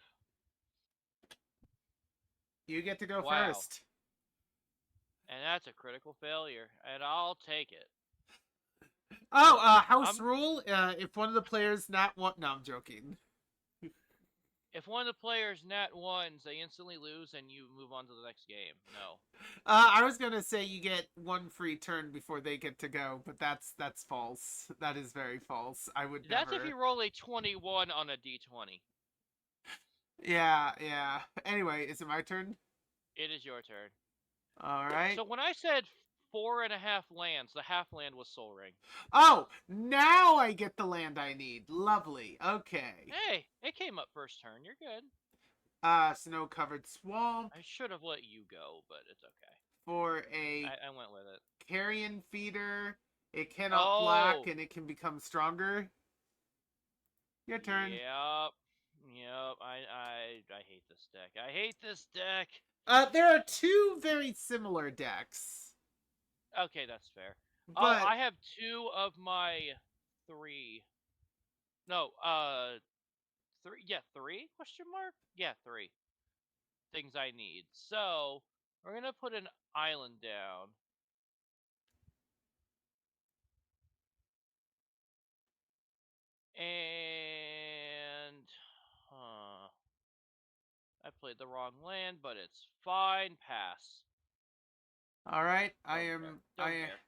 You get to go Wow. first. And that's a critical failure, and I'll take it. Oh, house rule. If one of the players not one, no, I'm joking. If one of the players nat ones, they instantly lose, and you move on to the next game. No. I was gonna say you get one free turn before they get to go, but that's false. That is very false. I would That's never. if you roll a 21 on a d20. Yeah. Anyway, is it my turn? It is your turn. All right. So when I said 4.5 lands, the half land was Soul Ring. Oh, now I get the land I need. Lovely. Okay. Hey, it came up first turn. You're good. Snow-covered swamp I should have let you go, but it's okay. for a I went with it. carrion feeder. It cannot block and it can become stronger. Your turn. Yep. I hate this deck. I hate this deck. There are two very similar decks. Okay, that's fair. But I have 2 of my 3. No, 3. Yeah, 3? Question mark? Yeah, 3 things I need. So we're gonna put an island down. And I played the wrong land, but it's fine. Pass. all right, Don't care.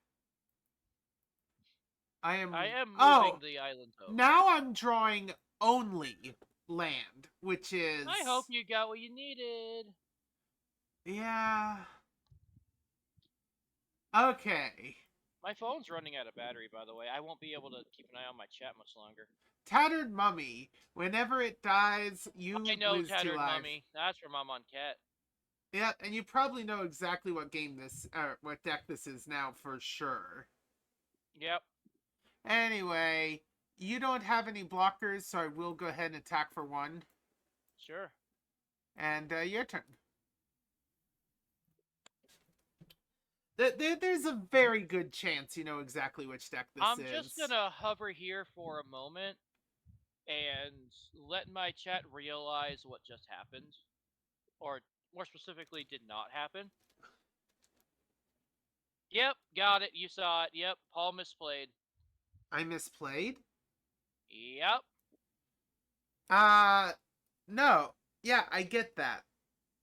I am moving the island over. Now I'm drawing only land, which is I hope you got what you needed. Yeah. Okay. My phone's running out of battery, by the way. I won't be able to keep an eye on my chat much longer. Tattered Mummy. Whenever it dies, you I know lose 2 Tattered life. Mummy. That's from Mom on Cat. Yeah, and you probably know exactly what game this, or what deck this is now for sure. Yep. Anyway, you don't have any blockers, so I will go ahead and attack for 1. Sure. And your turn. There's a very good chance you know exactly which deck this is. I'm just gonna hover here for a moment and let my chat realize what just happened. Or, more specifically, did not happen. Yep, got it. You saw it. Yep, Paul misplayed. I misplayed? Yep. No. Yeah, I get that.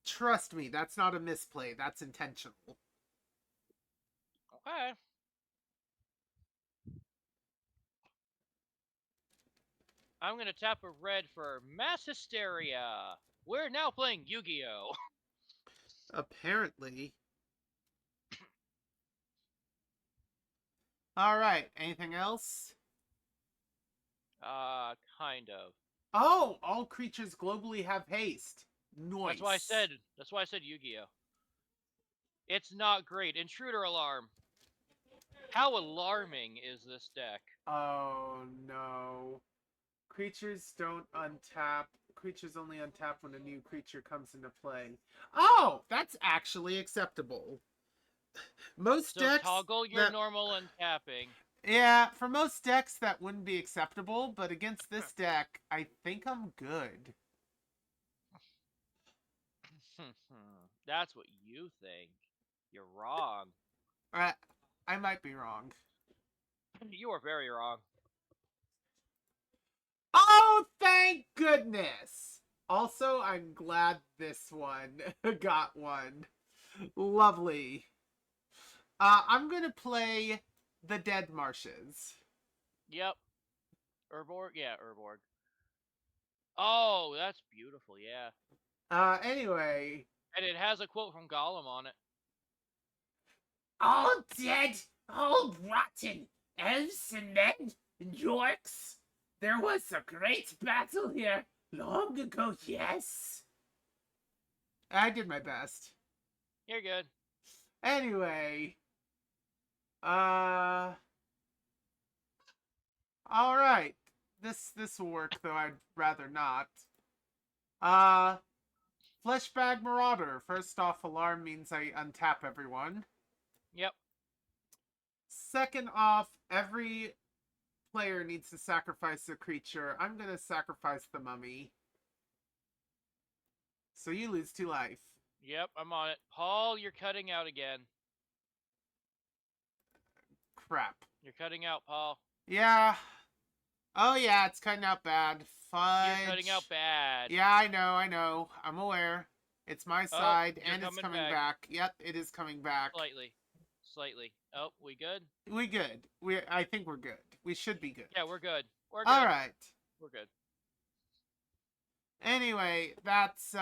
Trust me, that's not a misplay. That's intentional. Okay. I'm gonna tap a red for Mass Hysteria. We're now playing Yu-Gi-Oh! Apparently. Alright, anything else? Kind of. Oh, all creatures globally have haste. Nice. That's why I said Yu-Gi-Oh! It's not great. Intruder alarm. How alarming is this deck? Oh, no. Creatures don't untap. Creatures only untap when a new creature comes into play. Oh, that's actually acceptable. Most So decks toggle your normal untapping. Yeah, for most decks that wouldn't be acceptable, but against this deck, I think I'm good. That's what you think. You're wrong. I might be wrong. You are very wrong. Oh, thank goodness! Also, I'm glad this one got one. Lovely. I'm gonna play the Dead Marshes. Yep. Urborg? Yeah, Urborg. Oh, that's beautiful, yeah. Anyway. And it has a quote from Gollum on it. All dead, all rotten, elves and men and orcs. There was a great battle here long ago, yes? I did my best. You're good. Anyway. Alright. This will work, though I'd rather not. Fleshbag Marauder. First off, alarm means I untap everyone. Yep. second off, every player needs to sacrifice a creature. I'm gonna sacrifice the mummy. So you lose 2 life. Yep, I'm on it. Paul, you're cutting out again. Crap. You're cutting out, Paul. Yeah. Oh yeah, it's cutting out bad. Fudge. You're cutting out bad. Yeah, I know. I'm aware. It's my side, you're and it's coming coming back. Yep, it is coming back. Slightly. Oh, we good? We good. I think we're good. We should be good. Yeah, we're good. We're good. All right. We're good. Anyway, that's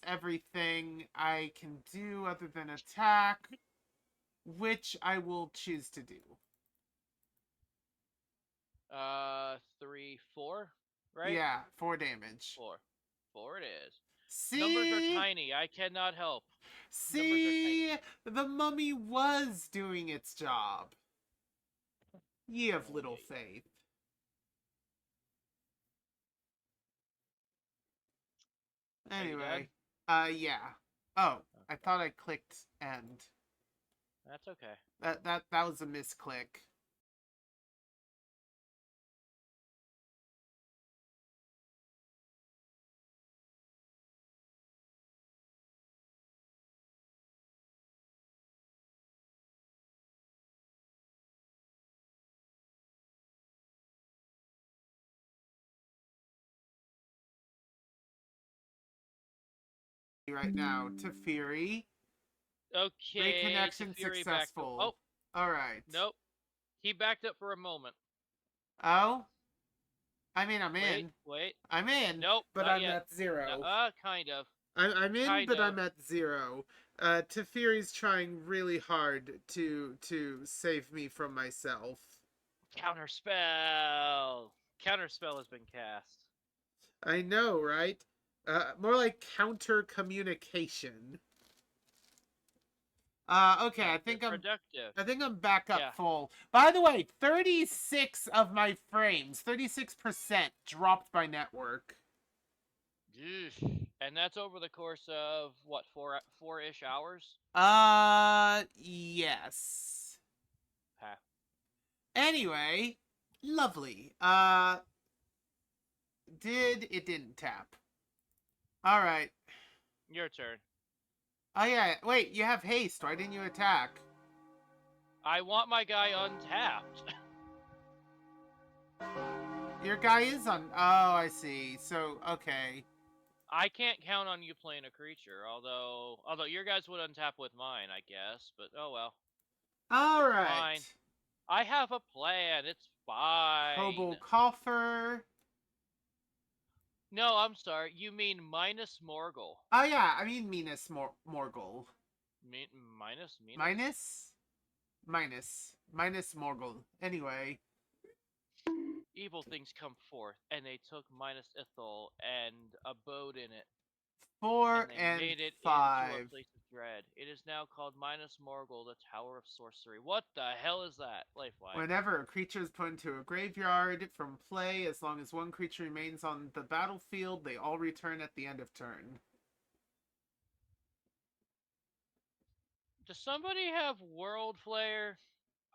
everything I can do other than attack, which I will choose to do. 3, 4, right? Yeah, 4 damage. 4. 4 it is. See? Numbers are tiny. I cannot help. See? The mummy was doing its job. Ye of little faith. Anyway. Yeah. Oh, I thought I clicked end. That's okay. That was a misclick. Right now to Fury. Okay. Reconnection successful. Oh. All right. Nope. He backed up for a moment. Oh. I mean, I'm in. Wait. I'm in. Nope. But not I'm yet. at 0. Kind of. I'm in, kind but of. I'm at 0. Teferi's trying really hard to save me from myself. Counterspell. Counterspell has been cast. I know, right? More like counter communication. Okay, I think I'm back up full. By the way, 36 of my frames, 36% dropped by network. And that's over the course of what, 4-ish hours? Yes. Huh. Anyway, lovely. It didn't tap. All right. Your turn. Oh yeah, wait, you have haste. Why didn't you attack? I want my guy untapped. Your guy is on. Oh, I see. So, okay. I can't count on you playing a creature, although your guys would untap with mine, I guess, but oh well. All right. Fine. I have a plan. It's fine. Hobo Coffer. No, I'm sorry. You mean minus Morgul. Oh yeah, I mean minus Morgul. Minus? Minus Morgul. Anyway. Evil things come forth, and they took minus Ithil and abode in it. 4 and made it 5. into a place of dread. It is now called Minus Morgul, the Tower of Sorcery. What the hell is that? Lifeline. Whenever a creature is put into a graveyard from play, as long as one creature remains on the battlefield, they all return at the end of turn. Does somebody have World Flare?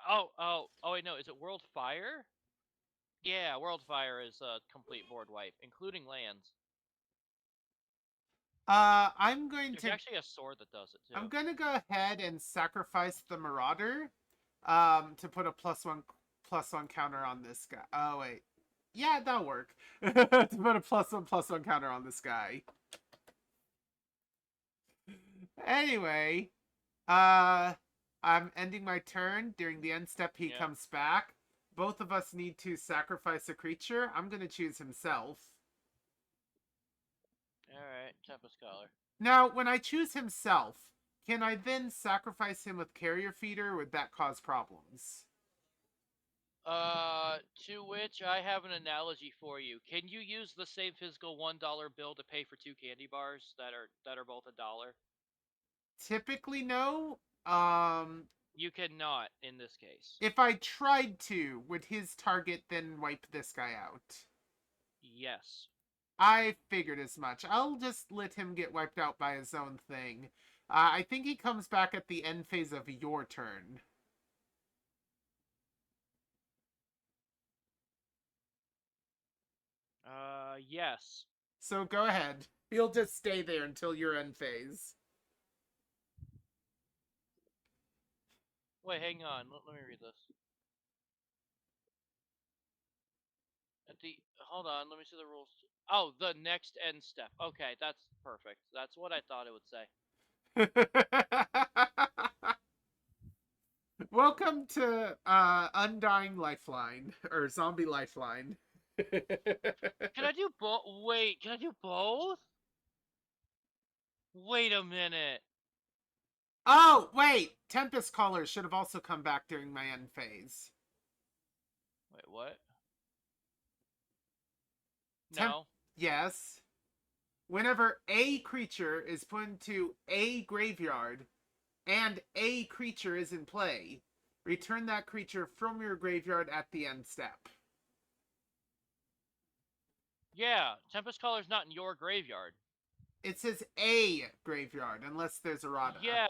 Oh, wait, no. Is it World Fire? Yeah, World Fire is a complete board wipe, including lands. I'm going There's to... actually a sword that does it, too. I'm going to go ahead and sacrifice the Marauder, to put a +1 counter on this guy. Oh, wait. Yeah, that'll work. To put a +1/+1 counter on this guy. Anyway, I'm ending my turn. During the end step, he comes back. Both of us need to sacrifice a creature. I'm going to choose himself. Alright, Tempest Scholar. Now, when I choose himself, can I then sacrifice him with Carrier Feeder, or would that cause problems? To which I have an analogy for you. Can you use the same physical $1 bill to pay for 2 candy bars that are both $1? Typically, no. You cannot in this case. If I tried to, would his target then wipe this guy out? Yes. I figured as much. I'll just let him get wiped out by his own thing. I think he comes back at the end phase of your turn. Yes. So go ahead. He'll just stay there until your end phase. Wait, hang on. Let me read this. Hold on, let me see the rules. Oh, the next end step. Okay, that's perfect. That's what I thought it would say. Welcome to Undying Lifeline or Zombie Lifeline. Can I do both? Wait, can I do both? Wait a minute. Oh, wait! Tempest Caller should have also come back during my end phase. Wait, what? Temp- No. yes. Whenever a creature is put into a graveyard and a creature is in play, return that creature from your graveyard at the end step. Yeah, Tempest Caller's not in your graveyard. It says a graveyard, unless there's errata. Yeah,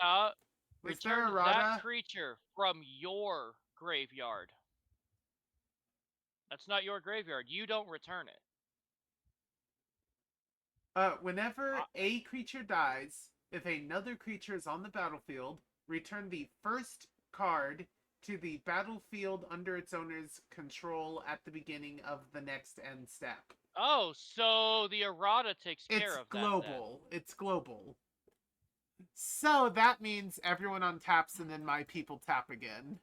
Was there return errata? that creature from your graveyard. That's not your graveyard. You don't return it. Whenever a creature dies, if another creature is on the battlefield, return the first card to the battlefield under its owner's control at the beginning of the next end step. Oh, so the errata takes care of that. Global. It's global. So that means everyone untaps and then my people tap again.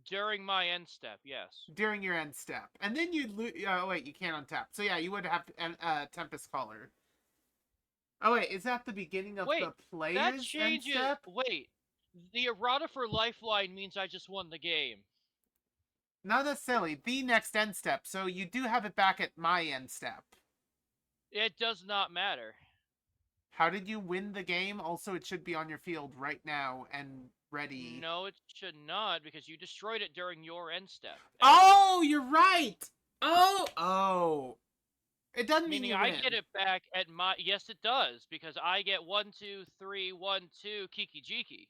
During my end step, yes. During your end step. And then you'd lose. Oh, wait, you can't untap. So yeah, you would have Tempest Caller. Oh, wait, is that the beginning of the player's that changes. end step? Wait, the errata for Lifeline means I just won the game. Not necessarily. The next end step. So you do have it back at my end step. It does not matter. How did you win the game? Also, it should be on your field right now and ready. No, it should not, because you destroyed it during your end step. Oh, you're right! Oh. It doesn't mean you I win. get it back at my... Yes, it does, because I get 1, 2, 3, 1, 2 Kiki Jiki.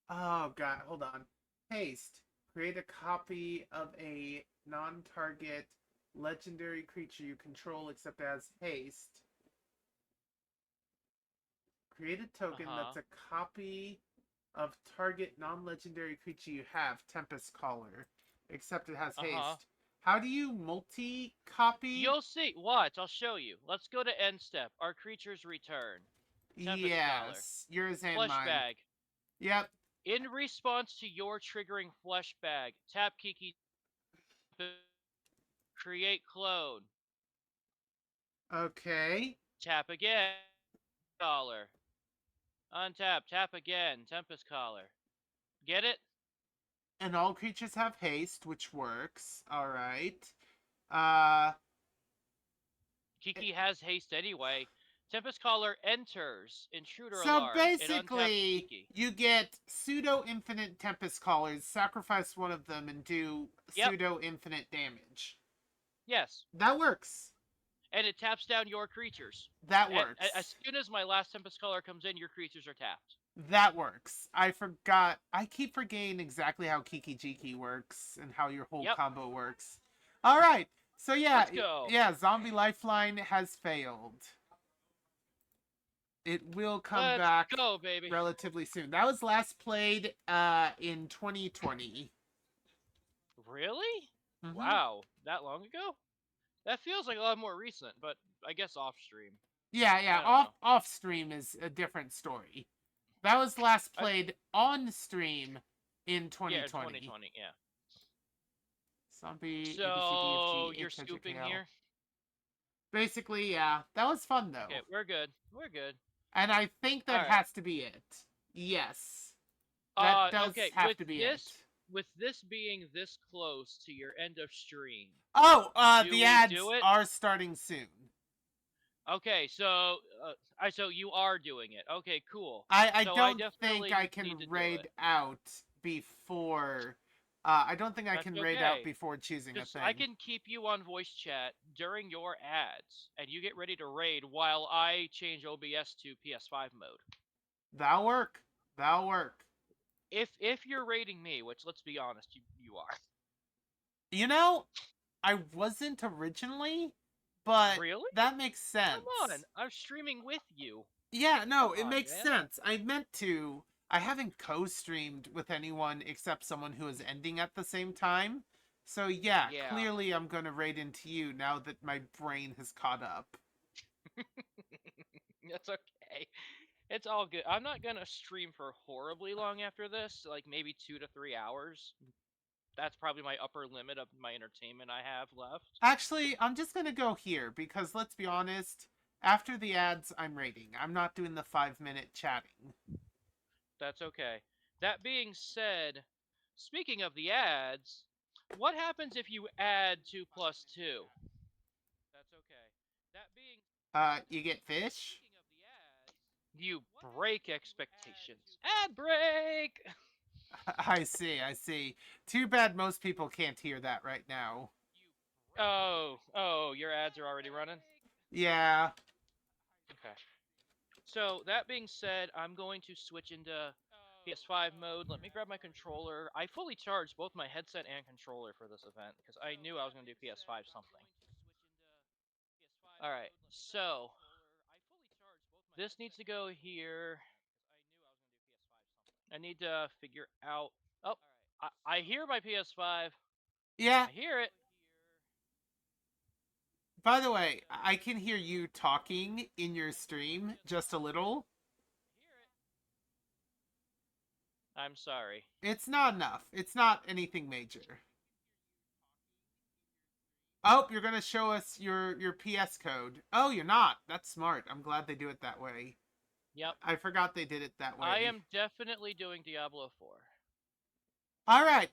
Oh, God. Hold on. Paste. Create a copy of a non-target legendary creature you control except as haste. Create a token that's a copy of target non-legendary creature you have, Tempest Caller, except it has haste. How do you multi-copy? You'll see. Watch, I'll show you. Let's go to end step. Our creatures return. Tempest Caller. Yours and Flesh mine. Bag. Yep. In response to your triggering Flesh Bag, tap Kiki. Create clone. Okay. Tap again. Collar. Untap. Tap again. Tempest Collar. Get it? And all creatures have haste, which works. Alright. Kiki has haste anyway. Tempest Collar enters Intruder So Alarm. basically, you get pseudo-infinite Tempest Callers, sacrifice one of them, and do pseudo-infinite damage. Yes. That works. And it taps down your creatures. That works. As soon as my last Tempest Color comes in, your creatures are tapped. That works. I forgot. I keep forgetting exactly how Kiki Jiki works and how your whole combo works. Alright. So yeah. Let's go. Yeah, Zombie Lifeline has failed. It will come back relatively soon. That was last played in 2020. Really? Mm-hmm. Wow. That long ago? That feels like a lot more recent, but I guess off stream. Yeah. Off stream is a different story. That was last played on stream in 2020. Yeah, 2020, yeah. Zombie, so, ABCDFG, you're scooping here? Basically, yeah. That was fun, though. Okay, we're good. We're good. And I think that has to be it. Yes. That does have to be it. With this being this close to your end of stream... Oh, the ads are starting soon. Okay, so so you are doing it. Okay, cool. I don't think I can raid out before... I don't think I can raid out before choosing a thing. I can keep you on voice chat during your ads, and you get ready to raid while I change OBS to PS5 mode. That'll work. That'll work. If you're raiding me, which let's be honest, you are. You know, I wasn't originally, but Really? that makes sense. Come on, I'm streaming with you. Yeah, no, Come it on, makes man. sense. I meant to. I haven't co-streamed with anyone except someone who is ending at the same time. So yeah, Yeah. clearly I'm gonna raid into you now that my brain has caught up. That's okay. It's all good. I'm not gonna stream for horribly long after this, like maybe 2 to 3 hours. That's probably my upper limit of my entertainment I have left. Actually, I'm just gonna go here because let's be honest, after the ads, I'm raiding. I'm not doing the 5-minute chatting. That's okay. That being said, speaking of the ads, what happens if you add 2 plus 2? That's okay. That being You get fish? speaking of the ads, you break expectations. Ad break! I see, I see. Too bad most people can't hear that right now. Oh, your ads are already running? Yeah. Okay. So, that being said, I'm going to switch into PS5 mode. Let me grab my controller. I fully charged both my headset and controller for this event because I knew I was going to do PS5 something. Alright, so this needs to go here. I need to figure out. Oh, I hear my PS5. Yeah. I hear it. By the way, I can hear you talking in your stream just a little. I'm sorry. It's not enough. It's not anything major. Oh, you're gonna show us your PS code. Oh, you're not. That's smart. I'm glad they do it that way. Yep. I forgot they did it that way. I am definitely doing Diablo 4. All right.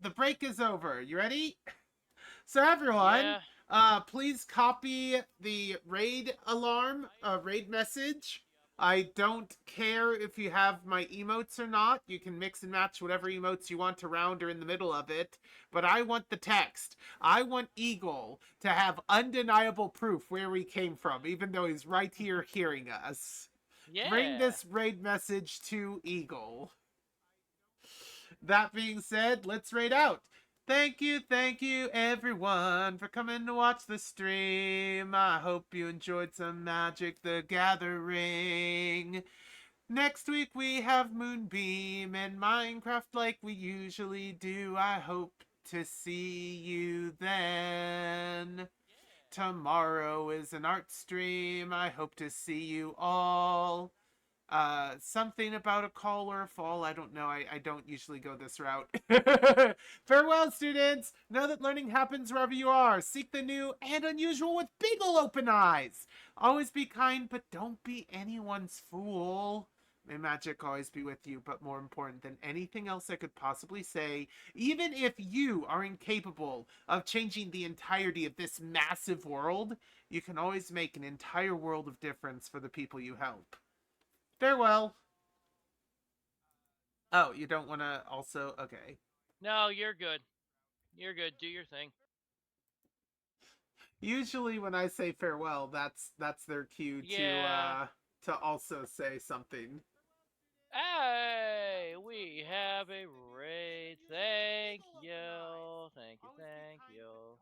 The break is over. You ready? So everyone, please copy the raid alarm, raid message. I don't care if you have my emotes or not. You can mix and match whatever emotes you want around or in the middle of it. But I want the text. I want Eagle to have undeniable proof where we came from, even though he's right here hearing us. Yeah. Bring this raid message to Eagle. That being said, let's raid out. Thank you, everyone, for coming to watch the stream. I hope you enjoyed some Magic the Gathering. Next week we have Moonbeam and Minecraft like we usually do. I hope to see you then. Tomorrow is an art stream. I hope to see you all. Something about a call or a fall. I don't know. I don't usually go this route. Farewell, students. Know that learning happens wherever you are. Seek the new and unusual with big ol' open eyes. Always be kind, but don't be anyone's fool. May magic always be with you, but more important than anything else I could possibly say, even if you are incapable of changing the entirety of this massive world, you can always make an entire world of difference for the people you help. Farewell. Oh, you don't want to also... Okay. No, you're good. You're good. Do your thing. Usually when I say farewell, that's their cue Yeah. to also say something. Hey, we have a raid. Thank you. Thank you. Thank you.